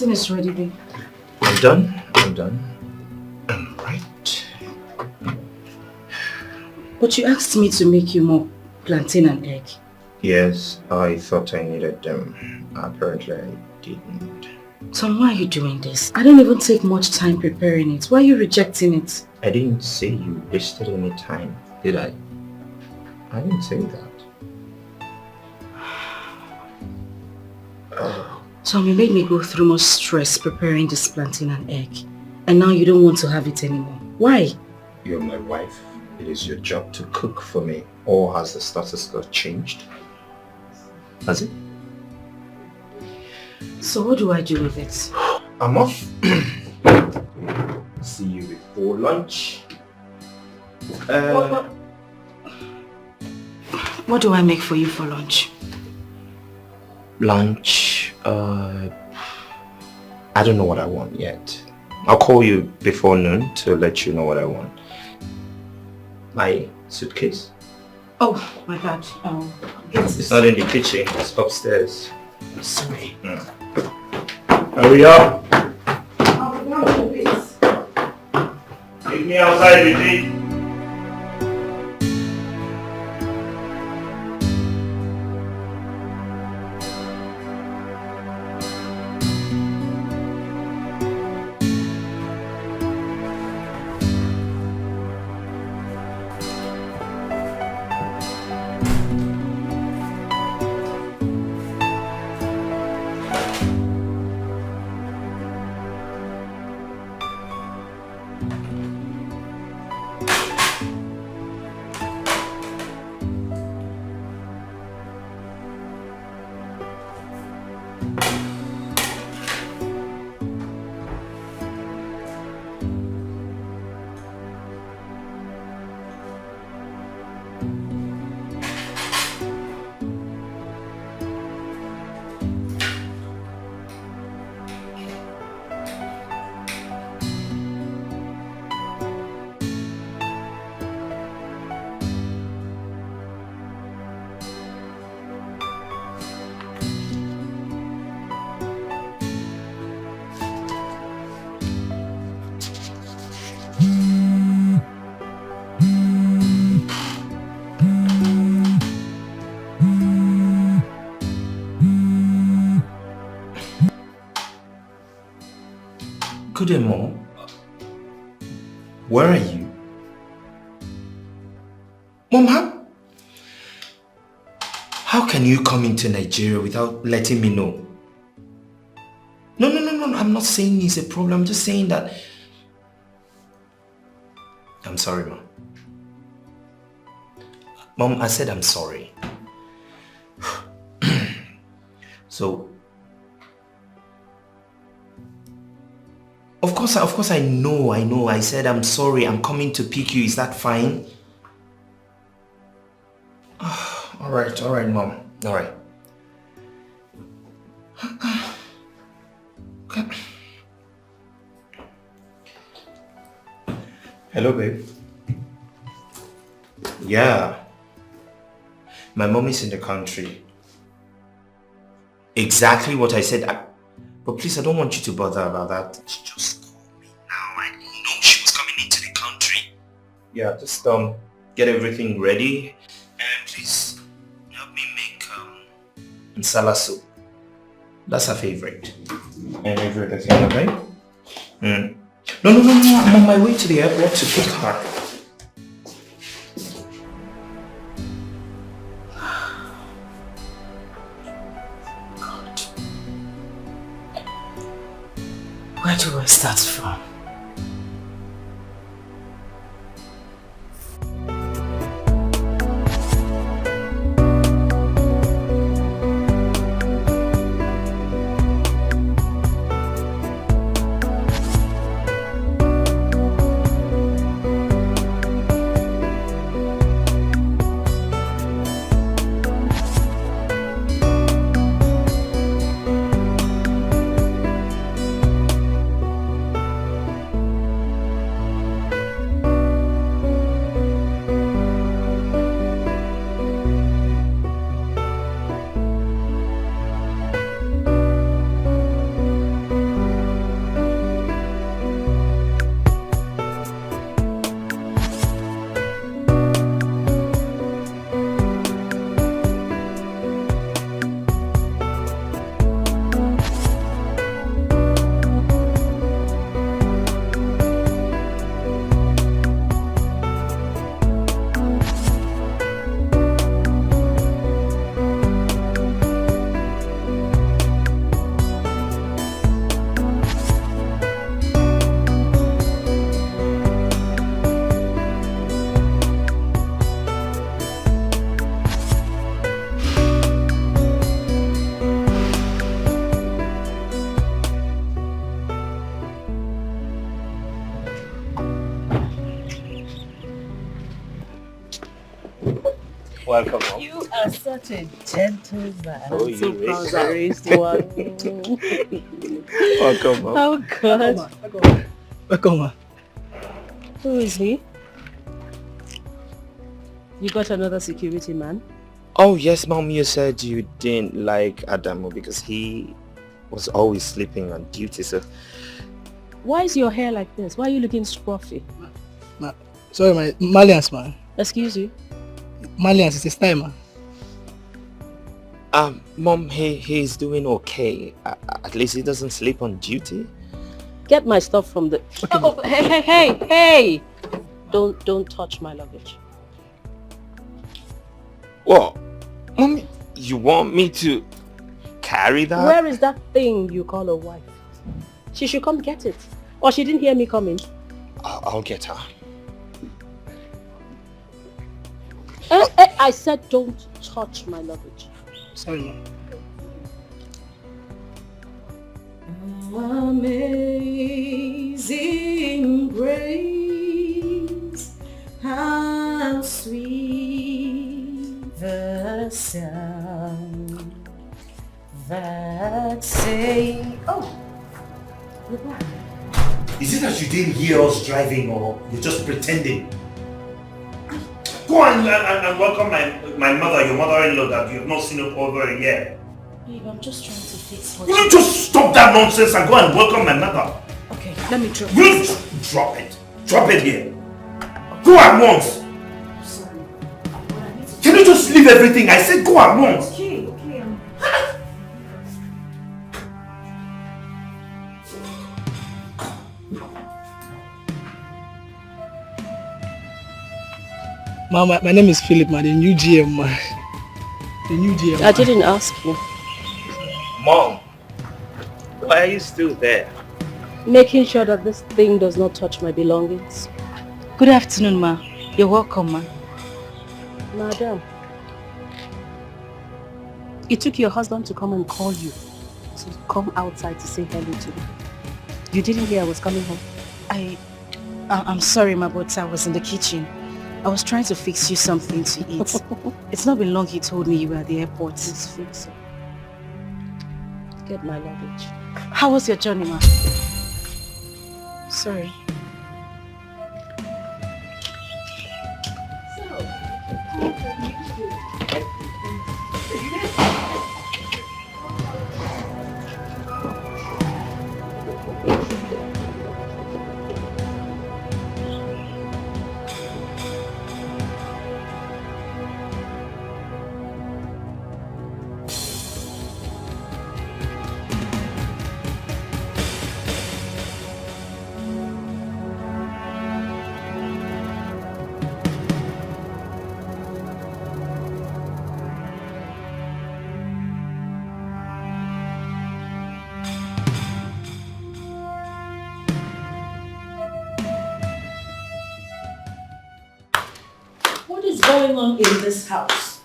Everything is ready, babe. I'm done. Right. But you asked me to make you more plantain and egg. Yes, I thought I needed them. Apparently I didn't. Tom, why are you doing this? I didn't even take much time preparing it. Why are you rejecting it? I didn't say you wasted any time, did I? I didn't say that. Tom, you made me go through much stress preparing this plantain and egg. And now you don't want to have it anymore. Why? You're my wife. It is your job to cook for me. Or has the status quo changed? Has it? So what do I do with it? I'm off. See you before lunch. What do I make for you for lunch? Lunch? I don't know what I want yet. I'll call you before noon to let you know what I want. My suitcase? Oh, my God. It's not in the kitchen. It's upstairs. Sorry. Hurry up. I'll be down in a bit. Meet me outside, Vijay. Good day, Mom. Where are you? Mom, how can you come into Nigeria without letting me know? No, I'm not saying it's a problem. I'm just saying that... I'm sorry, Mom. Mom, I said I'm sorry. So... Of course I know. I said I'm sorry. I'm coming to pick you. Is that fine? All right, Mom. All right. Okay. Hello, babe. Yeah. My mom is in the country. Exactly what I said. But please, I don't want you to bother about that. She just called me now. I didn't know she was coming into the country. Yeah, just get everything ready. And please, help me make nsala soup. That's her favorite. And every other thing, okay? No. I'm on my way to the airport to pick her. Where do I start from? Welcome, Mom. You are such a gentleman. Oh, I'm so you proud I raised one. Welcome, Mom. Oh, God. Welcome, ma. Who is he? You got another security man? Oh, yes, Mom. You said you didn't like Adamu because he was always sleeping on duty, so... Why is your hair like this? Why are you looking scruffy? Sorry, my Malians, man. Excuse you? Malians is a style, man. Mom, he's doing okay. At least he doesn't sleep on duty. Get my stuff from the... Okay, oh, hey! Don't touch my luggage. What? Mom, you want me to carry that? Where is that thing you call a wife? She should come get it. Or she didn't hear me coming. I'll get her. I said don't touch my luggage. Sorry, man. Amazing grace, how sweet the sound that saved. Oh, you're back. Is it that you didn't hear us driving or you're just pretending? Go and welcome my mother, your mother-in-law that you have not seen over a year. Babe, I'm just trying to fix what Will you just stop that nonsense and go and welcome my mother? Okay, let me try. Will you drop it? Drop it here. Go at once. I'm sorry. Can you just leave everything? I said go at once. Okay. Ma, my name is Philip, man. The new GM, man. The new GM. I didn't ask you. Mom, why are you still there? Making sure that this thing does not touch my belongings. Good afternoon, ma. You're welcome, ma. Madam, it took your husband to come and call you to come outside to say hello to me. You didn't hear I was coming home? I'm sorry, ma, but I was in the kitchen. I was trying to fix you something to eat. It's not been long he told me you were at the airport. Please fix it. Get my luggage. How was your journey, ma? Sorry. Going on in this house?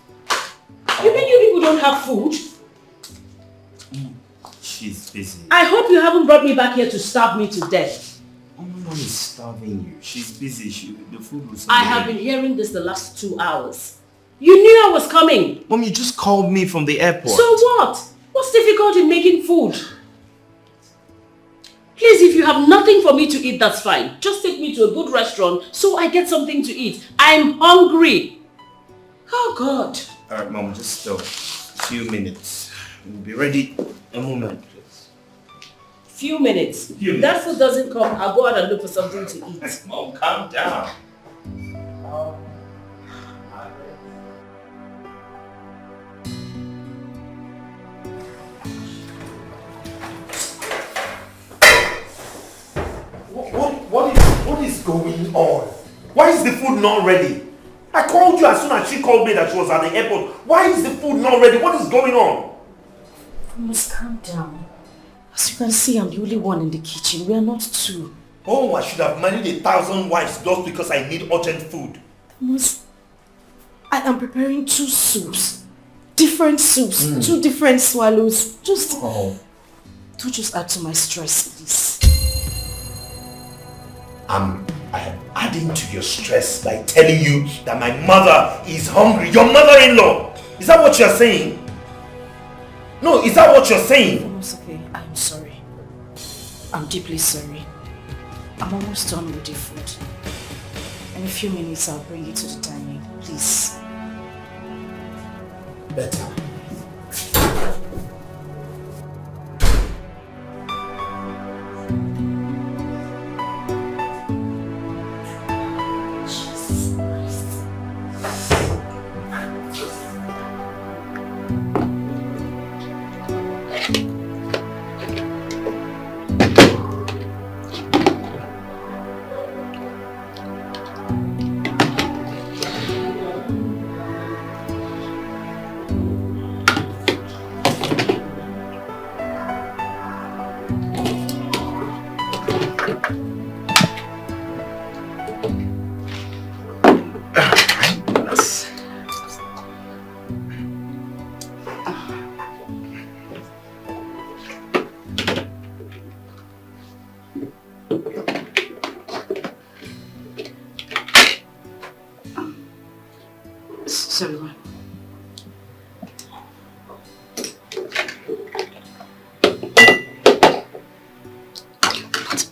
You mean you people don't have food? She's busy. I hope you haven't brought me back here to starve me to death. Mom is starving you. She's busy. The food was... I have been hearing this the last 2 hours. You knew I was coming. Mom, you just called me from the airport. So what? What's difficult in making food? Please, if you have nothing for me to eat, that's fine. Just take me to a good restaurant so I get something to eat. I'm hungry. Oh, God. Alright, Mom, just a few minutes. We'll be ready. A moment, please. Few minutes. If that food doesn't come, I'll go out and look for something to eat. Mom, calm down. What is going on? Why is the food not ready? I called you as soon as she called me that she was at the airport. Why is the food not ready? What is going on? You must calm down. As you can see, I'm the only one in the kitchen. We are not two. Oh, I should have married 1,000 wives just because I need urgent food. I am preparing 2 soups. Different soups. 2 different swallows. Don't just add to my stress, please. I'm I am adding to your stress by telling you that my mother is hungry. Your mother-in-law! Is that what you're saying? No, is that what you're saying? It's okay. I'm sorry. I'm deeply sorry. I'm almost done with the food. In a few minutes, I'll bring it to the dining. Please. Better. Sorry, ma.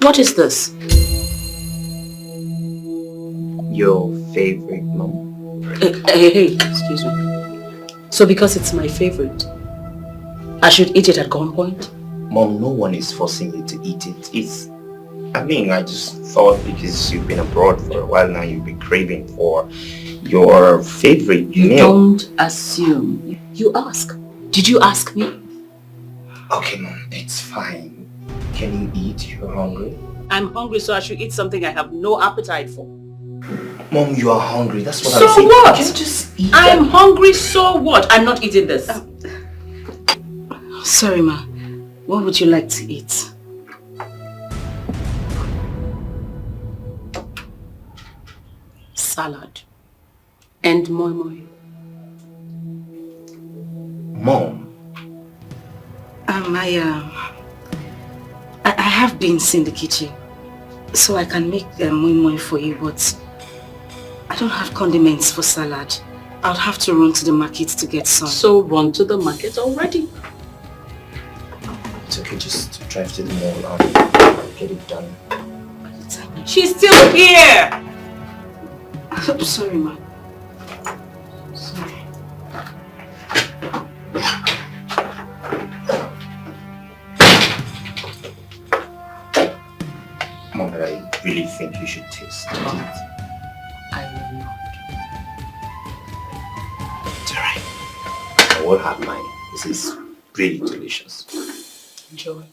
What is this? Your favorite, Mom? Hey, excuse me. So because it's my favorite, I should eat it at gunpoint? Mom, no one is forcing you to eat it. I just thought because you've been abroad for a while now, you'll be craving for your favorite meal. You don't assume. You ask. Did you ask me? Okay, Mom, it's fine. Can you eat? You're hungry? I'm hungry, so I should eat something I have no appetite for. Mom, you are hungry. That's what So I'm saying. what? You can just eat. I'm hungry, so what? I'm not eating this. Sorry, ma. What would you like to eat? Salad. And moi moi. Mom. I have beans in the kitchen, so I can make moi moi for you, but I don't have condiments for salad. I'll have to run to the market to get some. So run to the market already. It's okay, just drive to the mall and get it done. She's still here! I'm sorry, ma. Sorry. Mom, but I really think you should taste it. I will not. It's alright. I will have mine. This is really delicious. Enjoy.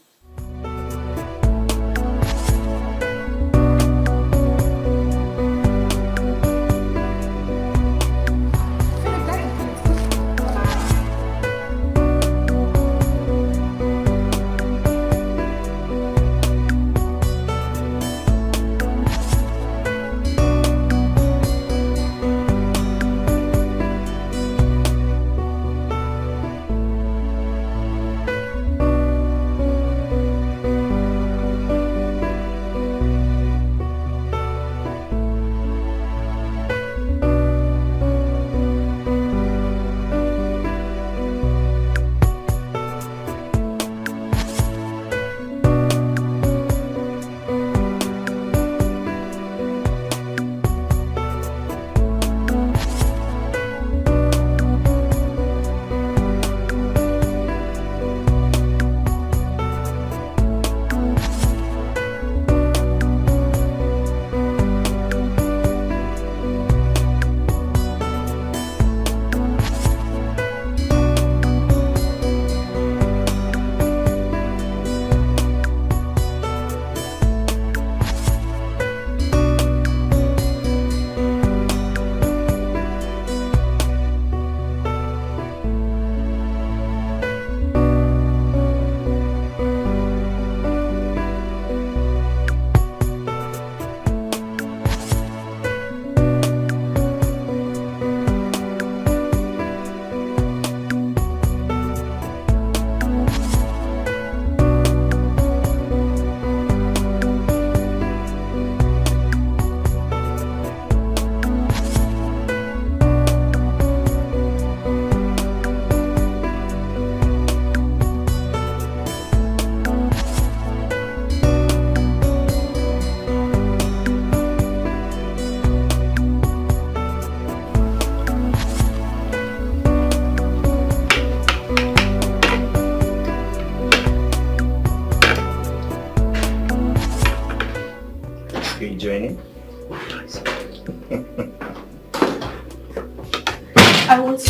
I was...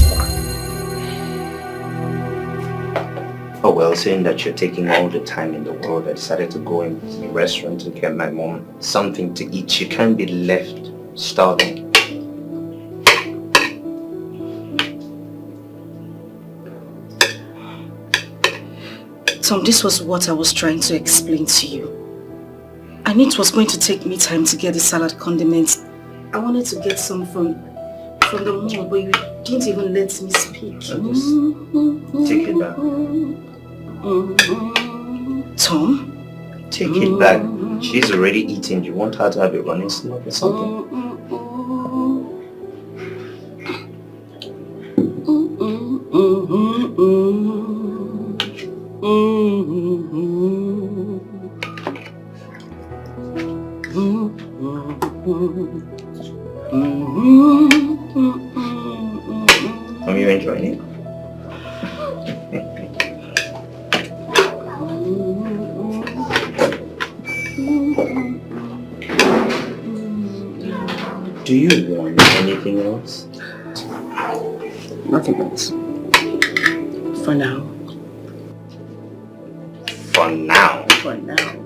Oh well, saying that you're taking all the time in the world, I decided to go in the restaurant to get my mom something to eat. She can't be left starving. Tom, this was what I was trying to explain to you. I knew it was going to take me time to get the salad condiments. I wanted to get some from the mall, but you didn't even let me speak. I'll just take it back. Tom? Take it back. She's already eating. You want her to have a running stomach or something? Are you enjoying it? Do you want anything else? Nothing else. For now. For now? For now.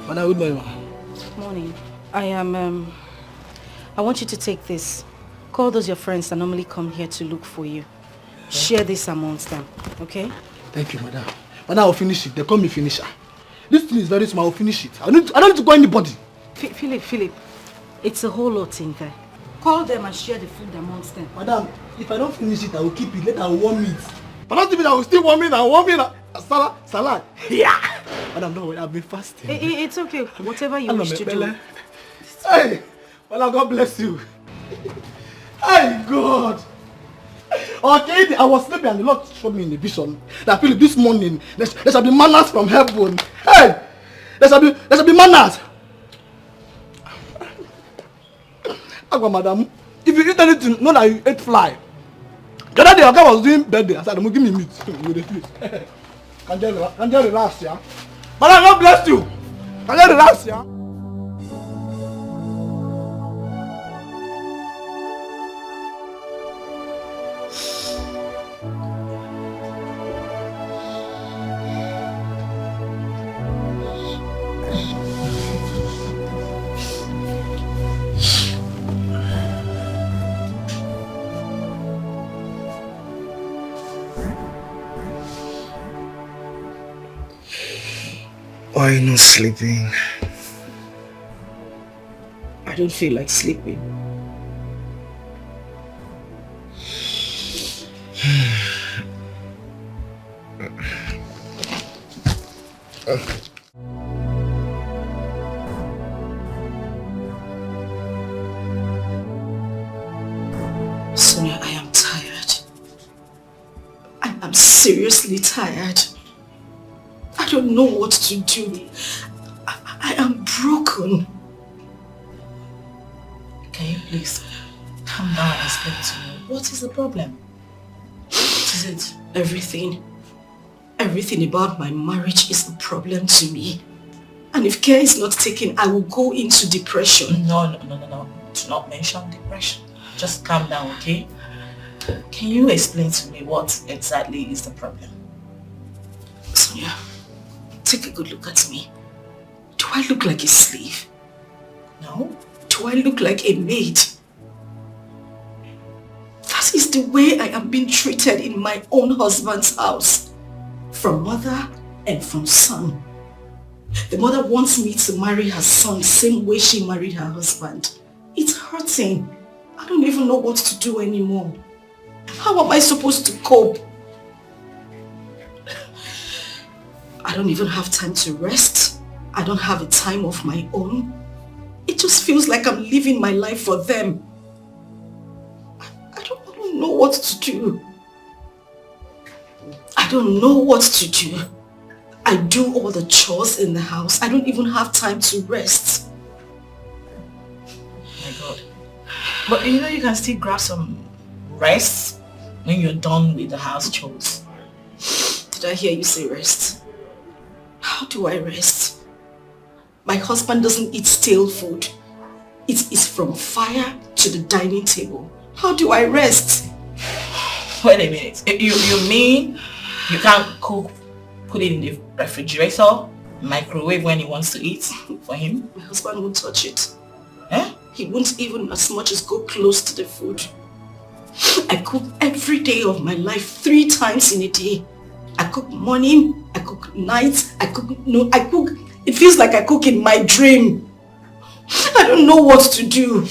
Madam, good morning. Morning. I want you to take this. Call those your friends that normally come here to look for you. Share this amongst them, okay? Thank you, madam. Madam, I'll finish it. They call me finisher. This thing is very small. I'll finish it. I don't need to call anybody. Philip, it's a whole lot in there. Call them and share the food amongst them. Madam, if I don't finish it, I will keep it. Later, I will warm it. But not even I will still warm it and warm it. Salad. Yeah. Madam, don't worry. I've been fasting. It's okay. Whatever you wish to do. Hey, Madam, God bless you. Hey, God. Okay, I was sleeping and the Lord showed me in the vision that Philip, this morning there shall be manners from heaven. Hey, there shall be manners. Agwa, madam, if you eat anything, know that you ate fly. The other day, Oga was doing birthday. I said, "Give me meat." You refuse. Can you relax, yeah? Madam, God bless you. Can you relax, yeah? Why are you not sleeping? I don't feel like sleeping. Sonia, I am tired. I'm seriously tired. I don't know what to do. I am broken. Can you please calm down and explain to me? What is the problem? What is it? Everything. Everything about my marriage is the problem to me. And if care is not taken, I will go into depression. No. Do not mention depression. Just calm down, okay? Can you explain to me what exactly is the problem? Sonia, take a good look at me. Do I look like a slave? No. Do I look like a maid? That is the way I am being treated in my own husband's house. From mother and from son. The mother wants me to marry her son the same way she married her husband. It's hurting. I don't even know what to do anymore. How am I supposed to cope? I don't even have time to rest. I don't have a time of my own. It just feels like I'm living my life for them. I don't know what to do. I don't know what to do. I do all the chores in the house. I don't even have time to rest. My God. But you know you can still grab some rest when you're done with the house chores. Did I hear you say rest? How do I rest? My husband doesn't eat stale food. It is from fire to the dining table. How do I rest? Wait a minute. You mean you can't cook, put it in the refrigerator, microwave when he wants to eat for him? My husband won't touch it. Eh? He won't even as much as go close to the food. I cook every day of my life 3 times in a day. I cook morning, I cook night, I cook. It feels like I cook in my dream. I don't know what to do.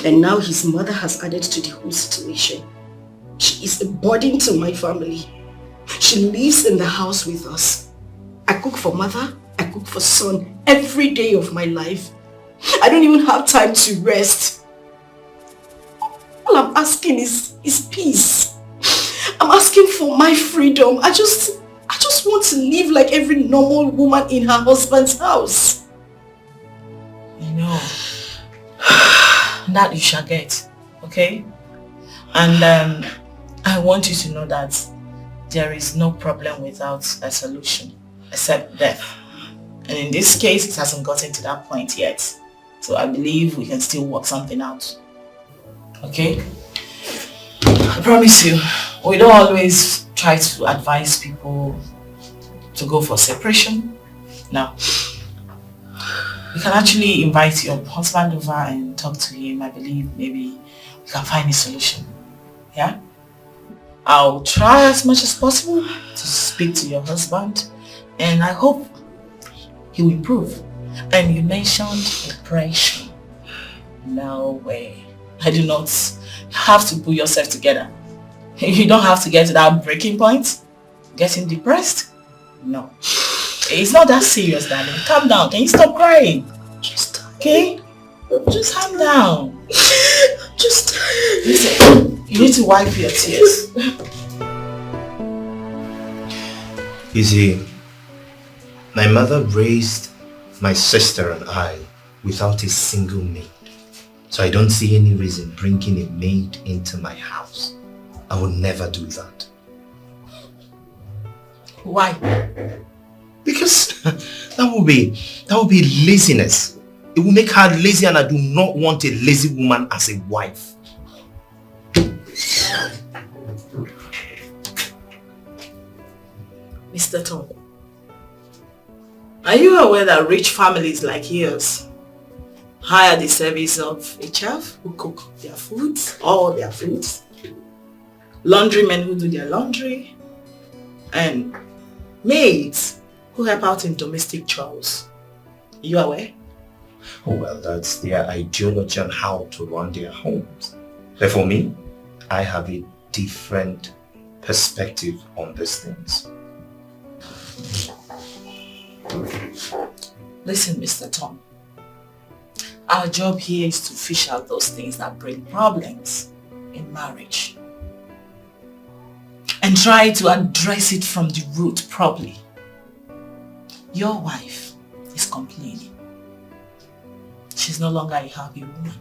And now his mother has added to the whole situation. She is a burden to my family. She lives in the house with us. I cook for mother, I cook for son every day of my life. I don't even have time to rest. All I'm asking is peace. I'm asking for my freedom. I just want to live like every normal woman in her husband's house. I know. That you shall get, okay? And I want you to know that there is no problem without a solution, except death. And in this case, it hasn't gotten to that point yet. So I believe we can still work something out. Okay? I promise you, we don't always try to advise people to go for separation. No. You can actually invite your husband over and talk to him. I believe maybe we can find a solution. Yeah? I'll try as much as possible to speak to your husband, and I hope he will improve. And you mentioned depression. No way. I do not have to put yourself together. You don't have to get to that breaking point. Getting depressed? No. It's not that serious, darling. Calm down. Can you stop crying? Okay? Just calm down. Just listen. You need to wipe your tears. You see, my mother raised my sister and I without a single maid. So I don't see any reason bringing a maid into my house. I will never do that. Why? Because that will be laziness. It will make her lazy, and I do not want a lazy woman as a wife. Mr. Tom, are you aware that rich families like yours hire the service of a chef who cook their foods, all their foods, laundrymen who do their laundry, and maids who help out in domestic chores? Are you aware? Oh, well, that's their ideology on how to run their homes. But for me, I have a different perspective on these things. Listen, Mr. Tom. Our job here is to fish out those things that bring problems in marriage and try to address it from the root properly. Your wife is complaining. She's no longer a happy woman.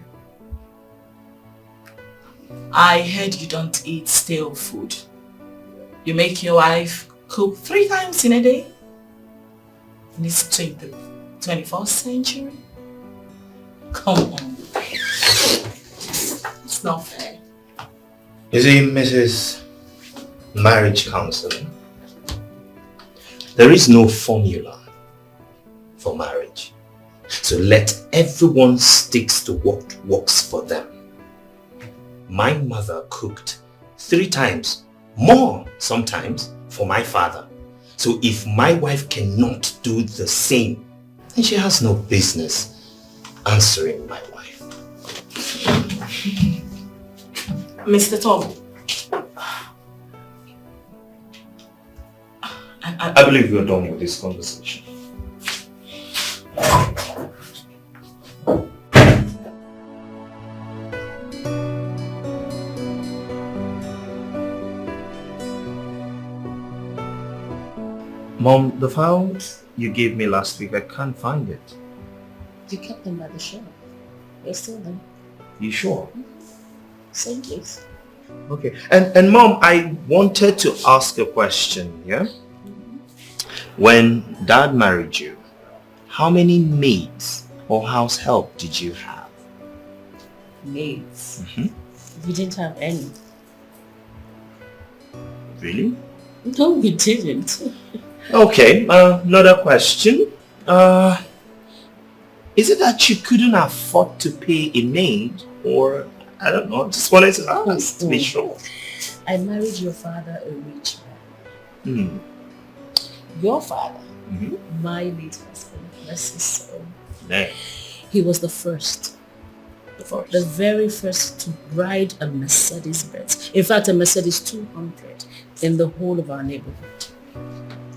I heard you don't eat stale food. You make your wife cook 3 times in a day? In this 21st century? Come on. It's not fair. You see, Mrs. Marriage Counselor, there is no formula for marriage. So let everyone stick to what works for them. My mother cooked 3 times, more sometimes, for my father. So if my wife cannot do the same, then she has no business answering my wife. Mr. Tom. I believe we're done with this conversation. Mom, the file you gave me last week, I can't find it. You kept them by the shelf. They're still there. You sure? Same place. Okay. And Mom, I wanted to ask a question, yeah? When Dad married you, how many maids or house help did you have? Maids? We didn't have any. Really? No, we didn't. Okay, another question. Is it that you couldn't afford to pay a maid, or I don't know, just wanted to ask to be sure. I married your father, a rich man. Your father, my late husband, bless his soul. Yeah. He was the first. The very first to ride a Mercedes Benz. In fact, a Mercedes 200 in the whole of our neighborhood.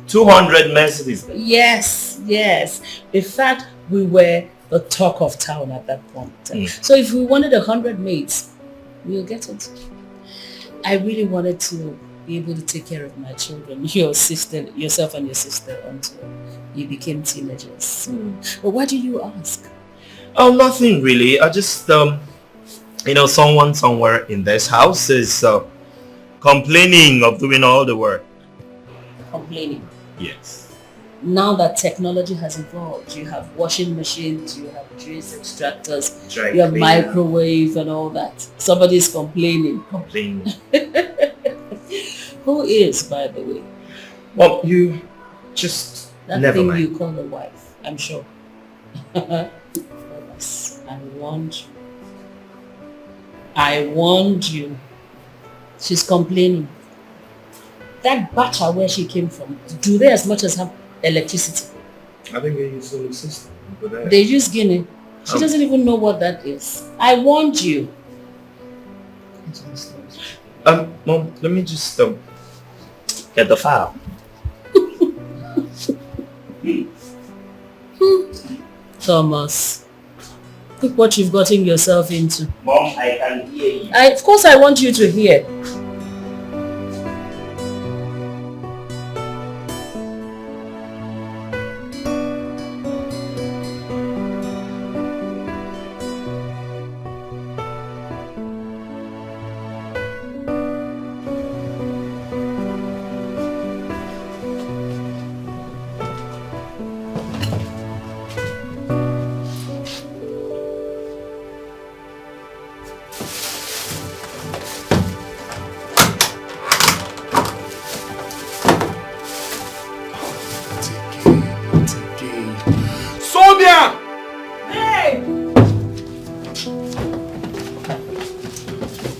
200 Mercedes Benz? Yes. In fact, we were the talk of town at that point. So if we wanted 100 maids, we'll get it. I really wanted to be able to take care of my children, yourself and your sister, until you became teenagers. But why do you ask? Oh, nothing really. I just, someone somewhere in this house is complaining of doing all the work. Complaining? Yes. Now that technology has evolved, you have washing machines, you have juice extractors, you have microwave and all that. Somebody's complaining. Who is, by the way? Well, you just that never thing mind. You call a wife, I'm sure. I warned you. She's complaining. That bacha where she came from, do they as much as have electricity? I think they use solar system. They use Guinea. She doesn't even know what that is. I warned you. Mom, let me just get the file. Thomas, look what you've gotten yourself into. Mom, I can hear you. Of course I want you to hear.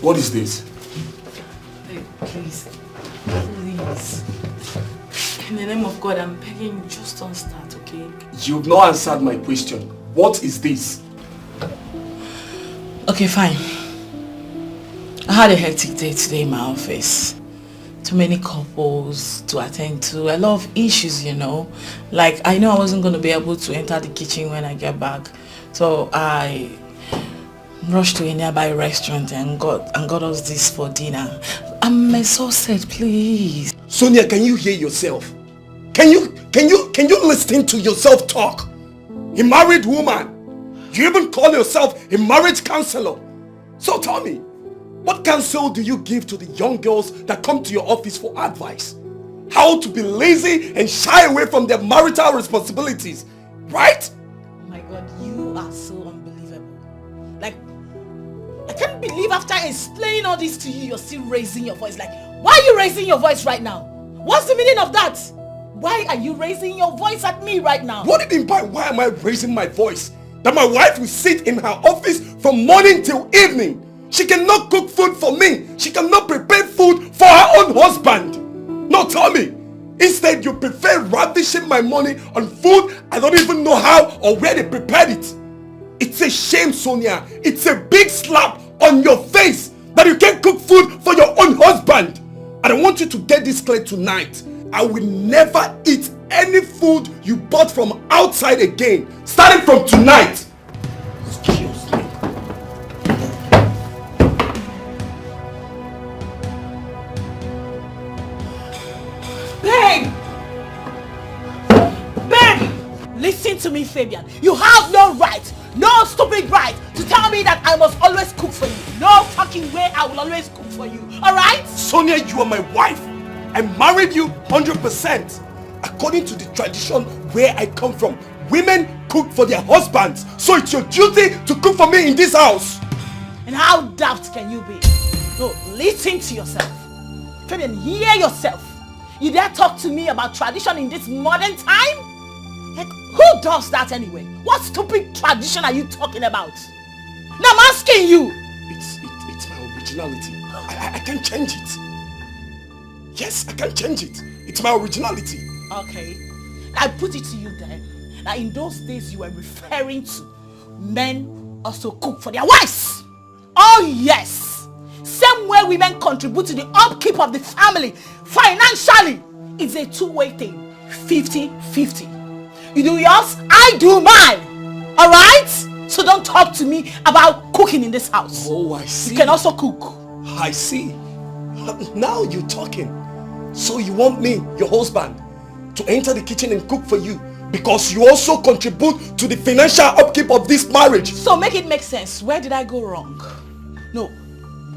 What is this? Hey, please. In the name of God, I'm begging you, just don't start, okay? You've not answered my question. What is this? Okay, fine. I had a hectic day today in my office. Too many couples to attend to, a lot of issues, Like, I know I wasn't going to be able to enter the kitchen when I get back. So I rushed to a nearby restaurant and got us this for dinner. I'm exhausted, please. Sonia, can you hear yourself? Can you listen to yourself talk? A married woman. You even call yourself a marriage counselor. So tell me, what counsel do you give to the young girls that come to your office for advice? How to be lazy and shy away from their marital responsibilities, right? Oh my God, you are so unbelievable. Like, I can't believe after explaining all this to you, you're still raising your voice. Like, why are you raising your voice right now? What's the meaning of that? Why are you raising your voice at me right now? What do you mean by why am I raising my voice? That my wife will sit in her office from morning till evening. She cannot cook food for me. She cannot prepare food for her own husband. No, tell me. Instead, you prefer ravishing my money on food I don't even know how or where they prepared it. It's a shame, Sonia. It's a big slap on your face that you can't cook food for your own husband. And I want you to get this clear tonight. I will never eat any food you bought from outside again, starting from tonight. Excuse me. Babe! Babe! Listen to me, Fabian. You have no right, no stupid right to tell me that I must always cook for you. No fucking way I will always cook for you. Alright? Sonia, you are my wife. I married you 100%. According to the tradition where I come from, women cook for their husbands. So it's your duty to cook for me in this house. And how daft can you be? No, listen to yourself. Fabian, hear yourself. You dare talk to me about tradition in this modern time? Like, who does that anyway? What stupid tradition are you talking about? Now I'm asking you. It's my originality. I can't change it. Yes, I can't change it. It's my originality. Okay. I put it to you then. That in those days you were referring to men also cook for their wives. Oh yes. Same way women contribute to the upkeep of the family financially. It's a two-way thing. 50-50. You do yours, I do mine. Alright? So don't talk to me about cooking in this house. Oh, I see. You can also cook. I see. Now you're talking. So you want me, your husband, to enter the kitchen and cook for you because you also contribute to the financial upkeep of this marriage. So make it make sense. Where did I go wrong? No.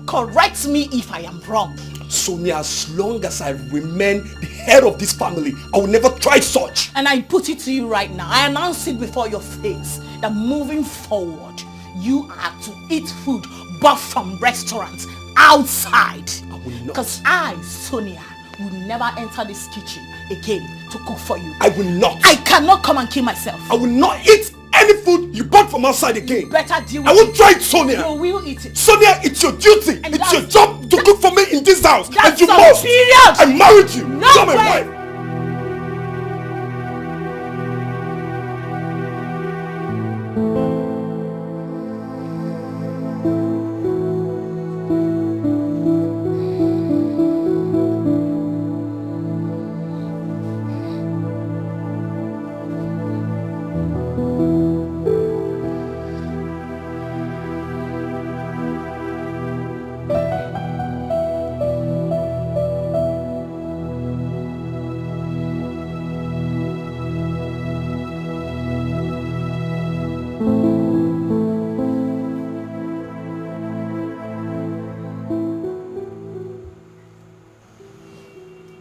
Correct me if I am wrong. Sonia, as long as I remain the head of this family, I will never try such. And I put it to you right now. I announce it before your face that moving forward, you are to eat food bought from restaurants outside. I will not. Because I, Sonia, will never enter this kitchen again to cook for you. I will not. I cannot come and kill myself. I will not eat any food you bought from outside again. Better deal with I won't try it, Sonia. You will eat it. Sonia, it's your duty. And it's your job to cook for me in this house. That's and you a must. period. I married you. No You're my way. wife.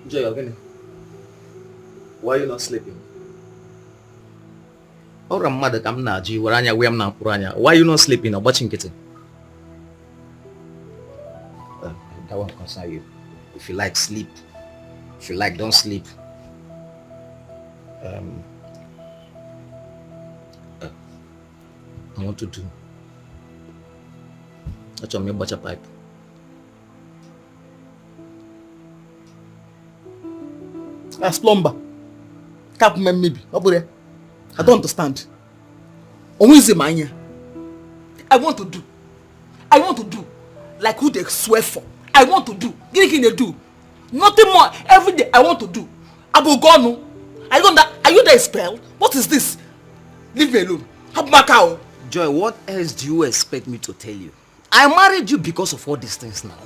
Joy, again. Why are you not sleeping? Or I'm mad at I'm not. Why are you not sleeping or watching kitchen? That won't concern you. If you like, sleep. If you like, don't sleep. I want to do. That's me butcher pipe. As plumber. Capman maybe. I don't understand. I want to do. Like who they swear for. I want to do. They do. Nothing more. Every day I want to do. Abogonu. Are you the spell? What is this? Leave me alone. Macau. Joy, what else do you expect me to tell you? I married you because of all these things now.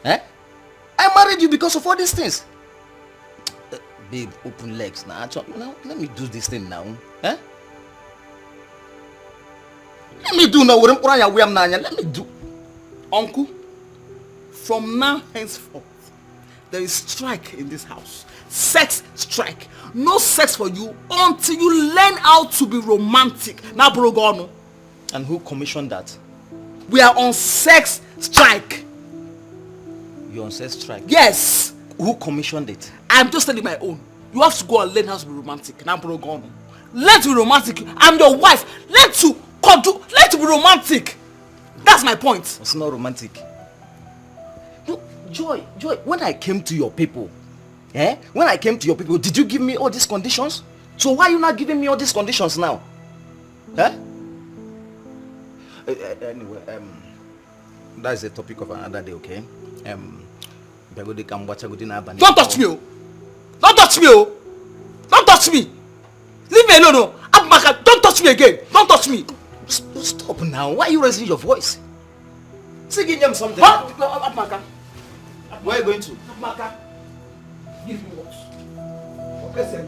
Eh? I married you because of all these things. Babe, open legs now. Now let me do this thing now. Eh? Let me do now. Let me do. Uncle, from now henceforth, there is strike in this house. Sex strike. No sex for you until you learn how to be romantic. Now, Brogono. And who commissioned that? We are on sex strike. You're on sex strike? Yes. Who commissioned it? I'm just telling my own. You have to go and learn how to be romantic. Now, bro, gone. Learn to be romantic. I'm your wife. Learn to be romantic. That's my point. It's not romantic. No, Joy, when I came to your people, when I came to your people, did you give me all these conditions? So why are you not giving me all these conditions now? Anyway, that's the topic of another day, okay? Don't touch me, don't touch me, don't touch me. Leave me alone, Abmaka, don't touch me again. Don't touch me. Stop now. Why are you raising your voice? Say them something. Abmaka. Where are you going to? Abmaka. Give me what? Okay, sir.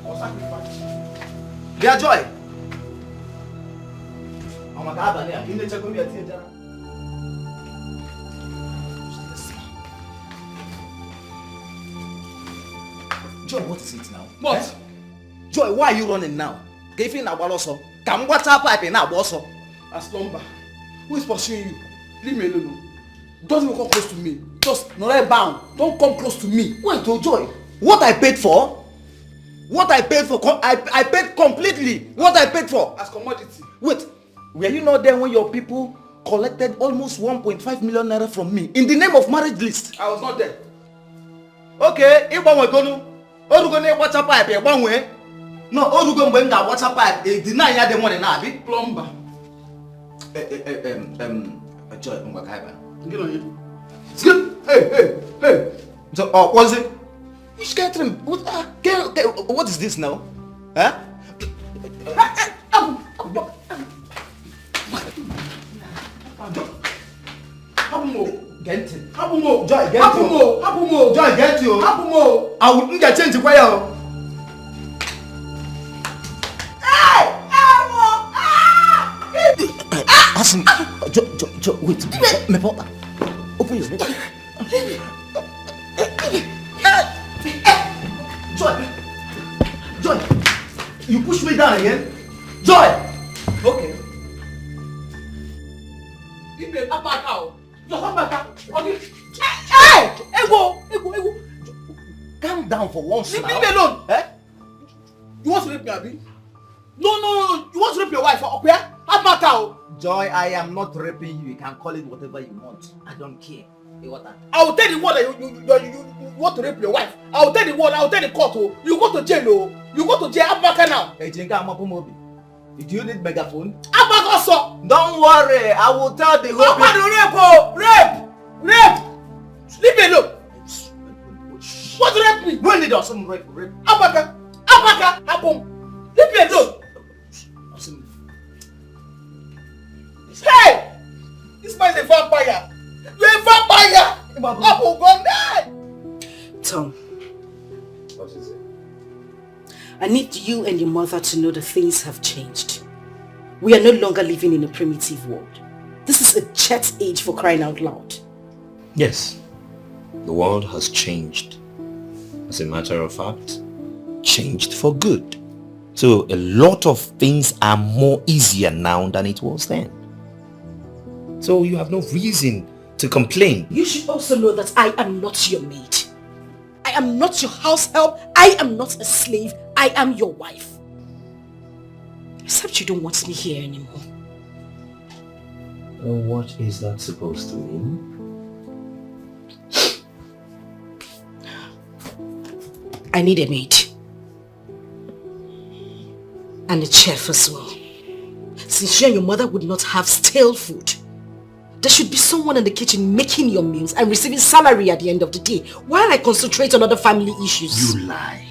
Or sacrifice. Dear Joy. Oh my God, I need to check on your theater. Joy, what is it now? What? Joy, why are you running now? If you now also, come what's up pipe now also. As lumber. Who is pursuing you? Leave me alone. Don't even come close to me. Just not bound. Don't come close to me. Wait, oh Joy. What I paid for? What I paid for? I paid completely. What I paid for? As commodity. Wait, were you not there when your people collected almost 1.5 million naira from me in the name of marriage list? I was not there. Okay, if I were going to watch a pipe, one way. No, Orugo when I watch a pipe, deny ya the money now, big Plumber. Joy, Mbakaiba. Get on you. Good. Hey. So, was it? Which Catherine? What is this now? Huh? Hapumo. Joy, get you. Hapumo. Joy, get you. Hapumo. I wouldn't get change the choir. Listen, Joy, wait. Me papa. Open your lips. Joy, you push me down again. Joy. Okay. Give me a back out. Just come back. Okay. Hey! Ego. Calm down for once now. Leave me alone. You want to rape me, Abi? No. You want to rape your wife? Okay? Have back out. Joy, I am not raping you. You can call it whatever you want. I don't care. Hey, what that? I will tell the word that you want to rape your wife. I will tell the word. I will tell the court. Oh. You go to jail. Oh. You go to jail. Have back now. Hey, Jinka, I'm up mobi. Do you need megaphone? Have back also. Don't worry. I will tell the whole people. Rape. Leave me alone. What rape me? When did you some rape? Abaka. Happen. Leave me alone. Hey! This man is a vampire. You're a vampire. Apple gone dead. Tom. What is it? I need you and your mother to know that things have changed. We are no longer living in a primitive world. This is a jet age, for crying out loud. Yes, the world has changed. As a matter of fact, changed for good. So a lot of things are more easier now than it was then. So you have no reason to complain. You should also know that I am not your maid. I am not your house help. I am not a slave. I am your wife. Except you don't want me here anymore. What is that supposed to mean? I need a maid. And a chef as well. Since you and your mother would not have stale food, there should be someone in the kitchen making your meals and receiving salary at the end of the day while I concentrate on other family issues. You lie.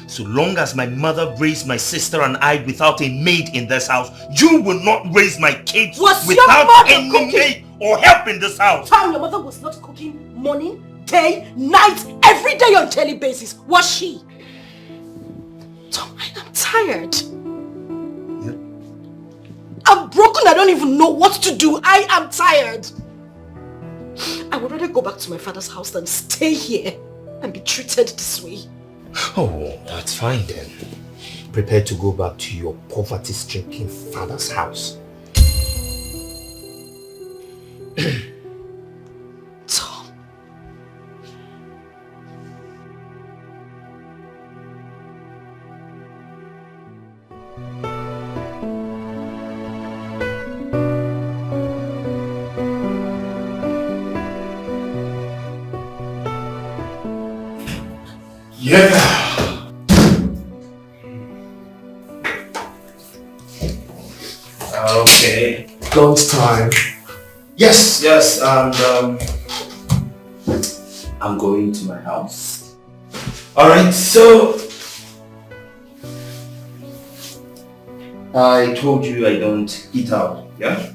So long as my mother raised my sister and I without a maid in this house, you will not raise my kids without any maid or help in this house. Tom, your mother was not cooking morning, day, night, every day on a daily basis, was she? Tom, I am tired. I'm broken. I don't even know what to do. I am tired. I would rather go back to my father's house than stay here and be treated this way. Oh, that's fine then. Prepare to go back to your poverty-stricken father's house. Tom. Yeah. Okay. Lunchtime. Yes, and I'm going to my house. Alright, so I told you I don't eat out, yeah?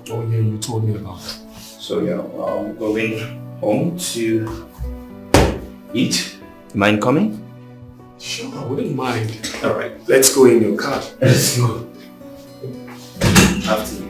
Oh yeah, you told me about it. So yeah, I'm going home to eat. Mind coming? Sure, I wouldn't mind. Alright. Let's go in your car. Let's go. After you.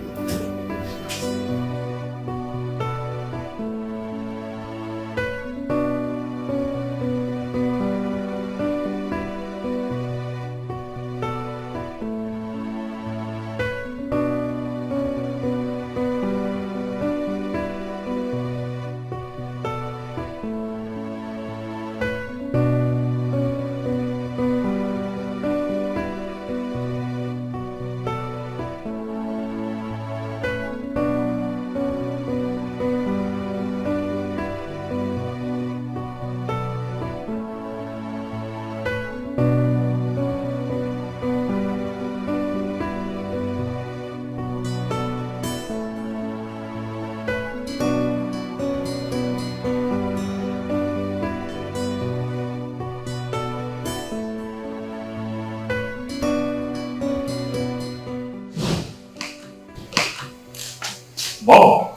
Mom!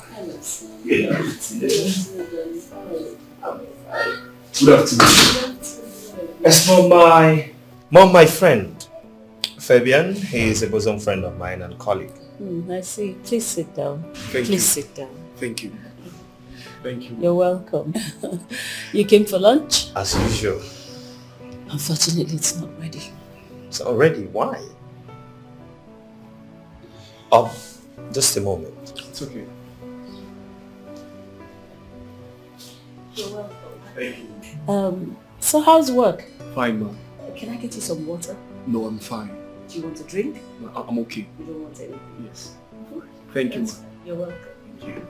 Good Good afternoon. As for my friend, Fabian, he is a bosom friend of mine and colleague. I see. Please sit down. Thank you. Please sit down. Thank you. Thank you. You're welcome. You came for lunch? As usual. Unfortunately, it's not ready. It's not ready. Why? Just a moment. It's okay. You're welcome. Thank you. So how's work? Fine, ma'am. Can I get you some water? No, I'm fine. Do you want a drink? No, I'm okay. You don't want anything? Yes. Thank you, That's ma'am. fine. You're welcome. Thank you.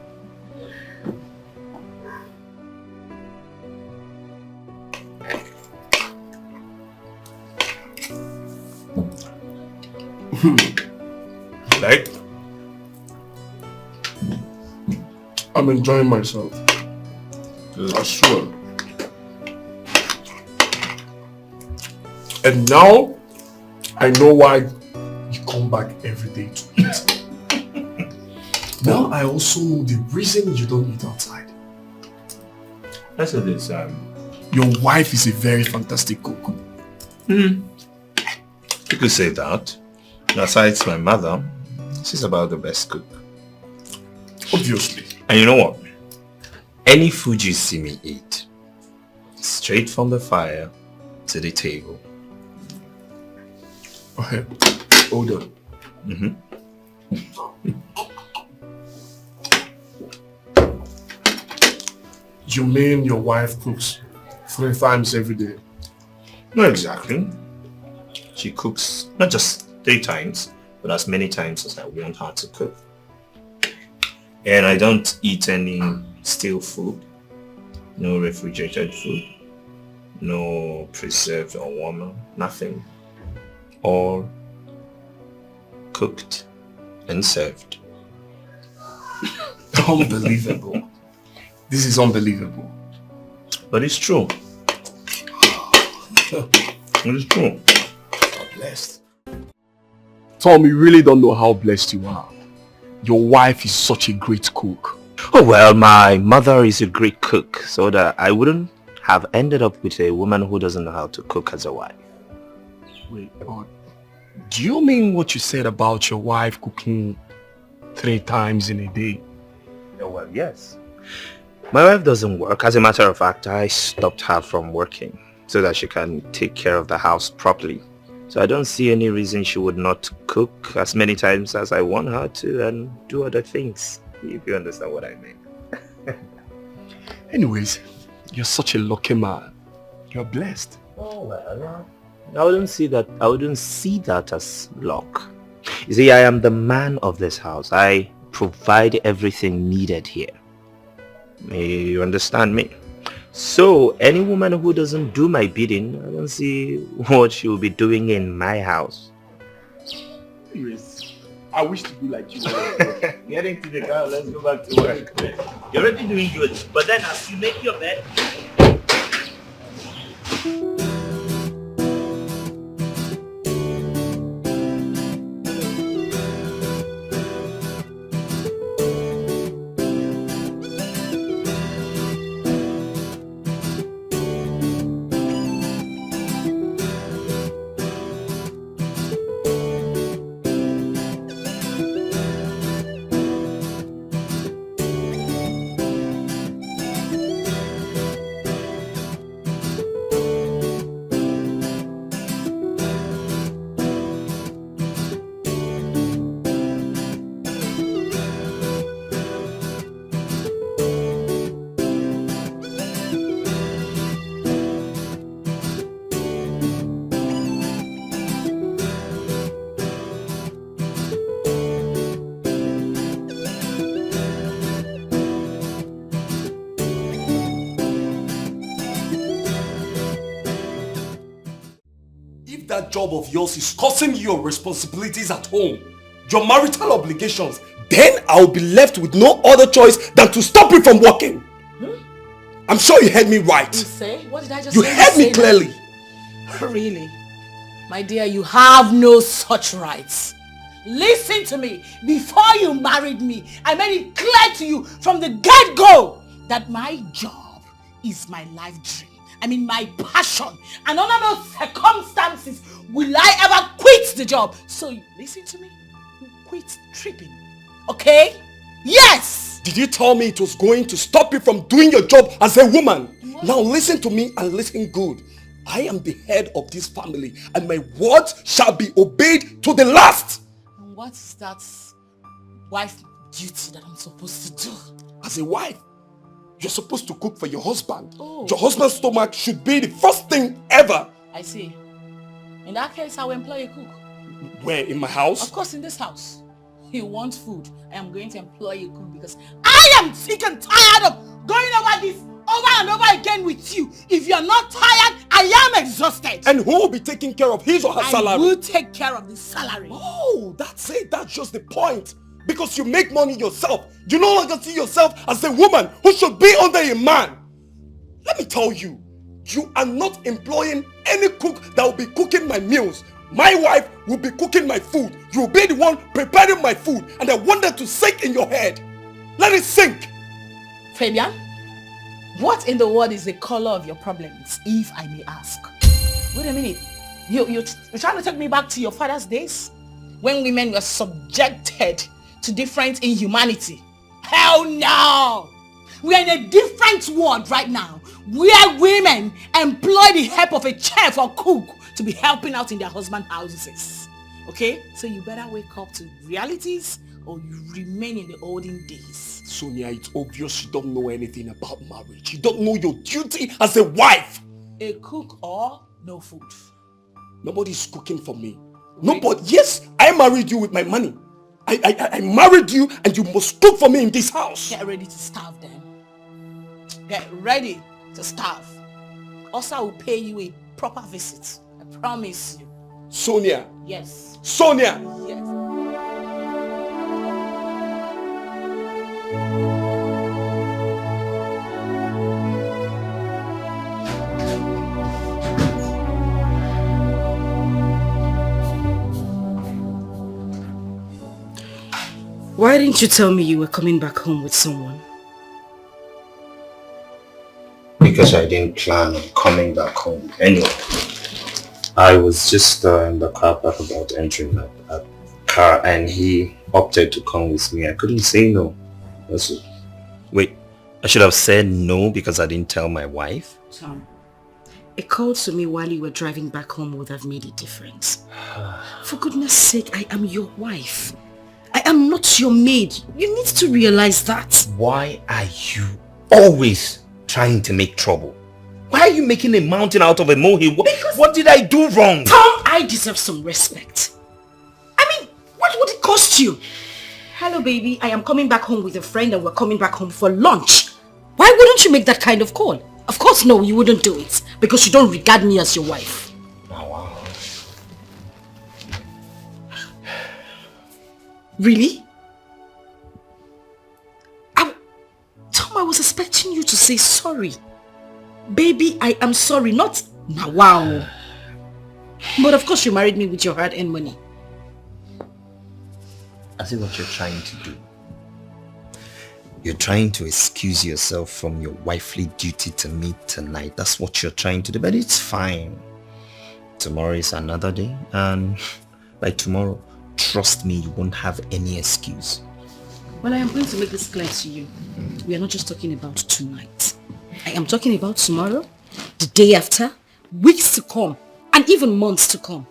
Like? I'm enjoying myself. I swear. And now, I know why you come back every day to eat. Now I also know the reason you don't eat outside. That's what it's Your wife is a very fantastic cook. You could say that. Besides my mother, she's about the best cook. Obviously. And you know what? Any food you see me eat, straight from the fire to the table. Okay. Hold on. You mean your wife cooks 3 times every day? Not exactly. She cooks not just 3 times, but as many times as I want her to cook. And I don't eat any stale food, no refrigerated food, no preserved or warmer, nothing. All cooked and served. Unbelievable. This is unbelievable. But it's true. It is true. I'm blessed. Tom, you really don't know how blessed you are. Your wife is such a great cook. Oh well, my mother is a great cook, so that I wouldn't have ended up with a woman who doesn't know how to cook as a wife. Wait, but do you mean what you said about your wife cooking 3 times in a day? Oh well, yes. My wife doesn't work. As a matter of fact, I stopped her from working so that she can take care of the house properly. So I don't see any reason she would not cook as many times as I want her to and do other things. If you understand what I mean. Anyways, you're such a lucky man. You're blessed. Oh well, I wouldn't see that as luck. You see, I am the man of this house. I provide everything needed here. You understand me? So any woman who doesn't do my bidding, I don't see what she will be doing in my house. Anyways, I wish to be like you. Get into the car, let's go back to work. You're already doing good, but then as you make your bed, that job of yours is causing you your responsibilities at home, your marital obligations, then I'll be left with no other choice than to stop you from working. I'm sure you heard me right. You say? What did I just say? You heard me clearly. Really? My dear, you have no such rights. Listen to me. Before you married me, I made it clear to you from the get-go that my job is my life dream. I mean my passion, and under no circumstances will I ever quit the job. So listen to me, you quit tripping, okay? Yes! Did you tell me it was going to stop you from doing your job as a woman? What? Now listen to me and listen good. I am the head of this family and my words shall be obeyed to the last. And what's that wife duty that I'm supposed to do? As a wife, you're supposed to cook for your husband. Oh. Your husband's stomach should be the first thing ever. I see. In that case, I will employ a cook. Where? In my house? Of course, in this house. You want food. I am going to employ a cook because I am sick and tired of going over this over and over again with you. If you're not tired, I am exhausted. And who will be taking care of his or her salary? I will take care of the salary. Oh, that's it. That's just the point. Because you make money yourself. You no longer see yourself as a woman who should be under a man. Let me tell you, you are not employing any cook that will be cooking my meals. My wife will be cooking my food. You will be the one preparing my food. And I want that to sink in your head. Let it sink. Fabian, what in the world is the color of your problems, if I may ask? Wait a minute. You're trying to take me back to your father's days? When women were subjected to different inhumanity? Hell no! We are in a different world right now, where women employ the help of a chef or cook to be helping out in their husband houses. Okay? So you better wake up to realities or you remain in the olden days. Sonia, it's obvious you don't know anything about marriage. You don't know your duty as a wife. A cook or no food? Nobody's cooking for me. Nobody. Yes, I married you with my money. I married you and you must cook for me in this house. Get ready to starve then. Get ready to starve. Also, I will pay you a proper visit. I promise you. Sonia. Yes. Sonia. Yes. Why didn't you tell me you were coming back home with someone? Because I didn't plan on coming back home anyway. I was just in the car park about entering a car and he opted to come with me. I couldn't say no. Wait, I should have said no because I didn't tell my wife? Tom, a call to me while you were driving back home would have made a difference. For goodness sake, I am your wife. am not your maid. You need to realize that. Why are you always trying to make trouble? Why are you making a mountain out of a molehill? What did I do wrong? Tom, I deserve some respect. I mean, what would it cost you? Hello, baby. I am coming back home with a friend and we're coming back home for lunch. Why wouldn't you make that kind of call? Of course, no, you wouldn't do it. Because you don't regard me as your wife. Oh, wow. Really? Tom, I was expecting you to say sorry. Baby, I am sorry, not now. Wow. But of course you married me with your hard-earned money. I see what you're trying to do. You're trying to excuse yourself from your wifely duty to me tonight. That's what you're trying to do, but it's fine. Tomorrow is another day, and by tomorrow, trust me, you won't have any excuse. Well, I am going to make this clear to you. We are not just talking about tonight. I am talking about tomorrow, the day after, weeks to come, and even months to come.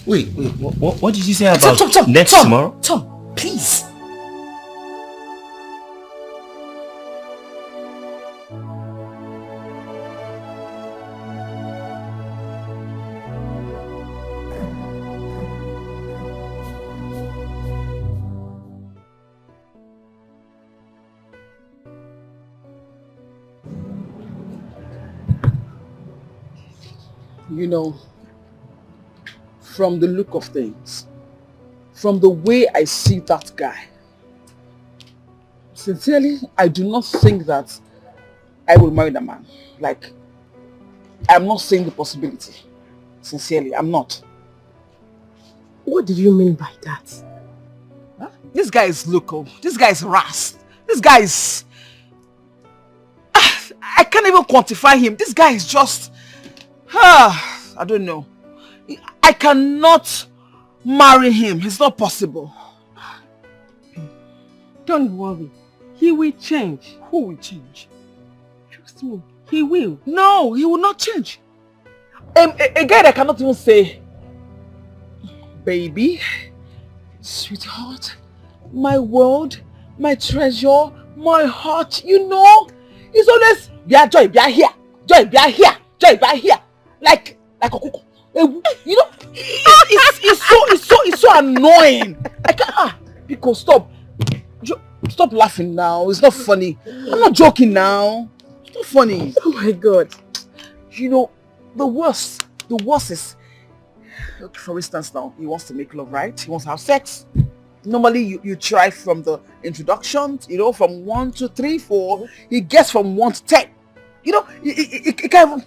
Wait, what did you say about Tom, tomorrow? Tom, please. You know, from the look of things, from the way I see that guy, sincerely, I do not think that I will marry the man. Like, I'm not saying the possibility. Sincerely, I'm not. What do you mean by that? Huh? This guy is local. This guy is ras. This guy is... I can't even quantify him. This guy is just... I don't know. I cannot marry him. It's not possible. Don't worry. He will change. Who will change? Trust me. He will. No, he will not change. A guy that cannot even say, baby, sweetheart, my world, my treasure, my heart, you know, he's always, joy, be here, joy, be here, joy, be here. Like a cuckoo. You know, it's so annoying. I can't, because stop laughing now. It's not funny. I'm not joking now. It's not funny. Oh my God. You know, the worst is, okay, for instance now, he wants to make love, right? He wants to have sex. Normally you try from the introduction, you know, from 1 to 3, 4. He gets from 1 to 10. You know, he can't even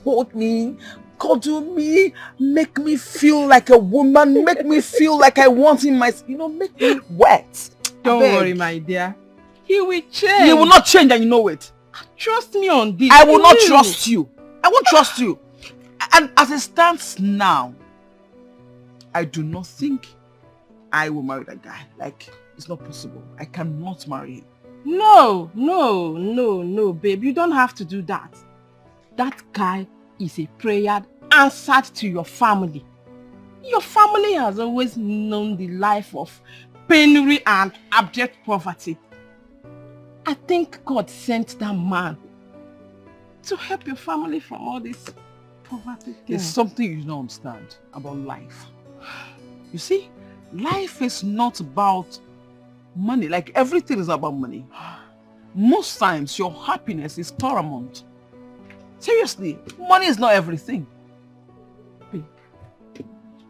hold me, cuddle me, make me feel like a woman, make me feel like I want him, you know, make me wet. Don't worry, my dear. He will change. He will not change, and you know it. Trust me on this. I will not trust you. I won't trust you. And as it stands now, I do not think I will marry that guy. Like, it's not possible. I cannot marry him. No, babe. You don't have to do that. That guy is a prayer answered to your family. Your family has always known the life of penury and abject poverty. I think God sent that man to help your family from all this poverty. There's something you don't understand about life. You see, life is not about money. Like, everything is about money. Most times, your happiness is paramount. Seriously, money is not everything. Babe,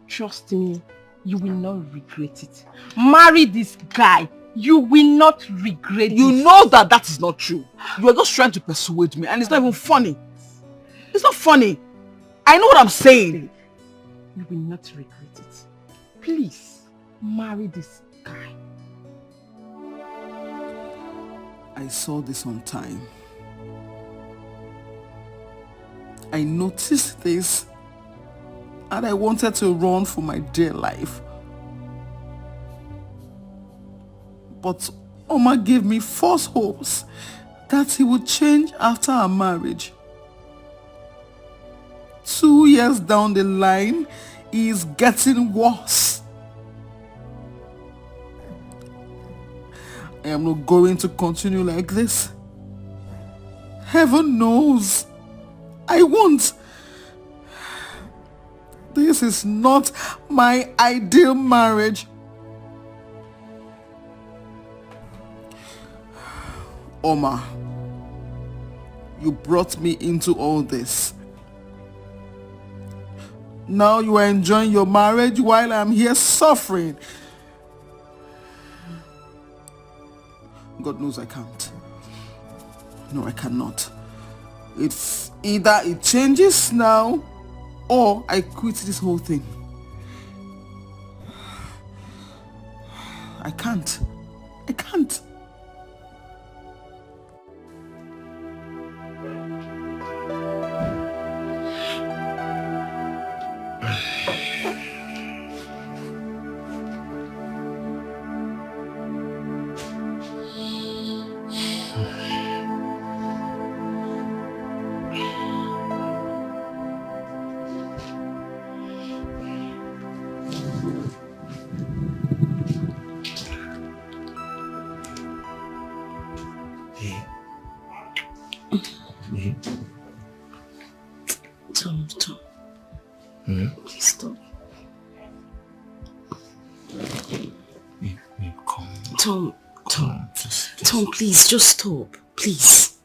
trust me, you will not regret it. Marry this guy. You will not regret it. You know that is not true. You are just trying to persuade me, and it's not even funny. It's not funny. I know what I'm saying. You will not regret it. Please, marry this guy. I saw this on time. I noticed this, and I wanted to run for my dear life. But Oma gave me false hopes that he would change after our marriage. 2 years down the line, he is getting worse. I am not going to continue like this. Heaven knows I won't. This is not my ideal marriage. Oma, you brought me into all this. Now you are enjoying your marriage while I'm here suffering. God knows I can't. No, I cannot. It's either it changes now or I quit this whole thing. I can't. I can't. Tom. Please stop. Come. Tom, please, just stop. Please.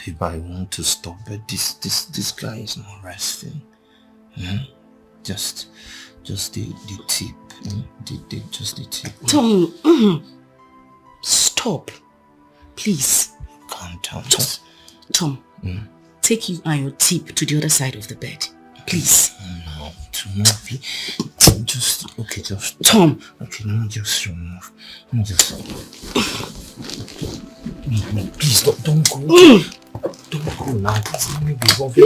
Babe, I want to stop, but this guy is not resting. Just the tip. Just the tip. Tom, stop. Please. Calm down. Just, Tom, take you and your tip to the other side of the bed. Please. No, just, okay, just... Tom. Okay, no, just remove. No, please, don't go. Don't go now. Please, let me be involved.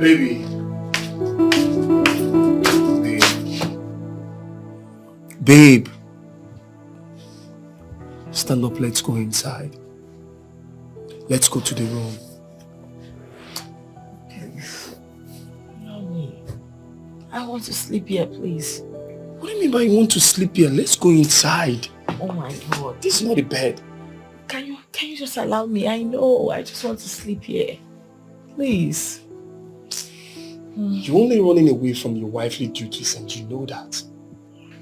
Baby. Babe. Stand up, let's go inside. Let's go to the room. No, I want to sleep here, please. What do you mean by you want to sleep here? Let's go inside. Oh my God. This is not a bed. Can you just allow me? I know. I just want to sleep here. Please. You're only running away from your wifely duties and you know that.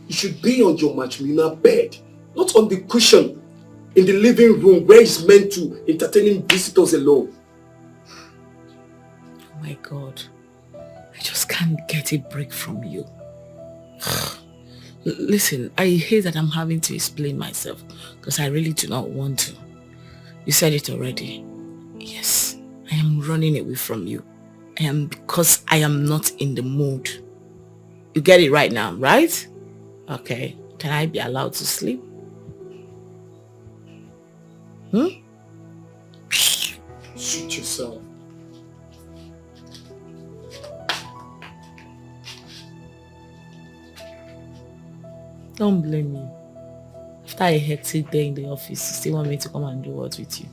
You should be on your matrimonial bed, not on the cushion in the living room where it's meant to entertaining visitors alone. Oh my God. I just can't get a break from you. Listen, I hate that I'm having to explain myself because I really do not want to. You said it already. Yes, I am running away from you. I am because I am not in the mood. You get it right now, right? Okay. Can I be allowed to sleep? Suit yourself. Don't blame me. After a hectic day in the office, you still want me to come and do what with you?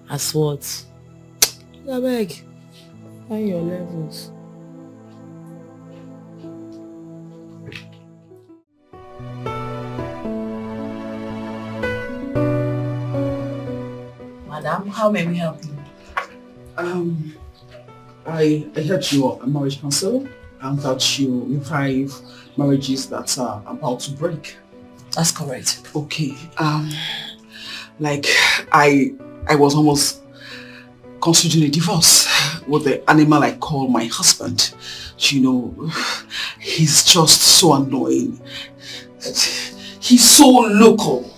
As what? I beg. Find your levels. Madam, how may we help you? I heard you are a marriage counselor and that you revive marriages that are about to break. That's correct. Okay. Like I was almost considering a divorce with the animal I call my husband. You know, he's just so annoying. He's so local.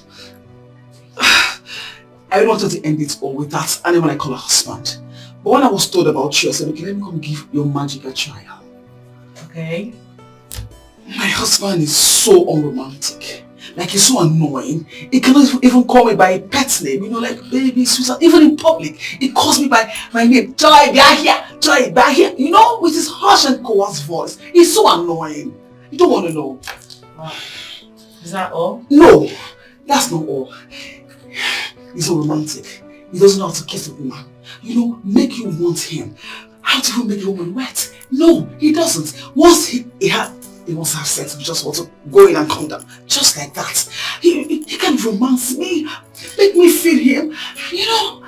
I wanted to end it all with that animal I call a husband. But when I was told about you, I said, okay, let me come give your magic a try. Okay. My husband is so unromantic. Like, he's so annoying. He cannot even call me by a pet name, you know, like baby, sweetheart. Even in public, he calls me by my name. Joy, be here. Joy, be here. You know, with his harsh and coarse voice. He's so annoying. You don't want to know. Wow. Is that all? No, that's not all. He's so romantic. He doesn't know how to kiss a woman. You know, make you want him. How to even make a woman wet? No, he doesn't. Once he wants to have sex, he just wants to go in and come down. Just like that. He can romance me, make me feel him. You know,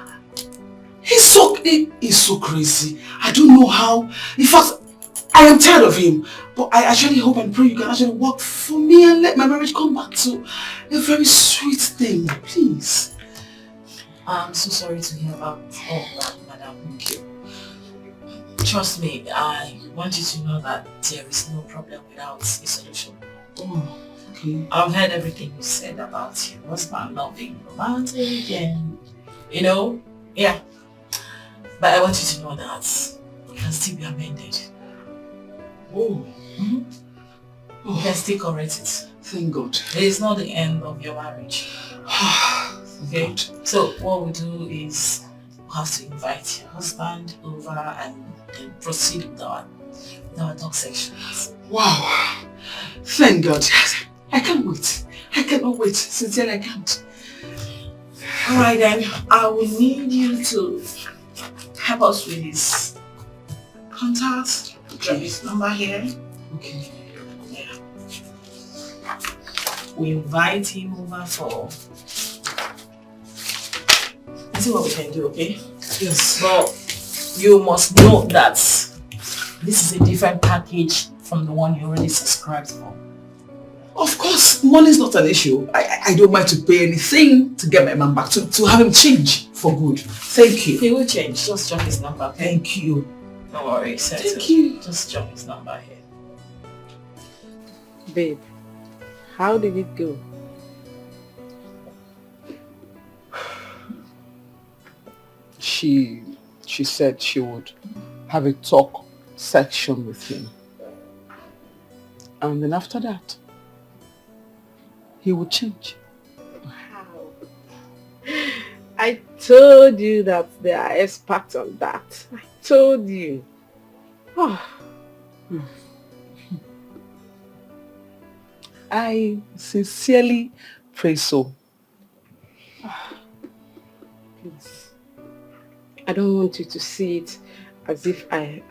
he's so crazy. I don't know how. In fact, I am tired of him. But I actually hope and pray you can actually work for me and let my marriage come back to a very sweet thing, please. I'm so sorry to hear about all that, madam. Thank you. Trust me, I want you to know that there is no problem without a solution. Oh, okay. I've heard everything you said about your husband not being romantic and, you know, yeah. But I want you to know that it can still be amended. Oh. Mm-hmm. Oh. You can still correct it. Thank God. It is not the end of your marriage. Okay? God. So what we do is we have to invite your husband over and then proceed with our talk sections. Wow. Thank God. I can't wait. I cannot wait. Sincerely, I can't. Alright then, I will need you to help us with his contact. Drop his number here. Okay. Yeah. We invite him over for... Let's see what we can do, okay? Yes. But you must know that this is a different package from the one you already subscribed for. Of course, money is not an issue. I don't mind to pay anything to get my man back, to have him change for good. Thank you. He will change. Just drop his number, okay? Thank you. Don't worry, thank you. Just drop his number here. Babe, how did it go? She said she would have a talk section with him. And then after that, he would change. Wow. I told you that they are experts on that. I told you. Oh. I sincerely pray so. Please. I don't want you to see it as if I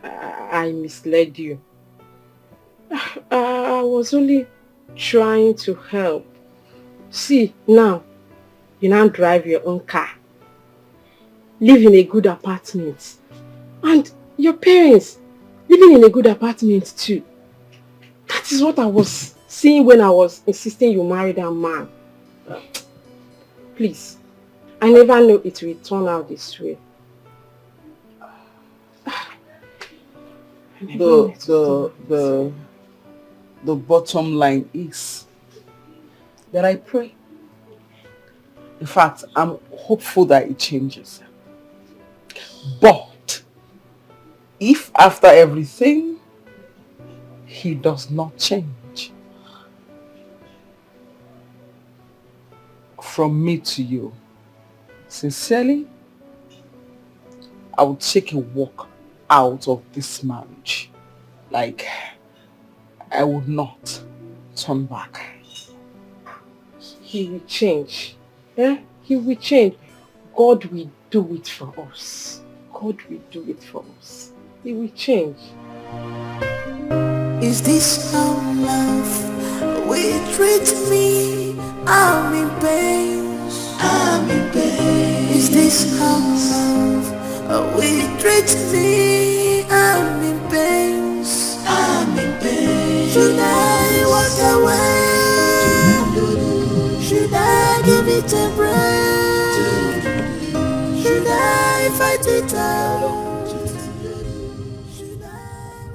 misled you. I was only trying to help. See, now, you now drive your own car. Live in a good apartment. And your parents living in a good apartment too. That is what I was seeing when I was insisting you marry that man. Please. I never knew it will turn out this way. The bottom line is that I pray. In fact, I'm hopeful that it changes. But if after everything he does not change, from me to you, sincerely, I will take a walk out of this marriage. Like, I would not turn back. He will change. He will change. God will do it for us. God will do it for us. He will change. Is this how love will treat me? I'm in pain. I'm in pain. Is this how love will treat me? I'm in pain. I'm in pain. Should I walk away? Should I give it a break? Should I fight it out?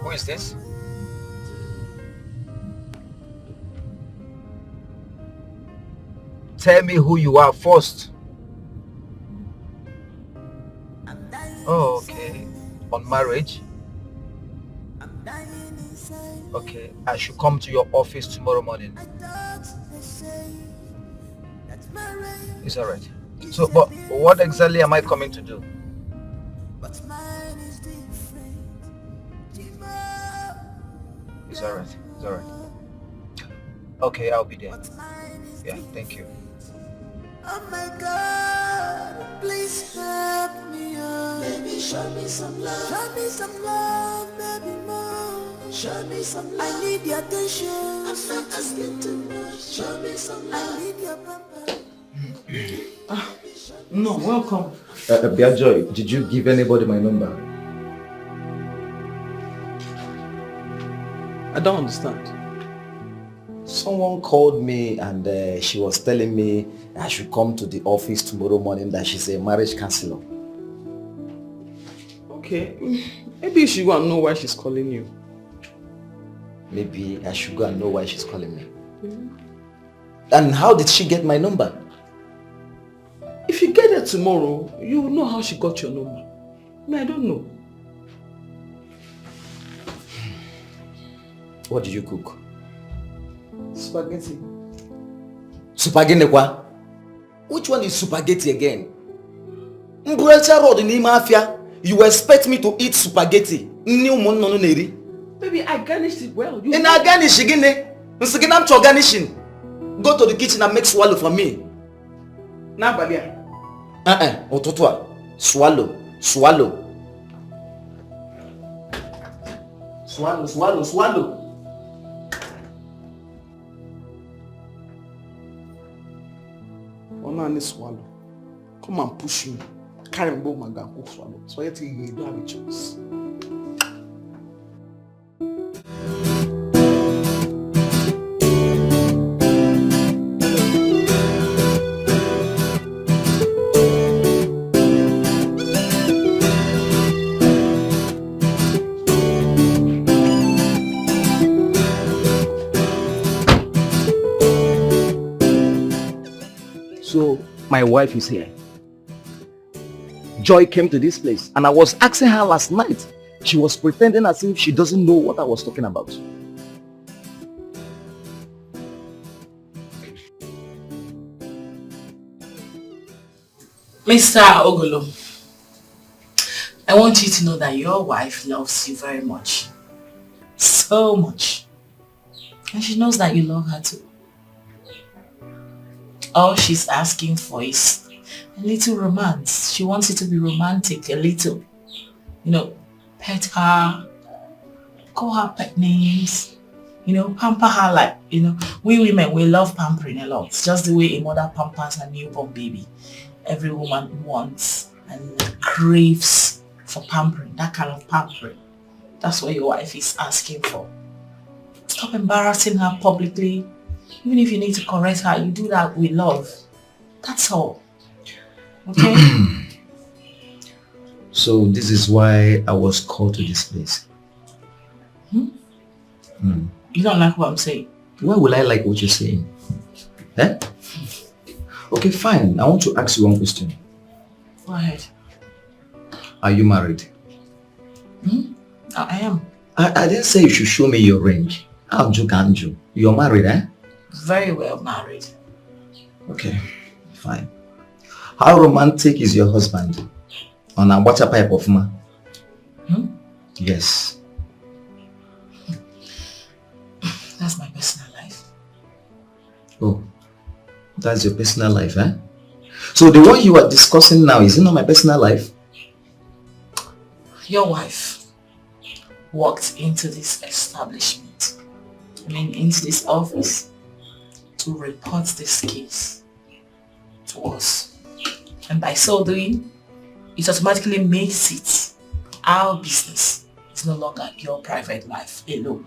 Who is this? Tell me who you are first. Oh, okay. On marriage? Okay, I should come to your office tomorrow morning. It's alright. So, but what exactly am I coming to do? It's alright. It's alright. Okay, I'll be there. Yeah, thank you. Oh my God, please help me out. Baby, show me some love. Show me some love, maybe more. Show me some love. I need your attention. I'm not asking too much. Show me some love. I need your pamper. No, welcome. Biajoy, did you give anybody my number? I don't understand. Someone called me and she was telling me I should come to the office tomorrow morning, that she's a marriage counselor. Okay, maybe you should go and know why she's calling you. Maybe I should go and know why she's calling me. And how did she get my number? If you get it tomorrow, you will know how she got your number. I don't know. What did you cook? Spaghetti. Spaghetti kwa? Which one is spaghetti again? Mbrecha road in Mafia. You expect me to eat spaghetti? Baby, I garnished it well. You I garnish again. I'm to garnishing. Go to the kitchen and make swallow for me. Nah, Balia. Ototwa. Swallow. Swallow. Swallow, swallow, swallow. Only swallow. Come and push me. Carry me my gun, go swallow. So I think you don't have a choice. So my wife is here. Joy came to this place and I was asking her last night. She was pretending as if she doesn't know what I was talking about. Mr. Ogolo, I want you to know that your wife loves you very much. So much. And she knows that you love her too. All she's asking for is a little romance. She wants it to be romantic, a little. You know, pet her, call her pet names, you know, pamper her like, you know, we women, we love pampering a lot. It's just the way a mother pampers her newborn baby. Every woman wants and craves for pampering, that kind of pampering. That's what your wife is asking for. Stop embarrassing her publicly. Even if you need to correct her, you do that with love. That's all. Okay? So this is why I was called to this place. You don't like what I'm saying? Why will I like what you're saying? Eh? Okay, fine. I want to ask you one question. Go ahead. Are you married? I am. I didn't say you should show me your ring. Anju. You're married, eh? Very well married. Okay, fine. How romantic is your husband? On a water pipe of ma? Yes. That's my personal life. Oh, that's your personal life, eh? So the one you are discussing now, is it not my personal life? Your wife walked into this establishment, into this office, to report this case to us. And by so doing, it automatically makes it our business. It's no longer your private life alone.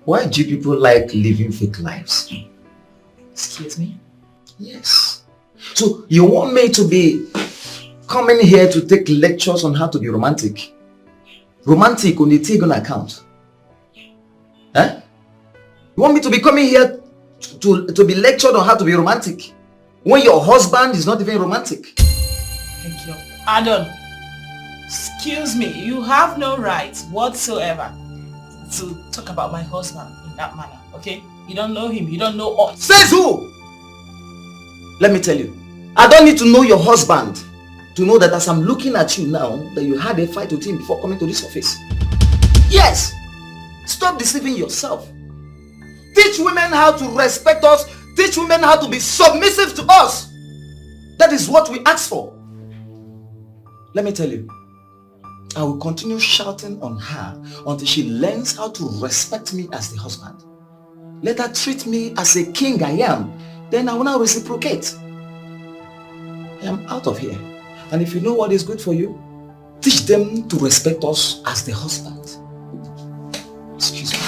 Why do people like living fake lives? Excuse me? Yes. So you want me to be coming here to take lectures on how to be romantic? Romantic on the Tagon account? Eh? You want me to be coming here to be lectured on how to be romantic when your husband is not even romantic? Thank you. Adon, excuse me, you have no right whatsoever to talk about my husband in that manner, okay? You don't know him, you don't know us. Says who? Let me tell you, I don't need to know your husband to know that as I'm looking at you now, that you had a fight with him before coming to this office. Yes! Stop deceiving yourself. Teach women how to respect us. Teach women how to be submissive to us. That is what we ask for. Let me tell you, I will continue shouting on her until she learns how to respect me as the husband. Let her treat me as a king I am. Then I will now reciprocate. I am out of here. And if you know what is good for you, teach them to respect us as the husband. Excuse me.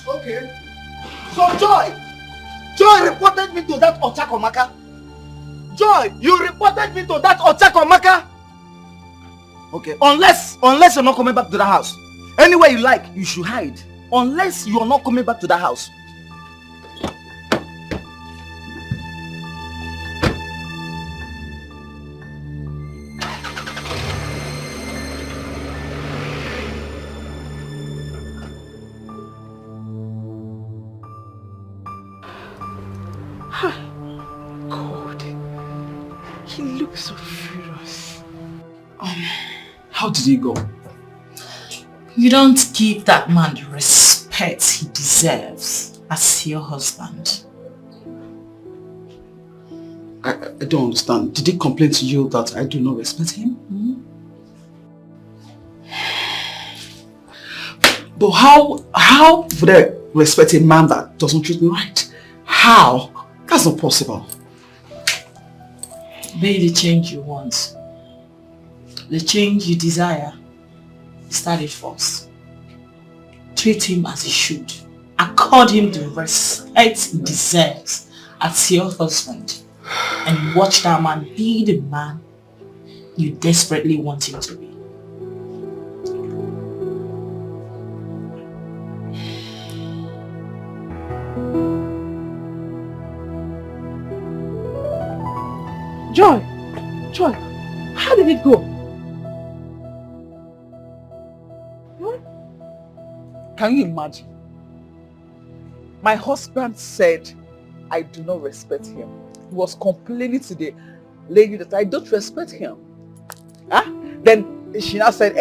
Okay. So Joy reported me to that Ochakomaka. Joy, you reported me to that Ochakomaka. Okay, unless you're not coming back to the house. Anywhere you like, you should hide. Unless you're not coming back to the house. God, he looks so furious. How did he go? You don't give that man the respect he deserves as your husband. I don't understand. Did he complain to you that I do not respect him? But how would I respect a man that doesn't treat me right? How? That's not possible. Be the change you want. The change you desire. Start it first. Treat him as he should. Accord him the respect he deserves as your husband. And watch that man be the man you desperately want him to be. Joy, how did it go? Can you imagine? My husband said I do not respect him. He was complaining to the lady that I don't respect him. Then she now said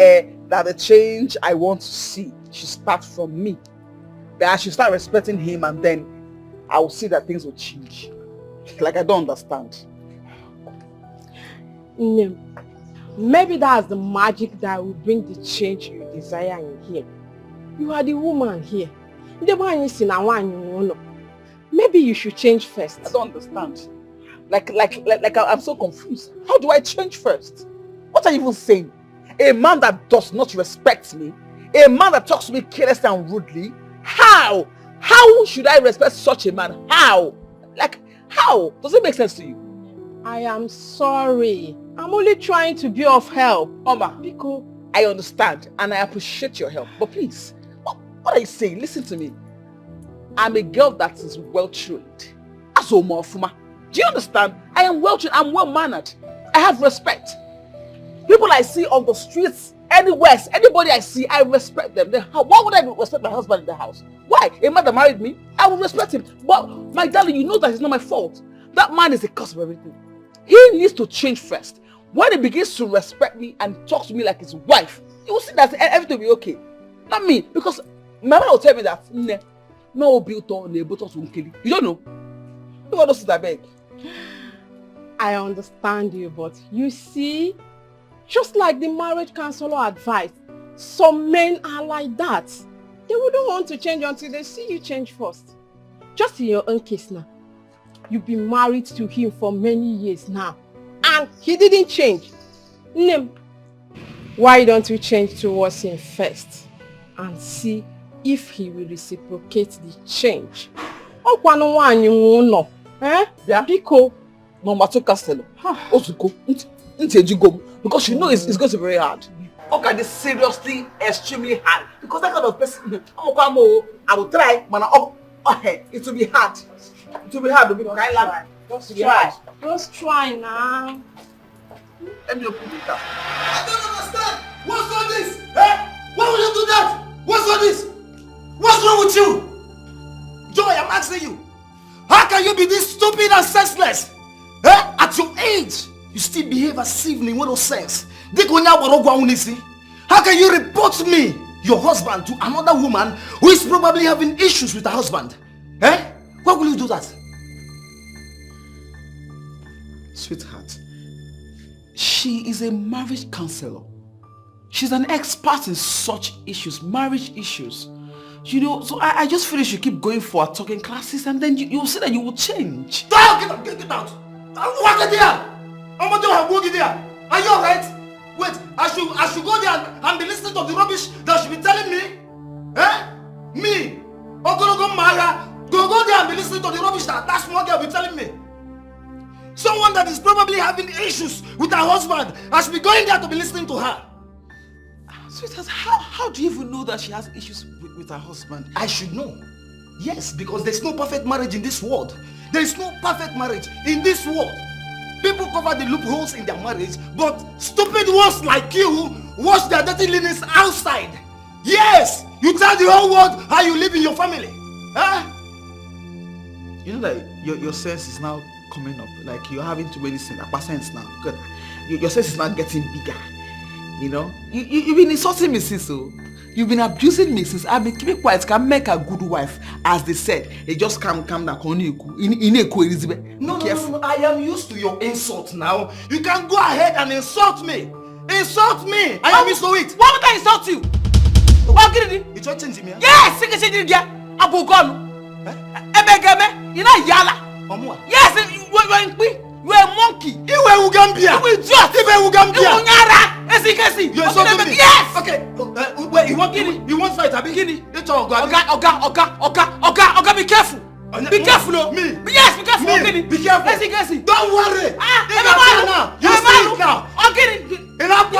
that the change I want to see should start from me. That I should start respecting him and then I will see that things will change. Like I don't understand. Maybe that's the magic that will bring the change you desire in him. You are the woman here. Maybe you should change first. I don't understand. Like I'm so confused. How do I change first? What are you even saying? A man that does not respect me, a man that talks to me carelessly and rudely, how? How should I respect such a man? How? Like, how? Does it make sense to you? I am sorry. I'm only trying to be of help. Oma, Biko, I understand and I appreciate your help. But please, what are you saying? Listen to me. I'm a girl that is well-trained. Azomofuma. Do you understand? I am well-trained. I'm well-mannered. I have respect. People I see on the streets, anywhere, anybody I see, I respect them. Then why would I respect my husband in the house? Why? A man that married me, I will respect him. But my darling, you know that it's not my fault. That man is the cause of everything. He needs to change first. When he begins to respect me and talk to me like his wife, you will see that everything will be okay. Not me, because my mother will tell me that no built on the bottles will kill you. You don't know. You want to sit that beg. I understand you, but you see, just like the marriage counselor advised, some men are like that. They wouldn't want to change until they see you change first. Just in your own case now, you've been married to him for many years now, and he didn't change. Why don't you change towards him first and see if he will reciprocate the change? Biko, no matter Castello, because you know it's going to be very hard. Okay, this seriously extremely hard because that kind of person, I will try, but it will be hard. It will be hard because Just try. Just try now. Let me open it up. I don't understand. What's all this? Why would you do that? What's all this? What's wrong with you? Joy, I'm asking you. How can you be this stupid and senseless? At your age, you still behave as if in no sense. How can you report me, your husband, to another woman who is probably having issues with her husband? Why will you do that? Sweetheart, she is a marriage counselor. She's an expert in such issues, marriage issues. You know, so I just feel you should keep going for our talking classes and then you'll see that you will change. Get out! Get out! Walk there! I'm going to walk there. Are you alright? Wait, I should go there and be listening to the rubbish that she be telling me? Me? Go there and be listening to the rubbish that small girl be telling me. Someone that is probably having issues with her husband, I should be going there to be listening to her. Sweetheart, how do you even know that she has issues with her husband? I should know. Yes, because there's no perfect marriage in this world. There is no perfect marriage in this world. People cover the loopholes in their marriage, but stupid ones like you wash their dirty linens outside. Yes, you tell the whole world how you live in your family. You know that your sense is now coming up. Like you're having too many sense now. Good. Your sense is now getting bigger. You know, you've been insulting me since so. You've been abusing me since I've been keeping quiet. Can make a good wife, as they said. They just calm down. No, I am used to your insult now. You can go ahead and insult me. Insult me. I am used to it. Why would I insult you? What did you do? You try changing me? Yes, you can change it. Abu gone. You know Yala. Yes, you are a monkey. You are Ugambia. You will just. You are Ugambia. You are you insulted me. Yes. Okay. Wait. You want fight? Abi? It's all good. Okay. Be careful. Be careful. No. Me. Yes. Be careful. Me. Be careful. Yes. Don't worry. Now. You see it now. Okay. Enough.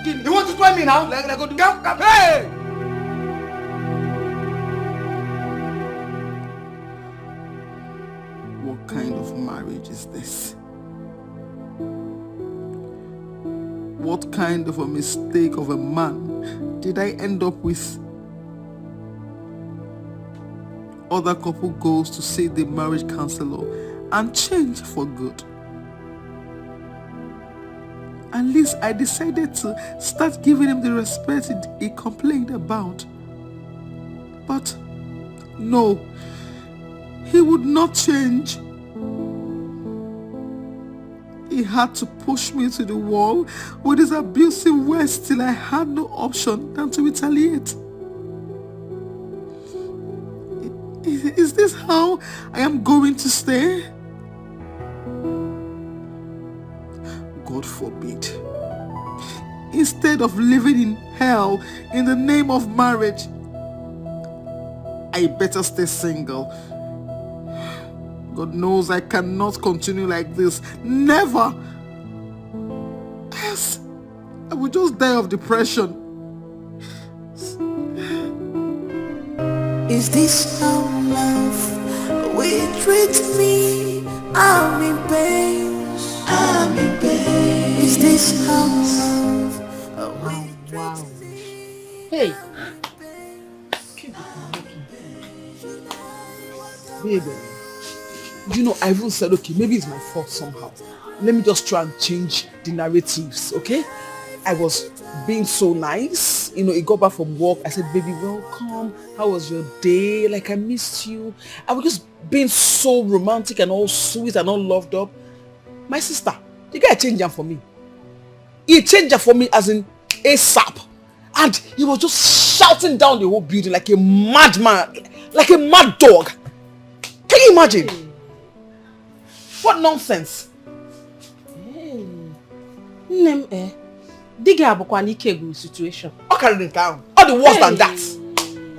You want to try me now? Hey! What kind of marriage is this? What kind of a mistake of a man did I end up with? Other couple goes to see the marriage counselor and change for good. At least I decided to start giving him the respect he complained about. But no, he would not change. He had to push me to the wall with his abusive words till I had no option than to retaliate. Is this how I am going to stay? God forbid. Instead of living in hell in the name of marriage, I better stay single. God knows I cannot continue like this. Never. Yes, I will just die of depression. Is this how love will treat me? I'm in pain. I'm in pain. Is this how love will treat me? Hey. Baby, you know, I even said, okay, maybe it's my fault somehow. Let me just try and change the narratives, okay? I was being so nice. You know, he got back from work. I said, baby, welcome. How was your day? Like, I missed you. I was just being so romantic and all sweet and all loved up. My sister, the guy changed her for me. He changed her for me as in ASAP. And he was just shouting down the whole building like a madman, like a mad dog. Can you imagine? Hey. What nonsense? Hey. Name Diga abukwa Ike situation. What carried it down? All the worse than that.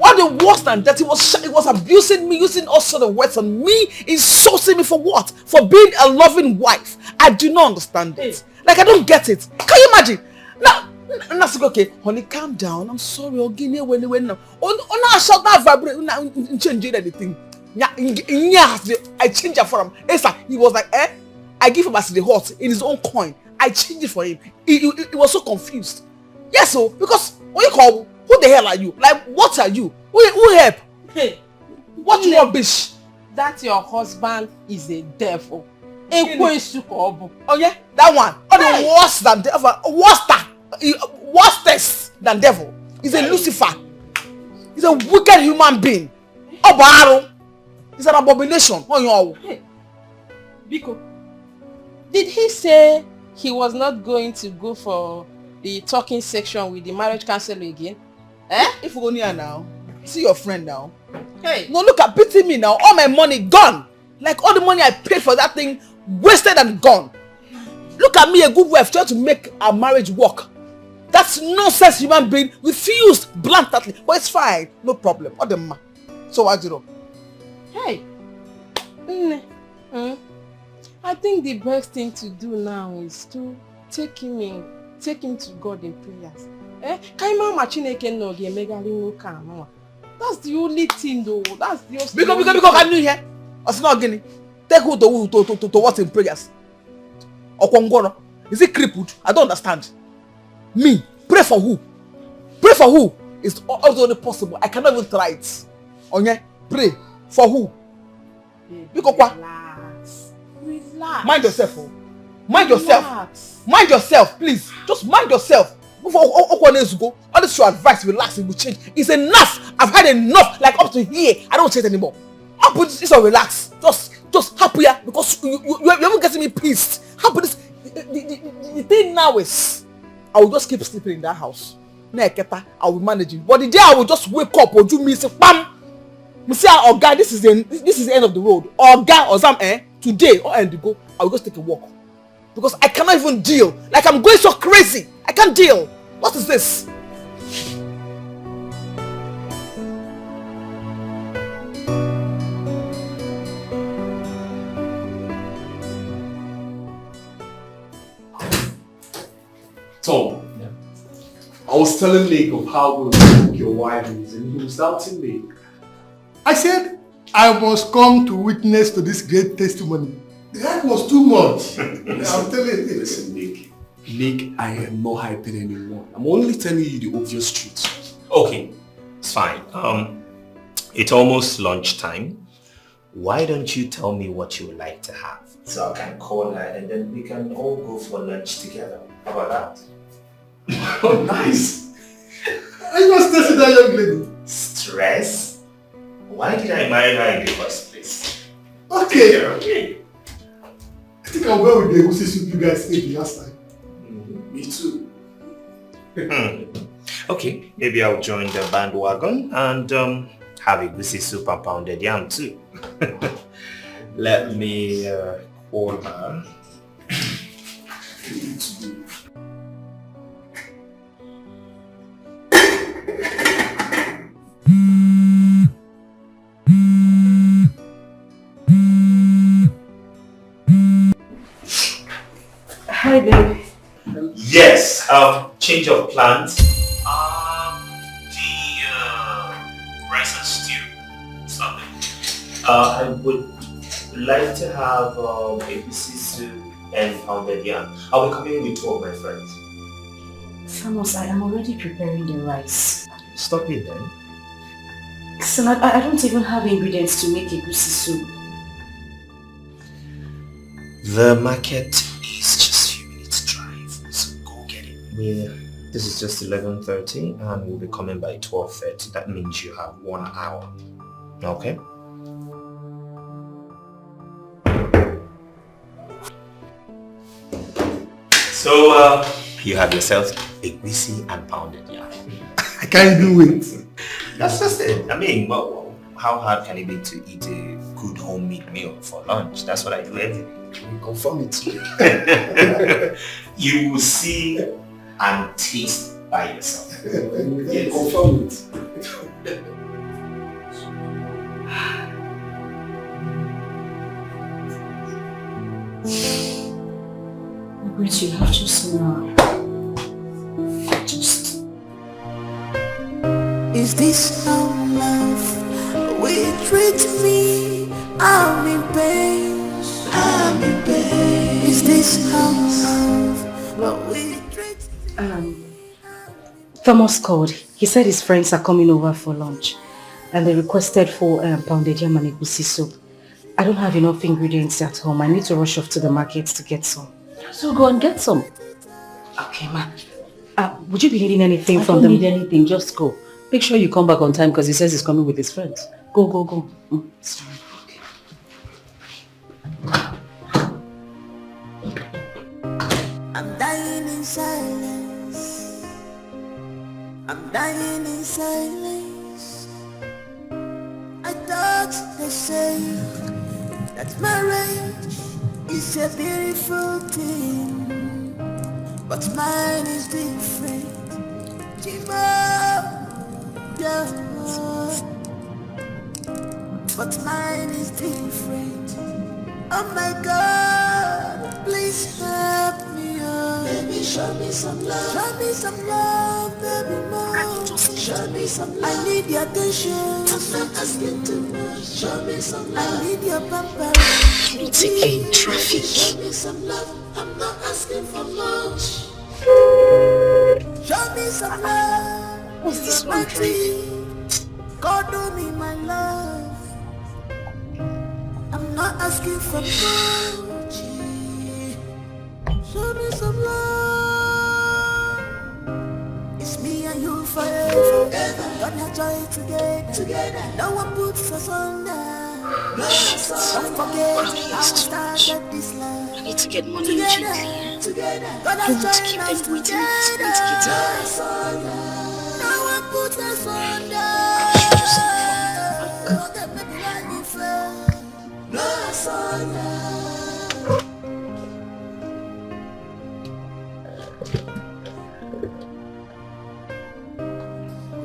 All the worse than that. He was abusing me, using all sort of words on me, insulting me for what? For being a loving wife. I do not understand it. Like, I don't get it. Can you imagine? Now, okay, honey, calm down. I'm sorry. I'll give you when now. I shall not vibrate. Change anything. I changed it for him. He was like, I give him as the hot in his own coin. I changed it for him. He was so confused. Yes, so because when you call, who the hell are you? Like, what are you? Who help? Hey, what you want, bitch? That your husband is a devil. Oh yeah, that one. The worse than devil. Worstest than devil. He's a Lucifer. He's a wicked human being. He's an abomination. Hey, Biko, did he say he was not going to go for the talking section with the marriage counselor again? If we go near now, see your friend now. Hey. No, look at pity me now. All my money gone. Like all the money I paid for that thing, wasted and gone. Look at me, a good wife, trying to make our marriage work. That's nonsense human being. Refused bluntly. But it's fine. No problem. What the ma? So what do? Hey. I think the best thing to do now is to take him to God in prayers. That's the only thing though. That's the only Because can you hear? It's not getting. Take who to what in prayers? Okongoro. Is it crippled? I don't understand. Me? Pray for who? Pray for who? It's also only possible. I cannot even try it. Okay? Pray for who? Because what? Relax. Mind yourself. Mind yourself. Mind yourself, please. Just mind yourself. Before all this your advice, relax, it will change. It's enough. I've had enough. Like up to here, I don't change anymore. I'll put this on relax. Just happy because you're even getting me pissed. How about this? The thing now is, I will just keep sleeping in that house. I will manage it. But the day I will just wake up or do me say, bam. Oh God, this is the end of the road. Oh God, or something. Today or end to go, I will just take a walk. Because I cannot even deal. Like I'm going so crazy. I can't deal. What is this? Tom, I was telling Nick of how good your wife is and he was doubting me. I said, I must come to witness to this great testimony. The hype was too much. I'm telling you. Listen, Nick, I am not hyping anymore. I'm only telling you the obvious truth. Okay, it's fine. It's almost lunchtime. Why don't you tell me what you would like to have? So I can call her and then we can all go for lunch together. How about that? Oh, nice. Are you not stressing that young lady? Stress? Why did I marry her in the first place? Okay. Okay. I think I'll go with the egusi soup you guys ate the last time. Me too. Okay, maybe I'll join the bandwagon and have egusi soup and pounded yam too. Let me call her. Hi, babe. Yes, change of plans. The rice and stew. Something. I would like to have ABC soup and pounded yam. I'll be coming with 2 of my friends. Thomas, I am already preparing the rice. Stop it then. Listen, I don't even have ingredients to make egusi soup. The market is just a few minutes drive, so go get it. Yeah, this is just 11:30 and we'll be coming by 12:30. That means you have 1 hour. Okay? So, you have yourself egusi and pounded yam. I can't do it. That's just it. I mean, well, how hard can it be to eat a good homemade meal for lunch? That's what I do every day. We confirm it. You will see and taste by yourself. Yeah, confirm it. Margaret, you have just now. Is this how love will treat me? I'm in pain. I'm in pain. Is this how love will treat me? Thomas called. He said his friends are coming over for lunch and they requested for pounded yam and egusi soup. I don't have enough ingredients at home. I need to rush off to the market to get some. So go and get some. Okay, ma. Would you be needing anything from them? I don't need anything, just go. Make sure you come back on time because he says he's coming with his friends. Go, go, go. Sorry. Okay. I'm dying in silence. I'm dying in silence. I thought they say that marriage is a beautiful thing, but mine is different. Yeah. But mine is different. Oh my God, please help me, oh. Baby, show me some love. Show me some love, baby, more. Show me some love. I need your attention. I'm not asking too much. Show me some love. I need your pampering. It's again traffic. Show me some love. I'm not asking for much. Show me some love. What's this one driving? God do me my love. I'm not asking for much. Show me some love. It's me and you forever. Gonna joy together. No one puts us under. Don't forget how we started this love. I need to get money urgently. I don't want to keep them waiting. It's going to get out. No one puts us under.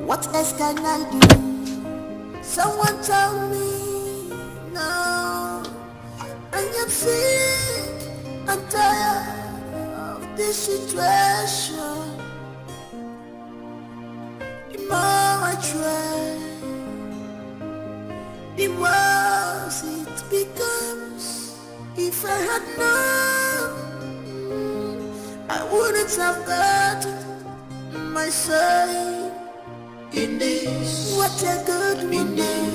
What else can I do? Someone tell me now. I am sick and tired of this situation. The more I try, the more had known, I wouldn't have got my say in this. What a good woman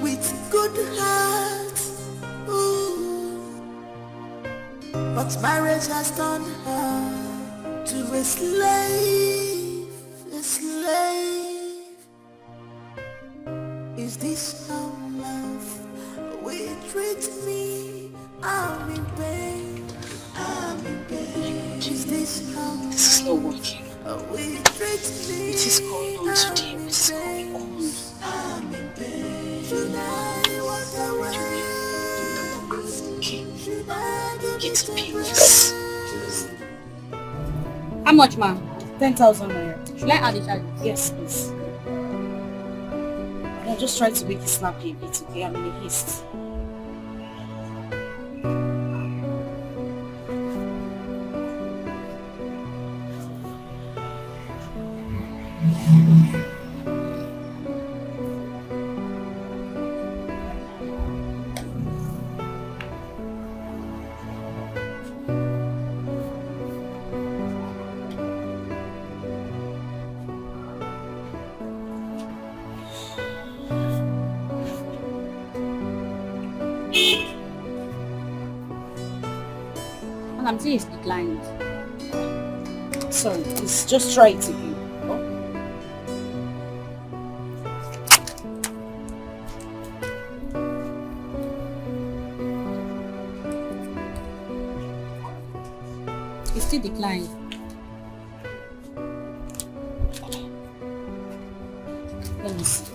with good heart. Ooh. But marriage has turned her to a slave, a slave. Is this how love will treat me? I'm in pain, I'm in pain. Is this how this is not working? will treat me? What is going on today? What is going on? I'm in pain. Should I walk away? Okay. Should I give Get it a peace. How much, ma'am? 10,000 naira. Should I add the charges? Yes, please. I'm just trying to make it snappy a bit, okay? I'm in a haste. And I'm saying it's declined. Sorry, please, just try it again. It's still declined. Let me see.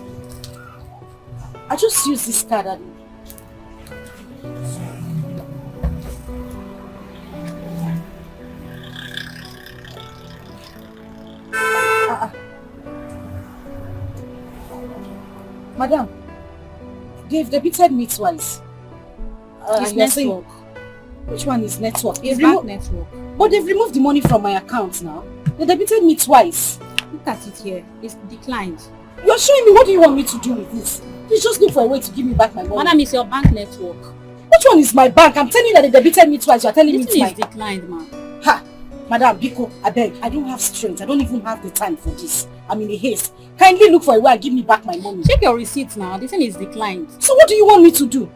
I just used this card and Madam, they've debited me twice. It's network. Which one is network? It's bank network. But they've removed the money from my account now. They debited me twice. Look at it here. It's declined. You're showing me what do you want me to do with this? Please just look for a way to give me back my money. Madam, it's your bank network. Which one is my bank? I'm telling you that they debited me twice. You're telling me it's my... declined, ma'am. Ha! Madam, Biko, I beg. I don't have strength. I don't even have the time for this. I'm in a haste. Kindly look for a way and give me back my money. Check your receipts now. This thing is declined. So what do you want me to do?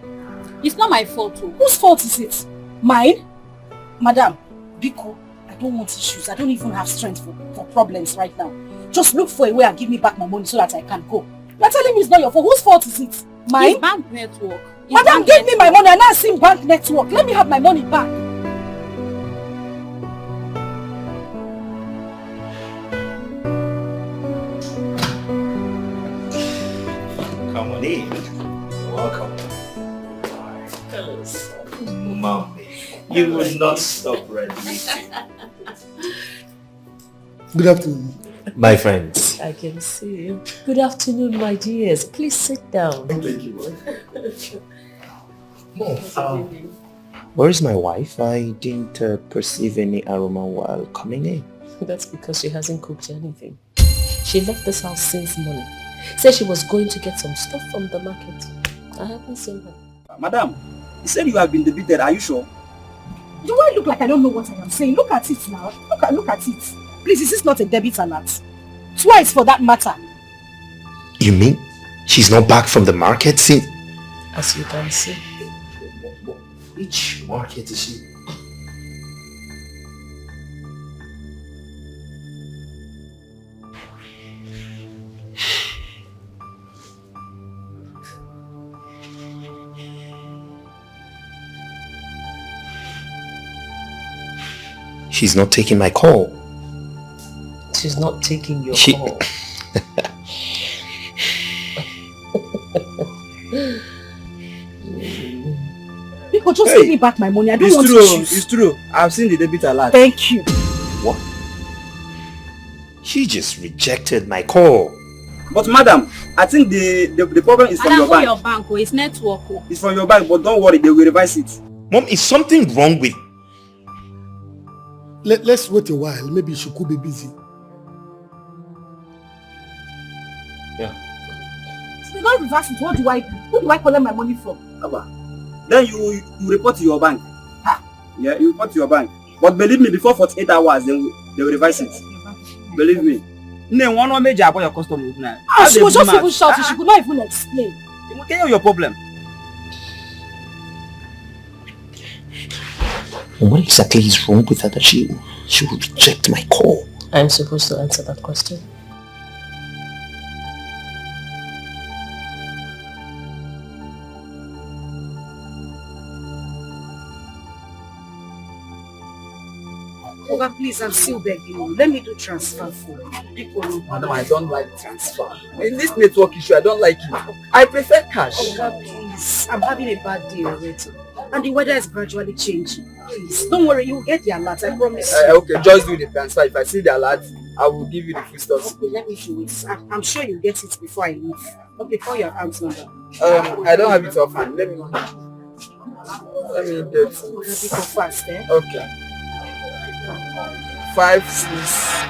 It's not my fault, too. Whose fault is it? Mine? Madam, Biko, I don't want issues. I don't even have strength for problems right now. Just look for a way and give me back my money so that I can go. You're telling me it's not your fault. Whose fault is it? Mine? It's bank network. Madam, give me my money. I now see bank network. Let me have my money back. Come on in. Welcome. Mommy, you will not stop radiating. Good afternoon. My friends. I can see you. Good afternoon, my dears. Please sit down. Thank you. Mom, where is my wife? I didn't perceive any aroma while coming in. That's because she hasn't cooked anything. She left this house since morning. Said she was going to get some stuff from the market. I haven't seen her. Madam, you said you have been debited. Are you sure? Do I look like I don't know what I am saying? Look at it now. Look at it. Please, is this not a debit alert? Twice for that matter. You mean she's not back from the market since? As you can see. Which market is she? She's not taking my call. She's not taking your call. People just give me back my money. I don't want issues. It's true. I've seen the debit alert. Thank you. What? She just rejected my call. But madam, I think the problem is from your bank. Your bank, it's network. It's from your bank, but don't worry, they will revise it. Mom, is something wrong with... Let's wait a while. Maybe she could be busy. Yeah. If they don't reverse it, what do I do? Who do I collect my money from? Then you report to your bank. Yeah, you report to your bank. But believe me, before 48 hours, they will revise it. Believe me. No one major about your customer now. Ah, she was just even shouting. She could not even explain. You will tell your problem. What exactly is wrong with her that she would reject my call? I'm supposed to answer that question. Oga, please, I'm still begging you. Let me do transfer for you. Madam, I don't like transfer. In this network issue, I don't like it. I prefer cash. Oga, please. I'm having a bad day already. And the weather is gradually changing. Please, don't worry, you'll get the alert, I promise. Okay, just do the transfer. If I see the alert, I will give you the full stuff. Okay, let me do it. I'm sure you'll get it before I leave. Okay, call your account number. I don't have it offhand. Let me get it. Go fast, eh? Okay. 5, 6.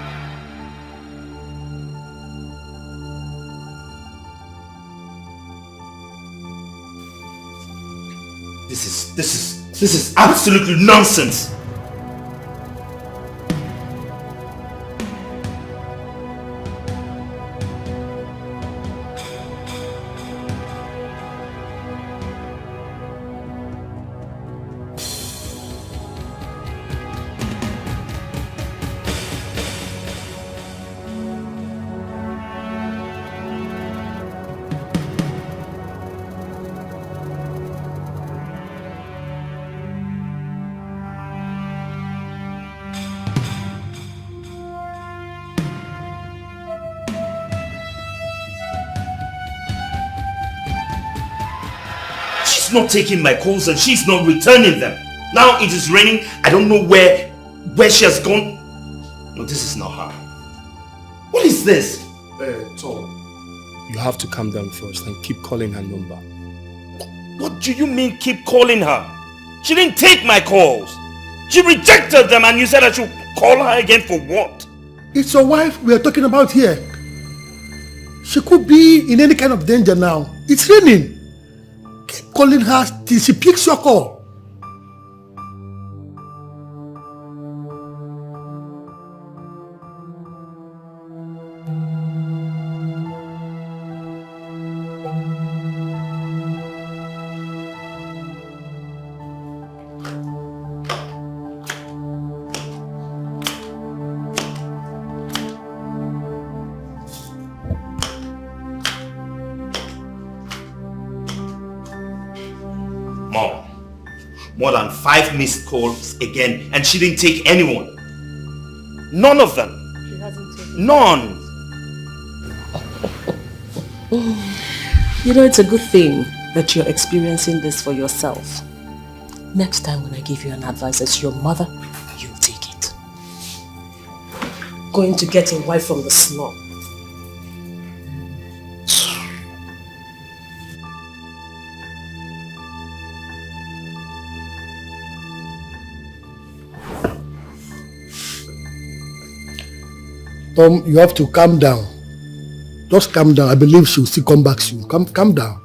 This is absolutely nonsense. She's not taking my calls and she's not returning them. Now it is raining. I don't know where she has gone. No, this is not her. What is this? Tom, you have to calm down first and keep calling her number. What do you mean keep calling her? She didn't take my calls. She rejected them and you said I should call her again for what? It's your wife we are talking about here. She could be in any kind of danger now. It's raining. Keep calling her till she picks your call. Mom, more than 5 missed calls again and she didn't take anyone. None of them. She hasn't taken None. You know, it's a good thing that you're experiencing this for yourself. Next time when I give you an advice as your mother, you'll take it. Going to get a wife from the slum. Tom, you have to calm down. Just calm down. I believe she will still come back soon. Calm down.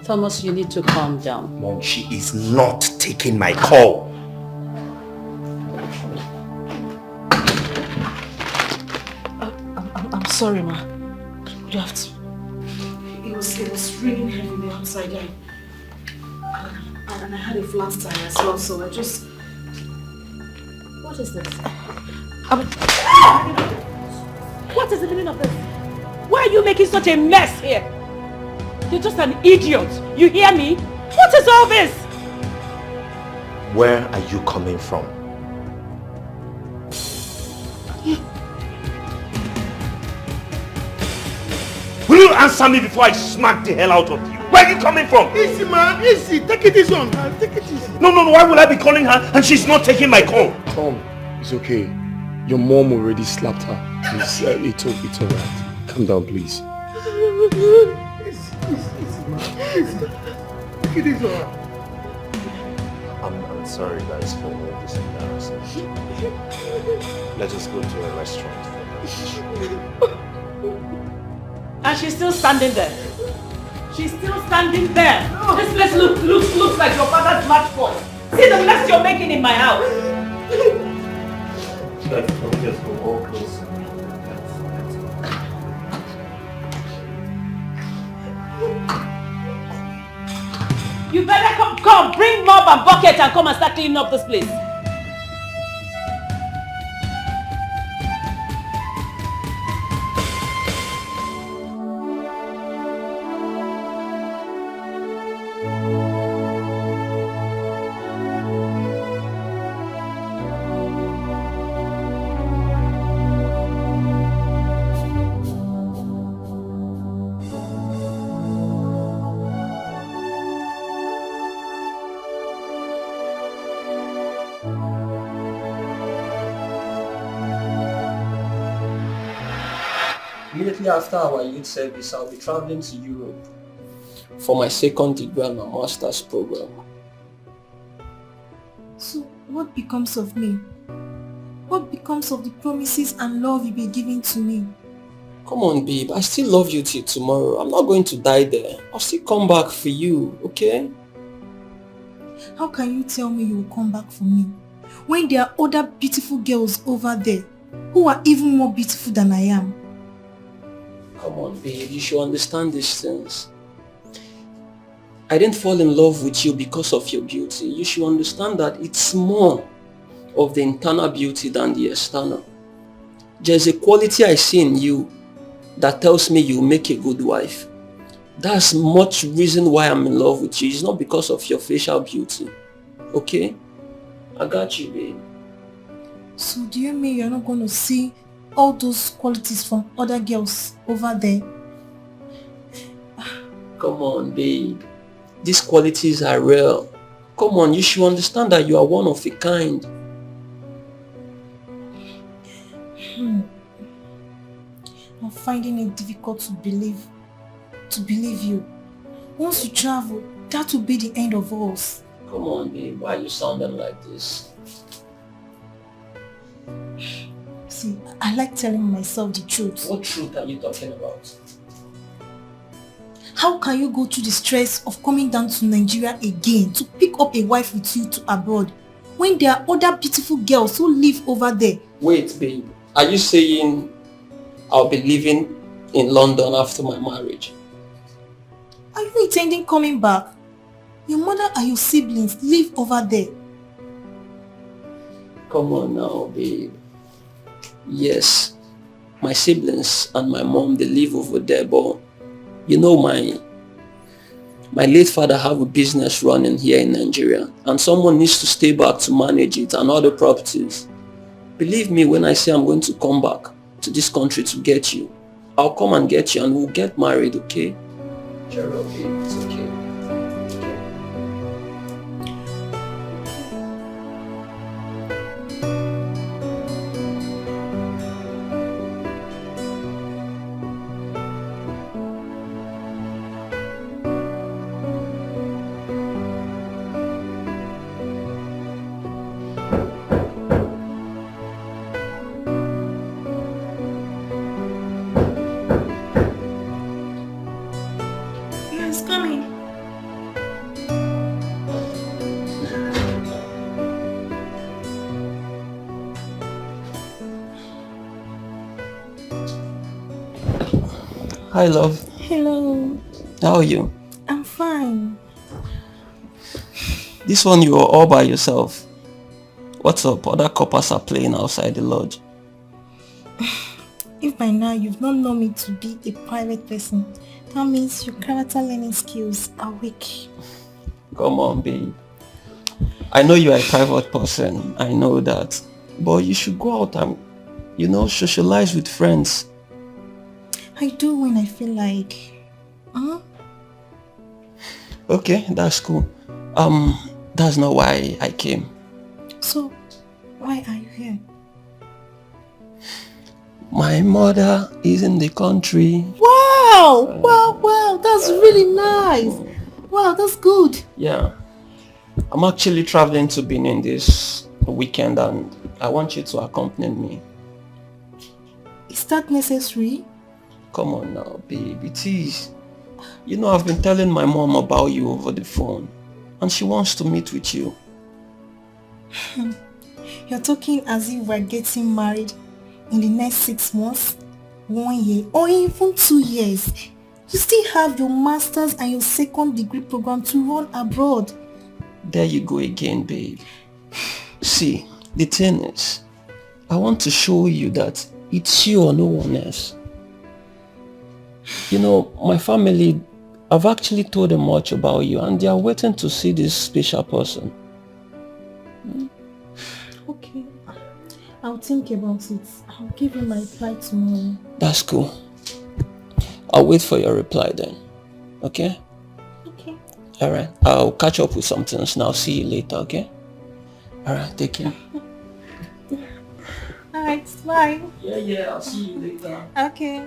Thomas, you need to calm down. Mom, she is not taking my call. I'm sorry, ma. You have to. It was raining heavily outside and I had a flat tire as well, so I just... What is this? What is the meaning of this? Why are you making such a mess here? You're just an idiot. You hear me? What is all this? Where are you coming from? Will you answer me before I smack the hell out of you? Where are you coming from? Easy, man. Easy. Take it easy on her. Take it easy. No. Why will I be calling her and she's not taking my call? Tom, it's okay. Your mom already slapped her. It's alright. Calm down, please. Easy, man. Easy. Take it easy on her. I'm sorry guys for all this embarrassing. Let us go to a restaurant for lunch. And she's still standing there. She's still standing there. This place looks like your father's matchbox. See the mess you're making in my house. Let's just go all close. You better come, bring mop and bucket and come and start cleaning up this place. Immediately after our youth service, I'll be traveling to Europe for my second degree and my master's program. So what becomes of me? What becomes of the promises and love you've been giving to me? Come on, babe. I still love you till tomorrow. I'm not going to die there. I'll still come back for you, okay? How can you tell me you will come back for me when there are other beautiful girls over there who are even more beautiful than I am? Come on, babe. You should understand these things. I didn't fall in love with you because of your beauty. You should understand that it's more of the internal beauty than the external. There's a quality I see in you that tells me you'll make a good wife. That's much reason why I'm in love with you. It's not because of your facial beauty. Okay? I got you, babe. So do you mean you're not going to see all those qualities from other girls over there? Come on, babe. These qualities are real. Come on, you should understand that you are one of a kind. I'm finding it difficult to believe you. Once you travel, that will be the end of us. Come on, babe. Why are you sounding like this? See, I like telling myself the truth. What truth are you talking about? How can you go through the stress of coming down to Nigeria again to pick up a wife with you to abroad when there are other beautiful girls who live over there? Wait, babe. Are you saying I'll be living in London after my marriage? Are you intending coming back? Your mother and your siblings live over there. Come on now, babe. Yes, my siblings and my mom, they live over there, but you know my late father have a business running here in Nigeria and someone needs to stay back to manage it and other properties. Believe me when I say I'm going to come back to this country to get you. I'll come and get you and we'll get married, okay? Cheer up, babe. It's okay. Yes, coming. Hi, love. Hello. How are you? I'm fine. This one you are all by yourself. What's up? Other couples are playing outside the lodge. If by now you've not known me to be a private person, that means your character learning skills are weak. Come on, babe. I know you are a private person. I know that. But you should go out and, socialize with friends. I do when I feel like. Okay, that's cool. That's not why I came. So, why are you here? My mother is in the country. Wow! Wow! That's really nice. Wow, that's good. Yeah. I'm actually traveling to Benin this weekend and I want you to accompany me. Is that necessary? Come on now, babe. It is. I've been telling my mom about you over the phone and she wants to meet with you. You're talking as if we're getting married in the next 6 months, 1 year, or even 2 years. You still have your master's and your second degree program to run abroad. There you go again, babe. See, the thing is, I want to show you that it's you or no one else. My family, I've actually told them much about you and they are waiting to see this special person. Okay. I'll think about it. I'll give you my reply tomorrow. That's cool. I'll wait for your reply then. Okay? Okay. Alright. I'll catch up with some things now. See you later, okay? Alright, take care. Alright, bye. Yeah, I'll see you later. Okay.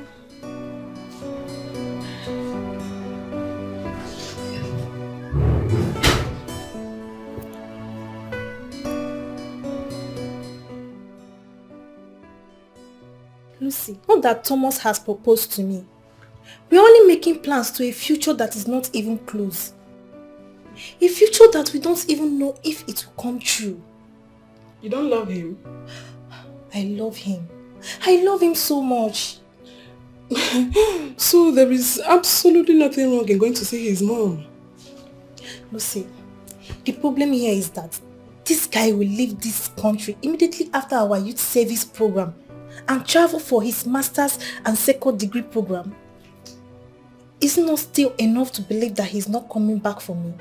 Lucy, not that Thomas has proposed to me. We're only making plans to a future that is not even close. A future that we don't even know if it will come true. You don't love him? I love him. I love him so much. So there is absolutely nothing wrong in going to see his mom? Lucy, the problem here is that this guy will leave this country immediately after our youth service program and travel for his master's and second degree program. It's not still enough to believe that he's not coming back for me.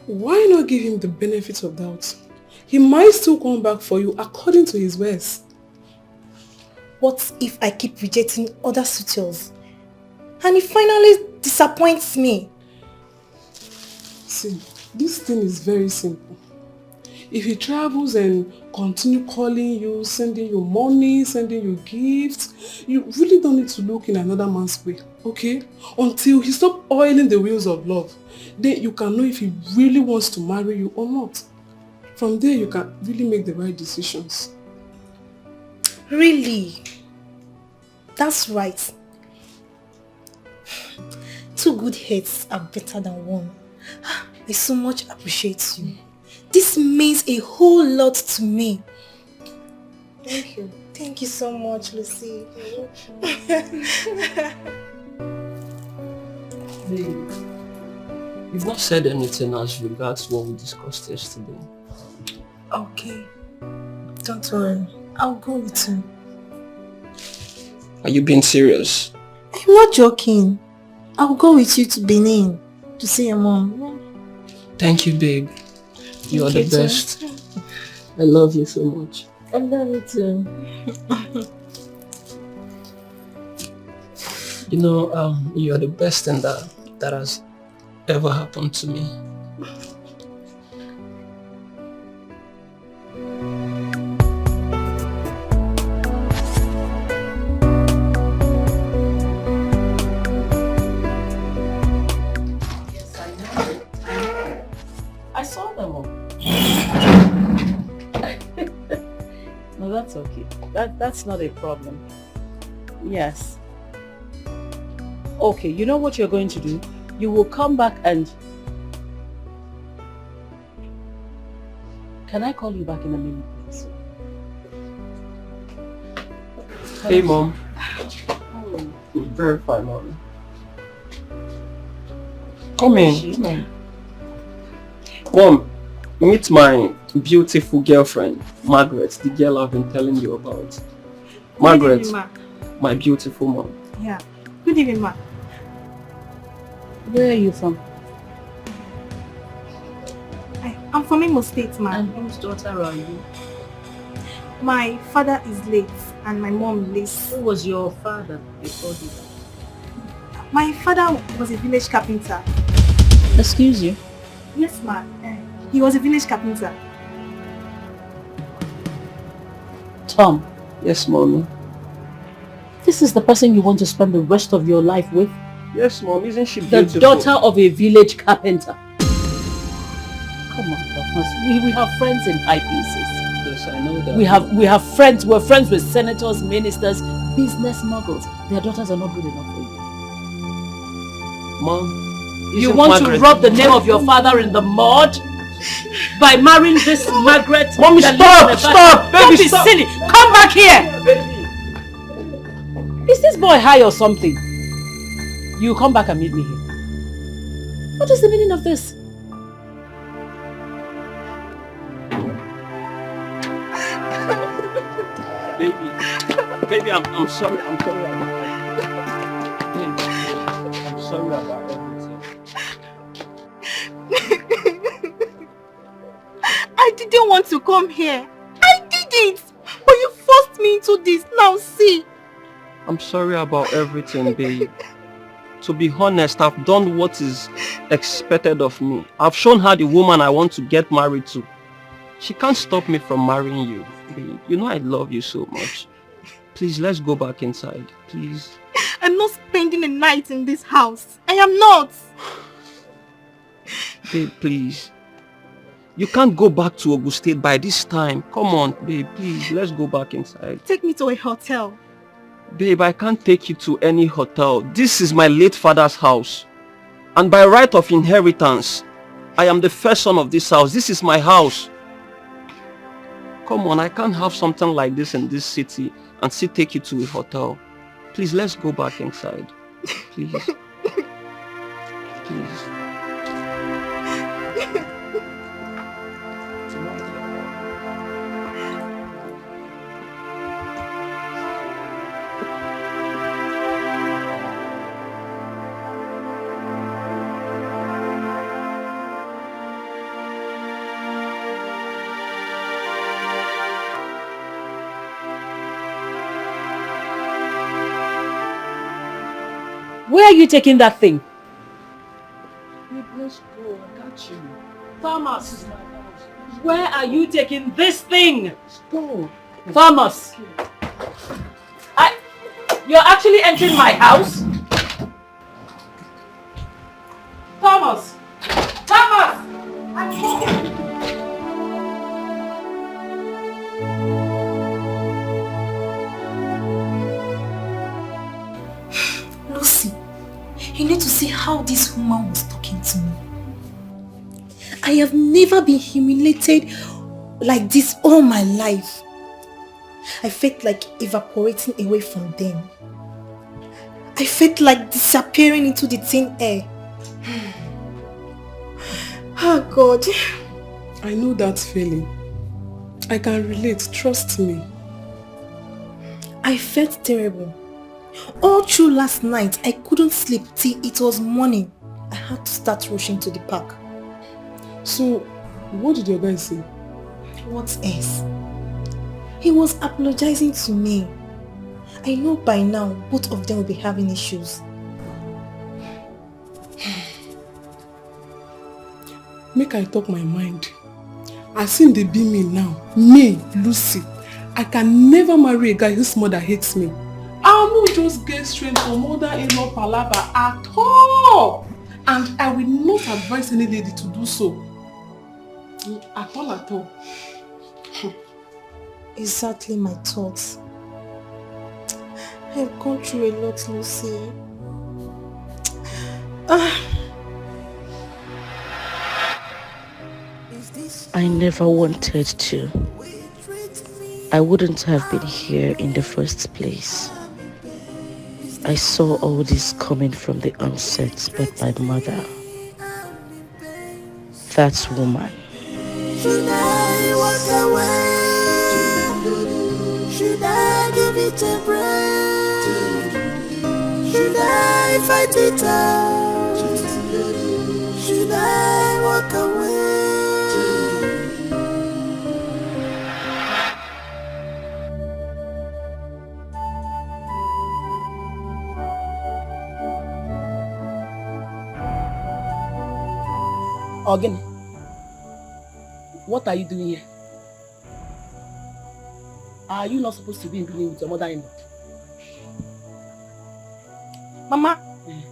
Why not give him the benefit of doubt? He might still come back for you according to his words. What if I keep rejecting other suitors and he finally disappoints me? See, this thing is very simple. If he travels and continue calling you, sending you money, sending you gifts, you really don't need to look in another man's way, okay? Until he stops oiling the wheels of love. Then you can know if he really wants to marry you or not. From there, you can really make the right decisions. Really? That's right. 2 good heads are better than 1. I so much appreciate you. This means a whole lot to me. Thank you. Thank you so much, Lucy. You've not said anything as regards what we discussed yesterday. Okay. Don't worry. I'll go with you. Are you being serious? I'm not joking. I'll go with you to Benin to see your mom. Thank you, babe. You are the best. I love you so much. I love you too. You are the best thing that has ever happened to me. I saw them all. No, that's okay. That's not a problem. Yes. Okay, you know what you're going to do? You will come back and... Can I call you back in a minute, please? Hey, Mom. Oh. very fine, mommy. Come in. Mom, meet my beautiful girlfriend, Margaret, the girl I've been telling you about. Margaret, Good evening, Ma. my beautiful mom. Yeah. Good evening, Ma. Where are you from? I'm from Immerse State, Ma. And whose daughter are you? My father is late and my mom lives. Who was your father before he died? My father was a village carpenter. Excuse you? Yes, Ma. He was a village carpenter. Tom. Yes, mommy. This is the person you want to spend the rest of your life with? Yes, mom. Isn't she The beautiful? daughter of a village carpenter. Come on, Thomas. We have friends in high places. Yes, I know that. We have friends. We're friends with senators, ministers, business moguls. Their daughters are not good enough for you. Mom, you want to rub the name of your father in the mud by marrying this Margaret? Mommy, stop! Stop! Don't Baby, be stop! silly. Come back here. Is this boy high or something? You come back and meet me here. What is the meaning of this? Baby, I'm sorry. I'm sorry about everything. I didn't want to come here. I didn't. But you forced me into this. Now see. I'm sorry about everything, babe. To be honest, I've done what is expected of me. I've shown her the woman I want to get married to. She can't stop me from marrying you, babe. You know I love you so much. Please, let's go back inside, please. I'm not spending a night in this house. I am not. Babe, please. You can't go back to Ogun State by this time. Come on, babe, please. Let's go back inside. Take me to a hotel. Babe, I can't take you to any hotel. This is my late father's house. And by right of inheritance, I am the first son of this house. This is my house. Come on, I can't have something like this in this city and still take you to a hotel. Please, let's go back inside. Please. Please. Where are you taking that thing? Babe, let's go. I got you. Thomas, where are you taking this thing? Go. Thomas, you're actually entering my house? Thomas! Thomas! I'm talking. Lucy, you need to see how this woman was talking to me. I have never been humiliated like this all my life. I felt like evaporating away from them. I felt like disappearing into the thin air. Oh God. I know that feeling. I can relate, trust me. I felt terrible. All through last night, I couldn't sleep till it was morning. I had to start rushing to the park. So, what did your guy say? What else? He was apologizing to me. I know by now both of them will be having issues. Make I talk my mind. I seen they be me now. Me, Lucy. I can never marry a guy whose mother hates me. I will not just get straight from mother-in-law palaver at all. And I will not advise any lady to do so. At all, at all. Exactly my thoughts. I have gone through a lot, Lucy. I never wanted to. I wouldn't have been here in the first place. I I saw all this coming from the onset, but my mother, that woman. Should I walk away? Should I give it a break? Should I fight it out? Should I walk away? Again, what are you doing here? Are you not supposed to be in Benin with your mother-in-law? Mama,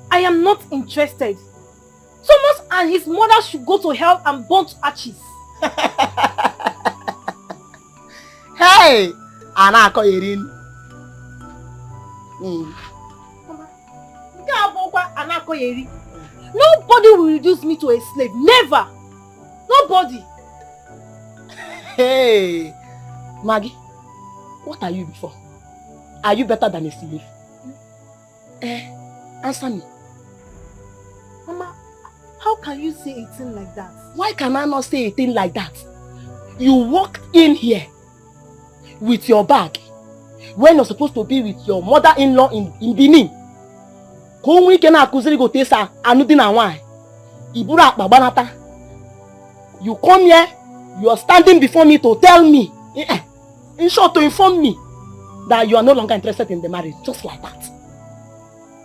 I am not interested. Thomas and his mother should go to hell and burn to ashes. Hey! Anako Yerin. Nobody will reduce me to a slave. Never. Nobody. Hey! Maggie, what are you before? Are you better than a slave? Answer me. Mama, how can you say a thing like that? Why can I not say a thing like that? You walked in here with your bag when you're supposed to be with your mother-in-law in Benin. You come here, you are standing before me to tell me, in short, to inform me that you are no longer interested in the marriage, just like that.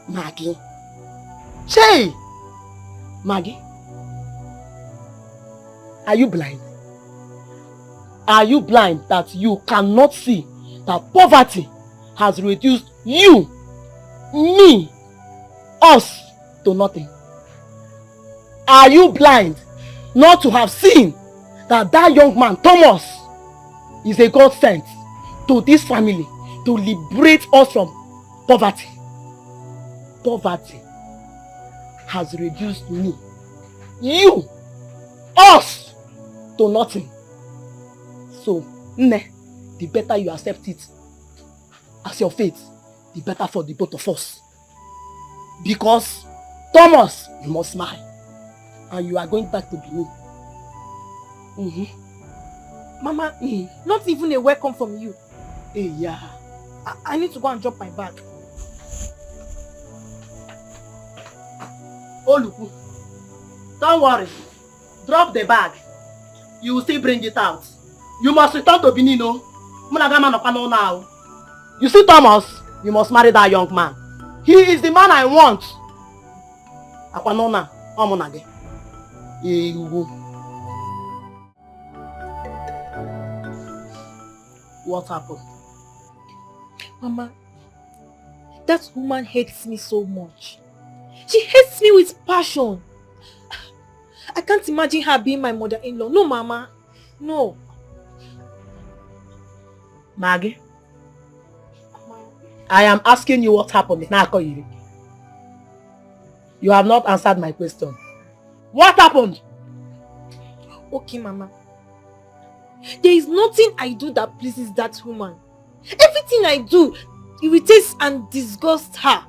Maggie. Shay! Maggie. Are you blind? Are you blind that you cannot see that poverty has reduced you, me, us to nothing? Are you blind not to have seen that that young man, Thomas, is a God sent to this family to liberate us from poverty? Poverty has reduced me, you, us to nothing. So, the better you accept it as your fate, the better for the both of us. Because Thomas, you must smile, and you are going back to Benin. Mama, not even a welcome from you. Hey, yeah. I need to go and drop my bag. Oh, look. Don't worry. Drop the bag. You will still bring it out. You must return to Benin, no? Now. You see, Thomas, you must marry that young man. He is the man I want. What happened? Mama, that woman hates me so much. She hates me with passion. I can't imagine her being my mother-in-law. No, Mama. No. Maggie, I am asking you what happened. You have not answered my question. What happened? Okay, Mama. There is nothing I do that pleases that woman. Everything I do irritates and disgusts her.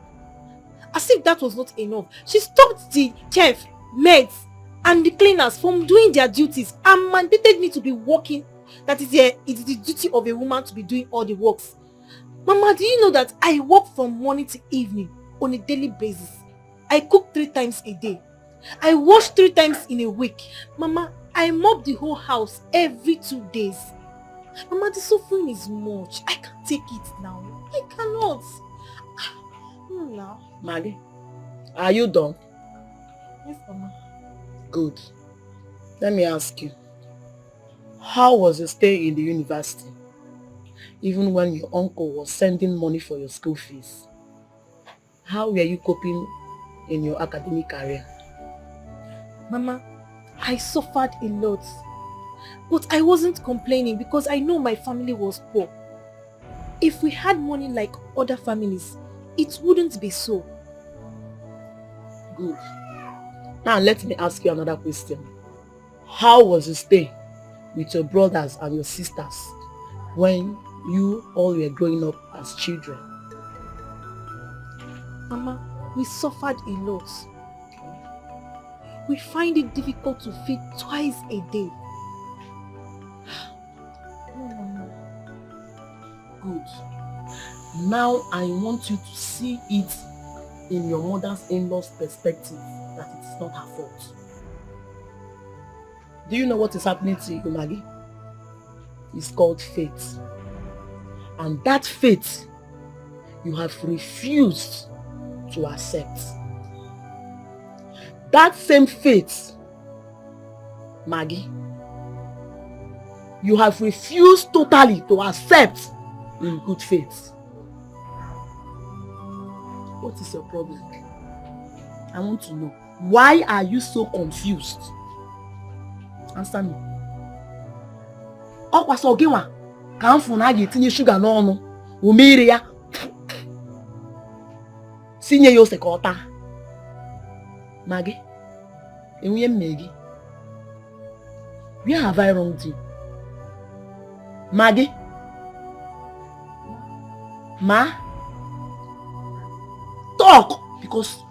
As if that was not enough, she stopped the chef, maids, and the cleaners from doing their duties and mandated me to be working. That is it's the duty of a woman to be doing all the works. Mama, do you know that I work from morning to evening on a daily basis? I cook 3 times a day. I wash 3 times in a week. Mama, I mop the whole house every 2 days. Mama, the suffering is much. I can't take it now. I cannot. Now. Maggie, are you done? Yes, Mama. Good. Let me ask you. How was your stay in the university? Even when your uncle was sending money for your school fees. How were you coping in your academic career? Mama, I suffered a lot. But I wasn't complaining because I know my family was poor. If we had money like other families, it wouldn't be so. Good. Now let me ask you another question. How was your stay with your brothers and your sisters when you all were growing up as children? Mama, we suffered a lot. We find it difficult to feed twice a day. No, Mama. Good. Now I want you to see it in your mother's in-law's perspective, that it is not her fault. Do you know what is happening to you, Maggie? It's called fate. And that fate, you have refused to accept. That same fate, Maggie, you have refused totally to accept in good faith. What is your problem? I want to know. Why are you so confused? Answer me. Ọ kwasa oge nwa ka m fụ na a ga-etinye shuga n'ọnụ umere ya sinye ya ose ka ọ taa. Maggie, enwunye mme gị. Where have I wronged you? Maggie? Ma? Talk! Because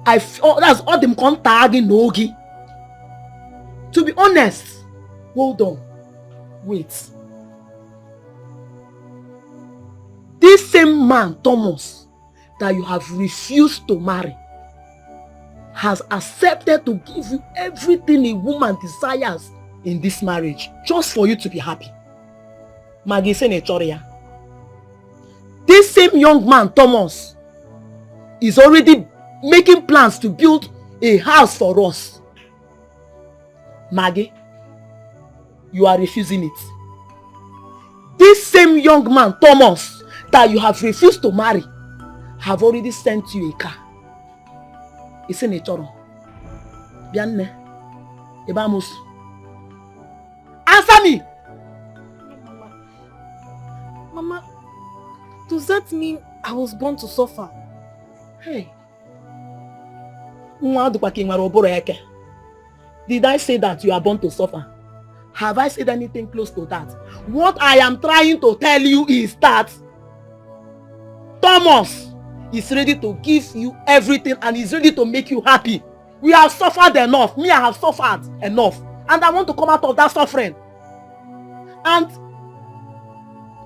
that's all them tagging Nogi. To be honest, hold on. Wait. This same man, Thomas, that you have refused to marry, has accepted to give you everything a woman desires in this marriage, just for you to be happy. Maggie Senatorial. This same young man, Thomas, is already making plans to build a house for us. Maggie, you are refusing it. This same young man, Thomas, that you have refused to marry, have already sent you a car. It's in a choro. Bianne, Ebamus. Answer me! Mama, does that mean I was born to suffer? Hey. Did I say that you are born to suffer? Have I said anything close to that? What I am trying to tell you is that Thomas is ready to give you everything and is ready to make you happy. We have suffered enough. Me, I have suffered enough. And I want to come out of that suffering. And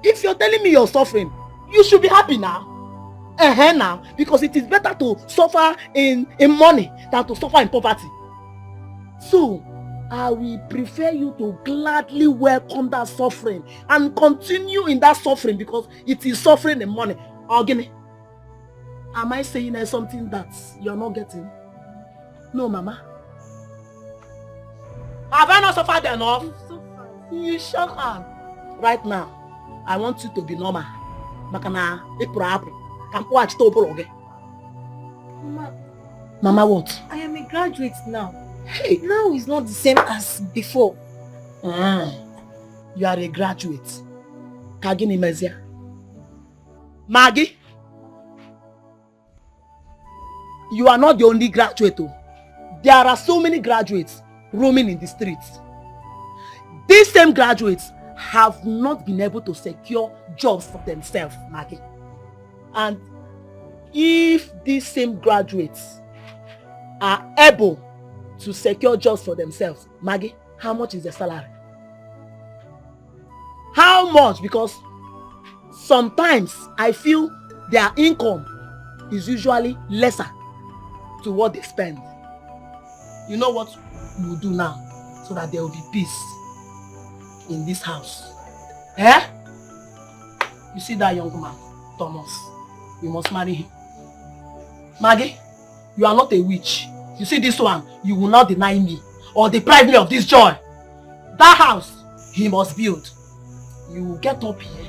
if you're telling me you're suffering, you should be happy now. Now. Because it is better to suffer in money than to suffer in poverty. So, I will prefer you to gladly welcome that suffering and continue in that suffering because it is suffering in money. Ogini, am I saying there's something that you're not getting? No, Mama. Have I not suffered enough? You shut up. Right now, I want you to be normal. Makana, Mama, what? I am a graduate now. Hey. Now is not the same as before. You are a graduate. Kagini Mezia. Maggie, you are not the only graduate. There are so many graduates roaming in the streets. These same graduates have not been able to secure jobs for themselves, Maggie. And if these same graduates are able to secure jobs for themselves, Maggie, how much is the salary? How much? Because sometimes I feel their income is usually lesser to what they spend. You know what we will do now so that there will be peace in this house? Eh? You see that young man, Thomas? You must marry him. Maggie, you are not a witch. You see this one, you will not deny me or deprive me of this joy. That house, he must build. You will get up here.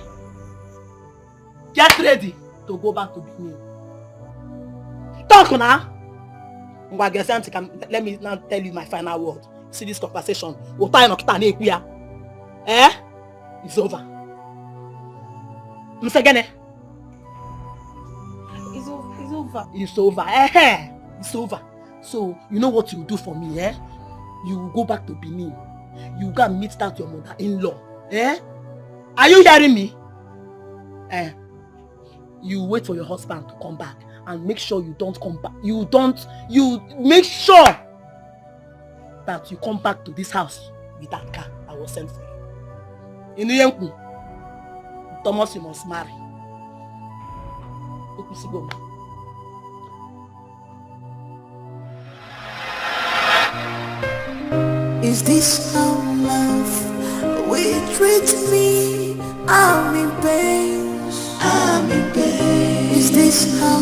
Get ready to go back to Benin. Talk now. Let me now tell you my final word. See this conversation. Eh? It's over. It's over. It's over. Eh? It's over. So, you know what you do for me, eh? You will go back to Benin. You go and meet that your mother-in-law. Eh? Are you hearing me? You wait for your husband to come back and make sure you don't come back. You make sure that you come back to this house with that car I was sent for you. In the end, Thomas, you must marry. Go. Is this how love will treat me? I'm in pain. I'm in pain. Is this how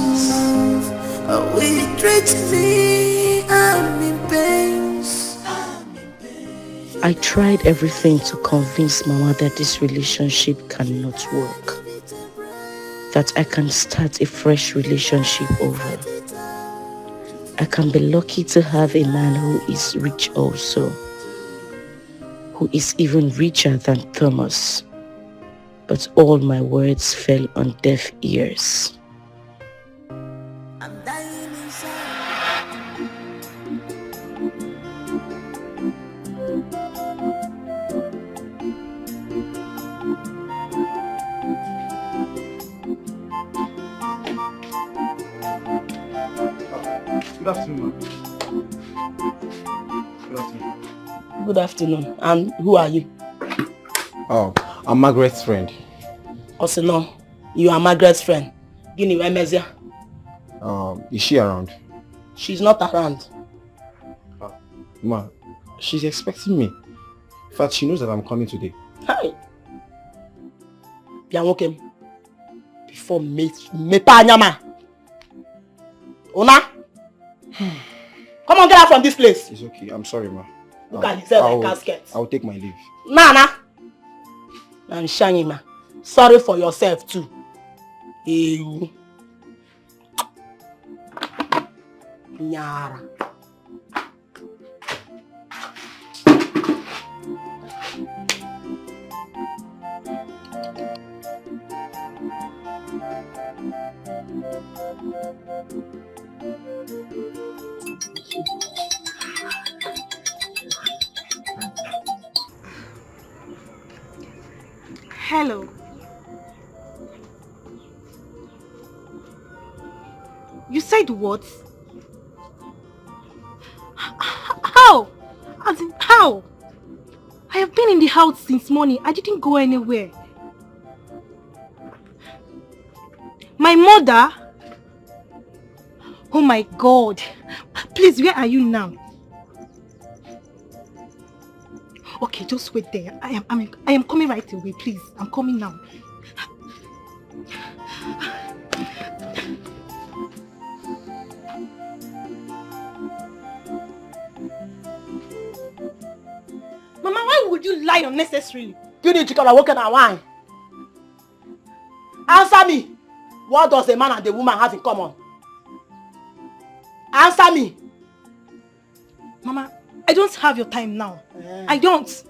love will treat me? I'm in pain. I tried everything to convince Mama that this relationship cannot work. That I can start a fresh relationship over. I can be lucky to have a man who is rich also. Who is even richer than Thomas. But all my words fell on deaf ears. Good afternoon, ma'am. Good afternoon. Good afternoon. And who are you? Oh, I'm Margaret's friend. Also, no, you are Margaret's friend. Guinea, where Mesia? Is she around? She's not around. Ma, she's expecting me. In fact, she knows that I'm coming today. Hi. Bianwokem. Before me panyama. Una? Come on, get out from this place. It's okay. I'm sorry, ma. Look at yourself like casket. I'll take my leave. Nana. And Shangima. Sorry for yourself too. You. Nyara. Hello. You said what? How? As in how? I have been in the house since morning. I didn't go anywhere. My mother? Oh my God. Please, where are you now? Okay, just wait there. I am coming right away, please. I'm coming now. Mama, why would you lie unnecessarily? You need to come and walk in our wine. Answer me. What does a man and a woman have in common? Answer me. Mama, I don't have your time now. I don't.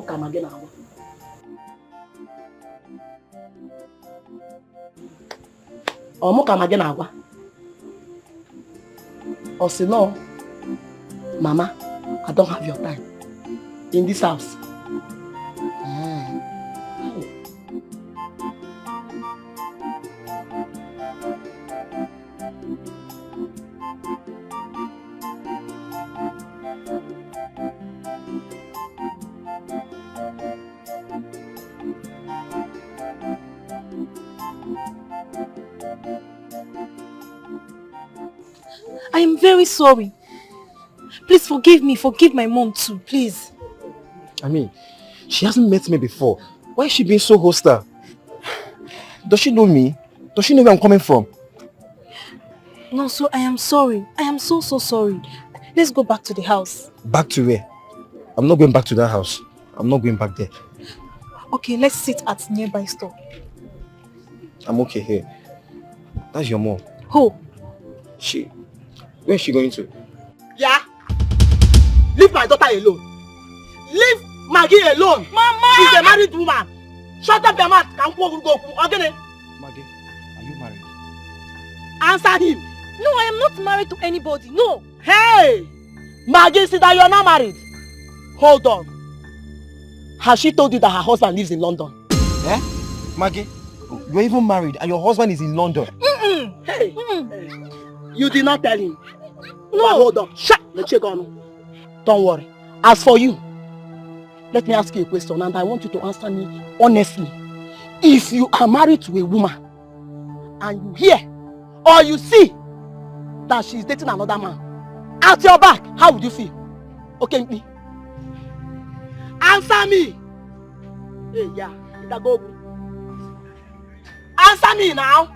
Come again now. Come again now. Or say no, Mama, I don't have your time in this house. I am very sorry. Please forgive me. Forgive my mom too, please. I mean, she hasn't met me before. Why is she being so hostile? Does she know me? Does she know where I'm coming from? No, so I am sorry. I am so sorry. Let's go back to the house. Back to where? I'm not going back to that house. I'm not going back there. Okay, let's sit at nearby store. I'm okay here. That's your mom. Who? Where is she going to? Yeah? Leave my daughter alone. Leave Maggie alone. Mama! She's a married woman. Shut up your mouth. Maggie, are you married? Answer him. No, I am not married to anybody. No. Hey! Maggie, see that you're not married. Hold on. Has she told you that her husband lives in London? Eh? Maggie, you're even married and your husband is in London. Hey, you did not tell him. No. But hold on. Shut the check on. Don't worry. As for you, let me ask you a question and I want you to answer me honestly. If you are married to a woman and you hear or you see that she is dating another man at your back, how would you feel? Okay, me. Answer me. Hey, yeah. Go. Answer me now.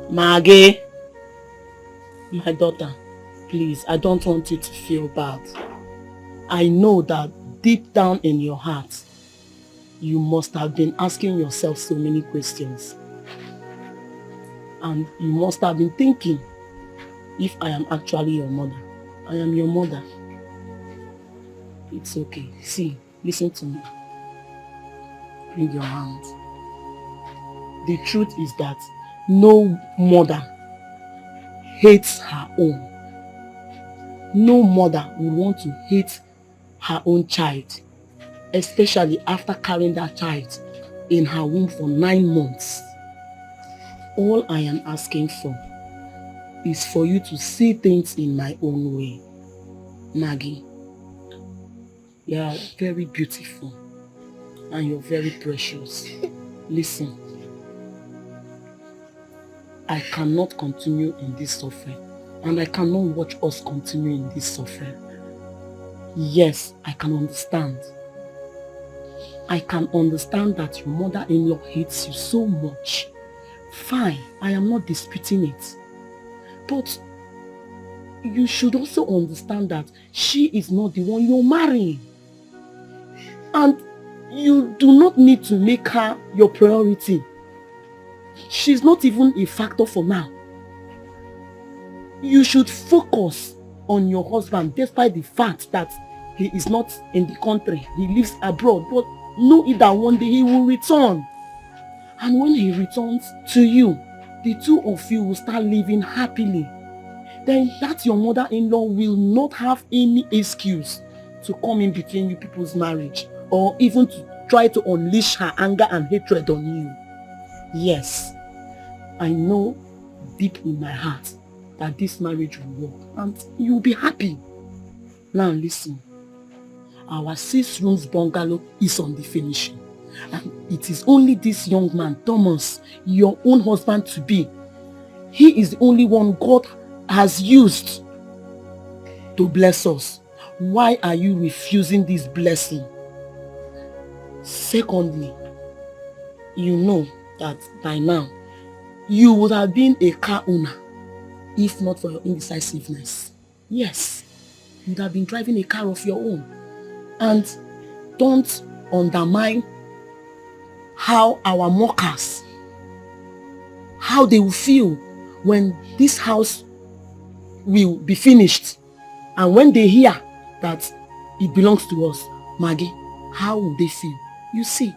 Maggie, my daughter, please, I don't want you to feel bad. I know that deep down in your heart, you must have been asking yourself so many questions. And you must have been thinking, if I am actually your mother, I am your mother. It's okay. See, listen to me. Bring your hand. The truth is that no mother hates her own. No mother would want to hate her own child, especially after carrying that child in her womb for 9 months. All I am asking for is for you to see things in my own way. Maggie, you are very beautiful and you're very precious. Listen. I cannot continue in this suffering and I cannot watch us continue in this suffering. Yes, I can understand. I can understand that your mother-in-law hates you so much. Fine, I am not disputing it. But you should also understand that she is not the one you're marrying. And you do not need to make her your priority. She's not even a factor for now. You should focus on your husband despite the fact that he is not in the country. He lives abroad. But know it that one day he will return. And when he returns to you, the two of you will start living happily. Then that your mother-in-law will not have any excuse to come in between you people's marriage or even to try to unleash her anger and hatred on you. Yes, I know deep in my heart that this marriage will work and you'll be happy. Now listen, our 6 rooms bungalow is on the finishing and it is only this young man, Thomas, your own husband to be. He is the only one God has used to bless us. Why are you refusing this blessing? Secondly, you know that by now you would have been a car owner if not for your indecisiveness. Yes, you would have been driving a car of your own. And don't undermine how our mockers, how they will feel when this house will be finished and when they hear that it belongs to us. Maggie, how will they feel? You see,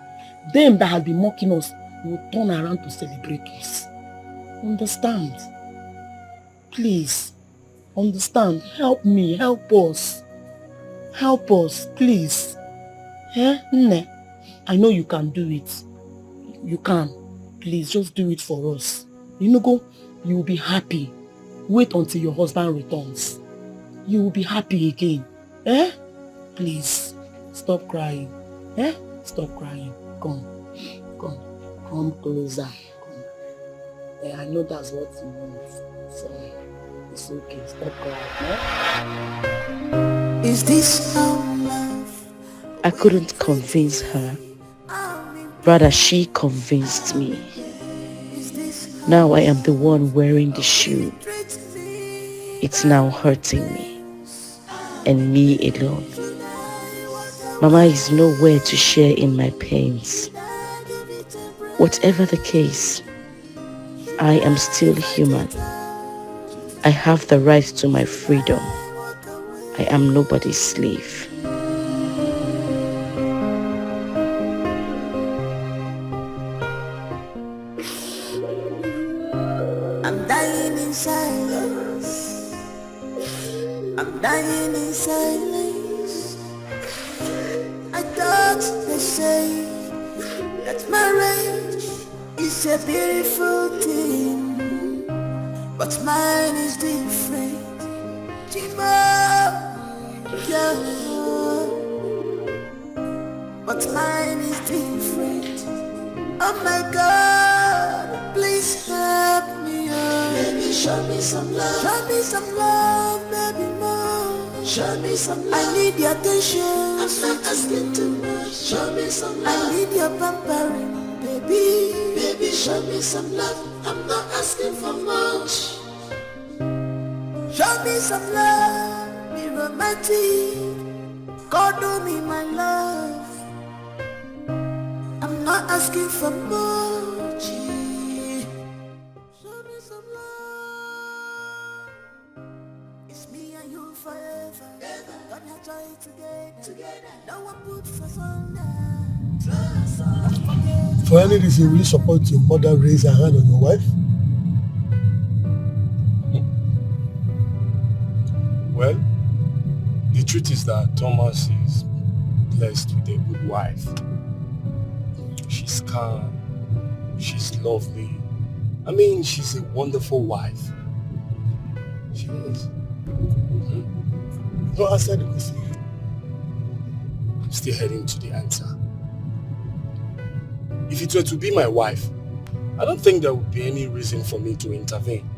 them that have been mocking us will turn around to celebrate us. Understand? Please, understand. Help me, help us. Help us, please. I know you can do it. You can. Please, just do it for us. You will be happy. Wait until your husband returns. You will be happy again. Please, stop crying. Stop crying. Come closer. Come. I know that's what you want. So, it's okay. Stop crying. Is this how love? I couldn't convince her. Rather, she convinced me. Now I am the one wearing the shoe. It's now hurting me. And me alone. Mama is nowhere to share in my pains. Whatever the case, I am still human. I have the right to my freedom. I am nobody's slave. I'm dying in silence. I'm dying in silence. I thought they say that marriage is a beautiful thing, but mine is different. Yeah. But mine is different. Oh my God, please help me, oh. Baby, show me some love. Show me some love, baby, more. Show me some love. I need your attention. I'm not asking too much. Show me some love. I need your pampering, baby. Baby, show me some love. I'm not asking for much. Show me some love, be romantic. God do me my love. I'm not asking for much. Show me some love. It's me and you forever. God has joined together. No one puts us under. For any reason, will you support your mother raise her hand on your wife? Well, the truth is that Thomas is blessed with a good wife. She's calm, she's lovely. I mean, she's a wonderful wife. She is. No answer the question. I'm still heading to the answer. If it were to be my wife, I don't think there would be any reason for me to intervene,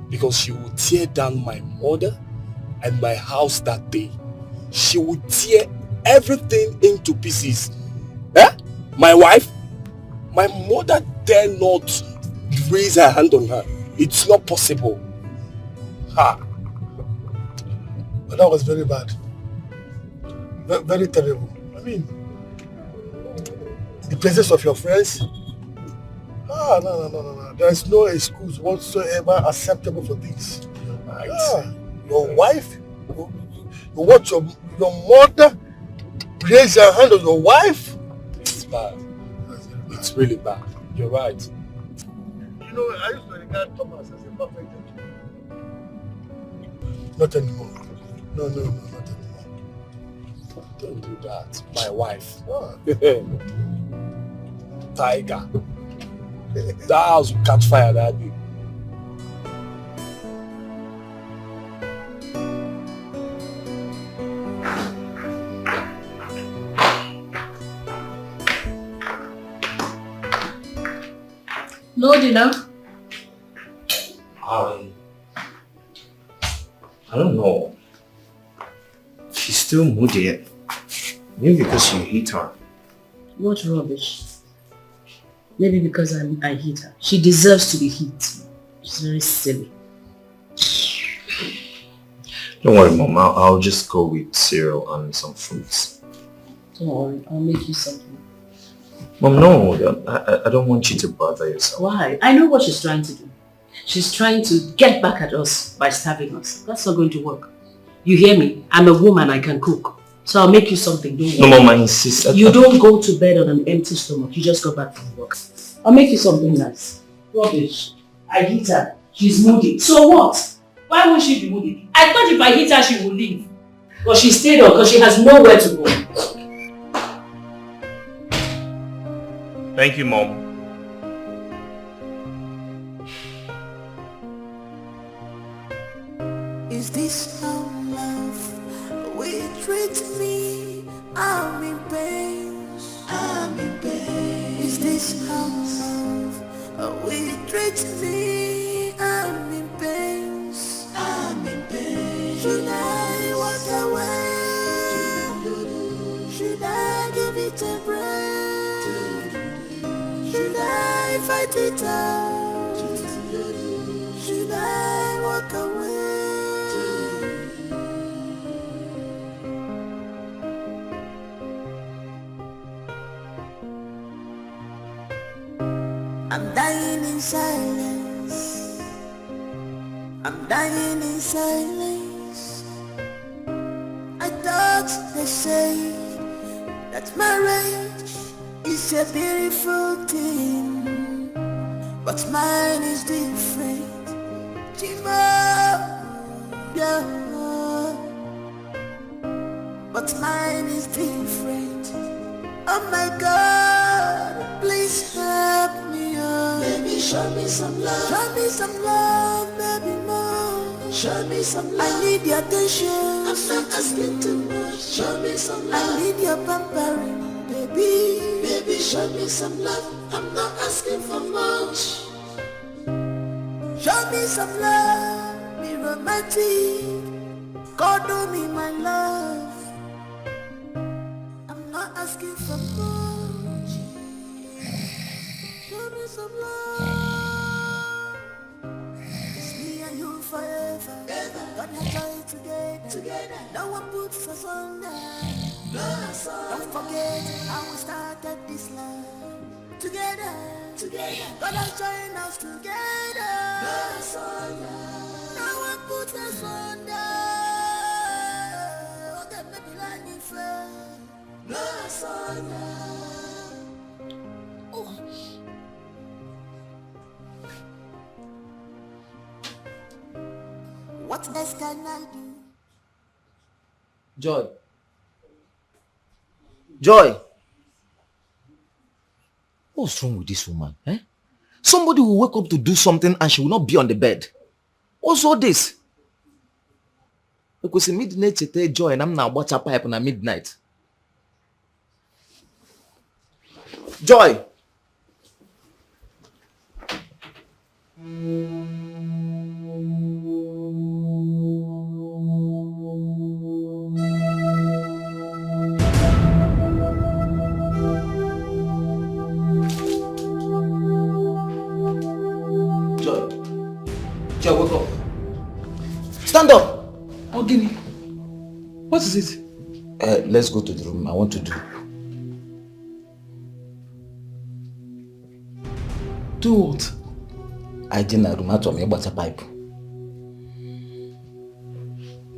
because she would tear down my mother and my house that day. She would tear everything into pieces. Eh? My wife? My mother dare not raise her hand on her. It's not possible. Ha! But that was very bad. Very terrible. I mean, the presence of your friends. No. There is no excuse whatsoever acceptable for this. Right. Your wife? You want your mother raise her hand on your wife? It's bad. It's really bad. You're right. You know, I used to regard Thomas as a perfect gentleman. Not anymore. No, not anymore. Don't do that. My wife. Tiger. That house will catch fire that day. No dinner? I don't know. She's still moody. Maybe because you hit her. What rubbish. Maybe because I hit her. She deserves to be hit. She's very silly. Don't worry, Mom. I'll just go with cereal and some fruits. Don't worry. I'll make you something. Mom, no. I don't want you to bother yourself. Why? I know what she's trying to do. She's trying to get back at us by starving us. That's not going to work. You hear me? I'm a woman. I can cook. So I'll make you something. Don't worry. No, Mom, I insist. You don't go to bed on an empty stomach. You just go back from work. I'll make you something nice. Rubbish. I hit her. She's moody. So what? Why won't she be moody? I thought if I hit her, she would leave. But she stayed on because she has nowhere to go. Thank you, Mom. Is this how love will treat me? I'm in pain. I'm in pain. Is this how love will treat me? I'm in pain. I'm in pain. Should I walk away? Should I give it a break? Should I fight it out? Should I walk away? I'm dying in silence. I'm dying in silence. I thought they say that marriage is a beautiful thing, but mine is different. Yeah. But mine is different. Oh my God, please help me, oh. Baby, show me some love. Show me some love, baby, more. Show me some love. I need your attention. I'm not asking too much. Show me some love. I need your pampering, baby. Baby, show me some love. I'm not asking for much. Show me some love, be romantic. God do me my love. I'm not asking for much. Show me some love. It's me and you forever. God will join together. No one puts us under. Don't forget how we started this love. Together. God has joined us together. No one puts us under. Okay, maybe like me friend. Oh. What else can I do? Joy. What's wrong with this woman? Eh? Somebody will wake up to do something and she will not be on the bed. What's all this? Because in midnight today, Joy, and I'm now watch a pipe on a midnight. Joy. Joy, wake up. Stand up. Oh, Guinea. What is it? Let's go to the room. I want to do. Do what? I didn't room to me about a pipe.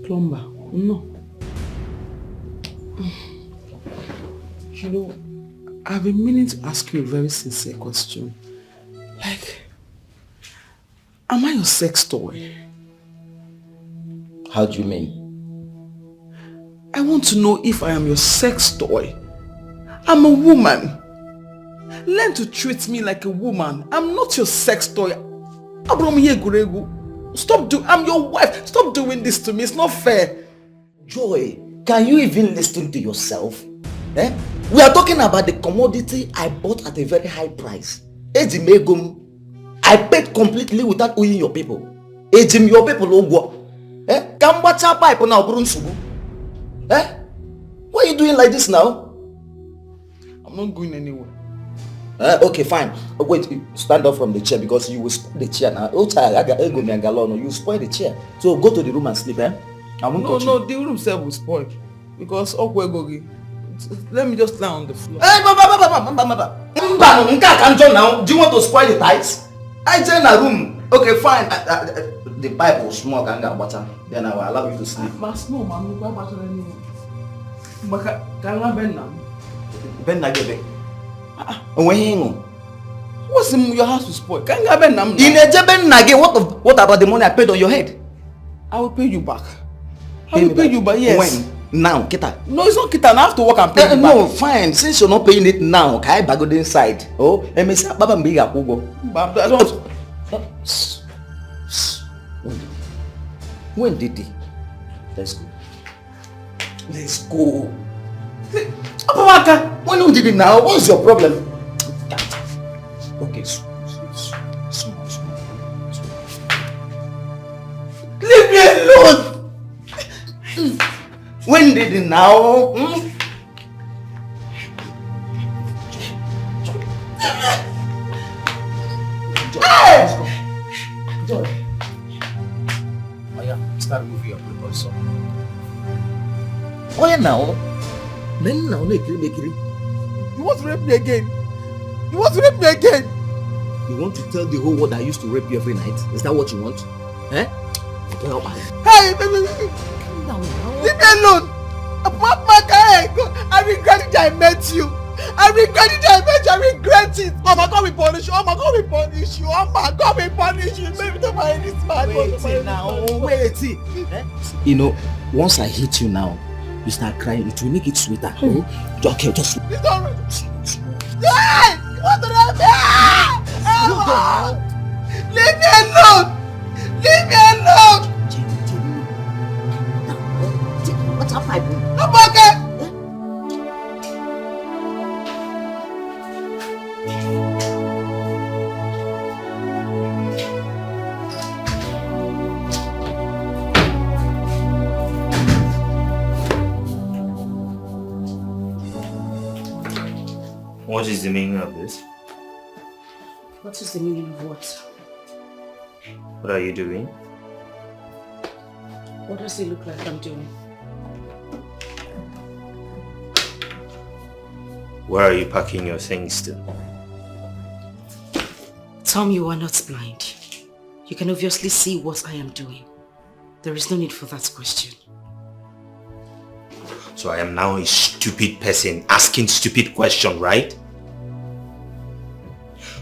Plumber. No. You know, I've been meaning to ask you a very sincere question. Like, am I your sex toy? How do you mean? I want to know if I am your sex toy. I'm a woman. Learn to treat me like a woman. I'm not your sex toy. Stop I'm your wife. Stop doing this to me. It's not fair. Joy, can you even listen to yourself? Eh? We are talking about the commodity I bought at a very high price. I paid completely without owing your people. Your people eh? Come watch our pipe now, Brunsugu. Eh? Why are you doing like this now? I'm not going anywhere. Okay, fine. Wait, stand up from the chair because you will spoil the chair now. You spoil the chair. So go to the room and sleep, eh? No, the room self will spoil. Because let me just lie on the floor. Hey, now. Do you want to spoil the tiles? I join a room. Okay, fine. The pipe will smoke and get water. Then I will allow you to sleep. What's in your house to spoil? What about the money I paid on your head? I will pay you back. I will pay you back, yes. When? Now, Kita. No, it's not Kita. I have to work and pay you back. No, fine. Since you're not paying it now, can I go inside? Oh, I don't. When did he? Let's go. Let's go. When you did it now, what's your problem? Okay, small. Leave me alone! When did it now? Joy. Oh yeah, start moving your people so. Oh yeah now. You want to rape me again? You want to rape me again? You want to tell the whole world I used to rape you every night? Is that what you want? Eh? Hey, baby, calm down now. Leave me alone. I regret it I met you. I regret it I met you. I regret it. Oh my God, we punish you. Oh my God, we punish you. Oh my God, we punish you. Baby, don't mind this man. Wait now. Wait. Eh? You know, once I hit you now, you start crying. It will make it sweeter. Okay, just. It's all right. Hey! What did I do? Leave me alone. Leave me alone. What's up, my boy? I'm okay. What is the meaning of this? What is the meaning of what? What are you doing? What does it look like I'm doing? Where are you packing your things to? Tom, you are not blind. You can obviously see what I am doing. There is no need for that question. So I am now a stupid person asking stupid questions, right?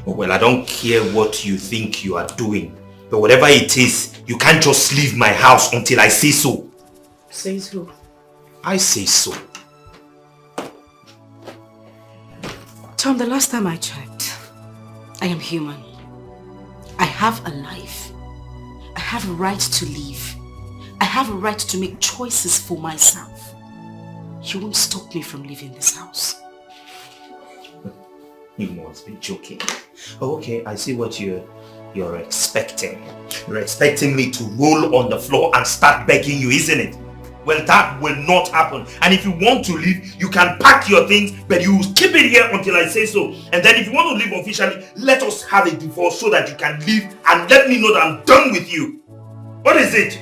Well, I don't care what you think you are doing. But whatever it is, you can't just leave my house until I say so. Says who? I say so. Tom, the last time I checked, I am human. I have a life. I have a right to live. I have a right to make choices for myself. You won't stop me from leaving this house. You must be joking. Oh, okay, I see what you're expecting. You're expecting me to roll on the floor and start begging you, isn't it? Well, that will not happen. And if you want to leave, you can pack your things, but you keep it here until I say so. And then if you want to leave officially, let us have a divorce so that you can leave and let me know that I'm done with you. What is it?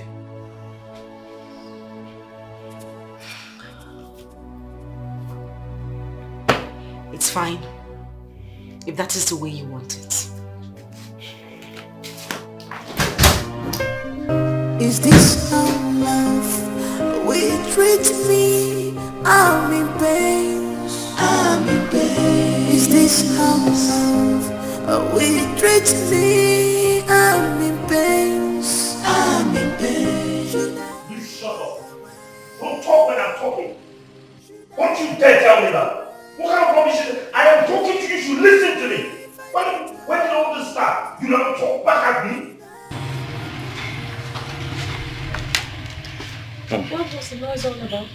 It's fine. If that is the way you want it. Is this how love will treat me? I'm in pain. I'm in pain. Is this how love will treat me? I'm in pain. I'm in pain. You shut up. Don't talk when I'm talking. Don't you dare tell me that. What kind of rubbish is it? I am talking to you, you should listen to me. When did all this start? You never talk back at me. What was the noise all about?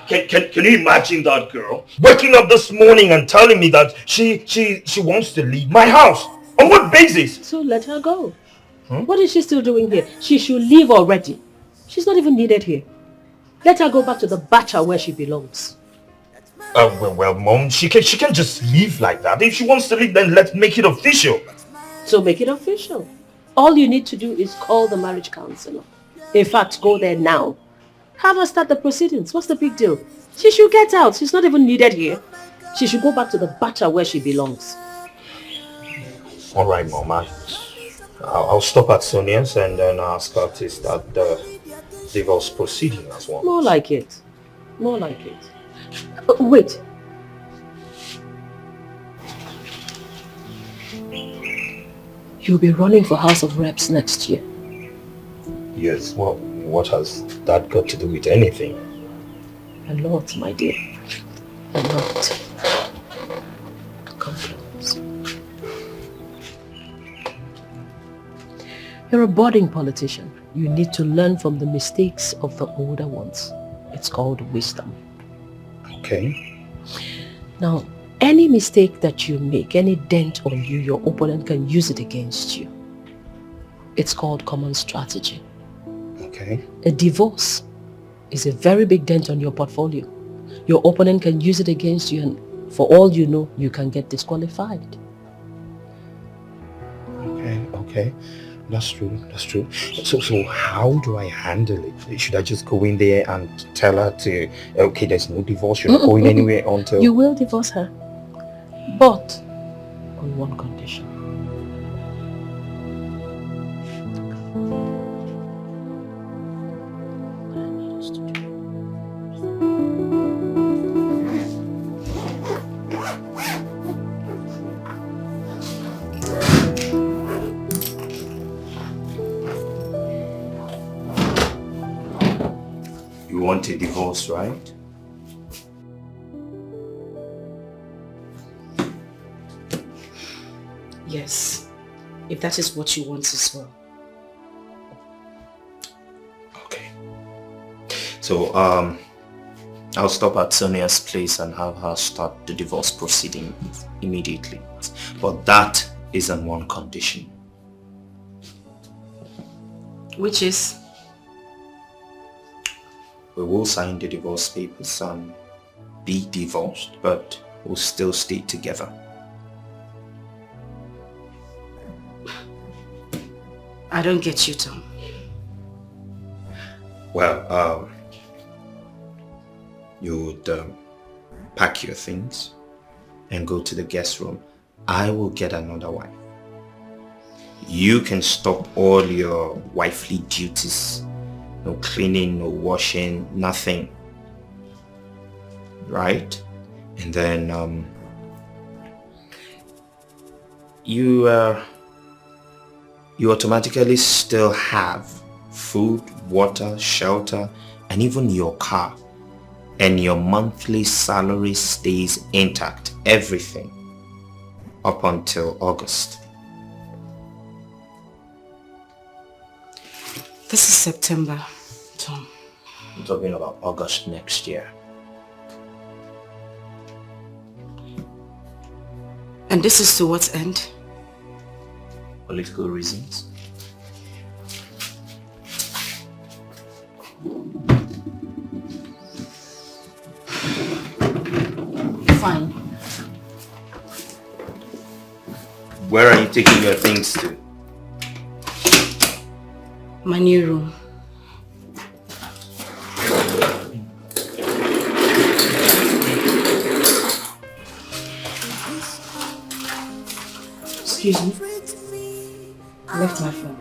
Can you imagine that girl waking up this morning and telling me that she wants to leave my house? On what basis? So let her go. What is she still doing here? She should leave already. She's not even needed here. Let her go back to the bacha where she belongs. Well, Mom, she can just leave like that. If she wants to leave, then let's make it official. So make it official. All you need to do is call the marriage counselor. In fact, go there now. Have her start the proceedings. What's the big deal? She should get out. She's not even needed here. She should go back to the bacha where she belongs. All right, Mom. I'll stop at Sonia's and then ask her to start the divorce proceeding as well. More like it. More like it. Wait. You'll be running for House of Reps next year. Yes, well, what has that got to do with anything? A lot, my dear. A lot. Come close. You're a budding politician. You need to learn from the mistakes of the older ones. It's called wisdom. Okay. Now, any mistake that you make, any dent on you, your opponent can use it against you. It's called common strategy. Okay. A divorce is a very big dent on your portfolio. Your opponent can use it against you, and for all you know, you can get disqualified. Okay. That's true. So how do I handle it? Should I just go in there and tell her to, okay, there's no divorce, you're not going anywhere until... You will divorce her, but on one condition. You want a divorce, right? Yes, if that is what you want as well. Okay. So, I'll stop at Sonia's place and have her start the divorce proceeding immediately. But that is on one condition. Which is? We will sign the divorce papers and be divorced, but we'll still stay together. I don't get you, Tom. Well, you would pack your things and go to the guest room. I will get another wife. You can stop all your wifely duties. No cleaning, no washing, nothing. Right? And then you automatically still have food, water, shelter, and even your car. And your monthly salary stays intact, everything, up until August. This is September, Tom. I'm talking about August next year. And this is to what end? Political reasons. Fine. Where are you taking your things to? My new room. Excuse me. I left my phone.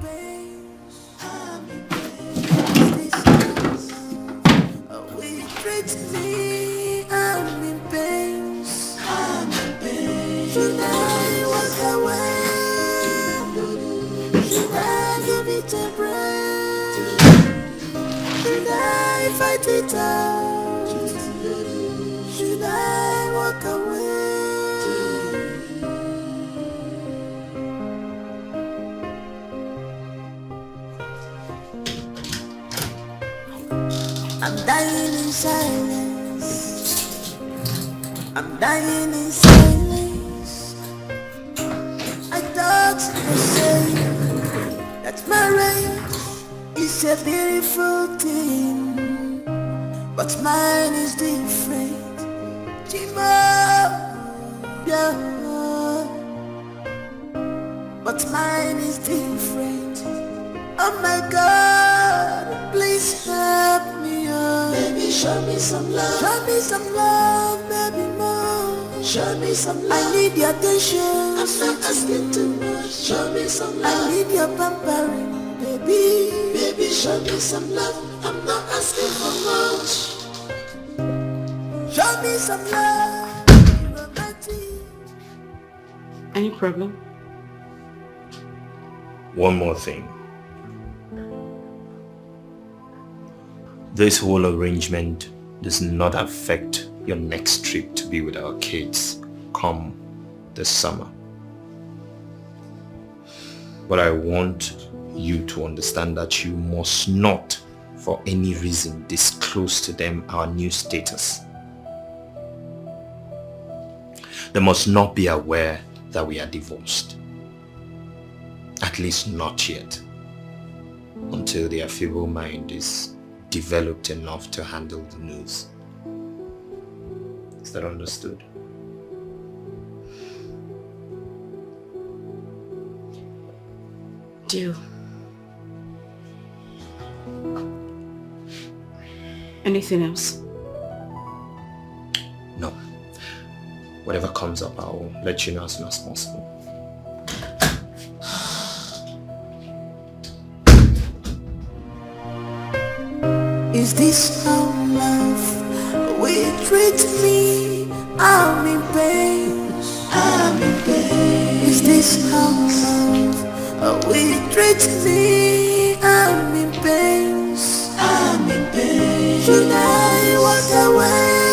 Fight it out. Should I walk away? I'm dying in silence. I'm dying in silence. I thought you said that marriage is a beautiful thing. But mine is different, Chima, yeah. But mine is different. Oh my God, please help me, oh. Baby, show me some love. Show me some love, baby, more. Show me some love. I need your attention. I'm not asking too much. Show me some love. I need your pampering, baby. Baby, show me some love. I'm not asking for much. Show me some love. Any problem? One more thing. This whole arrangement does not affect your next trip to be with our kids come this summer. But I want you to understand that you must not, for any reason, disclose to them our new status. They must not be aware that we are divorced. At least not yet. Until their feeble mind is developed enough to handle the news. Is that understood? Deal. Anything else? No. Whatever comes up, I'll let you know as soon as possible. Is this how love will treat me? I'm in pain. I'm in pain. Is this how love will treat me? I'm in pain. I'm in pain. Should I walk away?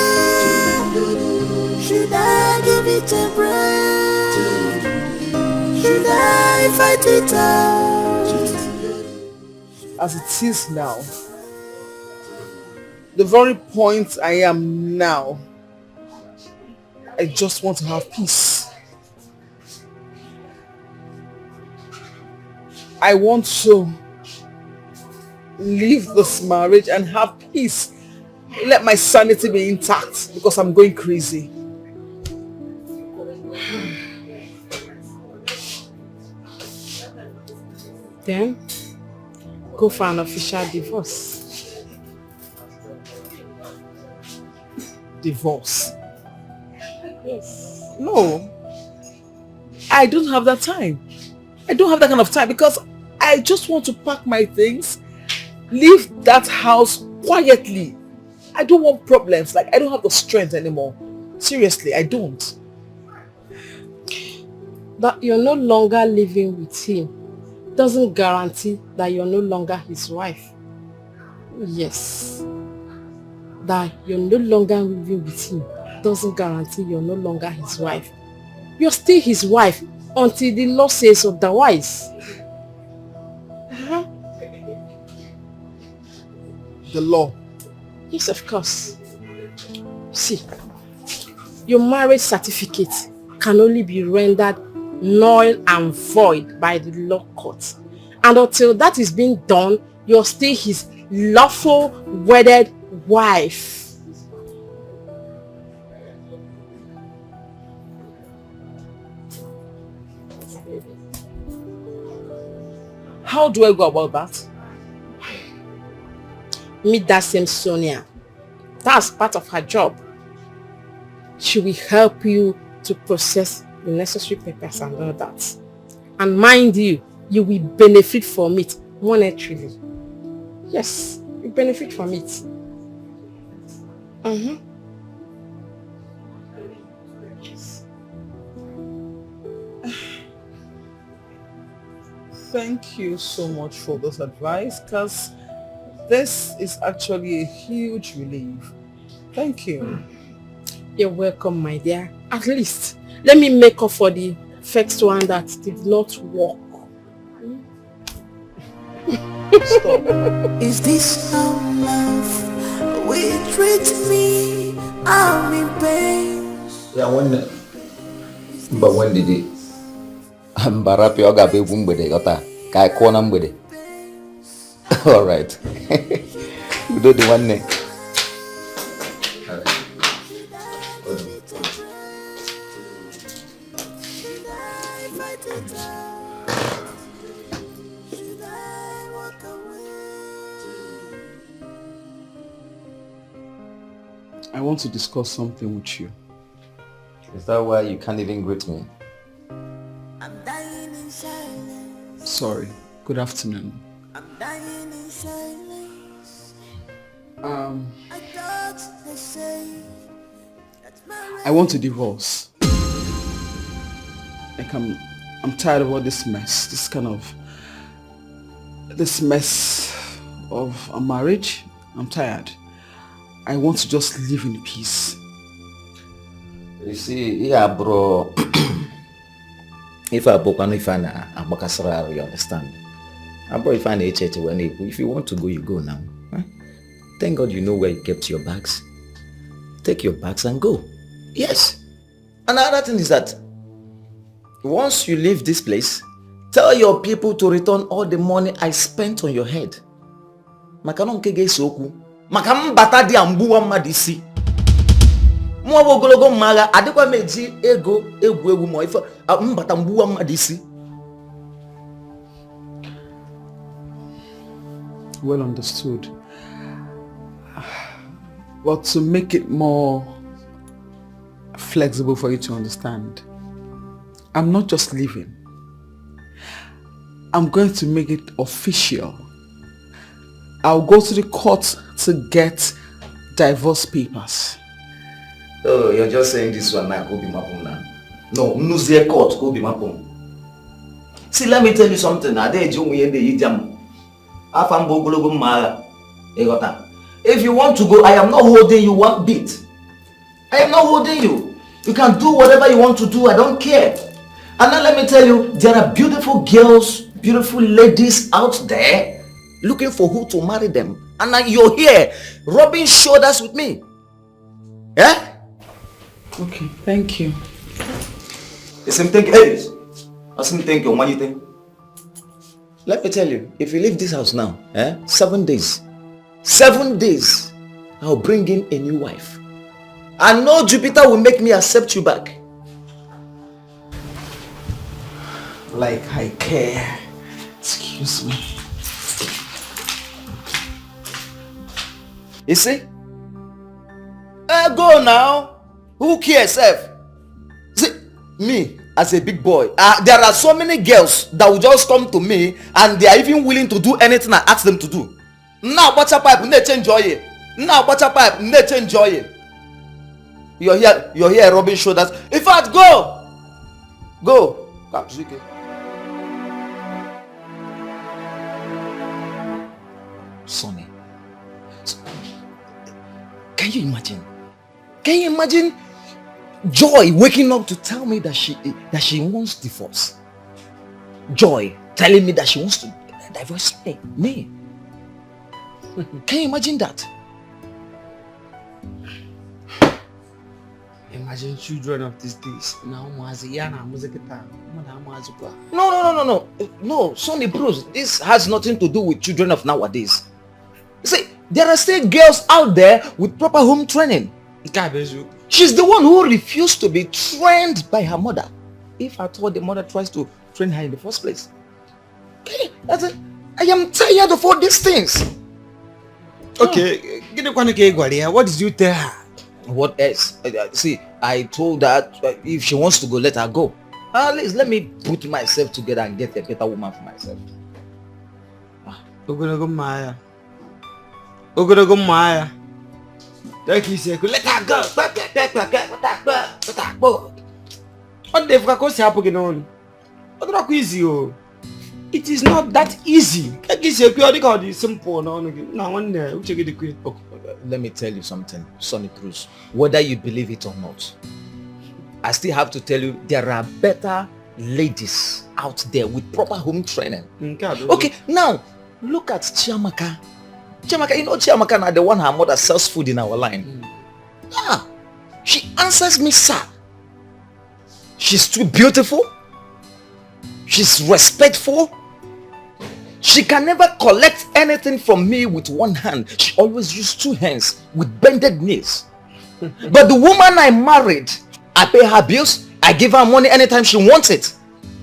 Should I give it a break? Should I fight it out? As it is now, the very point I am now, I just want to have peace. I want to leave this marriage and have peace. Let my sanity be intact because I'm going crazy. Then, go for an official divorce. Divorce? Yes. No. I don't have that time. I don't have that kind of time because I just want to pack my things, leave that house quietly. I don't want problems. Like, I don't have the strength anymore. Seriously, I don't. That you're no longer living with him doesn't guarantee that you're no longer his wife. Yes. That you're no longer living with him doesn't guarantee you're no longer his wife. You're still his wife until the law says otherwise. The law? Yes, of course. See, your marriage certificate can only be rendered null and void by the law court. And until that is being done, you're still his lawful wedded wife. How do I go about that? Meet that same Sonia. That's part of her job. She will help you to process the necessary papers and all that. And mind you, you will benefit from it monetarily. Yes, you benefit from it. Yes. Thank you so much for this advice, because this is actually a huge relief. Thank you. You're welcome, my dear. At least, let me make up for the first one that did not work. Stop. Is this how love will treat me? I'm in pain. Yeah, when did it? Mbarapi oga be mgbede yota ka ko na mgbede. All right. We do the one neck. I want to discuss something with you. Is that why you can't even greet me? Sorry. Good afternoon. I want a divorce. Like I'm tired of all this mess. This mess of a marriage. I'm tired. I want to just live in peace. You see, yeah, bro. If I book on if I you understand? Bro, if I if you want to go, you go now. Huh? Thank God you know where you kept your bags. Take your bags and go. Yes. Another thing is that once you leave this place, tell your people to return all the money I spent on your head. Makanonkege soku. Makambata di ambuwa madisi. Mwa gologo mara adekwa meji ego egwu mo ifa mbata mbuwa madisi. Well understood. But to make it more flexible for you to understand, I'm not just leaving. I'm going to make it official. I'll go to the court to get divorce papers. Oh, you're just saying this one now, go be mapum now. No, Mnuzie court, go be mapum. See, let me tell you something. If you want to go, I am not holding you one bit. I am not holding you. You can do whatever you want to do. I don't care. And now let me tell you, there are beautiful girls, beautiful ladies out there looking for who to marry them. And now you're here rubbing shoulders with me. Yeah? Okay, thank you. The same thing. Hey, I same thing. What do you think? Let me tell you, if you leave this house now, 7 days, 7 days, I'll bring in a new wife. And no Jupiter will make me accept you back. Like I care. Excuse me. You see? Go now. Who cares, F? See, me as a big boy, there are so many girls that will just come to me and they are even willing to do anything I ask them to do. Now, butter pipe, nature enjoy it. Now, butter pipe, nature enjoy it. You're here rubbing shoulders. In fact, go. Come, Zuki. Sonny, can you imagine? Can you imagine Joy waking up to tell me that she wants divorce? Joy telling me that she wants to divorce me. Can you imagine that? Imagine children of these days. No, Sonny Bruce, this has nothing to do with children of nowadays. See, there are still girls out there with proper home training. She's the one who refused to be trained by her mother. If at all the mother tries to train her in the first place. Okay, I am tired of all these things. Okay, what did you tell her? What else? See, I told her if she wants to go, let her go. At least let me put myself together and get a better woman for myself. Like he said, let her go. What the on? What easy? It is not that easy. Like he said, simple. Let me tell you something, Sonny Cruz. Whether you believe it or not, I still have to tell you there are better ladies out there with proper home training. Okay, now look at Chiamaka. You know Chiamaka now, the one her mother sells food in our line. She answers me, sir. She's too beautiful. She's respectful. She can never collect anything from me with one hand. She always uses 2 hands with bended knees. But the woman I married, I pay her bills. I give her money anytime she wants it.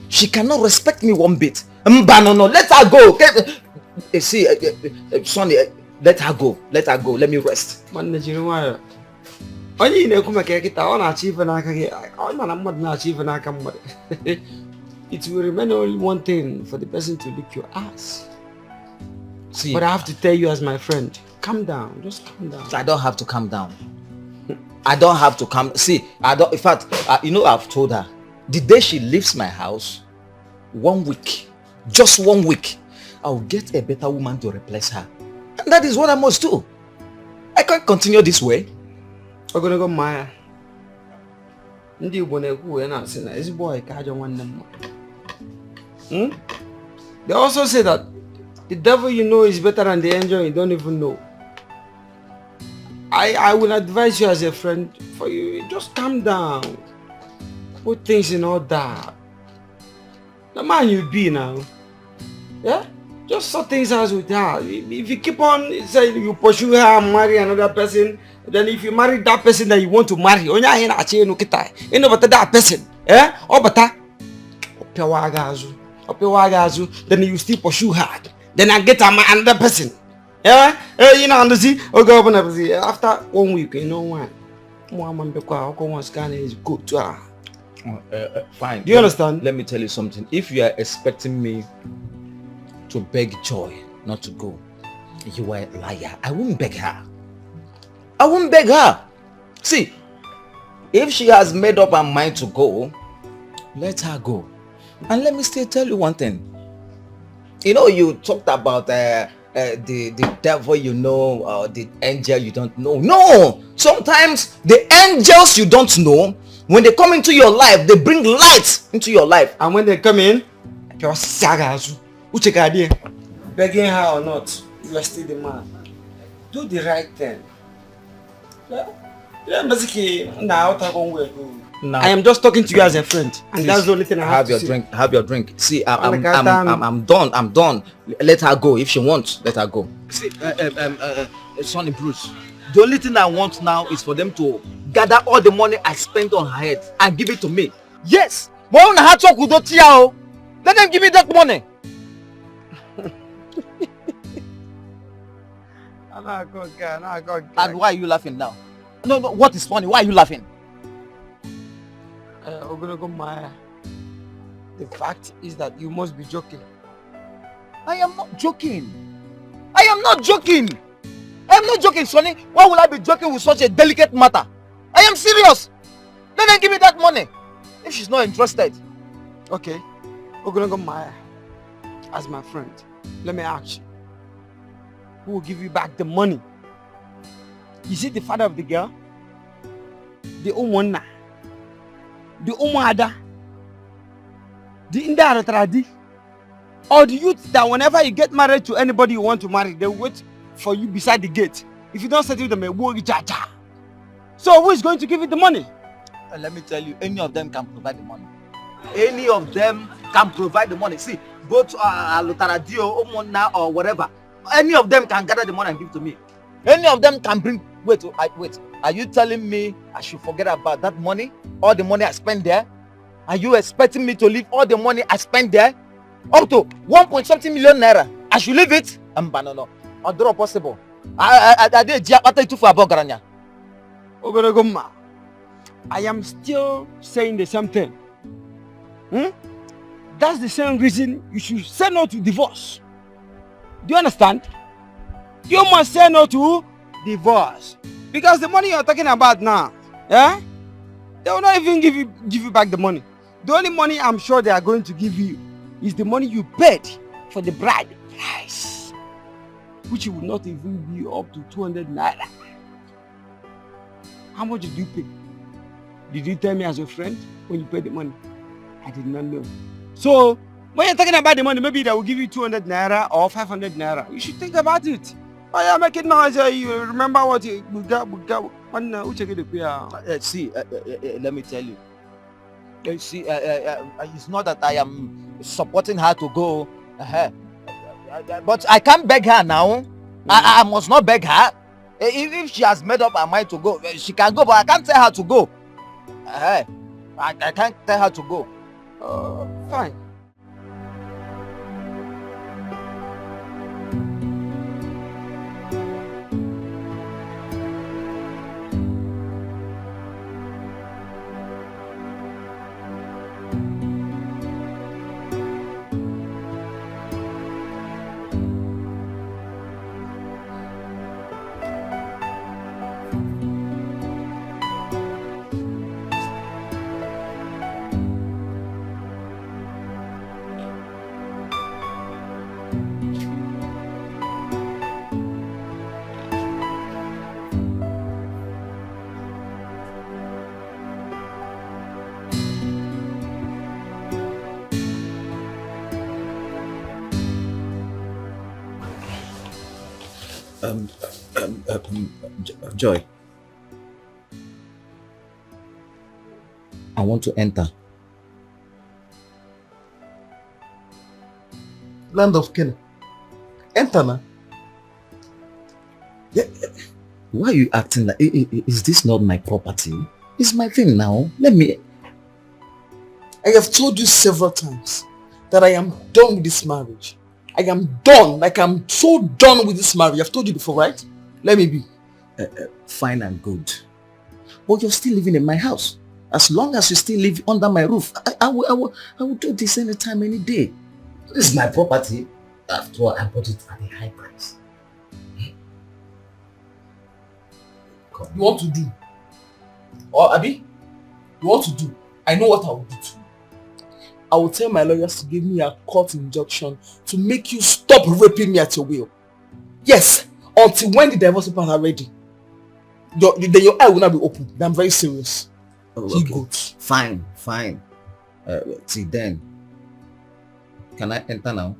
She cannot respect me one bit. No, let her go. See, Sonny, let her go. Let her go. Let me rest. It will remain only one thing for the person to lick your ass. See, but I have to tell you as my friend, calm down. Just calm down. I don't have to calm down. I don't have to calm. See, I don't. In fact, I've told her the day she leaves my house, 1 week, just 1 week, I'll get a better woman to replace her, and that is what I must do. I can't continue this way. I'm gonna go Maya. They also say that the devil you know is better than the angel you don't even know. I will advise you as a friend for you, just calm down. Put things in order. The man you be now. Yeah? Just sort things out with her. If you keep on saying you pursue her and marry another person, then if you marry that person that you want to marry, you know that person. Eh? Then you still pursue her. Then I get another person. Yeah? You know, after 1 week, you know what? Fine. Do you understand? Let me tell you something. If you are expecting me to beg Joy not to go, You are a liar. I won't beg her. I won't beg her. See, if she has made up her mind to go, let her go. And let me still tell you one thing. You know, you talked about the devil you know, or the angel you don't know. No! Sometimes the angels you don't know, when they come into your life, they bring light into your life. And when they come in, just begging her or not, you are still the man. Do the right thing. Yeah, basically, now I am just talking to you as a friend, and that's the only thing I have to say. Have your drink. See, I'm done. I'm done. Let her go. If she wants, let her go. See, Sonny Bruce, the only thing I want now is for them to gather all the money I spent on her head and give it to me. Yes. Let them give me that money. And why are you laughing now? No, what is funny? Why are you laughing? The fact is that you must be joking. I am not joking. I am not joking. I am not joking, Sonny. Why would I be joking with such a delicate matter? I am serious. Let them give me that money. If she's not interested. Okay. Ogologo Maya, as my friend, let me ask you. Who will give you back the money? Is it the father of the girl? The Umona? The Umada? The Indaratradi? Or the youth that whenever you get married to anybody you want to marry, they wait for you beside the gate. If you don't settle them, so who is going to give you the money? Let me tell you, any of them can provide the money. Any of them can provide the money. See, go to Lotaradio, Omona, or whatever. Any of them can gather the money and give to me. Any of them can bring. Wait. Are you telling me I should forget about that money? All the money I spent there? Are you expecting me to leave all the money I spent there? Up to 1.something million naira. I should leave it? No. Not possible. I did too for about Garanya. Ogorogoma, I am still saying the same thing. That's the same reason you should say no to divorce. Do you understand? You must say no to divorce. Because the money you're talking about now, they will not even give you back the money. The only money I'm sure they are going to give you is the money you paid for the bride price, which will not even be up to 200 naira. How much did you pay? Did you tell me as a friend when you paid the money? I did not know. So, when you're talking about the money, maybe they will give you 200 naira or 500 naira. You should think about it. Oh yeah, make it noise. You remember what you got. See, let me tell you. See, it's not that I am supporting her to go. But I can't beg her now. I must not beg her. If she has made up her mind to go, she can go. But I can't tell her to go. I can't tell her to go. Fine. Joy, I want to enter. Land of Canaan. Enter now. Yeah. Why are you acting like, is this not my property? It's my thing now. Let me. I have told you several times that I am done with this marriage. I am done. Like I'm so done with this marriage. I've told you before, right? Let me be. Fine and good. But you're still living in my house. As long as you still live under my roof, I will do this anytime, any day. This is my property. After all, I bought it at a high price. come. You want to do? Or Abi? You want to do? I know what I will do to you. I will tell my lawyers to give me a court injunction to make you stop raping me at your will. Yes, until when the divorce papers are ready. Then your eye will not be open. I'm very serious. Oh, okay. Fine. See then. Can I enter now?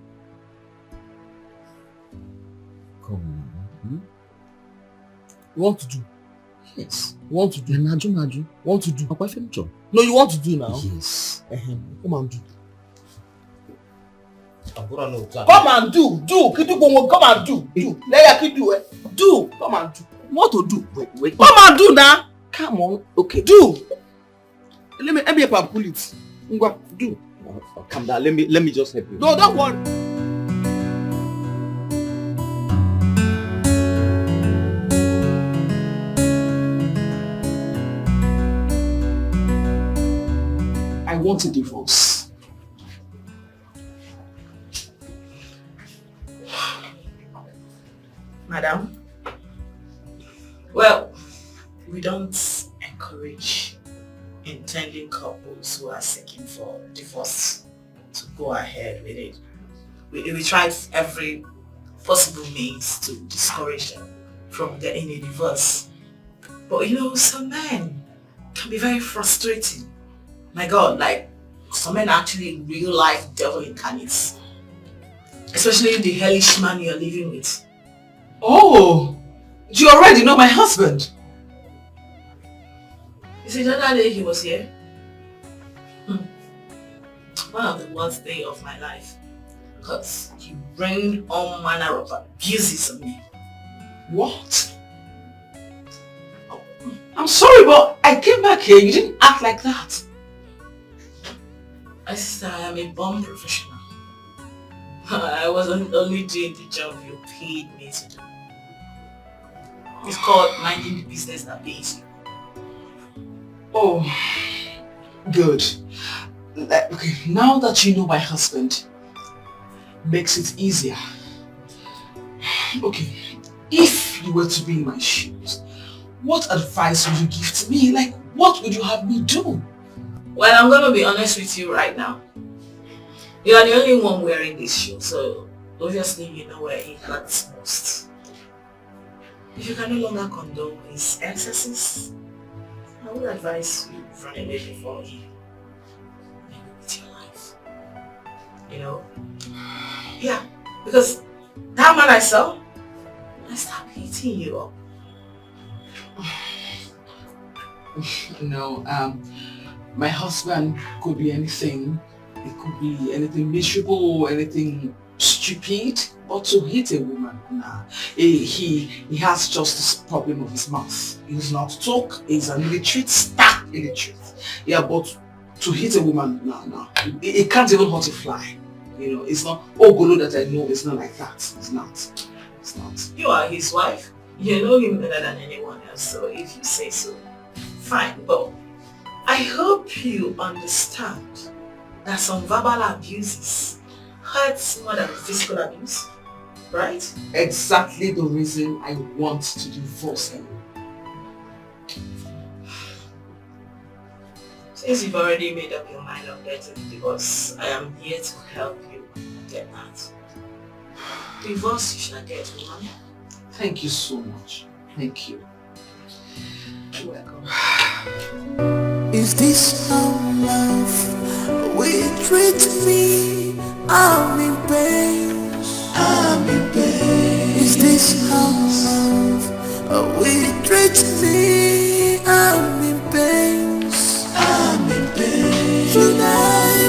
Come on. You want to do? Yes. You want to do? Maju. Want to do? No, you want to do now? Yes. Come and do. Come and do. Come and do. Do. Come and do. What to do? Wait. Come and do now. Come on. Okay. Do. Let me help and pull it. Do. Calm down. Let me just help you. No, don't worry. I want a divorce. Madam, well, we don't encourage intending couples who are seeking for divorce to go ahead with it. We tried every possible means to discourage them from getting a divorce. But you know, some men can be very frustrating. My God, like some men are actually real life devil incarnates. Especially the hellish man you're living with. Oh, you already know my husband. You see, the other day he was here. One of the worst days of my life. Because he rained all manner of abuses on me. What? I'm sorry, but I came back here. You didn't act like that. My sister, I am a born professional. I wasn't only doing the job you paid me to do. It's called minding the business that pays you. Oh, good. Okay, now that you know my husband, makes it easier. Okay, if you were to be in my shoes, what advice would you give to me? Like, what would you have me do? Well, I'm going to be honest with you right now. You are the only one wearing this shoe, so obviously you know where it hurts most. If you can no longer condone his excesses, I would advise you run away before he with your life. You know? Yeah, because that man I saw, I start beating you up. No, my husband could be anything. It could be anything miserable or anything stupid, but to hit a woman, nah. He has just this problem of his mouth. He does not talk. He's an illiterate, stark illiterate. Yeah, but to hit a woman, nah. It can't even hurt a fly. You know, it's not. Oh, Golo that I know, it's not like that. It's not. You are his wife. You know him better than anyone else, so if you say so, fine. But I hope you understand that some verbal abuses hurts more than physical abuse, right? Exactly the reason I want to divorce him. Since you've already made up your mind on getting a divorce, I am here to help you get that. Divorce you shall get, woman. Thank you so much. Thank you. You're welcome. Is this how love will treat me? I'm in pain. Is this how love will treat me? I'm in pain. Should I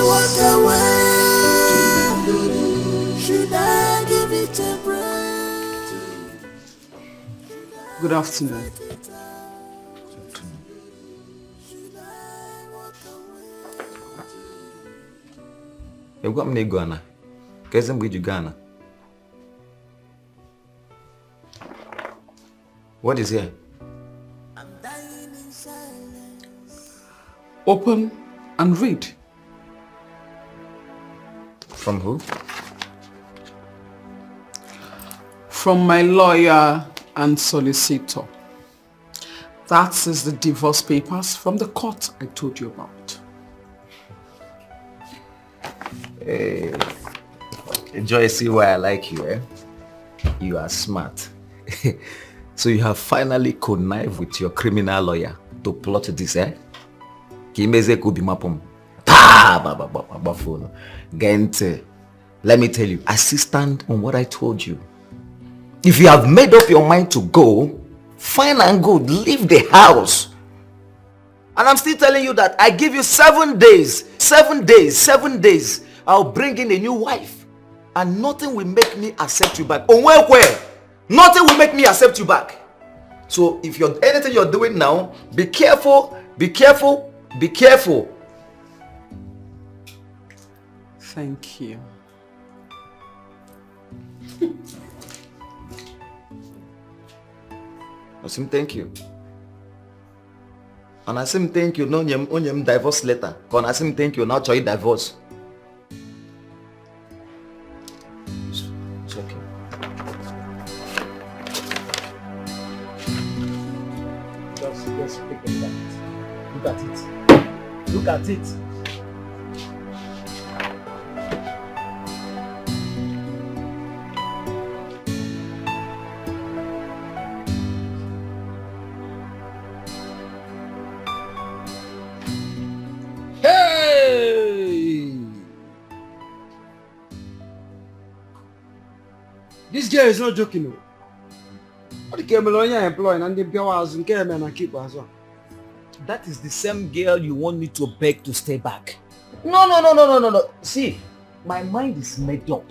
walk away? Should I give it a break? Good afternoon. You've got me Ghana. Guess I'm with you Ghana. What is here? Open and read. From who? From my lawyer and solicitor. That is the divorce papers from the court I told you about. Hey, Joy, see why I like you, eh? You are smart. So you have finally connived with your criminal lawyer to plot this, eh? Kimeze kubi mapum. Gente, let me tell you, I stand on what I told you. If you have made up your mind to go, fine and good, leave the house. And I'm still telling you that I give you 7 days. 7 days, 7 days. I'll bring in a new wife. And nothing will make me accept you back. Nothing will make me accept you back. So if you're anything you're doing now, be careful, be careful, be careful. Thank you. I say thank you. And I say thank you, no nyem divorce letter. Because I say thank you, now try divorce. It's okay. Just pick it up. Look at it. Look at it. This girl is not joking. No. What the Cameroonian employing and the powers and care and keep as well. That is the same girl you want me to beg to stay back. No. See, my mind is made up.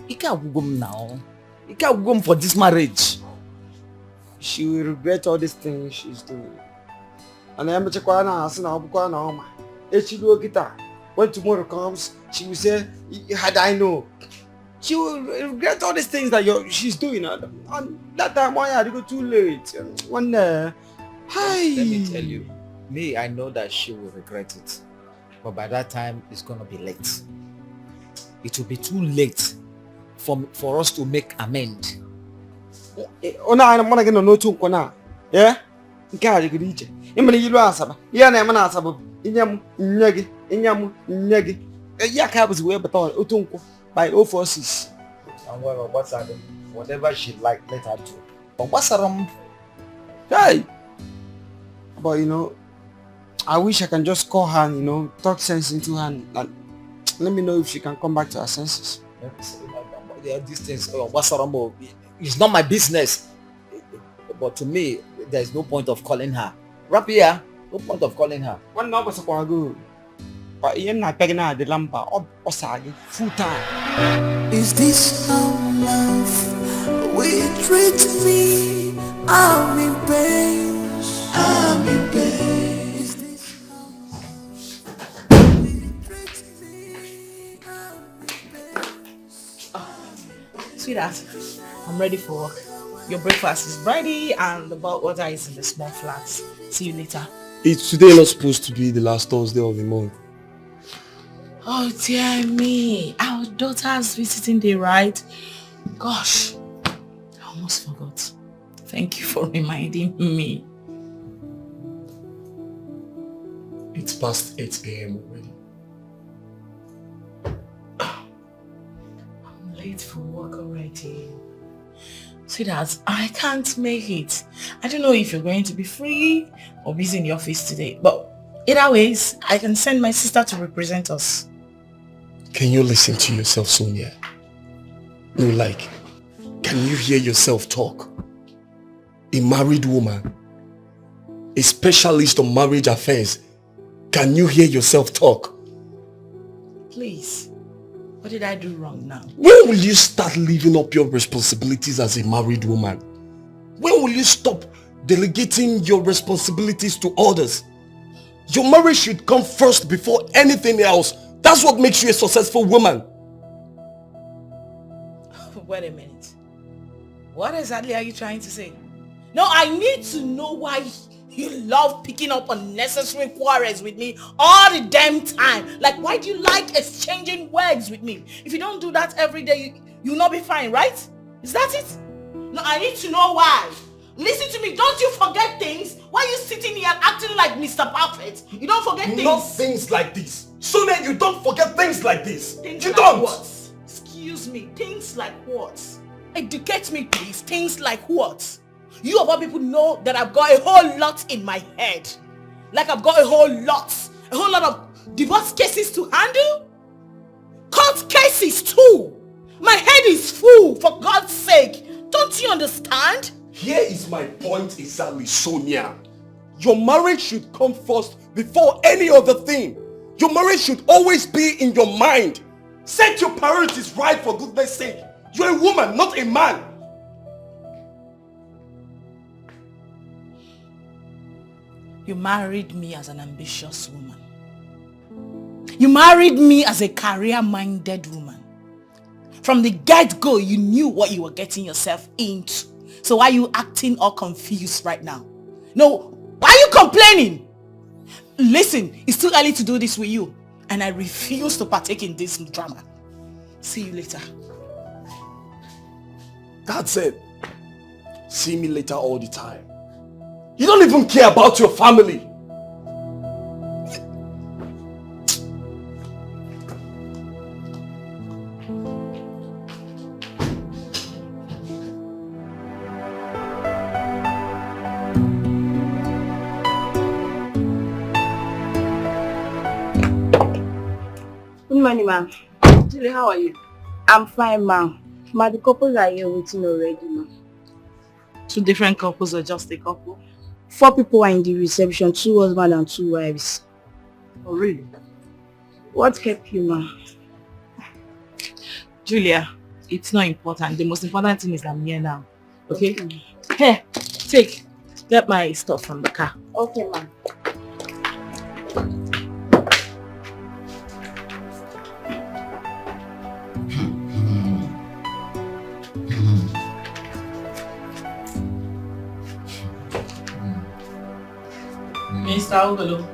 You can't go now. You can't go for this marriage. She will regret all these things she's doing. And I am a when tomorrow comes, she will say, had I know. She will regret all these things that she's doing. And that time, why had to go too late? One day, hi. Let me tell you, I know that she will regret it. But by that time, it's going to be late. It will be too late for us to make amend. I'm going to know too. Yeah? Carry good each. You asaba. Yeah, I'm an asaba. Inyam, nyagi. Yakab's way but all Utunko by 046. And what's that? Whatever she like, let her do. But what's around? Hey! But I wish I can just call her and, talk sense into her and let me know if she can come back to her senses. These things, what's around? It's not my business. But to me, there's no point of calling her. Right here, no point of calling her. One number is good. But you're not pegging her the lampa or sagi full time. Is this how love will treat me? I'm in pain. I'm in pain. Is this how love will treat me? Sweetheart, I'm ready for work. Your breakfast is ready and the bulk water is in the small flask. See you later. It's today not supposed to be the last Thursday of the month. Oh dear me. Our daughter's visiting day, right? Gosh, I almost forgot. Thank you for reminding me. It's past 8 a.m. already. I'm late for work already. Sweetheart, I can't make it. I don't know if you're going to be free or busy in the office today, but either ways, I can send my sister to represent us. Can you listen to yourself, Sonia? No, can you hear yourself talk? A married woman, a specialist on marriage affairs. Can you hear yourself talk? Please, what did I do wrong now? When will you start living up your responsibilities as a married woman? When will you stop delegating your responsibilities to others? Your marriage should come first before anything else. That's what makes you a successful woman. Wait a minute. What exactly are you trying to say? No, I need to know why you love picking up unnecessary quarrels with me all the damn time. Like, why do you like exchanging words with me? If you don't do that every day, you'll not be fine, right? Is that it? No, I need to know why. Listen to me, don't you forget things? Why are you sitting here and acting like Mr. Perfect? You don't forget things? Not things like this. Sonia, you don't forget things like this. Things you like don't. What? Excuse me, things like what? Educate me please, things like what? You of all people know that I've got a whole lot in my head. Like I've got a whole lot of divorce cases to handle. Court cases too. My head is full, for God's sake. Don't you understand? Here is my point exactly, Sonia. Your marriage should come first before any other thing. Your marriage should always be in your mind. Set your priorities right, for goodness sake. You're a woman, not a man. You married me as an ambitious woman. You married me as a career-minded woman. From the get-go, you knew what you were getting yourself into. So why are you acting all confused right now? No, why are you complaining? Listen, it's too early to do this with you. And I refuse to partake in this drama. See you later. That's it. See me later all the time. You don't even care about your family. Good morning, ma'am. Julie, how are you? I'm fine, ma'am. Ma, the couples are here waiting already, ma'am. 2 different couples or just a couple? 4 people are in the reception, 2 husbands and 2 wives. Oh, really? What kept you, ma'am? Julia, it's not important. The most important thing is I'm here now. Okay? Here, take. Get my stuff from the car. Okay, ma'am. Mr. Ogolo.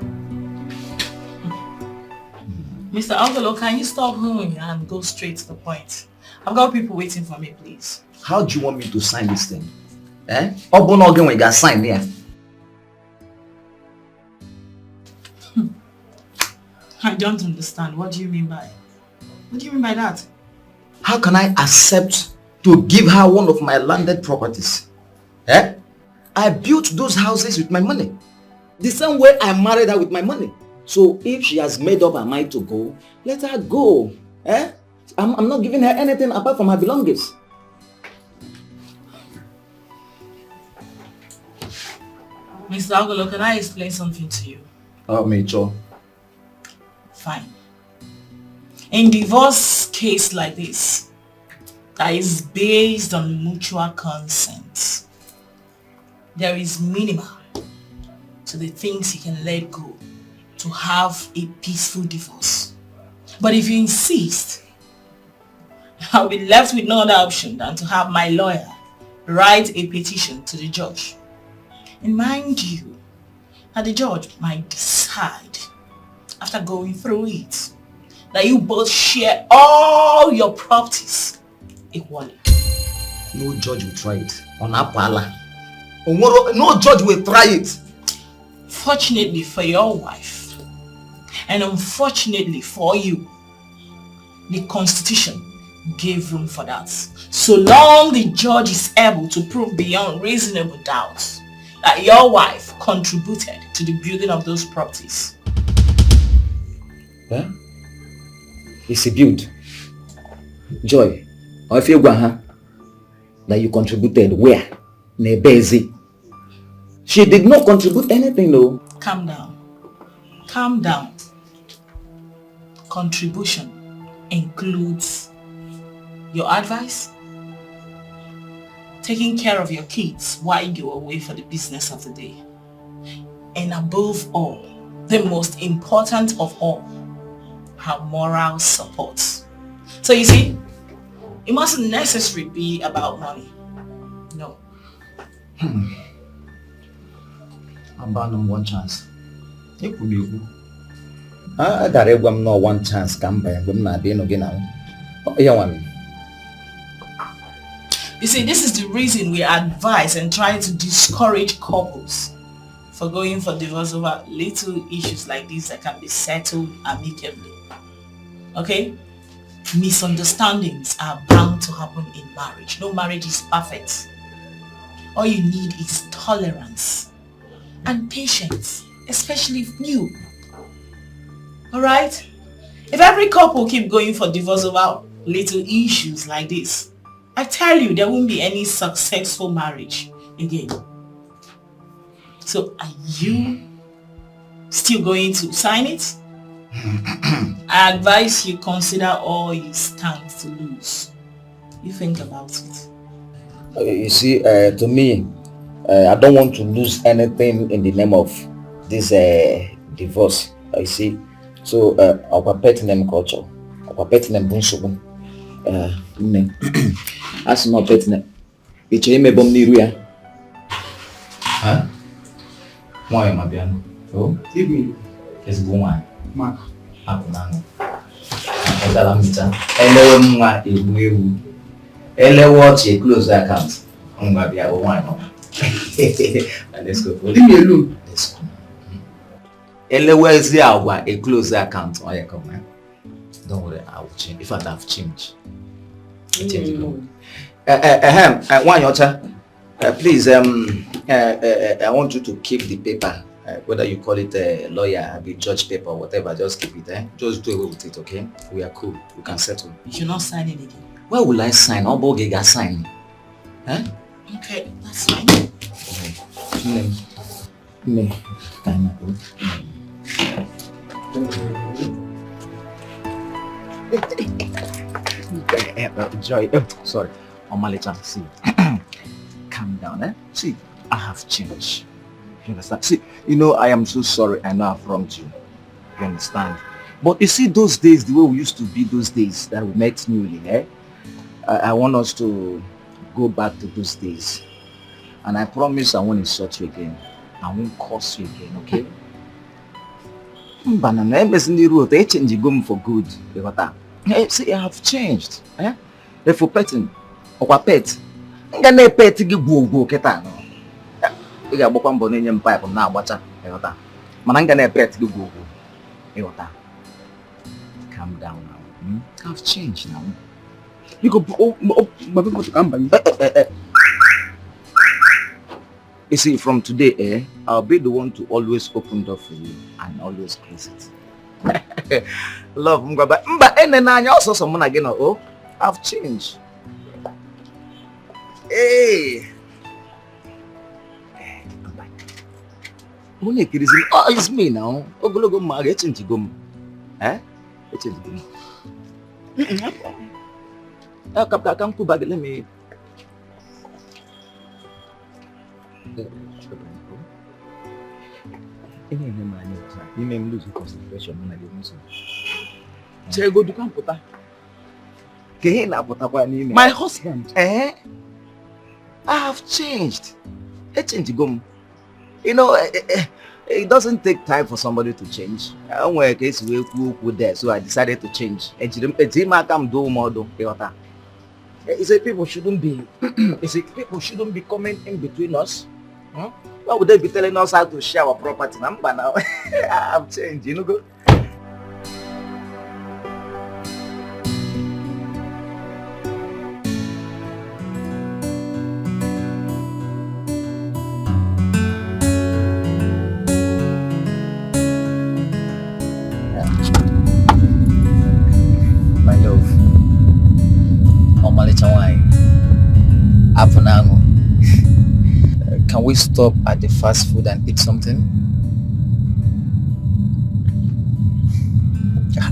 Mr. Ogolo, can you stop hooing and go straight to the point? I've got people waiting for me, please. How do you want me to sign this thing? Eh? Open again when you got sign there. I don't understand. What do you mean by? What do you mean by that? How can I accept to give her one of my landed properties? Eh? I built those houses with my money. The same way I married her with my money. So if she has made up her mind to go, let her go. Eh? I'm not giving her anything apart from her belongings. Mr. Ogolo, can I explain something to you? Oh, Major. Fine. In divorce case like this, that is based on mutual consent, there is minimum to the things you can let go to have a peaceful divorce. But if you insist, I'll be left with no other option than to have my lawyer write a petition to the judge. And mind you, that the judge might decide, after going through it, that you both share all your properties equally. No judge will try it. On Apala. No judge will try it. Fortunately for your wife, and unfortunately for you, the Constitution gave room for that. So long the judge is able to prove beyond reasonable doubt that your wife contributed to the building of those properties. Huh? It's a build. Joy, or if you go, that you contributed where? Nebezi. She did not contribute anything though. Calm down. Calm down. Contribution includes your advice, taking care of your kids while you're away for the business of the day, and above all, the most important of all, her moral support. So you see, it mustn't necessarily be about money. No. I'm bound on one chance. It could be. I got a no one chance come by and not being again now. Oh, yeah, one. You see, this is the reason we advise and try to discourage couples for going for divorce over little issues like this that can be settled amicably. Okay? Misunderstandings are bound to happen in marriage. No marriage is perfect. All you need is tolerance and patience, especially if new. Alright? If every couple keep going for divorce over little issues like this, I tell you, there won't be any successful marriage again. So, are you still going to sign it? I advise you consider all you stand to lose. You think about it. You see, to me, I don't want to lose anything in the name of this divorce. You see, so our pet name culture, our pet name bunsubu. As my pet name, it's a me bom niruya. Huh? Why am I being? Oh, give me. It's woman. Ma. Aku nang. Aku dalam bicara. Elewe mga ibu. Elewe che close account. Mga biya one. Let's go. Leave me alone. Let's go. Elewe is a close account. Oh yeah, come on. Don't worry, I will change. In fact, I've changed. One your please, I want you to keep the paper. Whether you call it a lawyer, a judge paper, whatever, just keep it. Just do away with it, okay? We are cool. We can settle. You should not sign it again. Where will I sign? Obogega sign. Huh? Okay, that's fine. Joy, sorry. Omalicha, see. Calm down, eh? See, I have changed. You understand? See, you know, I am so sorry. I know I've wronged you. You understand? But you see those days, the way we used to be those days that we met newly, eh? I want us to go back to those days. And I promise I won't insult you again. I won't curse you again, okay? But I'm in the road. They change you for good. See, I have changed. Eh? If for petting, or pet, I'm gonna pet to give go ketano. You got one bonnet pipe now, what's up? Mananga pet to go. Calm down now. I've changed now. You go, my people to come by. You see, from today, I'll be the one to always open door for you and always close it. Love, but and then I also someone again. Oh, I've changed. Hey. Oh, it's me now. Oh, go marry change gum. Eh? Change gum. Come to bag. Let me. You may lose concentration when I get music. Go to computer. My husband. Eh? I have changed. You know, it doesn't take time for somebody to change. I work case with there, so I decided to change. You say people shouldn't be. You say people shouldn't be coming in between us. Huh? Why would they be telling us how to share our property? Number now, I've changed. You know, go. My love, can we stop at the fast food and eat something?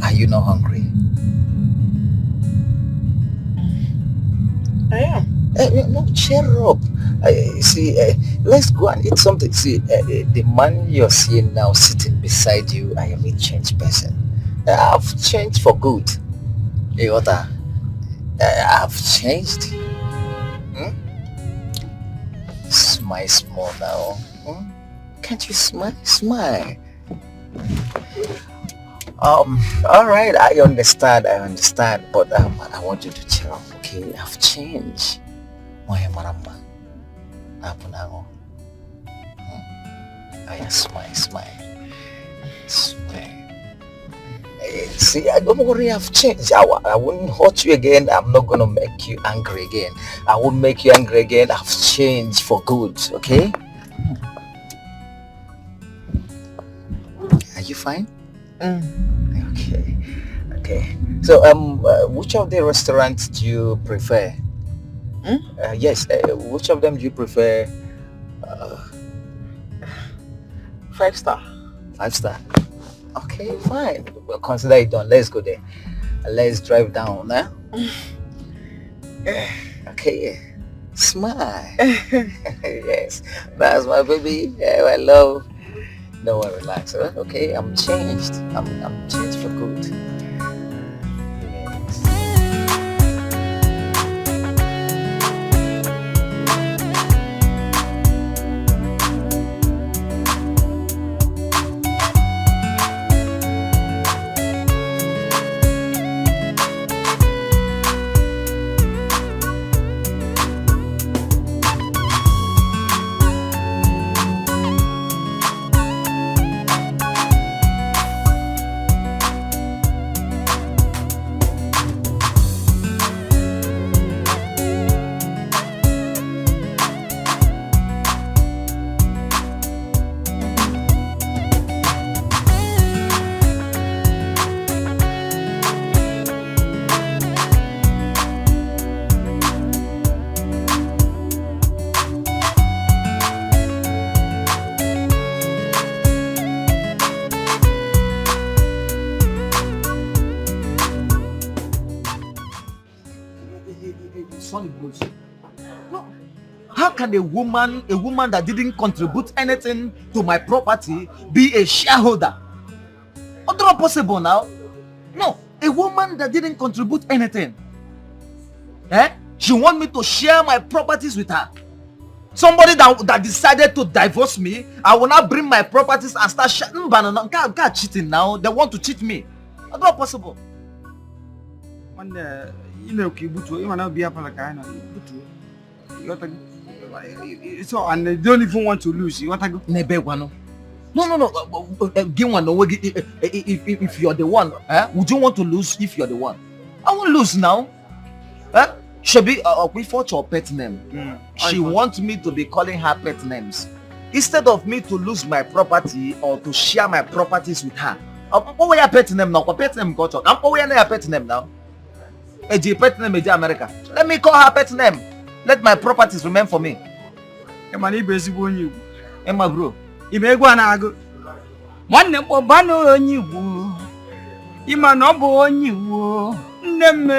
Are you not hungry? I am. No, cheer up. See, let's go and eat something. See, the man you're seeing now sitting beside you, I am a changed person. I've changed for good. Hey, I've changed. Smile small now. Can't you smile? Smile. All right, I understand, but I want you to cheer up, okay? I've changed. Moya maramba. Apunago. Oh yeah, smile. See, don't worry, I've changed. I won't hurt you again. I'm not gonna make you angry again. I won't make you angry again. I've changed for good, okay? Are you fine? Okay. So, which of the restaurants do you prefer? Yes, which of them do you prefer? 5-star. 5-star. Okay, fine. We'll consider it done. Let's go there. Let's drive down, huh? Okay. Smile. Yes. That's my baby. Yeah, I love. Don't worry, relax. Huh? Okay, I'm changed. I'm changed for good. How can a woman that didn't contribute anything to my property be a shareholder? It's not possible now. No, a woman that didn't contribute anything. She want me to share my properties with her. Somebody that decided to divorce me, I will not bring my properties and start cheating now. They want to cheat me. It's not possible. So, and they don't even want to lose. You want to go? No. If you're the one, would you want to lose if you're the one? I won't lose now. Shebi, we fought your pet name. She wants me to be calling her pet names. Instead of me to lose my property or to share my properties with her. What your pet name now? Pet name got talk. What your pet name now? Pet name is America. Let me call her pet name. Let my properties remain for me. Emma bro. Imegwa na ago. Nwanne m ọbana onye Igbo. Ima na ọ bụ onye Igbo. Nne m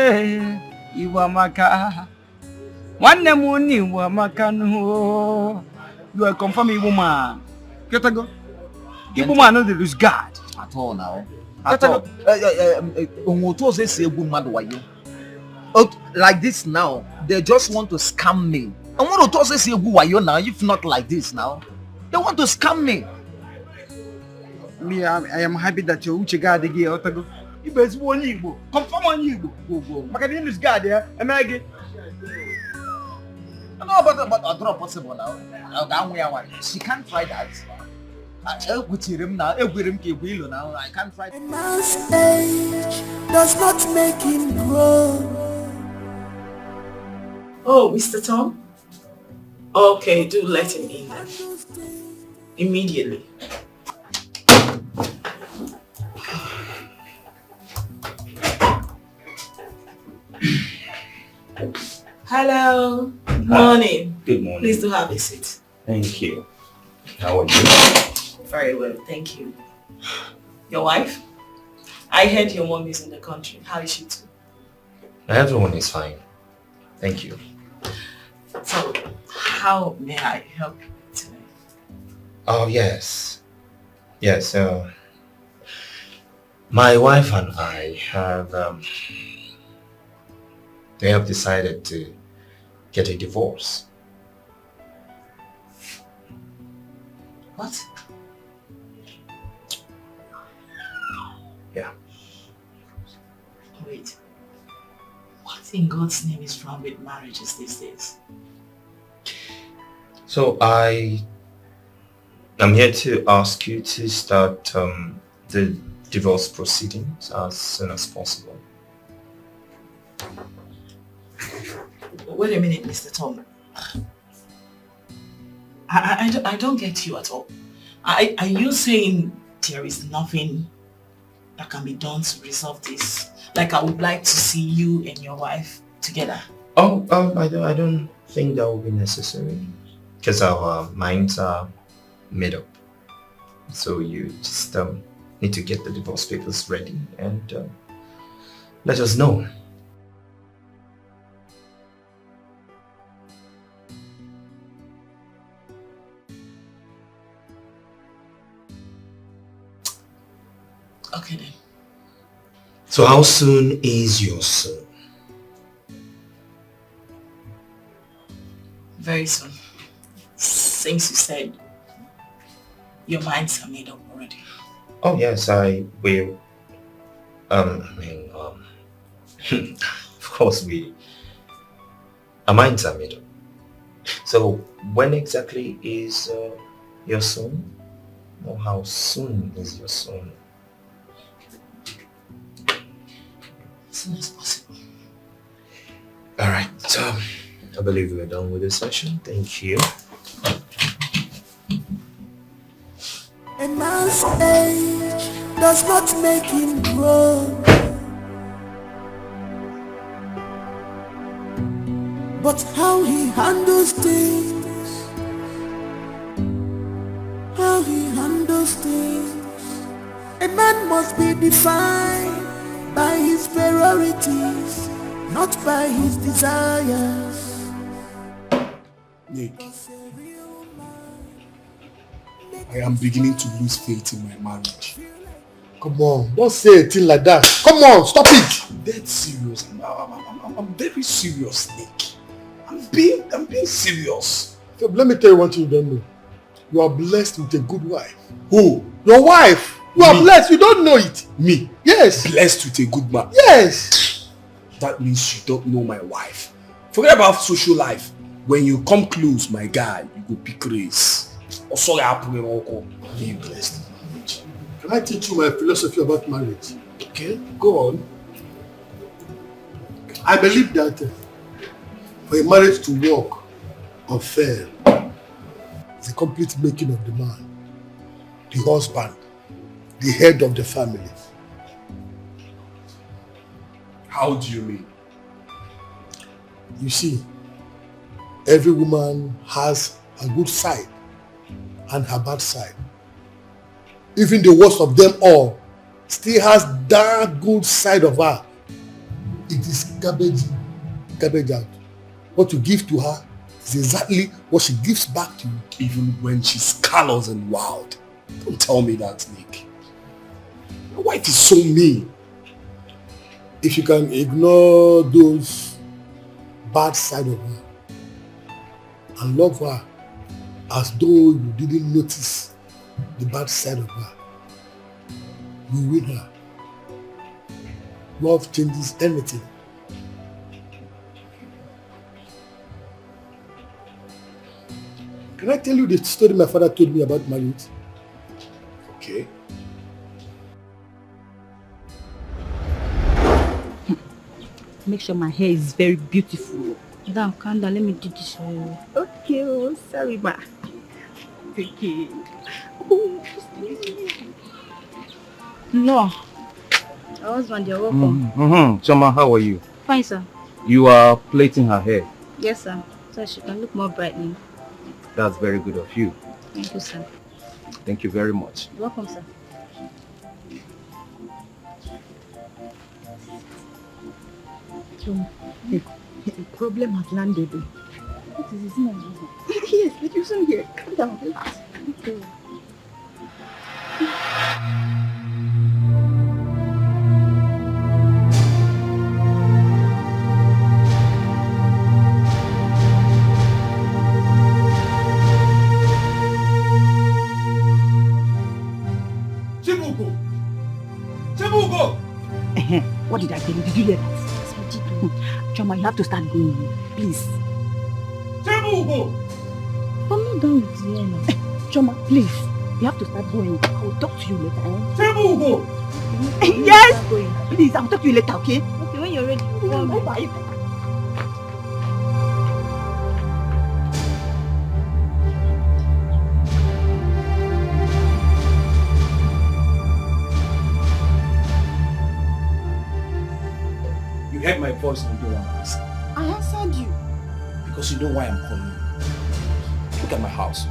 Igbo amaka. Nwanne m onye Igbo amaka no. You are confirm Igbo man. Ketago. Igbo man no dey lose guard at all now. At all. Like this now, they just want to scam me. I want to say now, if not like this now. They want to scam me. Me, I am happy that you uche God again. Otago. You best one Igbo. Confirm on Igbo. Go. Makadini is God there. Am I again? No, but I don't possible now. She can't try that. I can't try. A man's age does not make him grow. Oh, Mr. Tom? Okay, do let him in then. Immediately. Hello. Good morning. Good morning. Please do have a seat. Thank you. How are you? Very well, thank you. Your wife? I heard your mom is in the country. How is she too? Everyone is fine. Thank you. So, how may I help you today? Oh, yes. Yes, my wife and I have, they have decided to get a divorce. What? Yeah. Wait. What in God's name is wrong with marriages these days? So I'm here to ask you to start the divorce proceedings as soon as possible. Wait a minute, Mr. Tom. I don't get you at all. Are you saying there is nothing that can be done to resolve this? Like, I would like to see you and your wife together. Oh, I don't think that will be necessary because our minds are made up. So you just need to get the divorce papers ready and let us know. Okay then. So how soon is your son? Very soon. Since you said your minds are made up already. Oh yes, I will. Of course our minds are made up. So when exactly is your son? Or how soon is your son? As soon as possible. Alright, I believe we're done with this session. Thank you. A man's age does not make him grow, but how he handles things, how he handles things. A man must be defined by his priorities, not by his desires. Nick, I am beginning to lose faith in my marriage. Come on, don't say a thing like that. Come on, stop it. I'm dead serious. I'm very serious, Nick. I'm being serious. So let me tell you one thing you don't know. You are blessed with a good wife. Who? Your wife. You are blessed. You don't know it. Me? Yes. Blessed with a good man. Yes. That means you don't know my wife. Forget about social life. When you come close, my guy, you go pick race. Or sorry, I'm being blessed. Can I teach you my philosophy about marriage? Okay, go on. I believe that for a marriage to work or fail, it's a complete making of the man, the husband, the head of the family. How do you mean? You see, every woman has a good side and her bad side. Even the worst of them all still has that good side of her. It is garbage out. What you give to her is exactly what she gives back to you. Even when she's callous and wild. Don't tell me that, Nick. My wife is so mean. If you can ignore those bad side of her and love her as though you didn't notice the bad side of her, you win her. Love changes anything. Can I tell you the story my father told me about marriage? Okay. Make sure my hair is very beautiful. Madam, calm down. Let me do this for you. Okay, oh, sorry, ma. Okay. Oh, No. Your husband, you're welcome. Choma, how are you? Fine, sir. You are plaiting her hair. Yes, sir. So she can look more brightening. That's very good of you. Thank you, sir. Thank you very much. You're welcome, sir. The problem has landed. What is it? Yes, but you soon here. Calm down, relax. Okay. What did I tell you? Did you hear that? Yes, I did. Choma, you have to start going. Please. Chibugo! I'm not done with you now. Choma, please. You have to start going. I will talk to you later. Go. Yes! Please, I will talk to you later, okay? Okay, when you're ready, you tell me. Bye. You heard my voice and you don't want to listen. I answered you. Because you know why I'm calling you. Look at my house.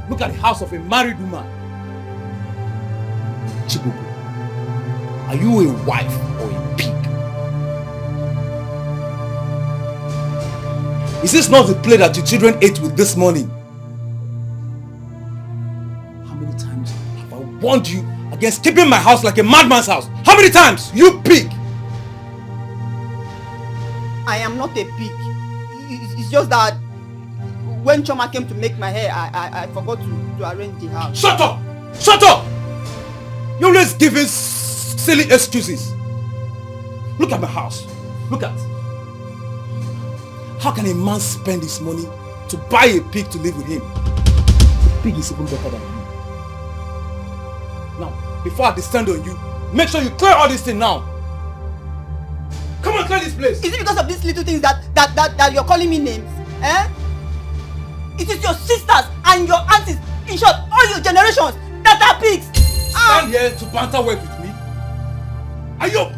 Look at the house of a married woman. Chibuku, are you a wife or a pig? Is this not the plate that your children ate with this morning? How many times have I warned you against keeping my house like a madman's house? How many times, you pig? I am not a pig. It's just that when Choma came to make my hair, I forgot to arrange the house. Shut up! Shut up! You're always giving silly excuses. Look at my house. Look at. How can a man spend his money to buy a pig to live with him? The pig is even better than you. Now, before I descend on you, make sure you clear all this thing now. Come on, clear this place. Is it because of these little things that you're calling me names? Eh? It is your sisters and your aunties, in short, all your generations that are pigs. Stand here to banter work with me? Are you?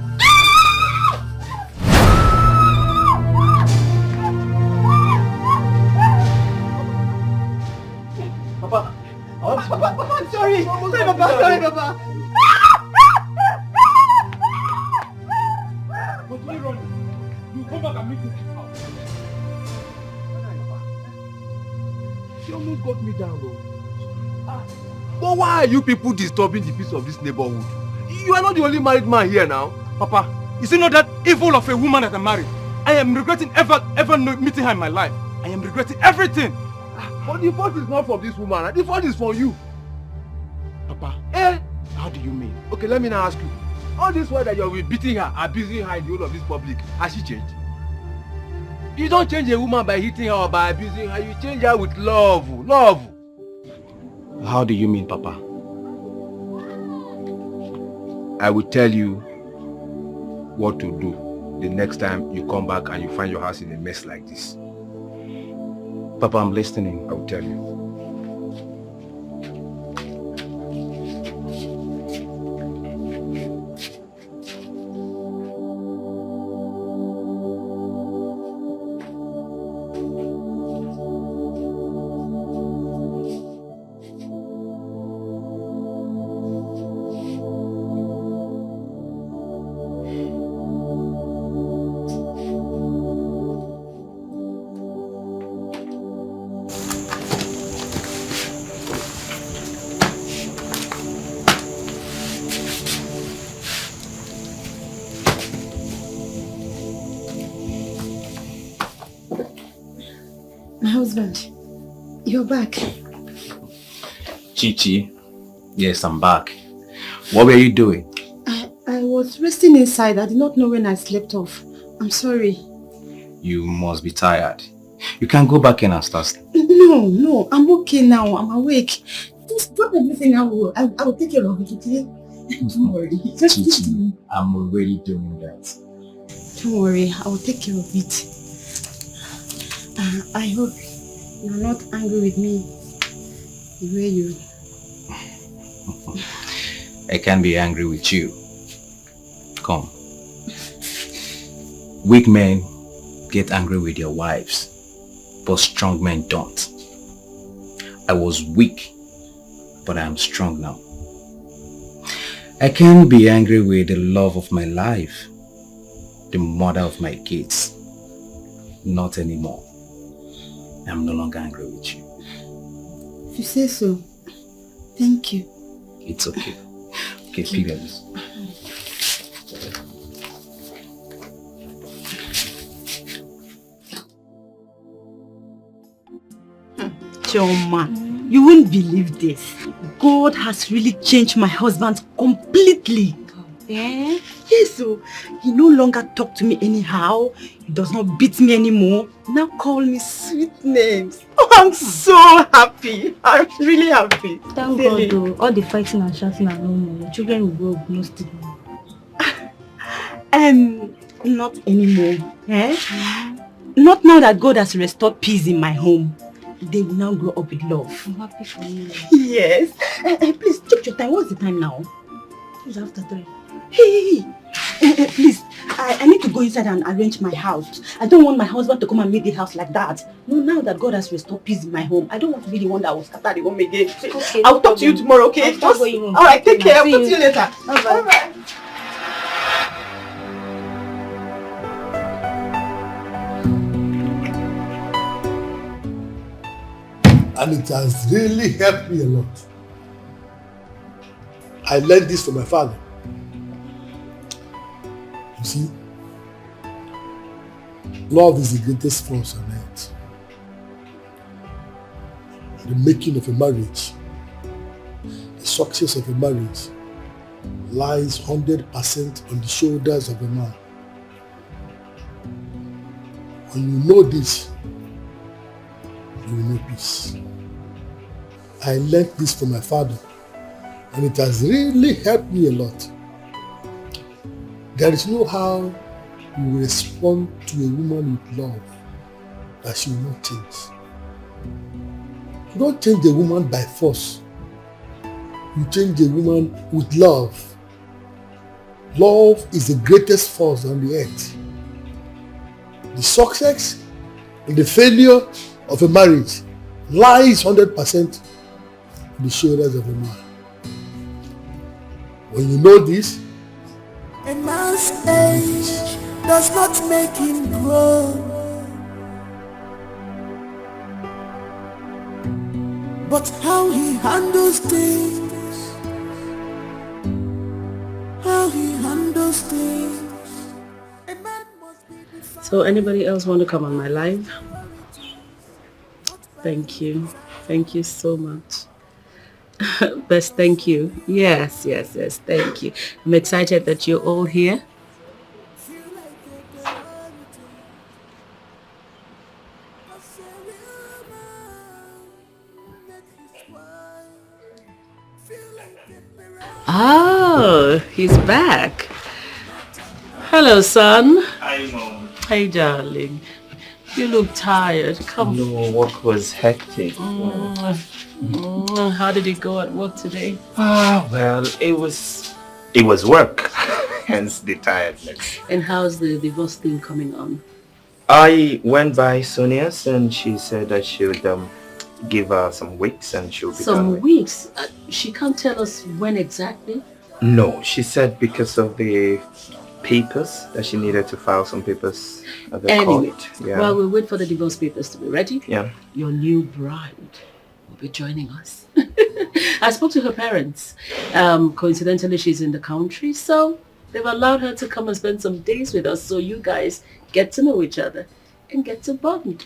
Papa, I'm sorry. Sorry, Papa. Sorry, Papa. But why run? You come back and meet me in this house. She almost got me down though. But why are you people disturbing the peace of this neighborhood? You are not the only married man here now. Papa, is it not that evil of a woman that I married? I am regretting ever meeting her in my life. I am regretting everything. But the fault is not from this woman. The fault is from you. Papa, how do you mean? Okay, let me now ask you. All this while that you have beating her, abusing her in the whole of this public, has she changed? You don't change a woman by hitting her or by abusing her. You change her with love. Love. How do you mean, Papa? I will tell you what to do the next time you come back and you find your house in a mess like this. Papa, I'm listening. I will tell you. My husband, you're back. Chichi, yes, I'm back. What were you doing? I was resting inside. I did not know when I slept off. I'm sorry. You must be tired. You can go back in and start. No, I'm okay now. I'm awake. Just drop everything. I will take care of it, okay? Don't worry. Chichi, I'm already doing that. Don't worry. I will take care of it. I hope you're not angry with me the way you... I can't be angry with you. Come. Weak men get angry with their wives, but strong men don't. I was weak, but I am strong now. I can't be angry with the love of my life, the mother of my kids. Not anymore. I'm no longer angry with you. If you say so, thank you. It's okay. Okay, figure this. Choma, you won't believe this. God has really changed my husband completely. Eh? Yes, so he no longer talk to me anyhow. He does not beat me anymore. Now call me sweet names. I'm so happy. I'm really happy. Thank God though, all the fighting and shouting are no more. Children will grow up, no stigma. Not anymore. Eh? Not now that God has restored peace in my home. They will now grow up with love. I'm happy for you. Yes. Please, check your time. What's the time now? It's after 3. Hey. Please, I need to go inside and arrange my house. I don't want my husband to come and make the house like that. No, now that God has restored peace in my home, I don't want to be the one that will scatter the home again. Okay, I'll talk to you tomorrow, okay? Alright, take care. I'll talk to you later. Bye-bye. And it has really helped me a lot. I learned this from my father. You see, love is the greatest force on earth. The making of a marriage, the success of a marriage lies 100% on the shoulders of a man. When you know this, you will know peace. I learned this from my father, and it has really helped me a lot. There is no how you respond to a woman with love that she will not change. You don't change a woman by force. You change a woman with love. Love is the greatest force on the earth. The success and the failure of a marriage lies 100% on the shoulders of a man. When you know this, a man's age does not make him grow, but how he handles things, how he handles things. So anybody else want to come on my live? Thank you. Thank you so much. Best, thank you. Yes, thank you. I'm excited that you're all here. Oh, he's back. Hello, son. Hi, Mom. Hey, darling. You look tired. Come. No, work was hectic. How did it go at work today? Well, it was work, hence the tiredness. And how's the divorce thing coming on? I went by Sonia's and she said that she would give her some weeks and she'll be done. Some weeks? She can't tell us when exactly? No, she said because of the papers that she needed to file some papers at the court. Yeah. While we wait for the divorce papers to be ready, your new bride will be joining us. I spoke to her parents. Coincidentally, she's in the country, so they've allowed her to come and spend some days with us so you guys get to know each other and get to bond.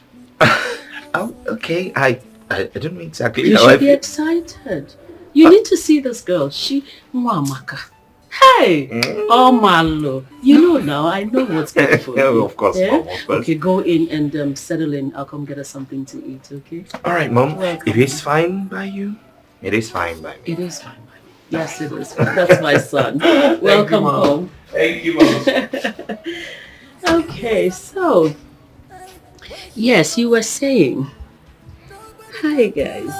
Oh, okay. I don't know exactly You how should be excited. You need to see this girl. She... Mwamaka. Hey! Oh, Malo. You know now. I know what's good for you. Of course, Mom, of course. Okay, go in and settle in. I'll come get us something to eat, okay? All right, Mom. If it's fine by you, it is fine by me. It is fine by me. Yes, it is. That's my son. Welcome home. Thank you, Mom. Okay, so... Yes, you were saying... Hi, guys.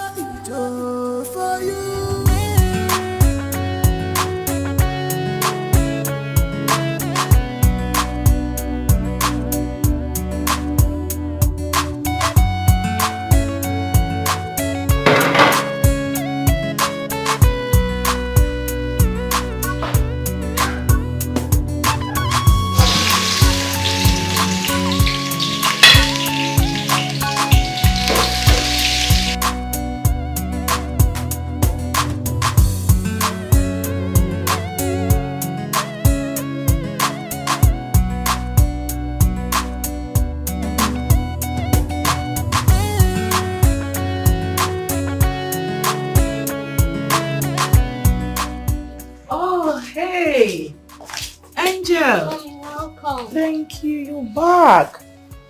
Angel. Welcome. Thank you. You're back.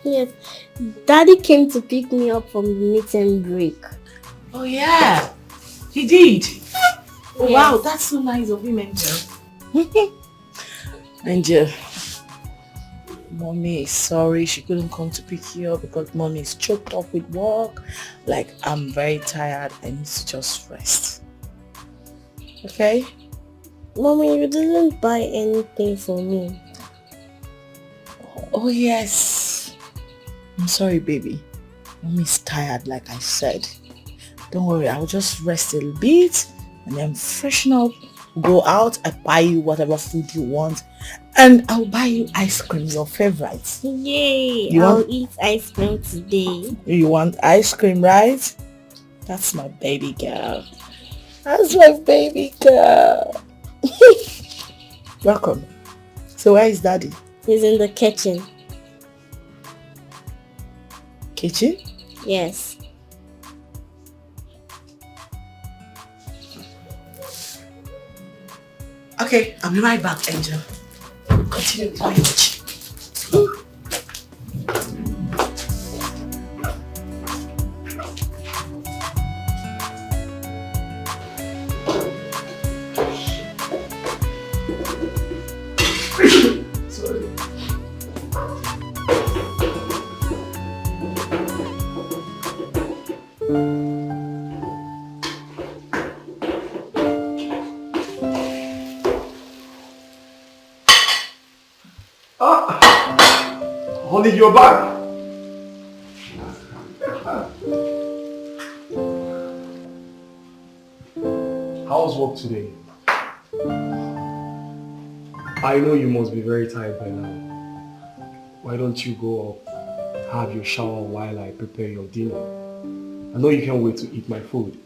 Yes. Daddy came to pick me up from the meet and break. Oh yeah, he did. Oh, Yes. wow, that's so nice of him, Angel. Angel, Mommy is sorry she couldn't come to pick you up because Mommy is choked up with work. Like, I'm very tired. I need to just rest. Okay? Mommy, you didn't buy anything for me. Oh yes. I'm sorry, baby. Mommy's tired, like I said. Don't worry, I'll just rest a little bit and then freshen up. Go out, I buy you whatever food you want, and I'll buy you ice cream, your favorite. Yay! I'll eat ice cream today. You want ice cream, right? That's my baby girl. That's my baby girl. Welcome. So where is Daddy? He's in the kitchen. Kitchen? Yes. Okay, I'll be right back, Angel. Continue with my watch. Honey, you're back. How's work today? I know you must be very tired by now. Why don't you go up, have your shower while I prepare your dinner? I know you can't wait to eat my food.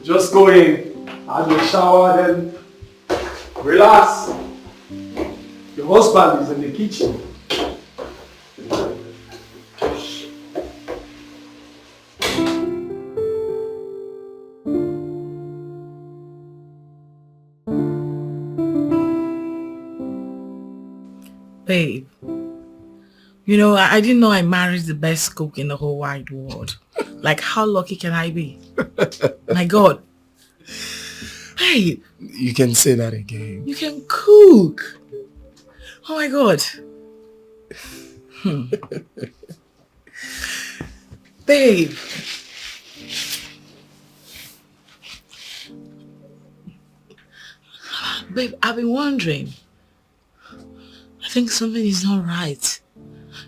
Just go in, have your shower, then relax. Your husband is in the kitchen. Babe, you know, I didn't know I married the best cook in the whole wide world. Like, how lucky can I be? My God. Hey, You can say that again. you can cook. Oh my God. Babe. Babe, I've been wondering. I think something is not right.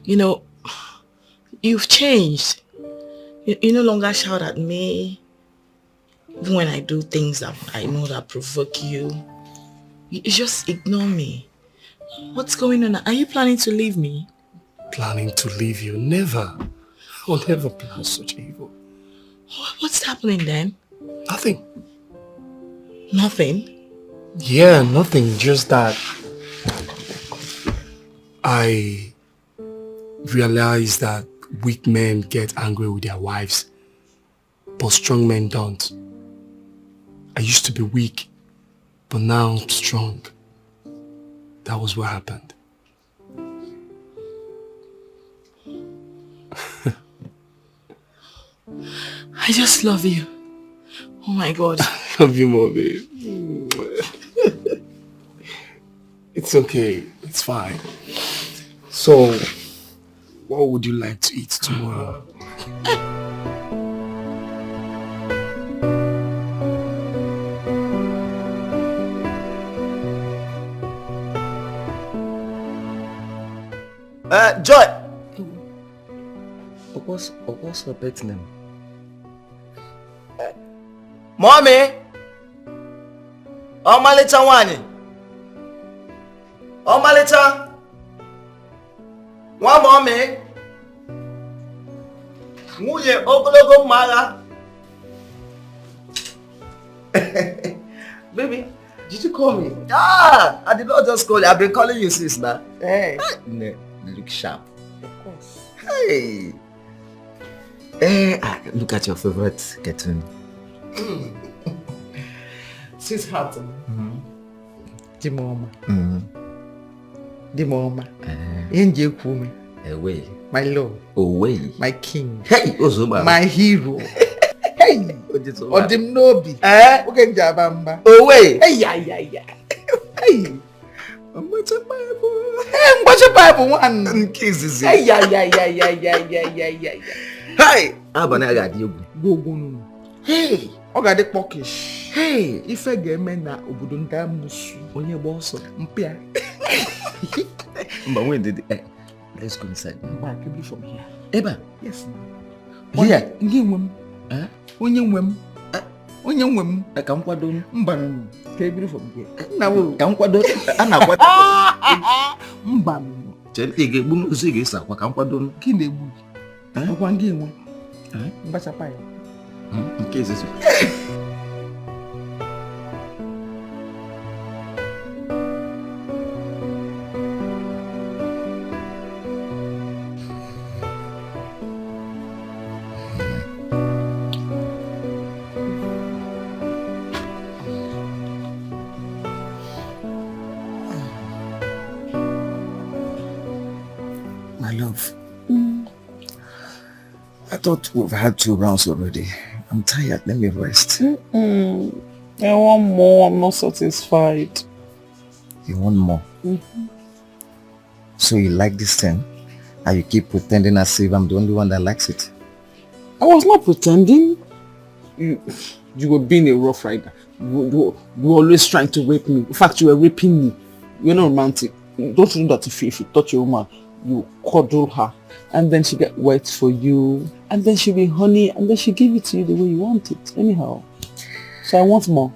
You know, you've changed. You no longer shout at me. Even when I do things that I know that provoke you. You just ignore me. What's going on? Are you planning to leave me? Planning to leave you? Never. I'll never plan such evil. What's happening then? Nothing. Nothing? Yeah, nothing. Just that I realized that weak men get angry with their wives, but strong men don't. I used to be weak, but now I'm strong. That was what happened. I just love you. Oh my God. I love you more, babe. It's okay. It's fine. So, what would you like to eat tomorrow? Joy! What's her pet name? Mommy! Ọmalịcha nwanyị! Ọmalịcha! Nwa mommy! Nwunye ogologo mma agha! Baby, did you call me? Ah! I did not just call you. I've been calling you since now. Hey! Look sharp. Of course. Hey! Look at your favorite cartoon. Sweetheart. Dimoma. Dimoma. Enje kume. Away. My love. Away. My king. Hey, Ozuba. My hero. Hey. Odim Nobi. Okay, Jabamba. Away. Hey, yeah. Hey. What's a Bible? Hey, what's a Bible one? Kisses. Hey, yeah. Hey. Abana got you. Go. Hey. Oga de pokish. Hey. Ife game na obodo nta musu. Onye boss. Mpia. But when did let's go inside. Back from here. Eba. Yes. Here. Ngi nwem. Onye nwem. Onye nwem. Ka nkwado mba no. Ka ebiri from here. Na wo. Ka nkwado ana kwado. Mba no. Chere ige bu nzi ge sa kwa ka nkwado. Ki na egbu. Okwa ngi nwe. Mbacha pa ya. Nke izizo. My love. I thought we've had 2 rounds already. I'm tired. Let me rest. I want more. I'm not satisfied. You want more? So you like this thing? And you keep pretending as if I'm the only one that likes it? I was not pretending. You were being a rough rider. You were always trying to rape me. In fact, you were raping me. You're not romantic. Don't you know that if you touch a woman, you cuddle her, and then she get wet for you, and then she be honey, and then she give it to you the way you want it. Anyhow, so I want more.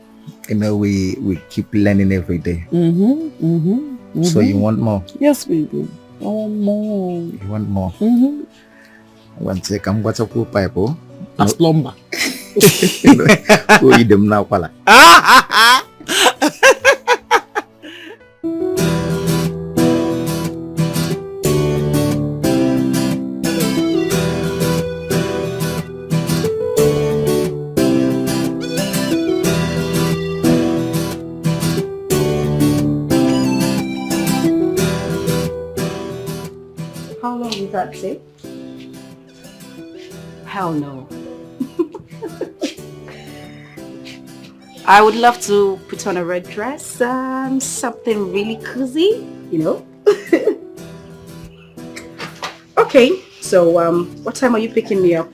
You know, we keep learning every day. So you want more? Yes, baby. I want more. You want more? One sec, I'm going to go pipe. As plumber. Go eat them now, pala. How long will that take? Hell no. I would love to put on a red dress, something really cozy, you know. Okay, so what time are you picking me up?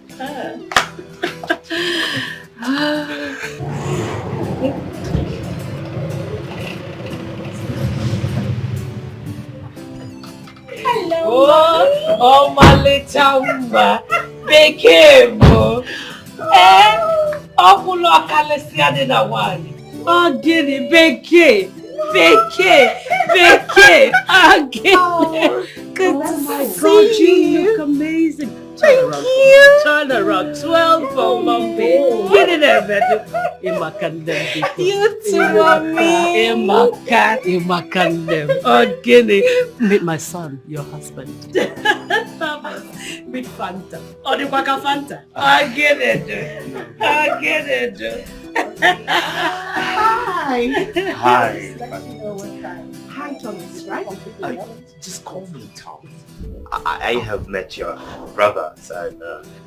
Oh, my little umba. Bekee mo. Okulo akalesi ade na wani. Oh, gini Bekee. Good to see you. You look amazing. Turn around. 12 for Mommy. Get in there, baby. Imakandem. You too, Mommy. Imakandem. Oh, Guinea. Meet my son, your husband. Meet Fanta. Oh, the Waka Fanta. I get it. Hi. Hi. Let me know what time. Hi, Thomas, right? Just call me Tom. I have met your brothers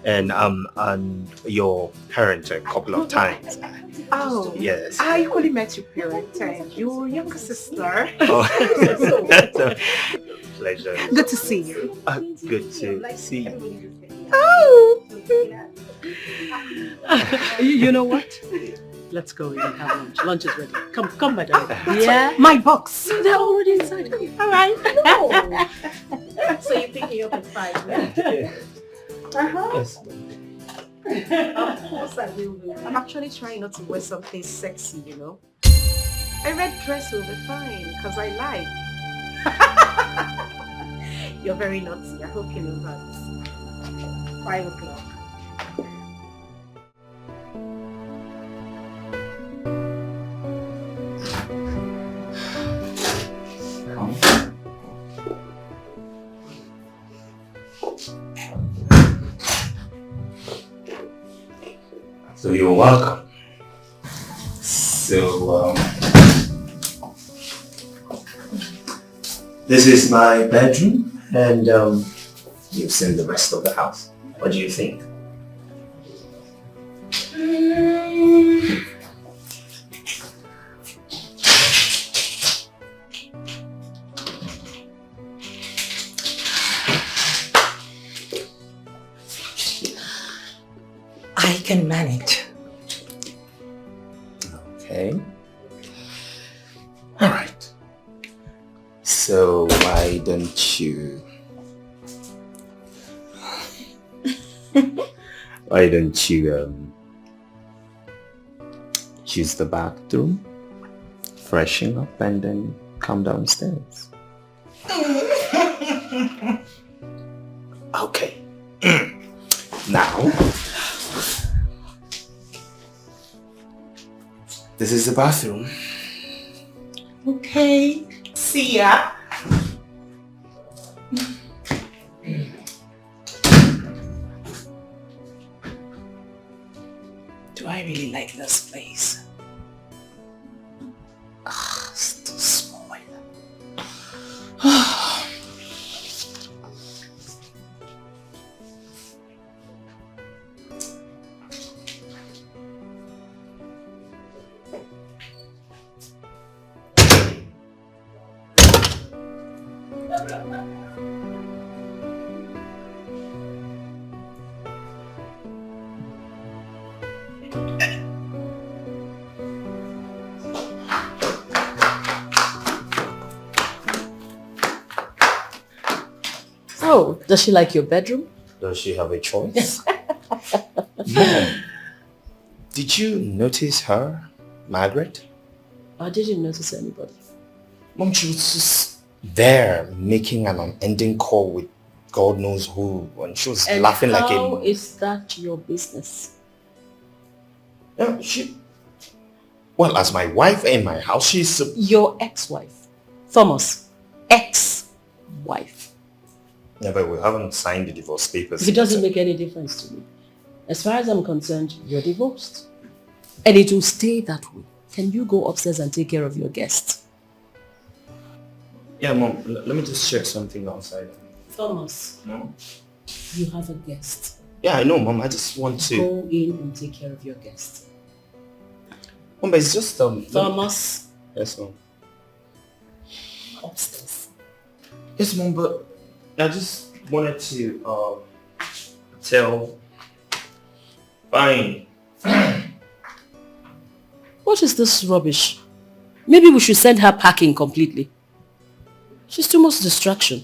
and your parents a couple of times. Oh, yes. I equally met your parents and your younger sister. Oh, that's a pleasure. Good to see you. Good to see you. Oh! You know what? Let's go in and have lunch. Lunch is ready. Come, my darling. Yeah? My box. They're already inside. All right. No. So you're picking up at 5 minutes? Yes. Of course I will. I'm actually trying not to wear something sexy, you know. A red dress will be fine, because I like. You're very naughty. I hope you know that. 5 o'clock. So you're welcome. So, this is my bedroom, and you've seen the rest of the house. What do you think? I can manage. Okay. All right. So why don't you use the bathroom, freshen up, and then come downstairs? Okay. Now, this is the bathroom. Okay. See ya. Do I really like this place? It's too small. Oh, does she like your bedroom? Does she have a choice? Mom, did you notice her, Margaret? I didn't notice anybody. Mom, she was just there making an unending call with God knows who, and she was laughing like a... How is that your business? Yeah, well, as my wife in my house, she's... Your ex-wife. Thomas. Ex-wife. Yeah, but we haven't signed the divorce papers. It doesn't make any difference to me. As far as I'm concerned, you're divorced. And it will stay that way. Can you go upstairs and take care of your guests? Yeah, Mom, let me just check something outside. Thomas. No? You have a guest. Yeah, I know, Mom. I just want to... Go in and take care of your guest. Mom, but it's just... Thomas. Yes, Mom. Upstairs. Yes, Mom, but I just wanted to tell... Fine. What is this rubbish? Maybe we should send her packing completely. She's too much distraction.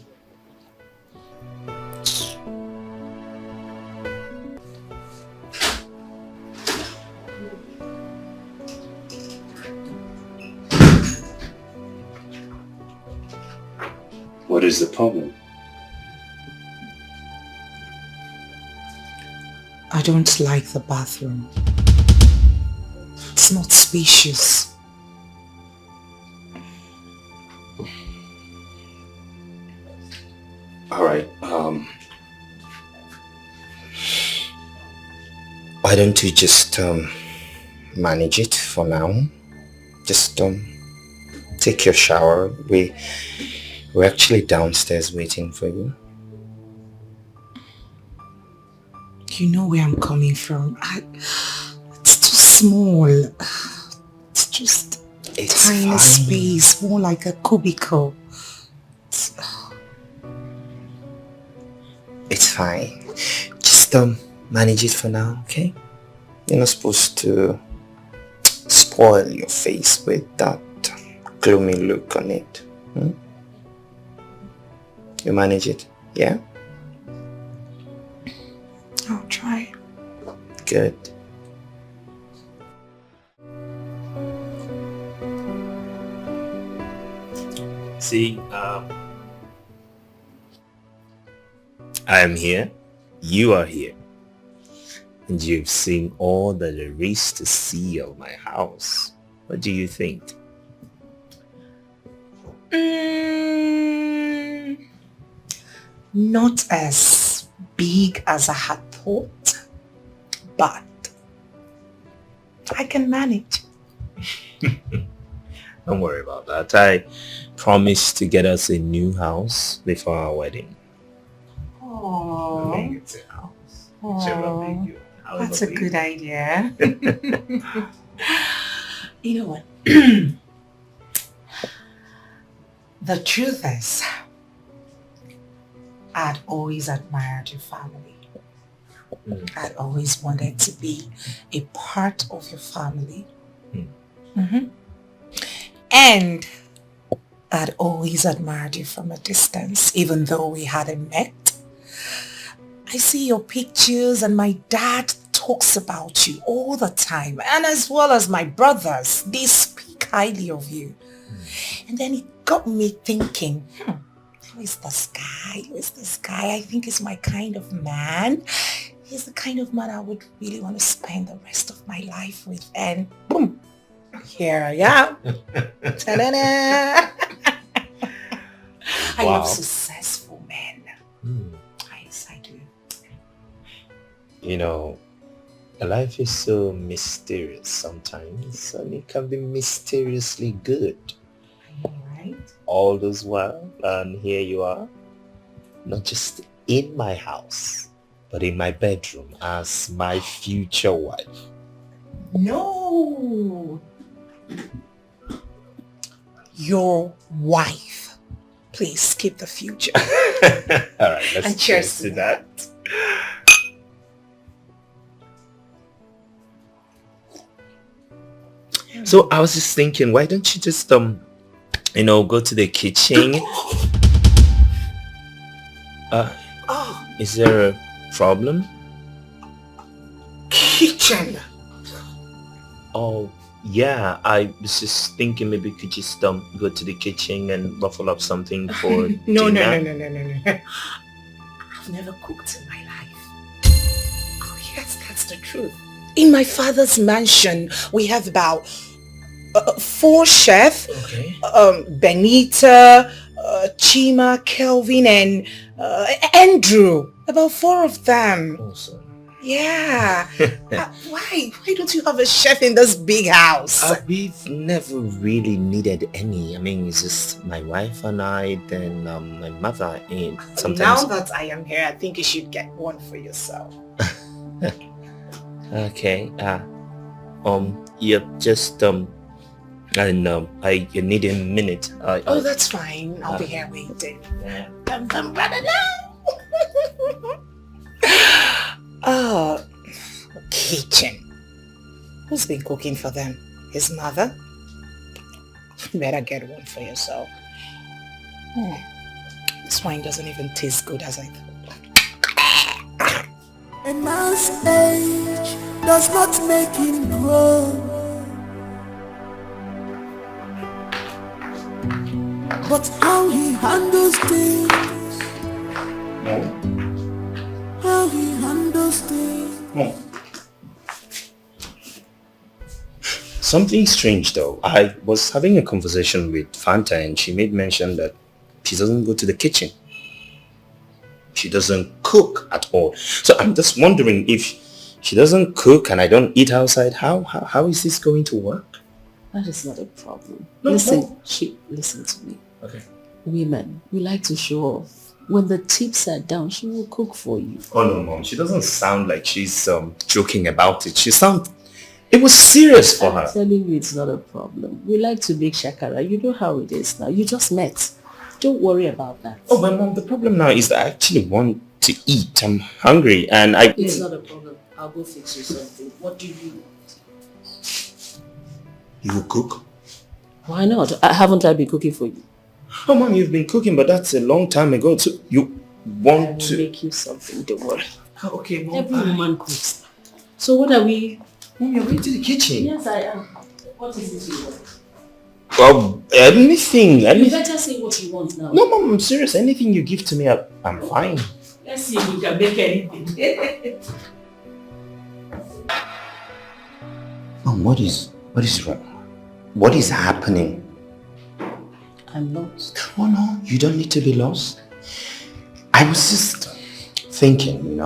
What is the problem? I don't like the bathroom. It's not spacious. All right. Why don't you just manage it for now? Just take your shower. We're actually downstairs waiting for you. You know where I'm coming from. It's too small. It's just a tiny fine. space, more like a cubicle. It's fine. Just manage it for now, okay? You're not supposed to spoil your face with that gloomy look on it. You manage it, yeah? I'll try. Good. See, I am here, you are here, and you've seen all that there is to see of my house. What do you think? Not as big as I had thought, but I can manage. Don't worry about that. I promised to get us a new house before our wedding. Oh, It's a house. that's a good idea. You know what? The truth is, I'd always admired your family. I'd always wanted to be a part of your family. And I'd always admired you from a distance, even though we hadn't met. I see your pictures and my dad talks about you all the time, and as well as my brothers, they speak highly of you. And then it got me thinking, who is this guy? Who is this guy? I think he's my kind of man. He's the kind of man I would really want to spend the rest of my life with. And boom, here I am. Ta-da-da. I love successful men. Yes, I do. You know, life is so mysterious sometimes, and it can be mysteriously good. Right? All those while, and here you are, not just in my house, but in my bedroom as my future wife. No. Your wife. Please skip the future. All right, let's And cheers to that. So I was just thinking, why don't you just go to the kitchen? Is there a problem? Kitchen. Oh yeah, I was just thinking maybe you could just go to the kitchen and ruffle up something for No. dinner. I've never cooked in my life. Oh yes, that's the truth. In my father's mansion, we have about 4 chefs. Okay. Benita, Chima, Kelvin, and Andrew. About 4 of them. Awesome. Yeah. Why don't you have a chef in this big house? We've never really needed any. I mean, it's just my wife and I, then my mother, and sometimes. Now that I am here, I think you should get one for yourself. Okay. Yeah, just I need a minute. Oh, that's fine. I'll be here waiting. Oh, kitchen. Who's been cooking for them? His mother? Better get one for yourself. This wine doesn't even taste good as I thought. A man's age does not make him grow, but how he handles things. How he handles things. Something strange though. I was having a conversation with Fanta and she made mention that she doesn't go to the kitchen. She doesn't cook at all. So I'm just wondering, if she doesn't cook and I don't eat outside, how is this going to work? That is not a problem. No, listen to me. Okay. Women, we like to show off. When the tips are down, she will cook for you. Oh no, Mom. She doesn't sound like she's joking about it. It was serious for her. I'm telling you, it's not a problem. We like to bake shakara. You know how it is now. You just met. Don't worry about that. Oh, but Mom, the problem now is that I actually want to eat. I'm hungry and I... It's not a problem. I'll go fix you something. What do you want? You will cook? Why not? Haven't I been cooking for you? Oh, Mom, you've been cooking, but that's a long time ago. So you want to... make you something. Don't worry. Oh, okay, Mom. Every woman cooks. So what are we... Mom, you're going to the kitchen. Yes, I am. What is it you want? Well, anything. You better say what you want now. No, Mom, I'm serious. Anything you give to me, I'm fine. Let's see if you can make anything. Mom, what is wrong? What is happening? I'm lost. Oh no, you don't need to be lost. I was just thinking,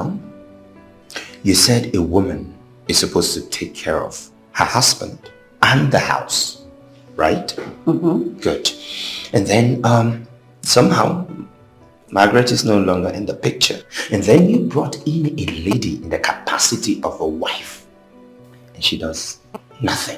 You said a woman is supposed to take care of her husband and the house, right? Mm-hmm. Good. And then somehow Margaret is no longer in the picture. And then you brought in a lady in the capacity of a wife. And she does nothing.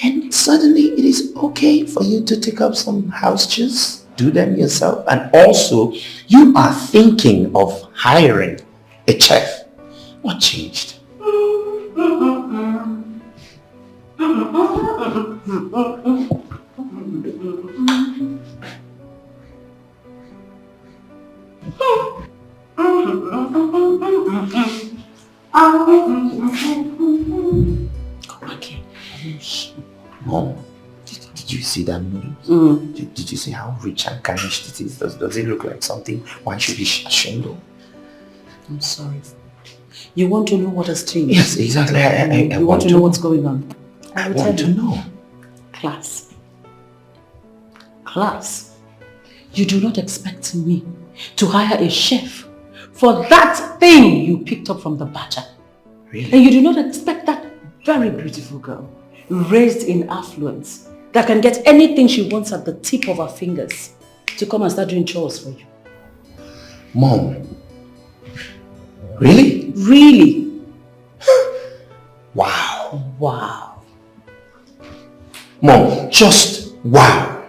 And suddenly it is okay for you to take up some house chores, do them yourself. And also, you are thinking of hiring a chef. What changed? Mom, did you see that noodles? Did you see how rich and garnished it is? Does it look like something one should be ashamed of? I'm sorry. You want to know what has changed? Yes, exactly. I you want to know what's going on? I want to know. Class. Class. You do not expect me to hire a chef for that thing you picked up from the badger. Really? And you do not expect that very beautiful girl, raised in affluence, that can get anything she wants at the tip of her fingers, to come and start doing chores for you. Mom. Really? Really? Wow. Wow. Mom, just wow.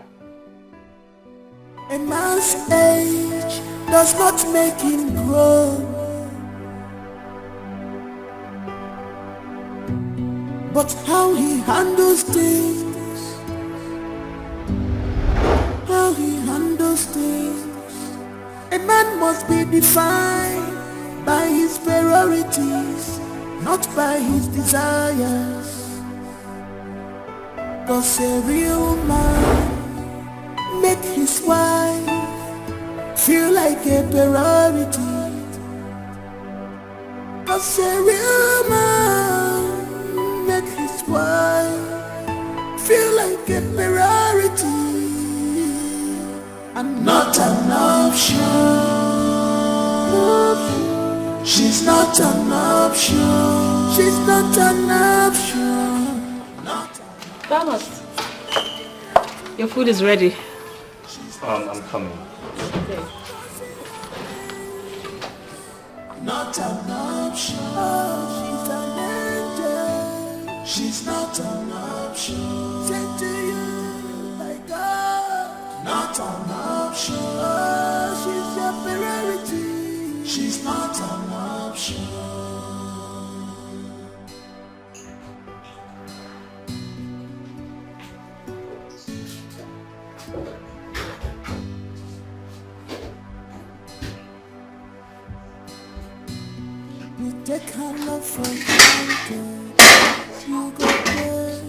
A man's age does not make him grow, but how he handles things, how he handles things. A man must be defined by his priorities, not by his desires. 'Cause a real man make his wife feel like a priority. 'Cause a real man make his wife feel like a priority and not an option. She's not an option. She's not an option. Thomas, your food is ready. I'm coming. Okay. Not an option. She's an angel. She's not an option. Sent to you by God. Not an option. She's your priority. She's not an option. You take her love for granted. You go there.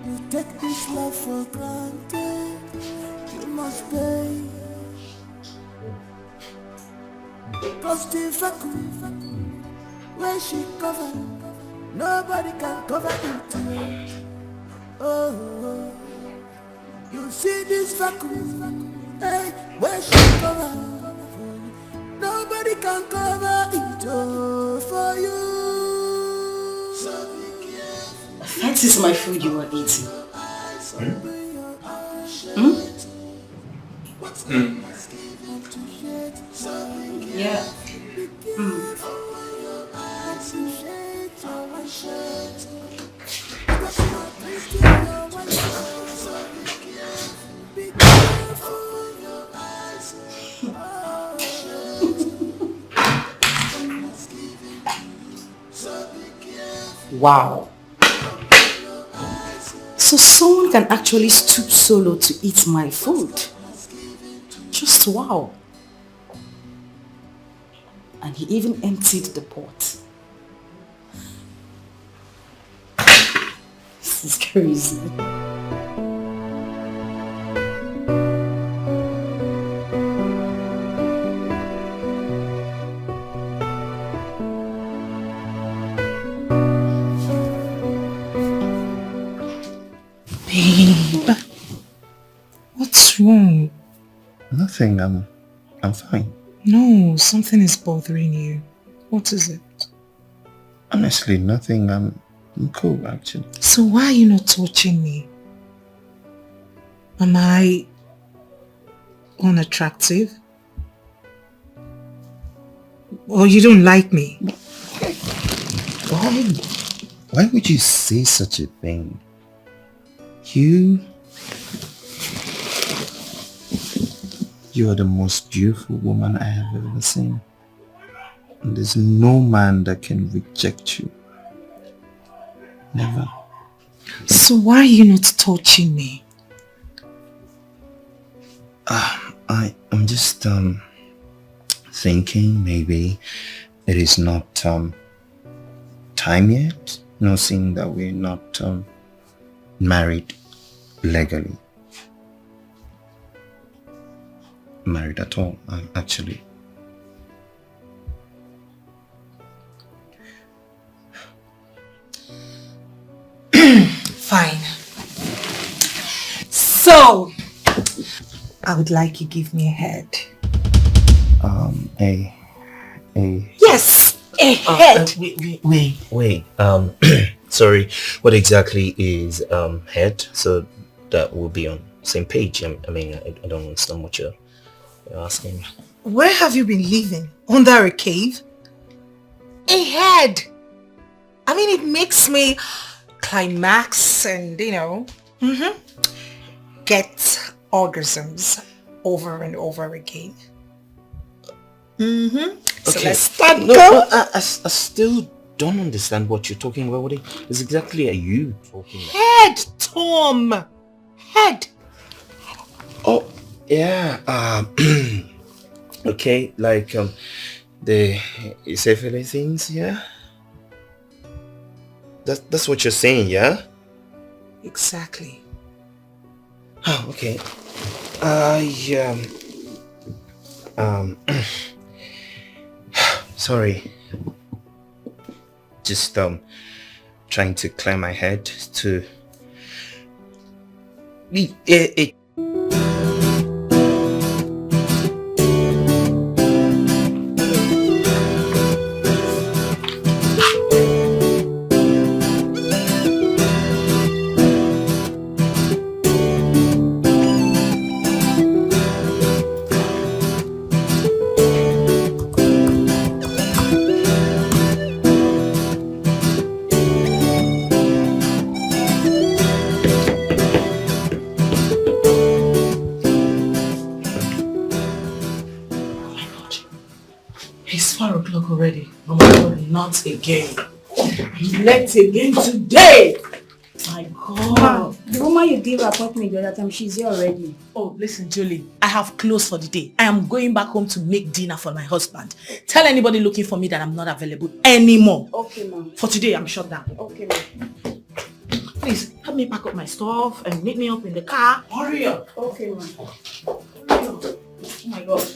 You take this love for granted. You must pay. 'Cause the vacuum where she covered, nobody can cover it. Oh, you see this vacuum. Hey, where she cover, nobody can cover it all for you. So be careful. That is my food you are eating. Yeah. Wow. So someone can actually stoop so low to eat my food. Just wow. And he even emptied the pot. This is crazy. Babe, what's wrong? Nothing. I'm fine. No, something is bothering you. What is it? Honestly, nothing. I'm cool, actually. So why are you not touching me? Am I unattractive? Or you don't like me? Why would you say such a thing? You are the most beautiful woman I have ever seen. And there's no man that can reject you. Never. So why are you not touching me? I'm just thinking maybe it is not time yet. No, seeing that we're not married legally. Married at all, actually. Fine. So, I would like you give me a head. Yes, a head. Wait. Sorry. What exactly is head? So that will be on the same page. I mean, I don't understand what you're asking me. Where have you been living? Under a cave? A head. I mean, it makes me climax and, get orgasms over and over again. So let's start. No, I still don't understand what you're talking about. What is exactly are you talking about? Head, Tom. Head. Oh, yeah. Okay, like the safely things, yeah. That's what you're saying, yeah. Exactly. Oh, okay. Sorry. Just trying to clear my head to it. It's 4 o'clock already. Oh my God, not again. Late again today. My God. The woman you gave her appointment the other time, she's here already. Oh, listen, Julie. I have closed for the day. I am going back home to make dinner for my husband. Tell anybody looking for me that I'm not available anymore. Okay, ma'am. For today, I'm shut down. Okay, ma'am. Please, help me pack up my stuff and meet me up in the car. Hurry up. Okay, ma'am. Hurry up. Oh my God.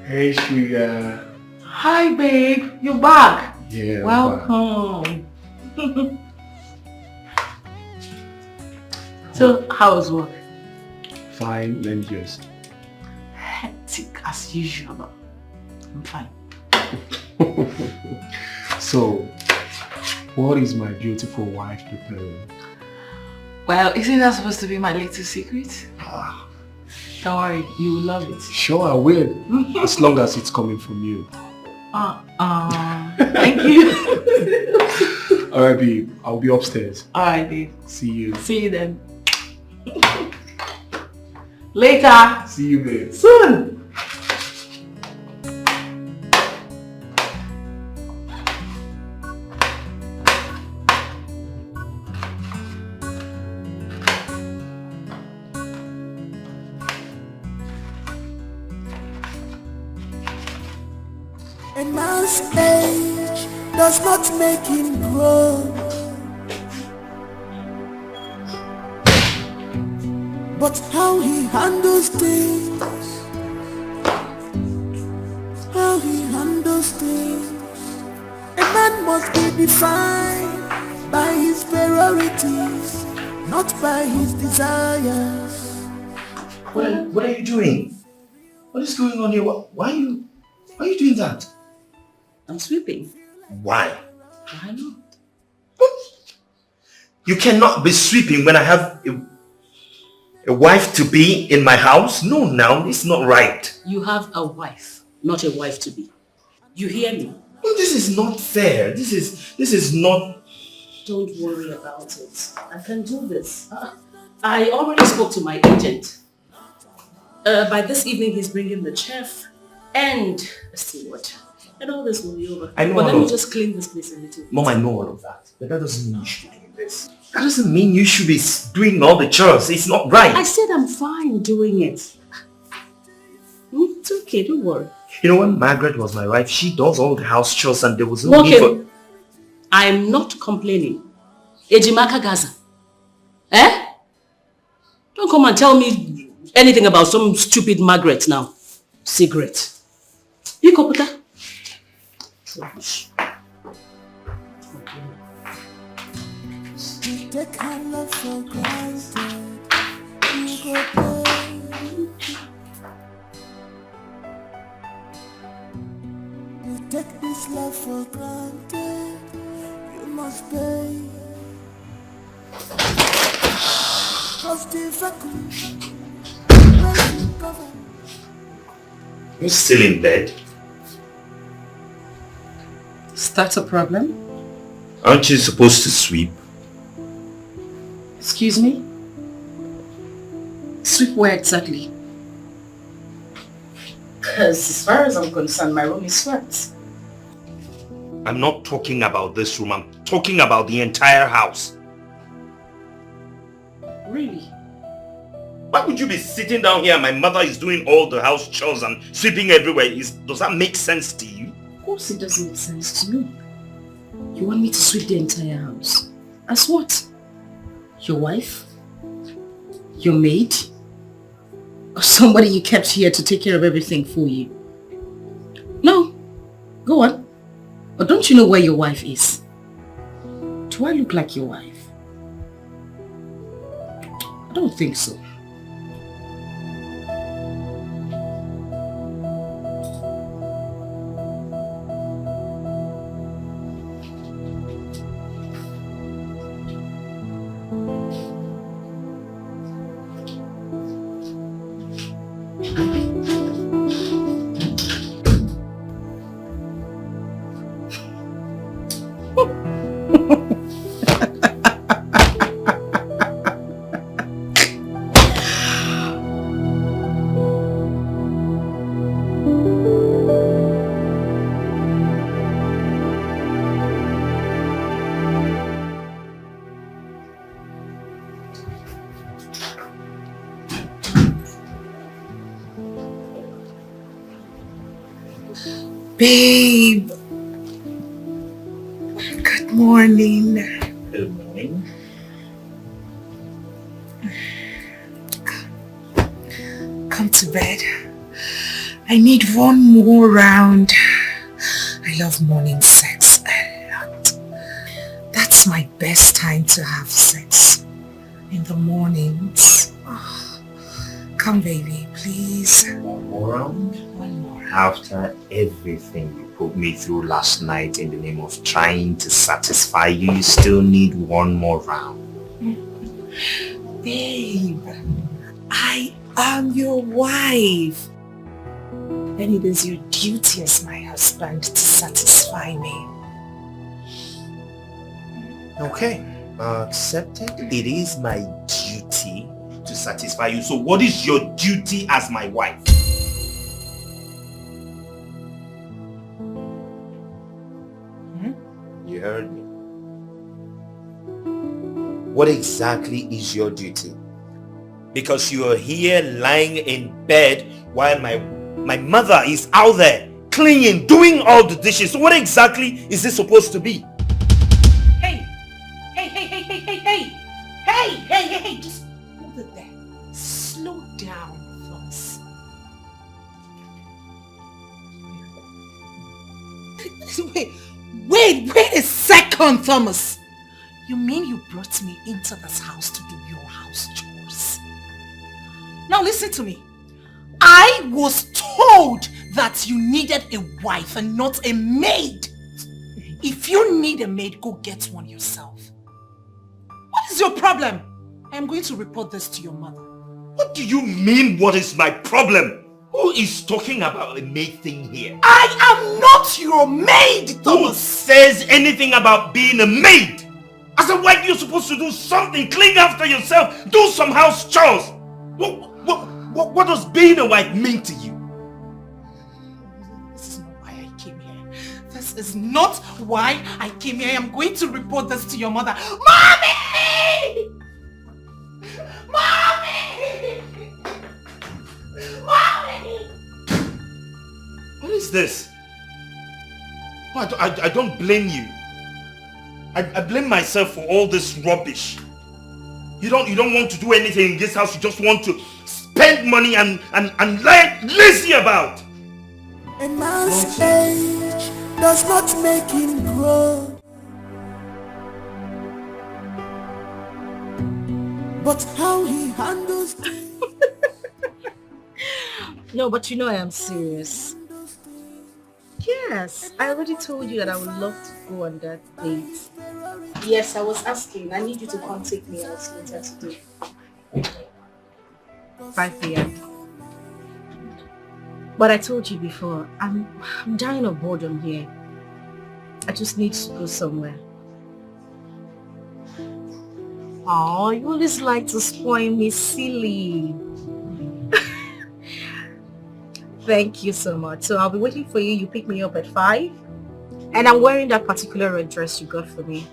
Hey, sugar. Hi, babe. You're back. Yeah. Welcome. So, how was work? Fine, and yours? Hectic as usual, but I'm fine. So, what is my beautiful wife preparing? Well, isn't that supposed to be my little secret? Don't worry, you will love it. Sure, I will. As long as it's coming from you. Thank you. Alright, babe. I'll be upstairs. Alright, babe. See you. See you then. Later. See you, babe. Soon. man's age does not make him grow, but how he handles things, how he handles things. A man must be defined by his priorities, not by his desires. What are you doing? What is going on here? Why are you doing that? I'm sweeping. Why? Why not? You cannot be sweeping when I have a wife to be in my house? No, now it's not right. You have a wife, not a wife to be. You hear me? No, this is not fair. This is not. Don't worry about it. I can do this. I already spoke to my agent. By this evening, he's bringing the chef and a steward. And all this will be over. I know. But let me just clean this place a little bit. Mom, I know all of that. But that doesn't mean you should be doing this. That doesn't mean you should be doing all the chores. It's not right. I said I'm fine doing it. It's okay, don't worry. You know, when Margaret was my wife, she does all the house chores and there was no need for... I'm not complaining. Ejimaka Gaza. Eh? Don't come and tell me anything about some stupid Margaret now. Cigarette. You Koputa? Trash. You take her love for granted. You go pay. You take this love for granted. You must pay. You're still in bed? Is that a problem? Aren't you supposed to sweep? Excuse me? Sweep where exactly? Because as far as I'm concerned, my room is swept. I'm not talking about this room. I'm talking about the entire house. Really? Why would you be sitting down here and my mother is doing all the house chores and sweeping everywhere? Does that make sense to you? Of course it doesn't make sense to me. You want me to sweep the entire house? As what? Your wife? Your maid? Or somebody you kept here to take care of everything for you? No. Go on. Or don't you know where your wife is? Do I look like your wife? I don't think so. Babe, good morning. Good morning. Come to bed. I need one more round. I love morning sex a lot. That's my best time to have sex. In the mornings. Oh, come baby, please. One more round? One more. After everything you put me through last night in the name of trying to satisfy you, you still need one more round. Babe, I am your wife. And it is your duty as my husband to satisfy me. Okay, accepted. It is my duty to satisfy you. So what is your duty as my wife? You heard me. What exactly is your duty? Because you are here lying in bed while my mother is out there cleaning, doing all the dishes. So what exactly is this supposed to be? Hey, just hold it there. Slow down, Thomas. Wait a second, Thomas. You mean you brought me into this house to do your house chores? Now listen to me. I was told that you needed a wife and not a maid. If you need a maid, go get one yourself. What is your problem? I am going to report this to your mother. What do you mean, what is my problem? Who is talking about a maid thing here? I am not your maid, Thomas! Who says anything about being a maid? As a wife, you're supposed to do something, clean after yourself, do some house chores. What does being a wife mean to you? This is not why I came here. This is not why I came here. I am going to report this to your mother. Mommy! Mommy! Mommy! What is this? Oh, I don't blame you. I blame myself for all this rubbish. You don't want to do anything in this house. You just want to spend money and lie lazy about. A man's age does not make him grow, but how he handles things. No, but you know I am serious. Yes, I already told you that I would love to go on that date. Yes, I was asking. I need you to come take me out later today. 5 p.m. But I told you before, I'm dying of boredom here. I just need to go somewhere. Oh, you always like to spoil me, silly. Thank you so much. So I'll be waiting for you. You pick me up at 5. And I'm wearing that particular red dress you got for me.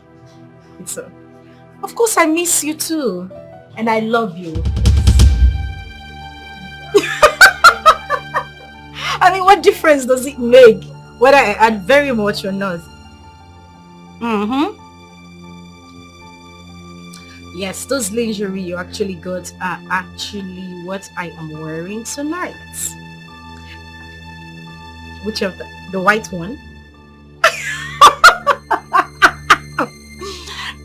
So, of course I miss you too. And I love you. I mean, what difference does it make whether I add very much or not? Yes, those lingerie you actually got are actually what I am wearing tonight. Which of the white one?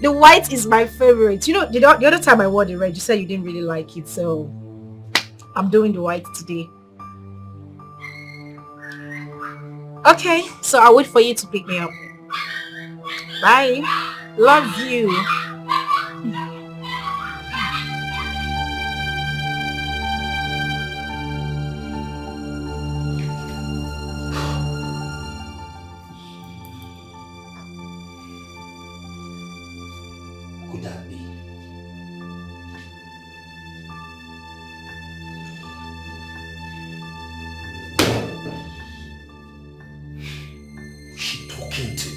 The white is my favorite. You know, the other time I wore the red, you said you didn't really like it, so I'm doing the white today. Okay, so I'll wait for you to pick me up. Bye. Love you. Could that be? Who's she talking to?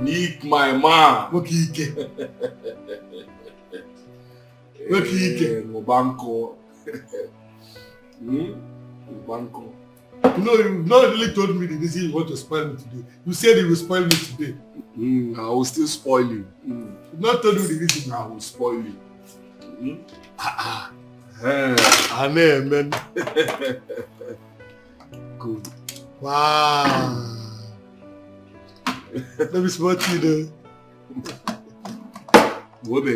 Nick, my man. Mokike. Mokike. Mobanko. Mobanko. You know, you've not really told me the reason you want to spoil me today. You said you will spoil me today. I will still spoil you. You've not told me the reason. I will spoil you. Amen. Good. Wow. Let me spot you though. What be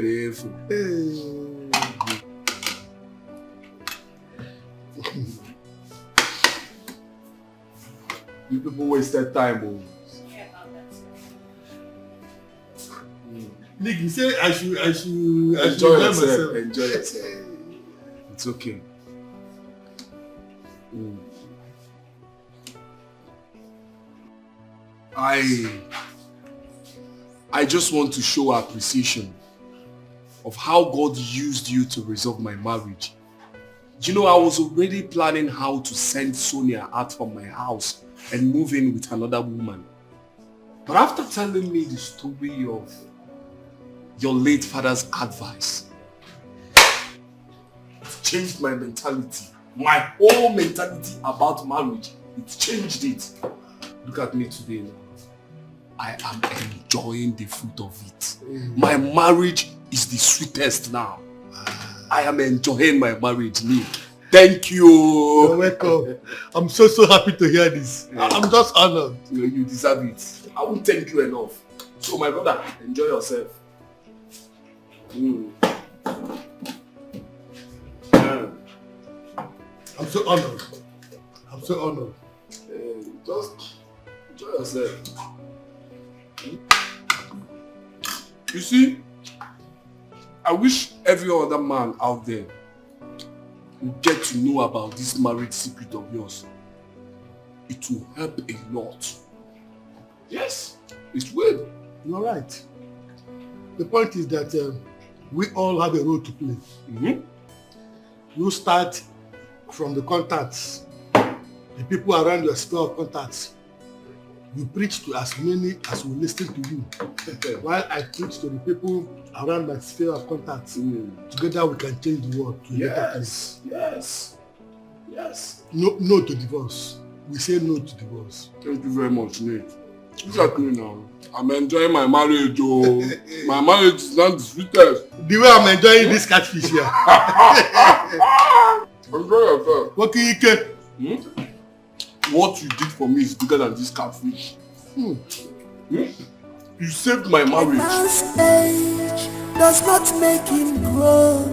You people wasted time, oh. Nick, you say I should enjoy yourself. Enjoy yourself. It's okay. I just want to show appreciation of how God used you to resolve my marriage. You know, I was already planning how to send Sonia out from my house and move in with another woman. But after telling me the story of your late father's advice, it changed my mentality. My whole mentality about marriage. It changed it. Look at me today now. I am enjoying the fruit of it. My marriage is the sweetest now. I am enjoying my marriage, Nick. Thank you. You're welcome. I'm so happy to hear this. I'm just honored. You deserve it. I won't thank you enough. So my brother, enjoy yourself. I'm so honored. I'm so honored. Just enjoy yourself. You see, I wish every other man out there would get to know about this marriage secret of yours. It will help a lot. Yes, it will. You're right. The point is that we all have a role to play. You start from the contacts, the people around your sphere of contacts. You preach to as many as will listen to you, while I preach to the people around my sphere of contacts. Together we can change the world to a better place. Yes. No to divorce. We say no to divorce. Thank you very much, Nate. Look at me now. I'm enjoying my marriage, oh. My marriage is not the sweetest. The way I'm enjoying this catfish here. Enjoy yourself. What can you get? What you did for me is bigger than this catfish. You saved my marriage. Man's age does not make him grow,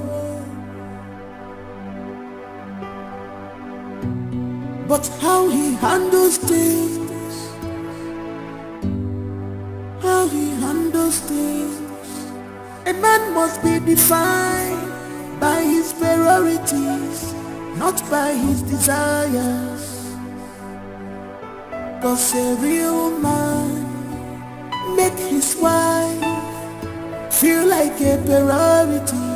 but how he handles things. How he handles things. A man must be defined by his priorities, not by his desires. 'Cause a real man make his wife feel like a priority.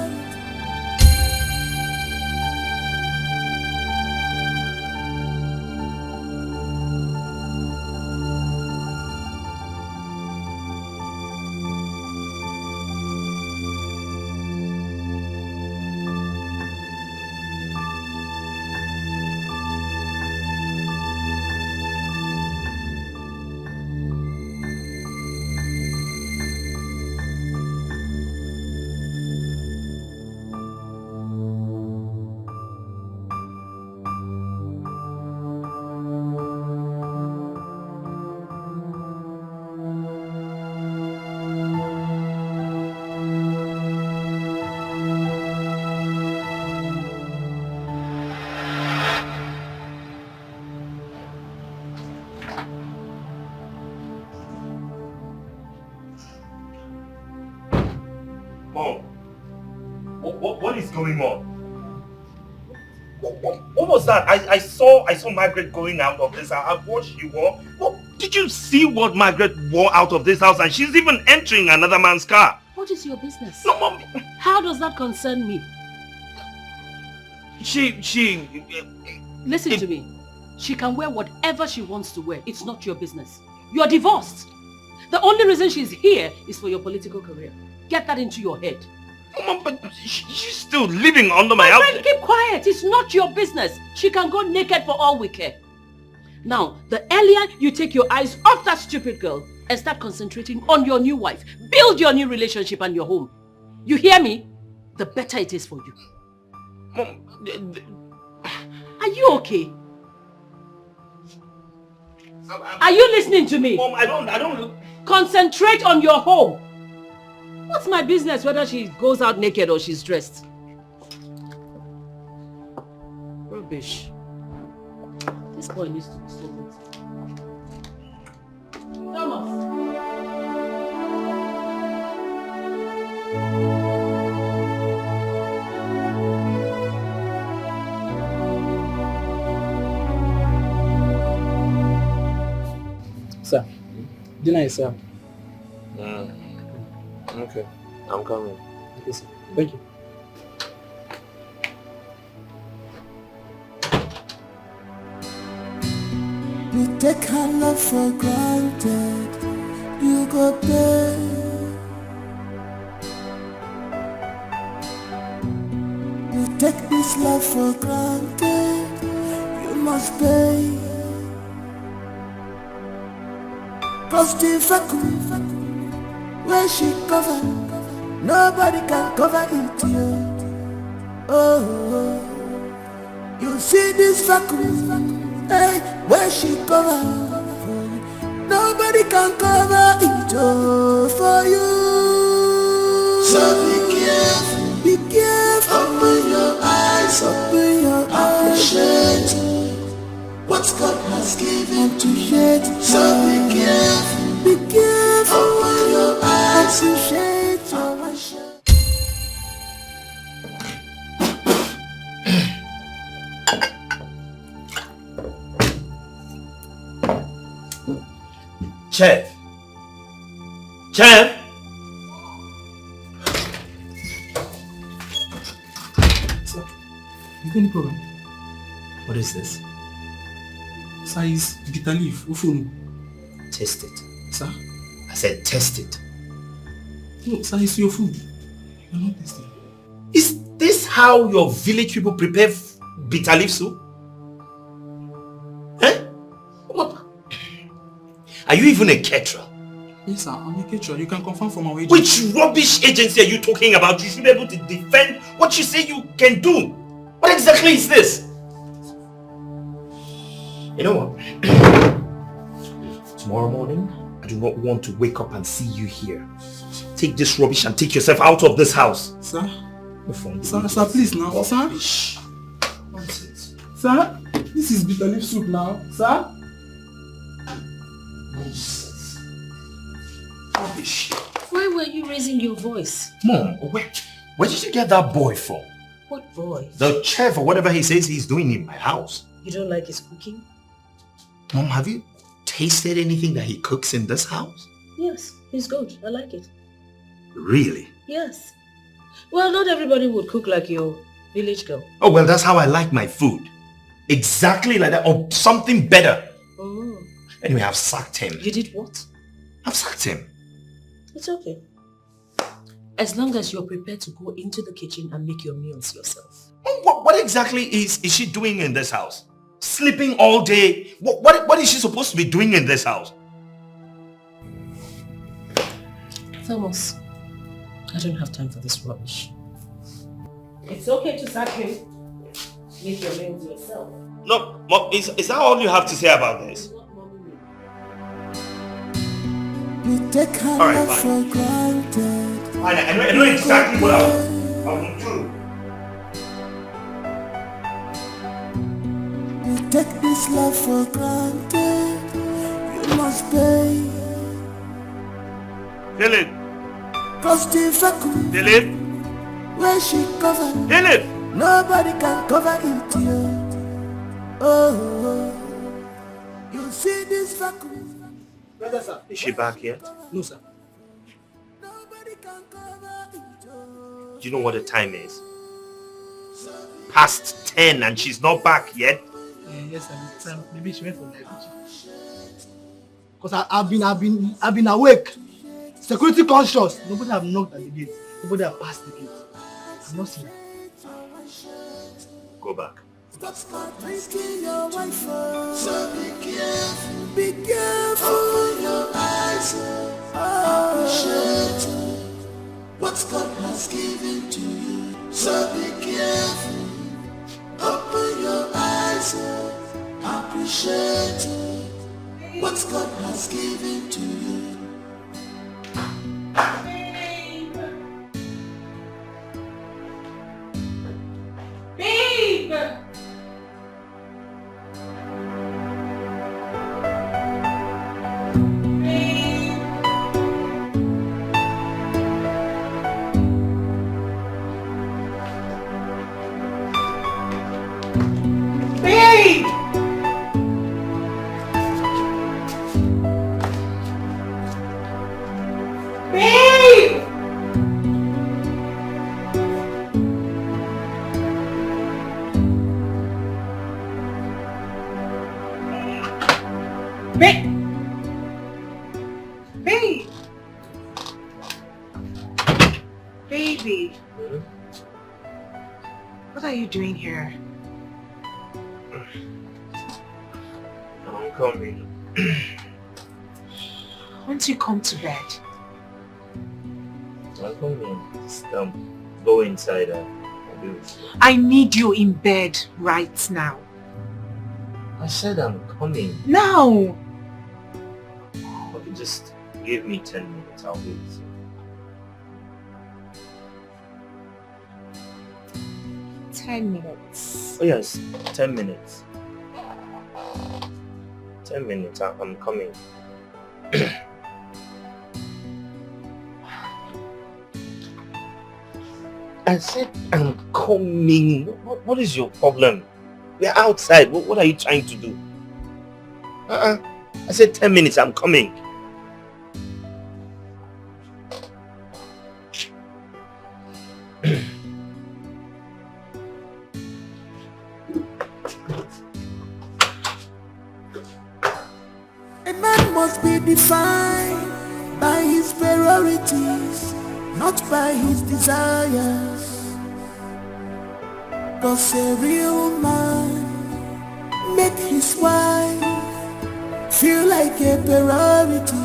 What is going on? What was that? I saw Margaret going out of this house. I watched you all. Did you see what Margaret wore out of this house? And she's even entering another man's car. What is your business? No, Mom. How does that concern me? Listen to me. She can wear whatever she wants to wear. It's not your business. You're divorced. The only reason she's here is for your political career. Get that into your head. Mom, but she's still living under my house. My friend, keep quiet. It's not your business. She can go naked for all we care. Now, the earlier you take your eyes off that stupid girl and start concentrating on your new wife, build your new relationship and your home. You hear me? The better it is for you. Mom, are you okay? Are you listening to me? Mom, I don't... Concentrate on your home. What's my business whether she goes out naked or she's dressed? Rubbish. This boy needs to be sold. Thomas. Sir, dinner is served. Okay, I'm coming. Okay, sir. Thank you. take her love for granted, you go pay. You take this love for granted, you must pay. Cause the vacuum where she cover, nobody can cover it, you. Oh, you see this vacuum, hey, where she cover, nobody can cover it, oh, for you. So be careful, open your eyes, appreciate what God has given to you. So be careful, open your eyes, appreciate your worship. Chef! Sir, you got any problem? What is this? Sir, it's bitter leaf. Ufunu. Taste it. Sir? I said test it. No, sir, it's your food. You're not tasting. Is this how your village people prepare bitter leaf soup? What? Are you even a caterer? Yes, sir, I'm a caterer. You can confirm from our agency. Which rubbish agency are you talking about? You should be able to defend what you say you can do. What exactly is this? You know what? Tomorrow morning, I do not want to wake up and see you here. Take this rubbish and take yourself out of this house. Sir? Sir, please now. Rubbish. Sir? Nonsense. Sir? This is bitter leaf soup now. Sir? Nonsense. Rubbish. Why were you raising your voice? Mom, where did you get that boy from? What boy? The chef or whatever he says he's doing in my house. You don't like his cooking? Mom, have you tasted anything that he cooks in this house? Yes, he's good. I like it. Really? Yes. Well, not everybody would cook like your village girl. Oh, well, that's how I like my food. Exactly like that, or something better. Oh. Anyway, I've sacked him. You did what? I've sacked him. It's okay. As long as you're prepared to go into the kitchen and make your meals yourself. What exactly is she doing in this house? Sleeping all day? What is she supposed to be doing in this house? Thomas, I don't have time for this rubbish. It's okay to sack him. Make your meals yourself. No, Mom, is that all you have to say about this? Alright, fine. Fine, I know exactly what I will do. You take this love for granted, you must pay. Philip! Cause the vacuum Philip! where she cover, Philip! nobody can cover it, you. Oh, you see this vacuum. Brother, sir. Is she back yet? No, sir. Nobody can cover it, Do you know what the time is? Past 10 and she's not back yet? Yes, sir. Maybe she went for diabetes. Because I've been awake. Security conscious. Nobody have knocked at the gate. Nobody have passed the gate. I'm not seen her. Go back. Stop risking your wife. So be careful. Open your eyes. Appreciate what God has given to you. So be careful. Open your eyes. Appreciate what God has given to you. Babe! Babe! Babe! Baby! What are you doing here? I'm coming. Won't you come to bed? I'm coming. Just go inside and I'll be with you. I need you in bed right now. I said I'm coming. Now! Okay, just give me 10 minutes. I'll be with you. Ten minutes. Oh yes, 10 minutes. 10 minutes, I'm coming. I said I'm coming. What is your problem? We're outside. What are you trying to do? I said 10 minutes, I'm coming. A man must be defined by his priorities, not by his desires. 'Cause a real man make his wife feel like a priority.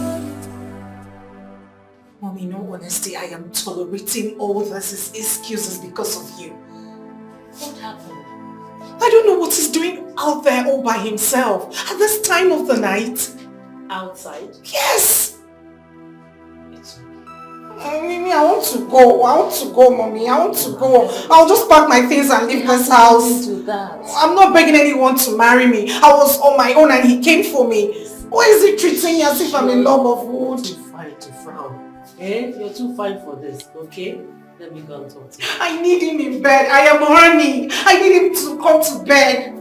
Mommy, in all honesty, I am tolerating all these excuses because of you. What happened? I don't know what he's doing out there all by himself at this time of the night. Outside? Yes! Mimi, I want to go. Mommy. I want to go. I'll just pack my things and leave this house. Do that. I'm not begging anyone to marry me. I was on my own and he came for me. Why is he treating me as if I'm a lump of wood? Too fine to frown. Eh? You're too fine for this, okay? Let me go and talk to you. I need him in bed. I am horny. I need him to come to bed.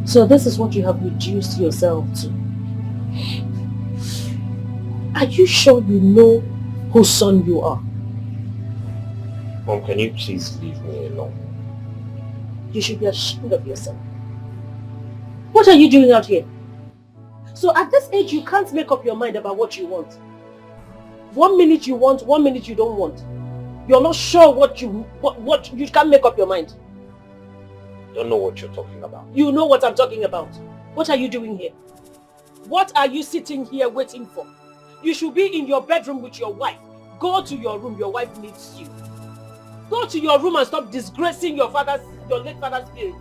So this is what you have reduced yourself to. Are you sure you know whose son you are? Mom, can you please leave me alone? You should be ashamed of yourself. What are you doing out here? So at this age, you can't make up your mind about what you want. 1 minute you want, 1 minute you don't want. You're not sure what you can't make up your mind. I don't know what you're talking about. You know what I'm talking about. What are you doing here? What are you sitting here waiting for? You should be in your bedroom with your wife. Go to your room, your wife needs you. Go to your room and stop disgracing your late father's spirit.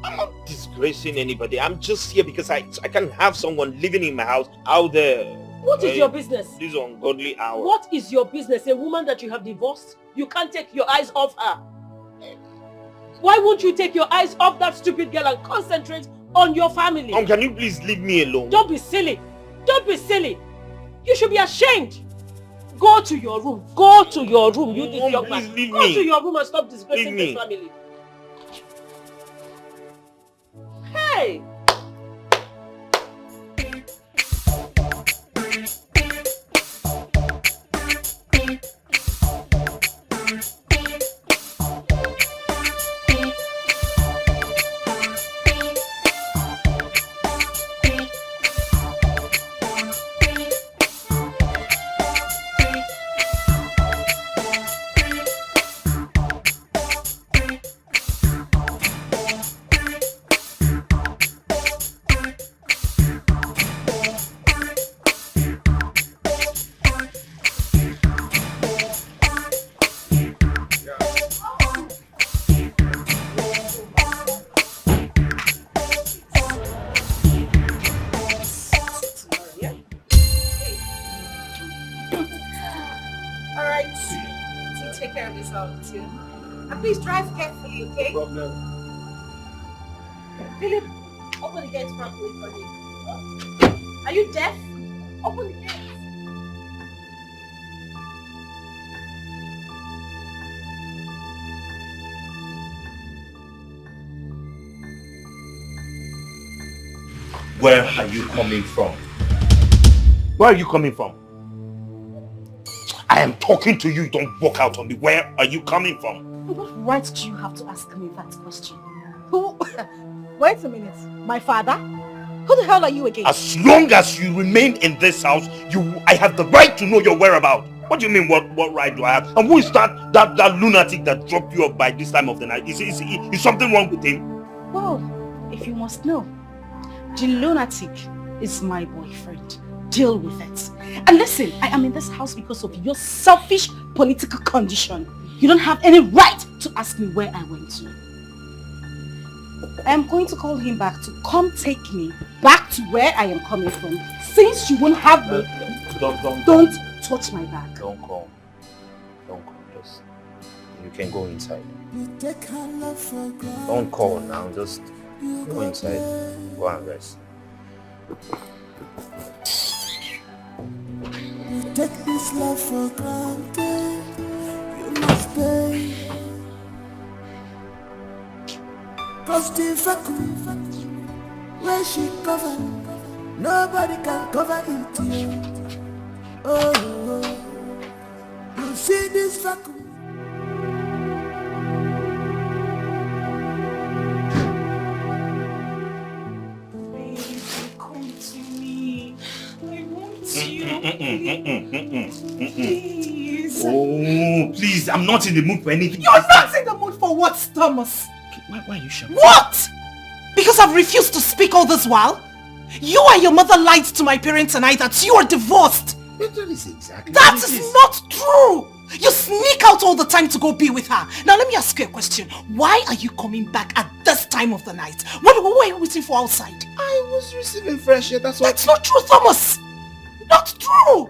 I'm not disgracing anybody. I'm just here because I can have someone living in my house out there. What is your business? This ungodly hour. What is your business? A woman that you have divorced? You can't take your eyes off her. Why won't you take your eyes off that stupid girl and concentrate on your family? Mom, can you please leave me alone? Don't be silly. Don't be silly. You should be ashamed. Go to your room. Go to your room. You this young man. Go to your room and stop disgracing the family. Hey! And please drive carefully, okay? No problem. Philip, open the gate properly for me. Are you deaf? Open the gate. Where are you coming from? Where are you coming from? I am talking to you, don't walk out on me. Where are you coming from? What right do you have to ask me that question? Who? Wait a minute. My father? Who the hell are you again? As long as you remain in this house, I have the right to know your whereabouts. What do you mean, what right do I have? And who is that lunatic that dropped you off by this time of the night? Is something wrong with him? Well, if you must know, the lunatic is my boyfriend. Deal with it. And listen, I am in this house because of your selfish political condition. You don't have any right to ask me where I went to. I am going to call him back to come take me back to where I am coming from. Since you won't have me, don't touch my back. Don't call. Just, you can go inside. Don't call now. Just go inside. Go and rest. You take this love for granted. You must pay. Cause the vacuum where she covered, nobody can cover it. Oh, you see this vacuum. Come to me. I want you. Please. Oh, please, I'm not in the mood for anything. You're not in the mood for what, Thomas? Why are you shouting? What? Because I've refused to speak all this while? You and your mother lied to my parents tonight that you are divorced. That is exactly That is not true. You sneak out all the time to go be with her. Now let me ask you a question. Why are you coming back at this time of the night? What were you waiting for outside? I was receiving fresh air, that's all. That's not true, Thomas. Not true.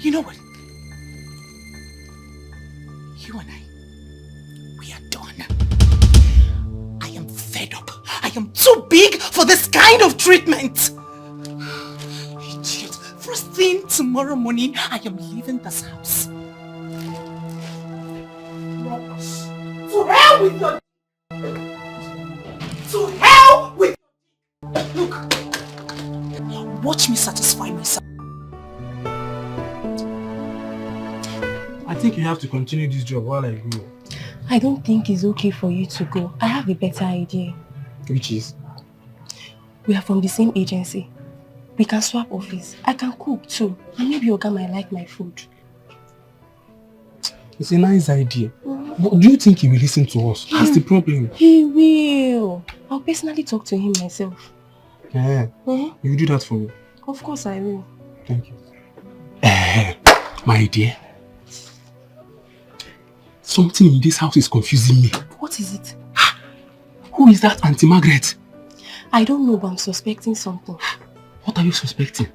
You know what? You and I, we are done. I am fed up. I am too big for this kind of treatment. Idiot. First thing tomorrow morning, I am leaving this house. To hell with your... To hell with your... Look, watch me satisfy myself. I think you have to continue this job while I go. I don't think it's okay for you to go. I have a better idea. Which is? We are from the same agency. We can swap office. I can cook too. And maybe Oga might like my food. It's a nice idea. But do you think he will listen to us? That's the problem. He will. I'll personally talk to him myself. Yeah. You will do that for me? Of course I will. Thank you. My dear. Something in this house is confusing me. What is it? Who is that Auntie Margaret? I don't know, but I'm suspecting something. What are you suspecting?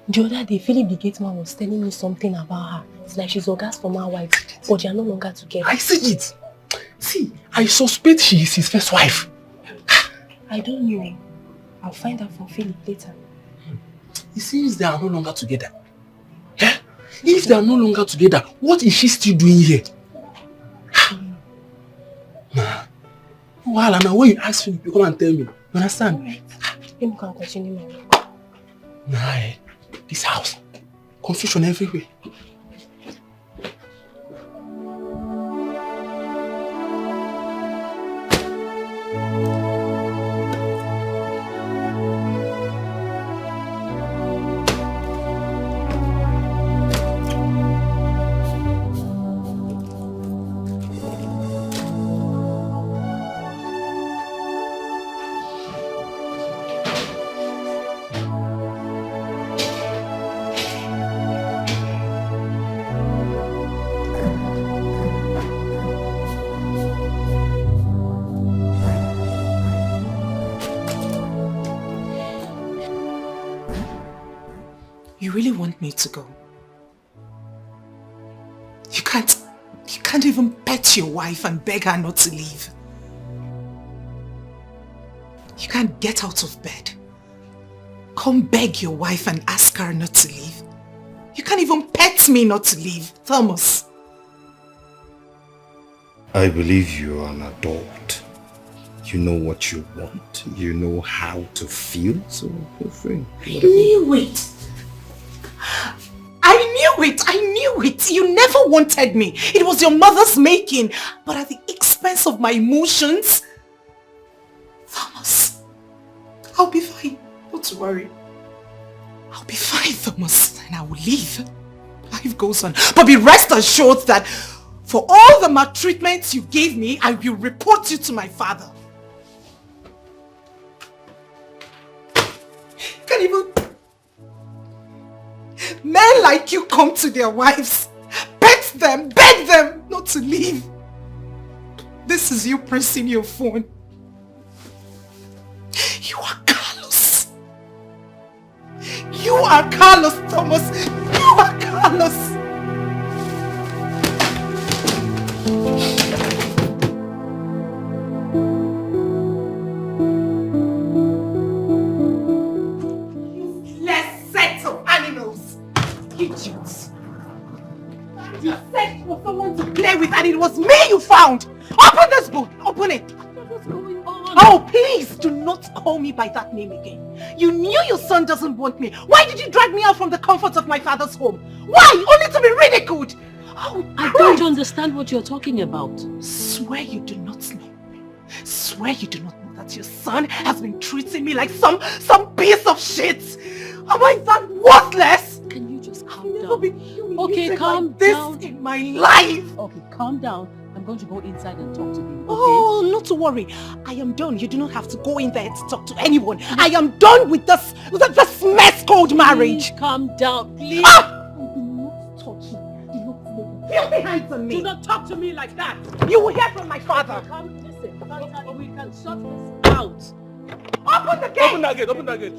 The other day, Philip the gate man was telling me something about her. It's like she's Oga's former wife, but they are no longer together. I see it. See, I suspect she is his first wife. I don't know. I'll find out from Philip later. It seems they are no longer together. Eh? If they are no longer together, what is she still doing here? Well, now when you ask Philip, you come and tell me. You understand? Alright. Let me continue my work. Nah, this house. Confusion everywhere. You really want me to go? You can't even pet your wife and beg her not to leave. You can't get out of bed. Come beg your wife and ask her not to leave. You can't even pet me not to leave, Thomas. I believe you are an adult. You know what you want. You know how to feel. So feel free. I knew it. I knew it. You never wanted me. It was your mother's making, but at the expense of my emotions. Thomas, I'll be fine. Don't worry. I'll be fine, Thomas, and I will leave. Life goes on. But be rest assured that for all the maltreatment you gave me, I will report you to my father. Can't even... Men like you come to their wives, pet them, beg them not to leave. This is you pressing your phone. You are Carlos. You are Carlos, Thomas. You are Carlos. Let's settle animals. Idiots. You said for someone to play with and it was me you found. Open this book. Open it. What's going on? Oh, please do not call me by that name again. You knew your son doesn't want me. Why did you drag me out from the comfort of my father's home? Why? Only to be ridiculed. Oh, I don't understand what you're talking about. Swear you do not know. Swear you do not know that your son has been treating me like some piece of shit. Am I that worthless? Can you just calm down? Okay, calm down. In my life. Okay, calm down. I'm going to go inside and talk to him. Okay? Oh, not to worry. I am done. You do not have to go in there to talk to anyone. I am done with this mess called marriage. Please calm down, please. Ah! Do not touch me. Do not lay filthy hands on me. Do not talk to me like that. You will hear from my father. Listen, we can sort this out. Open the gate. Open that gate. Open that gate.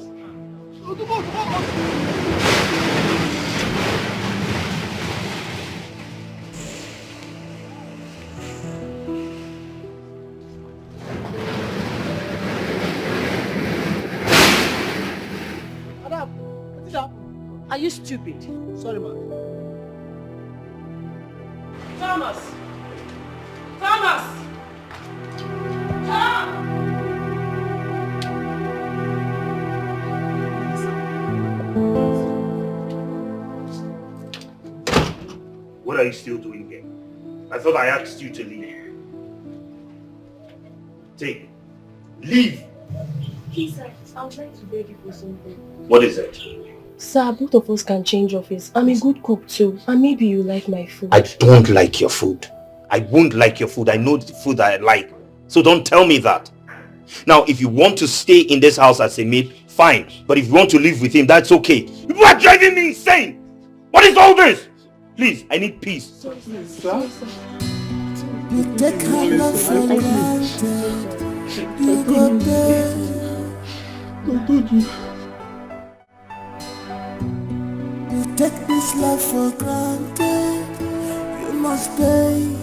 Are you stupid? Sorry, man. Thomas! Thomas! What are you still doing here? I thought I asked you to leave. Take. Leave! Please, sir, I'm trying to beg you for something. What is it? Sir, both of us can change office. I'm a good cook too, and maybe you like my food. I don't like your food. I won't like your food. I know the food that I like. So don't tell me that. Now, if you want to stay in this house as a maid, fine. But if you want to live with him, that's okay. You are driving me insane! What is all this? Please, I need peace. Sorry, sir. You take her love for granted. You go there. You take this love for granted. You must pay.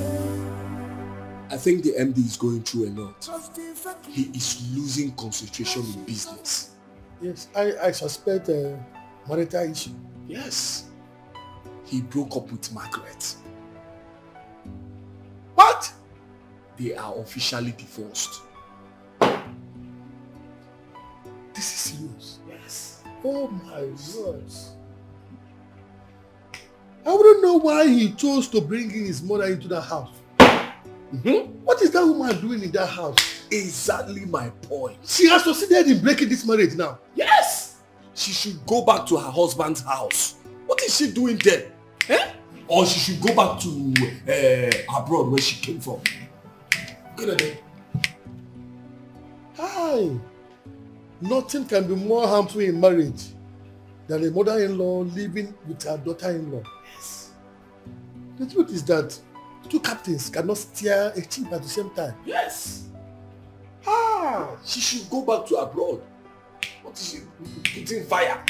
I think the MD is going through a lot. He is losing concentration in business. Yes, I suspect a marital issue. Yes. He broke up with Margaret. What? They are officially divorced. This is serious. Yes. Oh my word. I wouldn't know why he chose to bring in his mother into the house. What is that woman doing in that house? Exactly my point. She has succeeded in breaking this marriage now. Yes! She should go back to her husband's house. What is she doing there? Eh? Or she should go back to abroad where she came from. Good idea. Hi. Nothing can be more harmful in marriage than a mother-in-law living with her daughter-in-law. Yes. The truth is that two captains cannot steer a ship at the same time. Yes. She should go back to abroad. What is she putting fire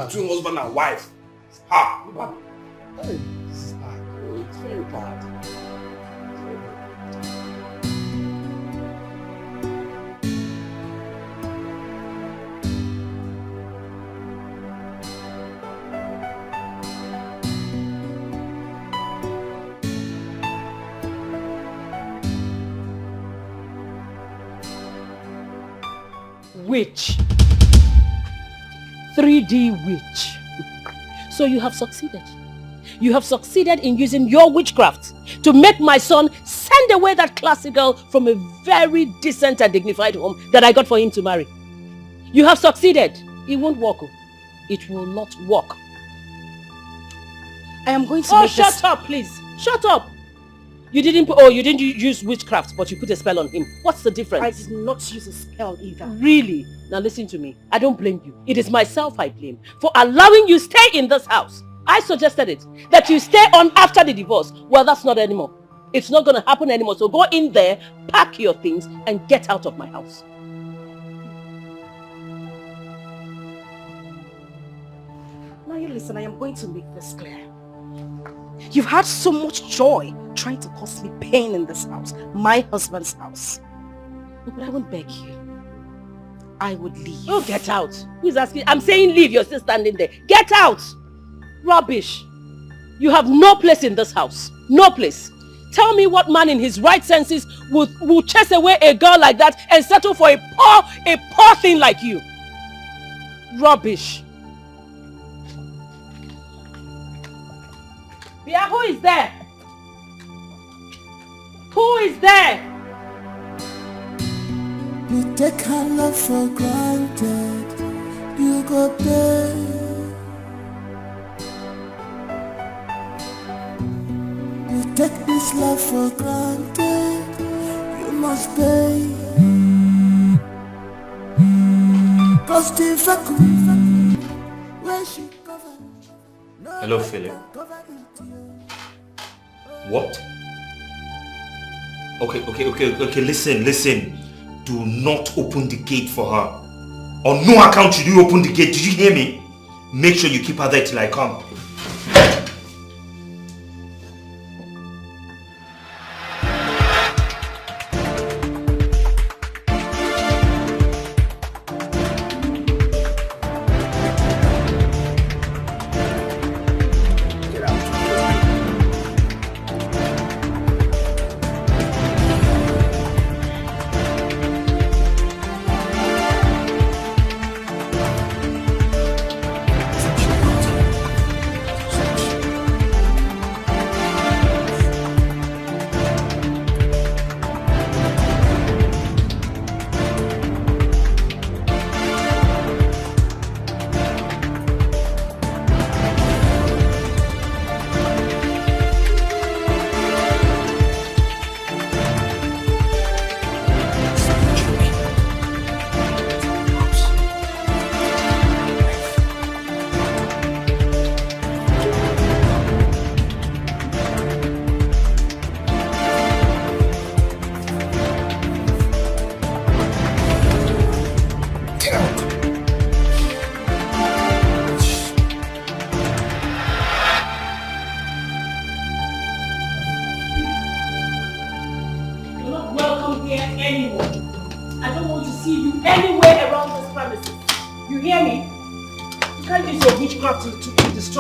between husband and wife? Hey, this is hard. It's very bad. witch. 3D witch. So you have succeeded. You have succeeded in using your witchcraft to make my son send away that classic girl from a very decent and dignified home that I got for him to marry. You have succeeded. It won't work. It will not work. I am going to make shut up, please. Shut up. You didn't use witchcraft, but you put a spell on him. What's the difference? I did not use a spell either. Really? Now listen to me. I don't blame you. It is myself I blame for allowing you stay in this house. I suggested it. That you stay on after the divorce. Well, that's not anymore. It's not going to happen anymore. So go in there, pack your things, and get out of my house. Now you listen, I am going to make this clear. You've had so much joy trying to cause me pain in this house, my husband's house. But I won't beg you. I would leave. Oh, get out. Who's asking? I'm saying leave. You're still standing there. Get out. Rubbish. You have no place in this house. No place. Tell me what man in his right senses would chase away a girl like that and settle for a poor thing like you. Rubbish. Bia, who is there? Who is there? You take her love for granted. You go pay. You take this love for granted. You must pay. Cause the vacuum where she covered. Hello, Philip. What? Okay, listen. Do not open the gate for her. On no account should you open the gate. Did you hear me? Make sure you keep her there till I come.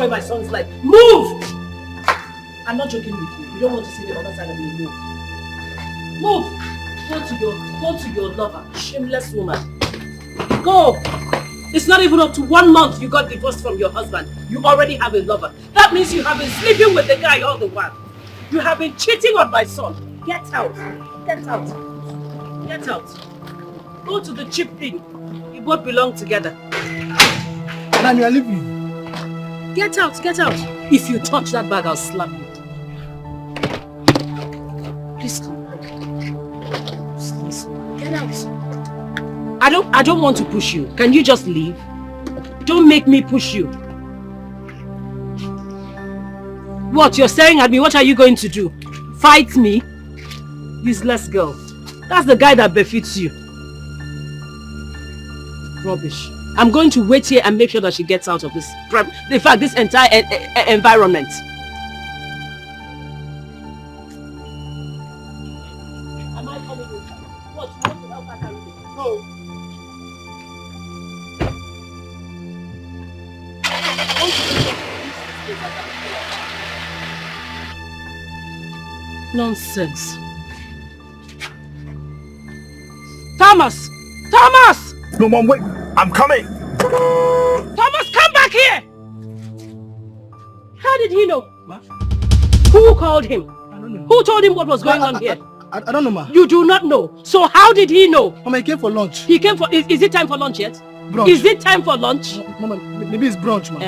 My son's life. Move! I'm not joking with you. You don't want to see the other side of me. Move. Go to your lover. Shameless woman. Go. It's not even up to 1 month you got divorced from your husband. You already have a lover. That means you have been sleeping with the guy all the while. You have been cheating on my son. Get out. Get out. Get out. Go to the cheap thing. You both belong together. And you are leaving. Get out, get out. If you touch that bag, I'll slap you. Please come. Please. Get out. I don't want to push you. Can you just leave? Don't make me push you. What? You're staring at me. What are you going to do? Fight me? Useless girl. That's the guy that befits you. Rubbish. I'm going to wait here and make sure that she gets out of this, in fact, this entire environment. Am I coming with her? What? You want to help her carry me? No. Nonsense. Thomas! Thomas! No, Mom, wait. I'm coming. Thomas, come back here! How did he know? Ma? Who called him? I don't know. Who told him what was going on here? I don't know, ma. You do not know. So how did he know? Mama, he came for lunch. He came for... Is it time for lunch yet? Brunch. Is it time for lunch? Mama, maybe it's brunch, ma.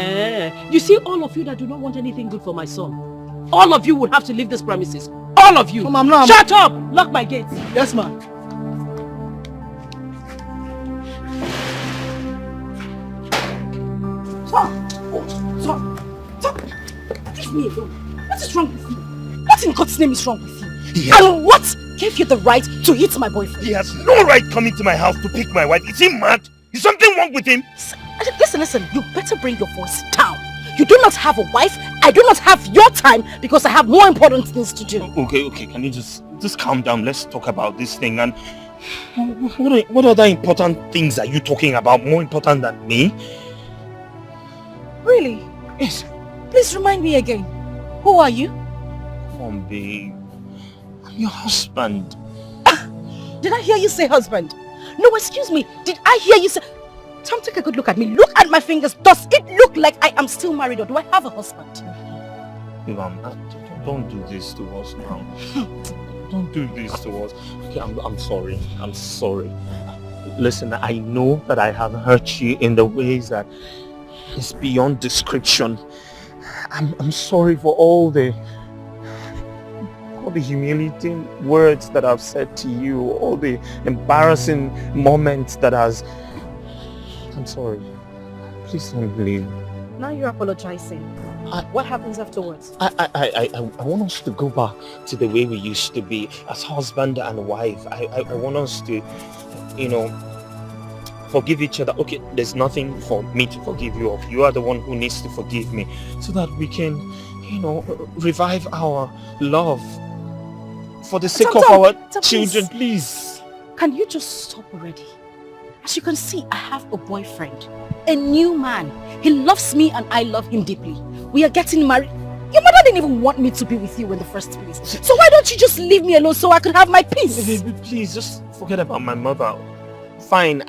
You see, all of you that do not want anything good for my son, all of you would have to leave this premises. All of you. Mama, I'm not... Shut up! Lock my gates. Yes, ma. Stop! Leave me alone. What is wrong with you? What in God's name is wrong with you? Yes. And what gave you the right to hit my boyfriend? He has no right coming to my house to pick my wife. Is he mad? Is something wrong with him? Listen, you better bring your voice down. You do not have a wife. I do not have your time because I have more important things to do. Okay, can you just calm down? Let's talk about this thing. And what other important things are you talking about? More important than me? Really? Yes. Please remind me again. Who are you? Come on, babe. I'm your husband. Did I hear you say husband? No, excuse me. Did I hear you say... Tom, take a good look at me. Look at my fingers. Does it look like I am still married or do I have a husband? Babe, don't do this to us now. Don't do this to us. Okay, I'm sorry. I'm sorry. Listen, I know that I have hurt you in the ways that is beyond description. I'm sorry for all the humiliating words that I've said to you, all the embarrassing moments that I'm sorry. Please don't leave. Now you're apologizing. What happens afterwards? I want us to go back to the way we used to be as husband and wife. I want us to, forgive each other. Okay, there's nothing for me to forgive you of. You are the one who needs to forgive me so that we can, revive our love for the sake of our children, please. Can you just stop already? As you can see, I have a boyfriend, a new man. He loves me and I love him deeply. We are getting married. Your mother didn't even want me to be with you in the first place. So why don't you just leave me alone so I could have my peace? Please, just forget about my mother. Fine,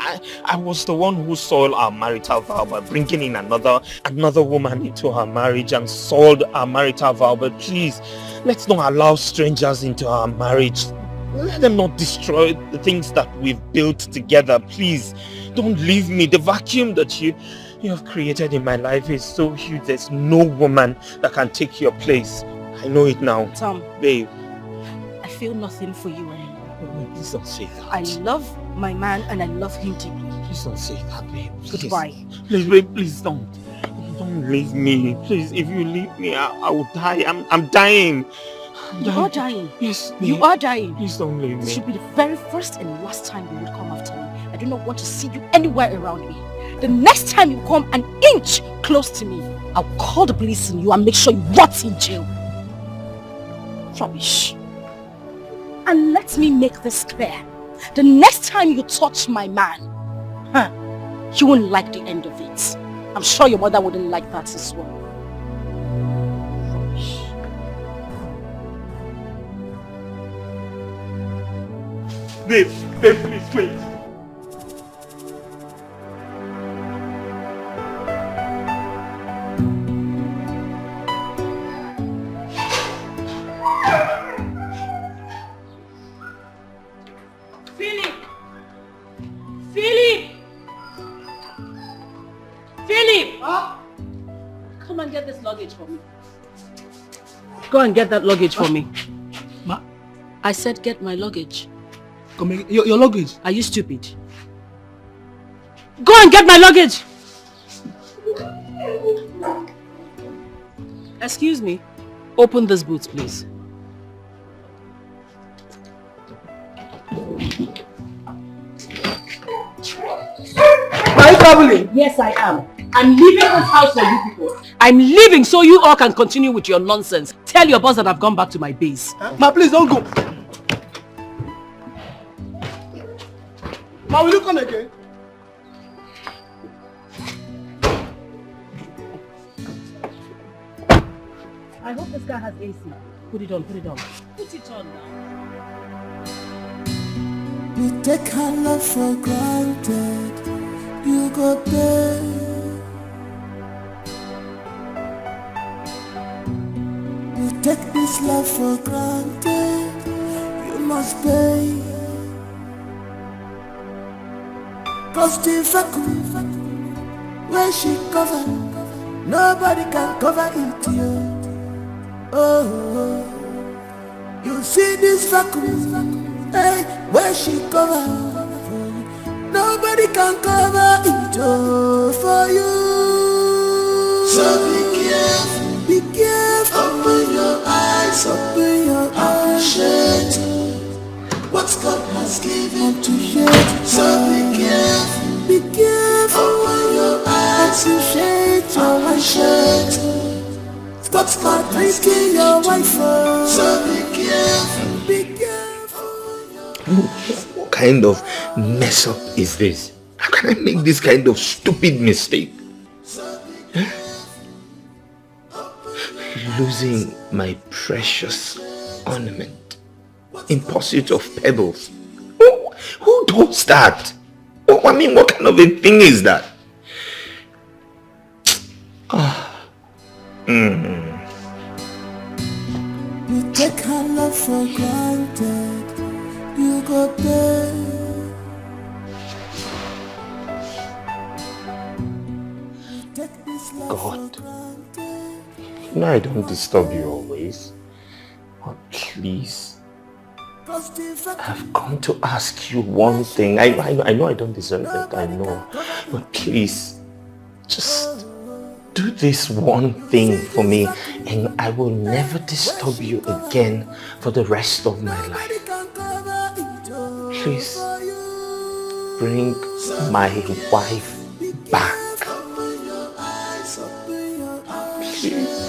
I was the one who soiled our marital vow by bringing in another woman into our marriage and soiled our marital vow. But please, let's not allow strangers into our marriage. Let them not destroy the things that we've built together. Please, don't leave me. The vacuum that you have created in my life is so huge. There's no woman that can take your place. I know it now. Tom. Babe. I feel nothing for you anymore. Please don't say that. I love my man and I love him deeply. Please don't say that, babe. Goodbye. Please, babe, please don't. Don't leave me. Please, if you leave me, I will die. I'm dying. You are dying. Yes. You are dying. Please don't leave me. This should be the very first and last time you will come after me. I do not want to see you anywhere around me. The next time you come an inch close to me, I'll call the police on you and make sure you rot in jail. Rubbish. And let me make this clear. The next time you touch my man, you won't like the end of it. I'm sure your mother wouldn't like that as well. Rubbish. Babe, please, wait. Philip! Come and get this luggage for me. Go and get that luggage for me. Ma? I said get my luggage. Come here. Your luggage? Are you stupid? Go and get my luggage! Excuse me. Open this boot, please. Are you traveling? Yes, I am. I'm leaving this house for you people. I'm leaving so you all can continue with your nonsense. Tell your boss that I've gone back to my base. Ma, please don't go. Ma, will you come again? I hope this guy has AC. Put it on, put it on. Put it on now. We take our love for granted. you go pay. You take this love for granted, you must pay. Cause the vacuum where she cover, nobody can cover it, yeah. Oh, you see this vacuum, hey, where she cover, nobody can cover it, oh, for you. So be careful, open your eyes, appreciate what God has given to you. So be careful, open your eyes, appreciate what God has given your wife for. So be careful. What kind of mess up is this? How can I make this kind of stupid mistake? Losing my precious ornament in pursuit of pebbles. Who does that? Oh, I mean, what kind of a thing is that? You take her love for granted, you go pay. God, you know I don't disturb you always, but please, I've come to ask you one thing. I know I don't deserve it, I know, but please, just do this one thing for me and I will never disturb you again for the rest of my life. Please, bring my wife back. Please.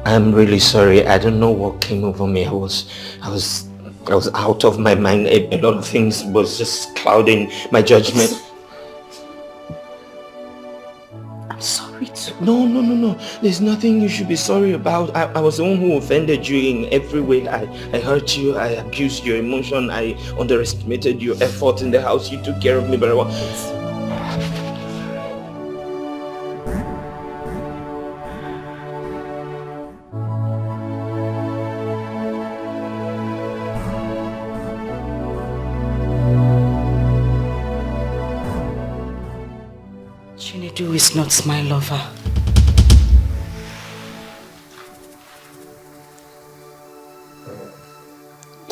I'm really sorry. I don't know what came over me. I was out of my mind. A lot of things was just clouding my judgment. I'm sorry too. No. There's nothing you should be sorry about. I was the one who offended you in every way. I hurt you. I abused your emotion. I underestimated your effort in the house. You took care of me very well. Chinedu is not my lover.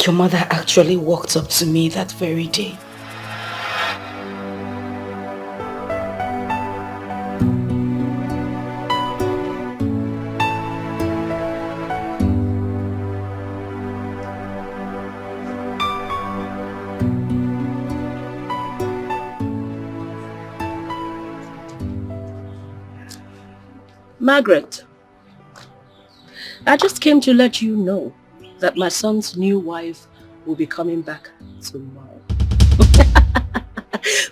Your mother actually walked up to me that very day. Margaret, I just came to let you know that my son's new wife will be coming back tomorrow.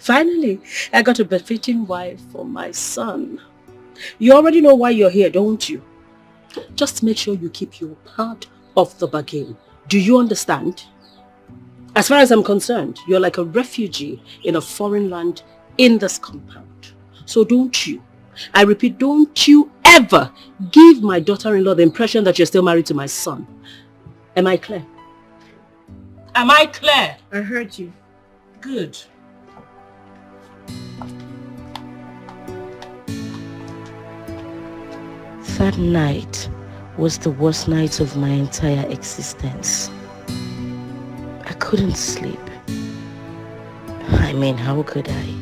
Finally, I got a befitting wife for my son. You already know why you're here, don't you? Just make sure you keep your part of the bargain. Do you understand? As far as I'm concerned, you're like a refugee in a foreign land in this compound. So don't you, I repeat, don't you ever give my daughter-in-law the impression that you're still married to my son. Am I clear? Am I clear? I heard you. Good. That night was the worst night of my entire existence. I couldn't sleep. I mean, how could I?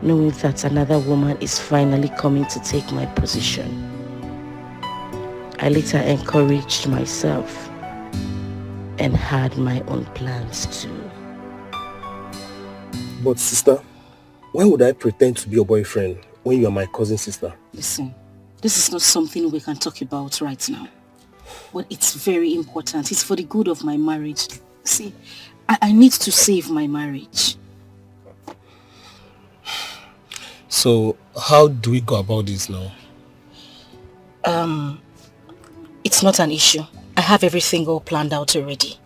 Knowing that another woman is finally coming to take my position. I later encouraged myself and had my own plans too. But sister, why would I pretend to be your boyfriend when you are my cousin sister? Listen, this is not something we can talk about right now. But it's very important. It's for the good of my marriage. See, I need to save my marriage. So, how do we go about this now? It's not an issue. I have everything all planned out already.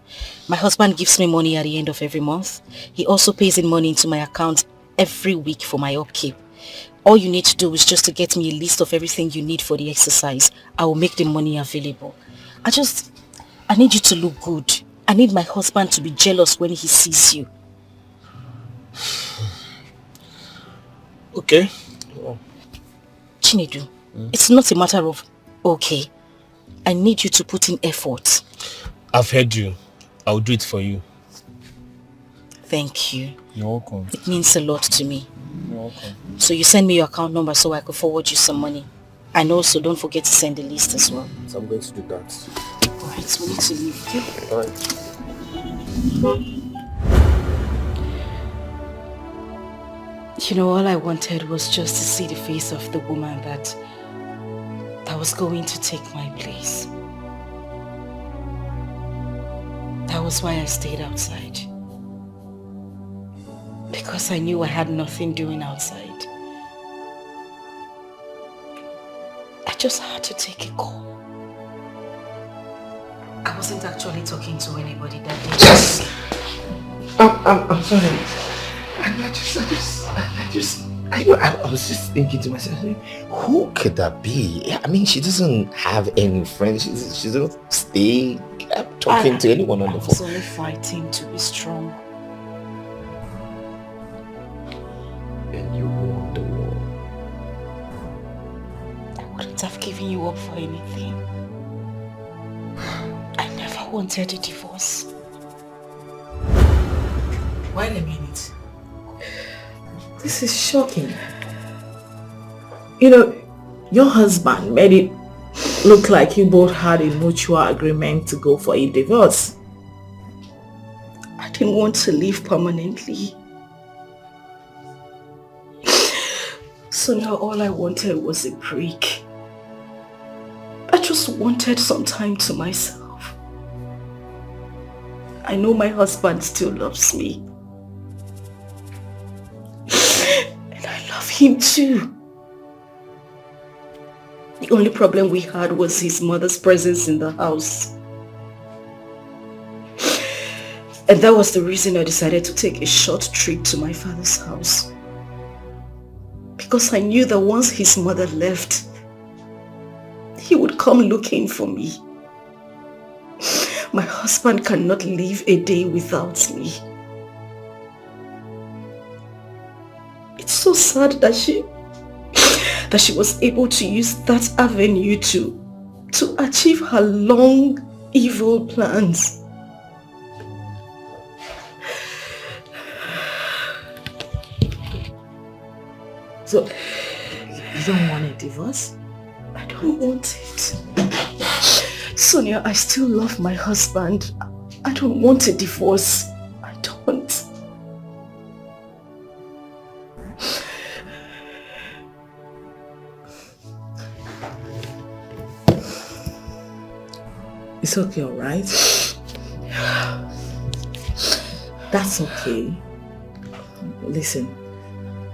My husband gives me money at the end of every month. He also pays in money into my account every week for my upkeep. All you need to do is just to get me a list of everything you need for the exercise. I will make the money available. I need you to look good. I need my husband to be jealous when he sees you. Okay. Chinedu, it's not a matter of okay. I need you to put in effort. I've heard you. I'll do it for you. Thank you. You're welcome. It means a lot to me. You're welcome. So you send me your account number so I could forward you some money. And also don't forget to send the list as well. So I'm going to do that. Alright, so we need to leave, okay? Alright. You know, all I wanted was just to see the face of the woman that was going to take my place. That was why I stayed outside. Because I knew I had nothing doing outside. I just had to take a call. I wasn't actually talking to anybody that day. Yes! I'm sorry. I was just thinking to myself, who could that be? I mean, she doesn't have any friends. She doesn't stay talking to anyone on the phone. I was only fighting to be strong. And you won the war. I wouldn't have given you up for anything. I never wanted a divorce. Wait a minute. This is shocking. You know, your husband made it look like you both had a mutual agreement to go for a divorce. I didn't want to live permanently. So now all I wanted was a break. I just wanted some time to myself. I know my husband still loves me. And I love him too. The only problem we had was his mother's presence in the house. And that was the reason I decided to take a short trip to my father's house. Because I knew that once his mother left, he would come looking for me. My husband cannot live a day without me. It's so sad that she was able to use that avenue to achieve her long, evil plans. So, you don't want a divorce? I don't want it. Sonia, I still love my husband. I don't want a divorce. I don't. It's okay, alright? That's okay. Listen,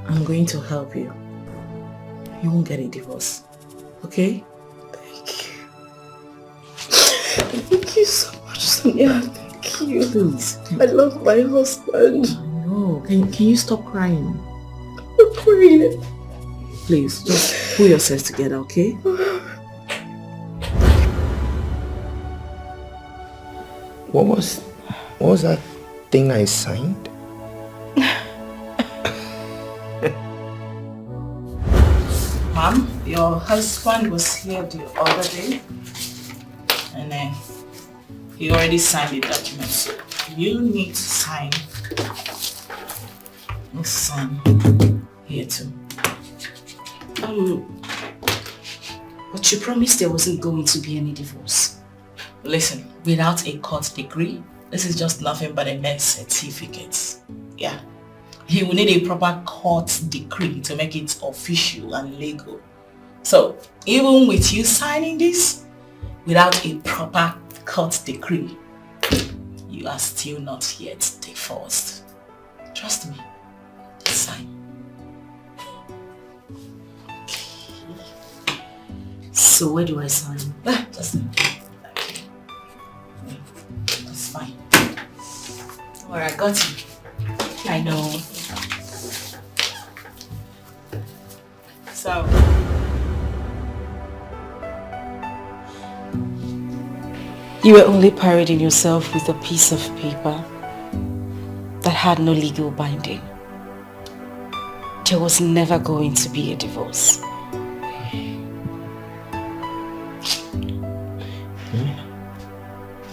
I'm going to help you. You won't get a divorce. Okay? Thank you so much, Sonia. Thank you. Please. I love my husband. No, can you stop crying? I'm crying. Please, just pull yourself together, okay? What was that thing I signed? Mom, your husband was here the other day and then he already signed the document. So you need to sign. Let's sign here too. But you promised there wasn't going to be any divorce. Listen, without a court degree, this is just nothing but a birth certificate. Yeah. He will need a proper court decree to make it official and legal. So, even with you signing this, without a proper court decree, you are still not yet divorced. Trust me. Sign. So where do I sign? It's fine. Alright, I got you. I know. So, you were only parading yourself with a piece of paper that had no legal binding. There was never going to be a divorce.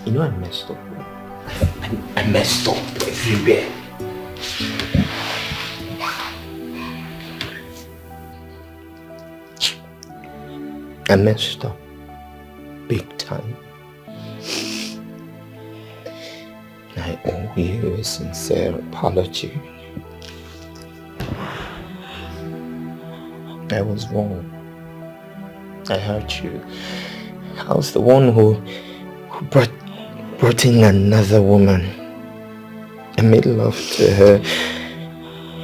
You know I messed up. I messed up everywhere. I messed up big time. I owe you a sincere apology. I was wrong. I hurt you. I was the one who brought in another woman. I made love to her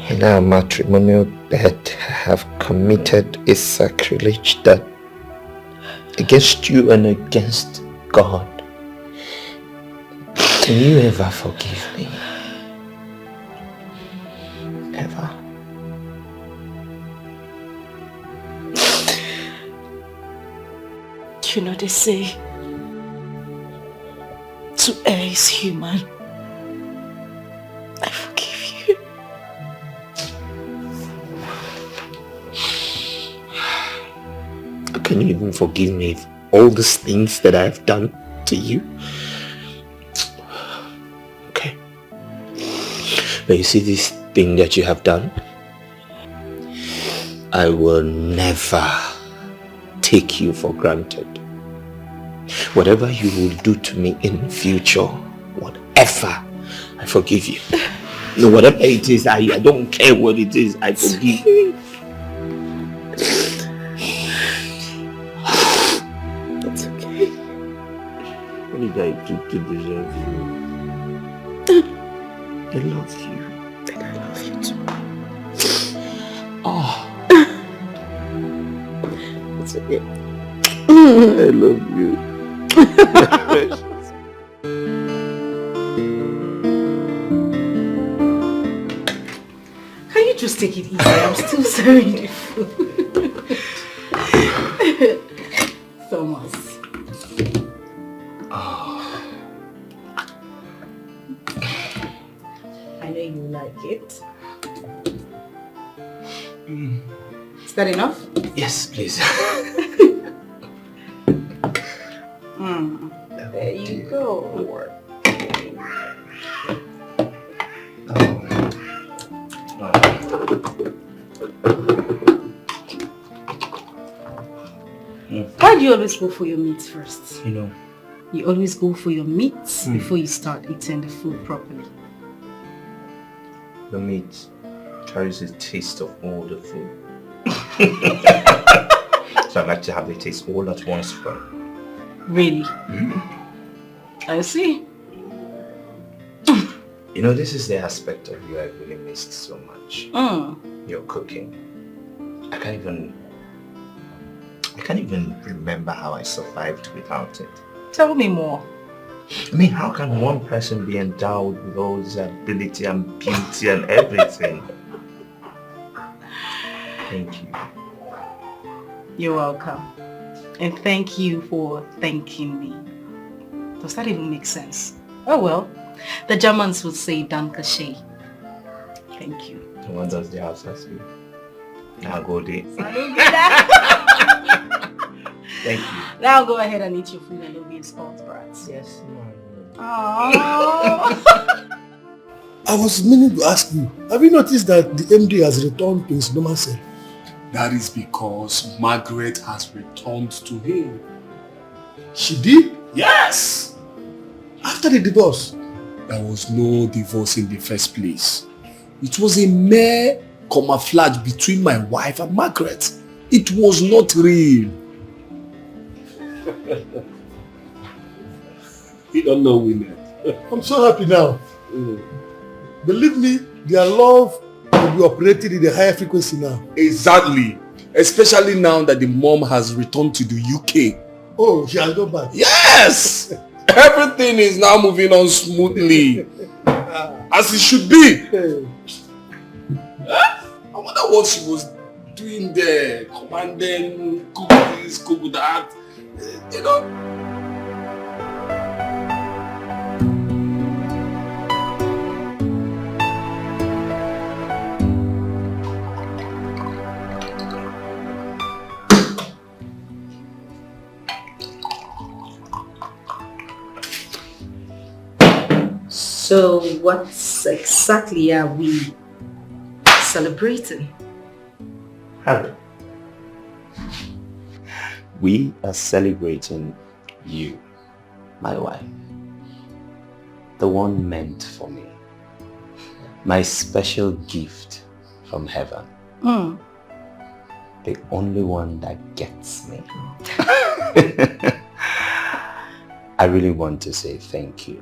in our matrimonial bed. I have committed a sacrilege that against you and against God. Can you ever forgive me? Ever? You know they say to err is human. I forgive you. How can you even forgive me for all these things that I have done to you? Okay. But you see this thing that you have done? I will never take you for granted. Whatever you will do to me in the future, whatever, I forgive you. No, whatever it is, I don't care what it is, I forgive you. It's okay. What did I do to deserve you? I love you. And I love you too. Oh. It's okay. I love you. Can you just take it easy? I'm still serving the food. Thomas. Oh. I know you like it. Is that enough? Yes, please. There you go. Why do you always go for your meats first? You know. You always go for your meats before you start eating the food properly. The meat carries a taste of all the food. So I like to have the taste all at once first. Really? I see. You know, this is the aspect of you I really missed so much. Your cooking. I can't even remember how I survived without it. Tell me more. I mean, how can one person be endowed with all this ability and beauty and everything? Thank you. You're welcome. And thank you for thanking me. Does that even make sense? Oh well, the Germans would say Danke schön. Thank you. And what does the house say? Now go there. Thank you. Now go ahead and eat your food and don't be a spoiled brat. Yes, ma'am. Aww. I was meaning to ask you, have you noticed that the MD has returned to his normal self? That is because Margaret has returned to him. She did? Yes! After the divorce? There was no divorce in the first place. It was a mere camouflage between my wife and Margaret. It was not real. You don't know women. I'm so happy now. Believe me, their love will be operating in a higher frequency now. Exactly. Especially now that the mom has returned to the UK. Oh, she has gone back. Yes! Everything is now moving on smoothly. As it should be. I wonder what she was doing there. Commanding, cook this, cook that. You know. So what exactly are we celebrating? Harry, we are celebrating you, my wife, the one meant for me, my special gift from heaven, the only one that gets me. I really want to say thank you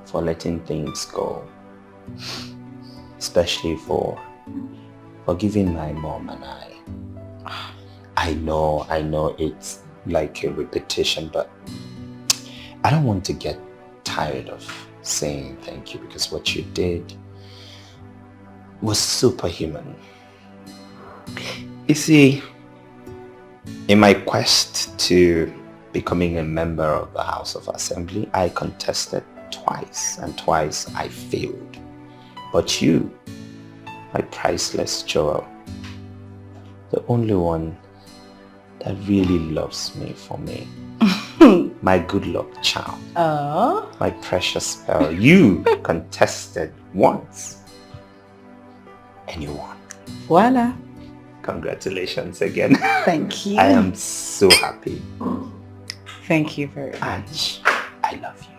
for letting things go, especially for giving my mom and I. I know it's like a repetition, but I don't want to get tired of saying thank you because what you did was superhuman. You see, in my quest to becoming a member of the House of Assembly, I contested twice, and twice I failed. But you, my priceless Joel, the only one that really loves me for me, my good luck charm, my precious pearl, you contested once and you won. Voila. Congratulations again. Thank you. I am so happy. Thank you very much. I love you.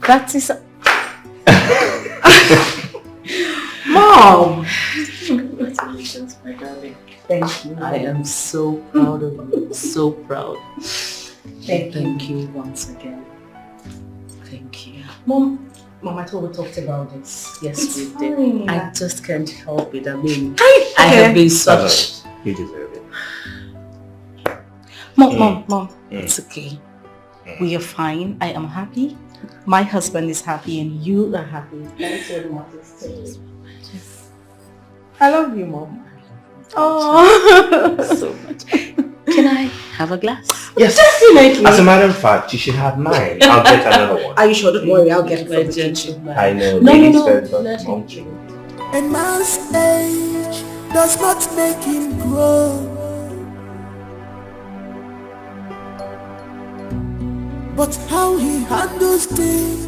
That is... Mom! Congratulations, my darling. Thank you. I am so proud of you. So proud. Thank you once again. Thank you. Mom, I thought we talked about this. Yes, we fine. did. I just can't help it. I mean, Okay. I have been such... You deserve it. Mom, it's okay. We are fine. I am happy. My husband is happy and you are happy. That's what matters. I love you, Mom. Oh, so much. Can I have a glass? Yes. Definitely. As a matter of fact, you should have mine. I'll get another one. Are you sure? Don't worry, I'll get it from the kitchen. I know. No. A man's age does not make him grow, but how he handles things,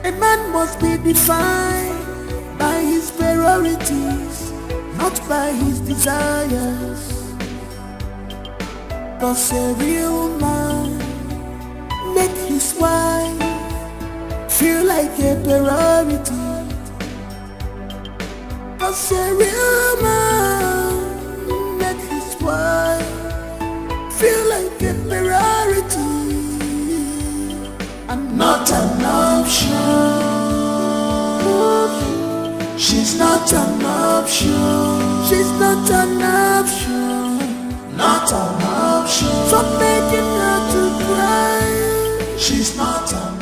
A man must be defined by his priorities, not by his desires. 'Cause a real man make his wife feel like a priority. 'Cause a real man make his wife feel like a priority and not an option. She's not an option. She's not an option. Not an option. Stop making her to cry. She's not an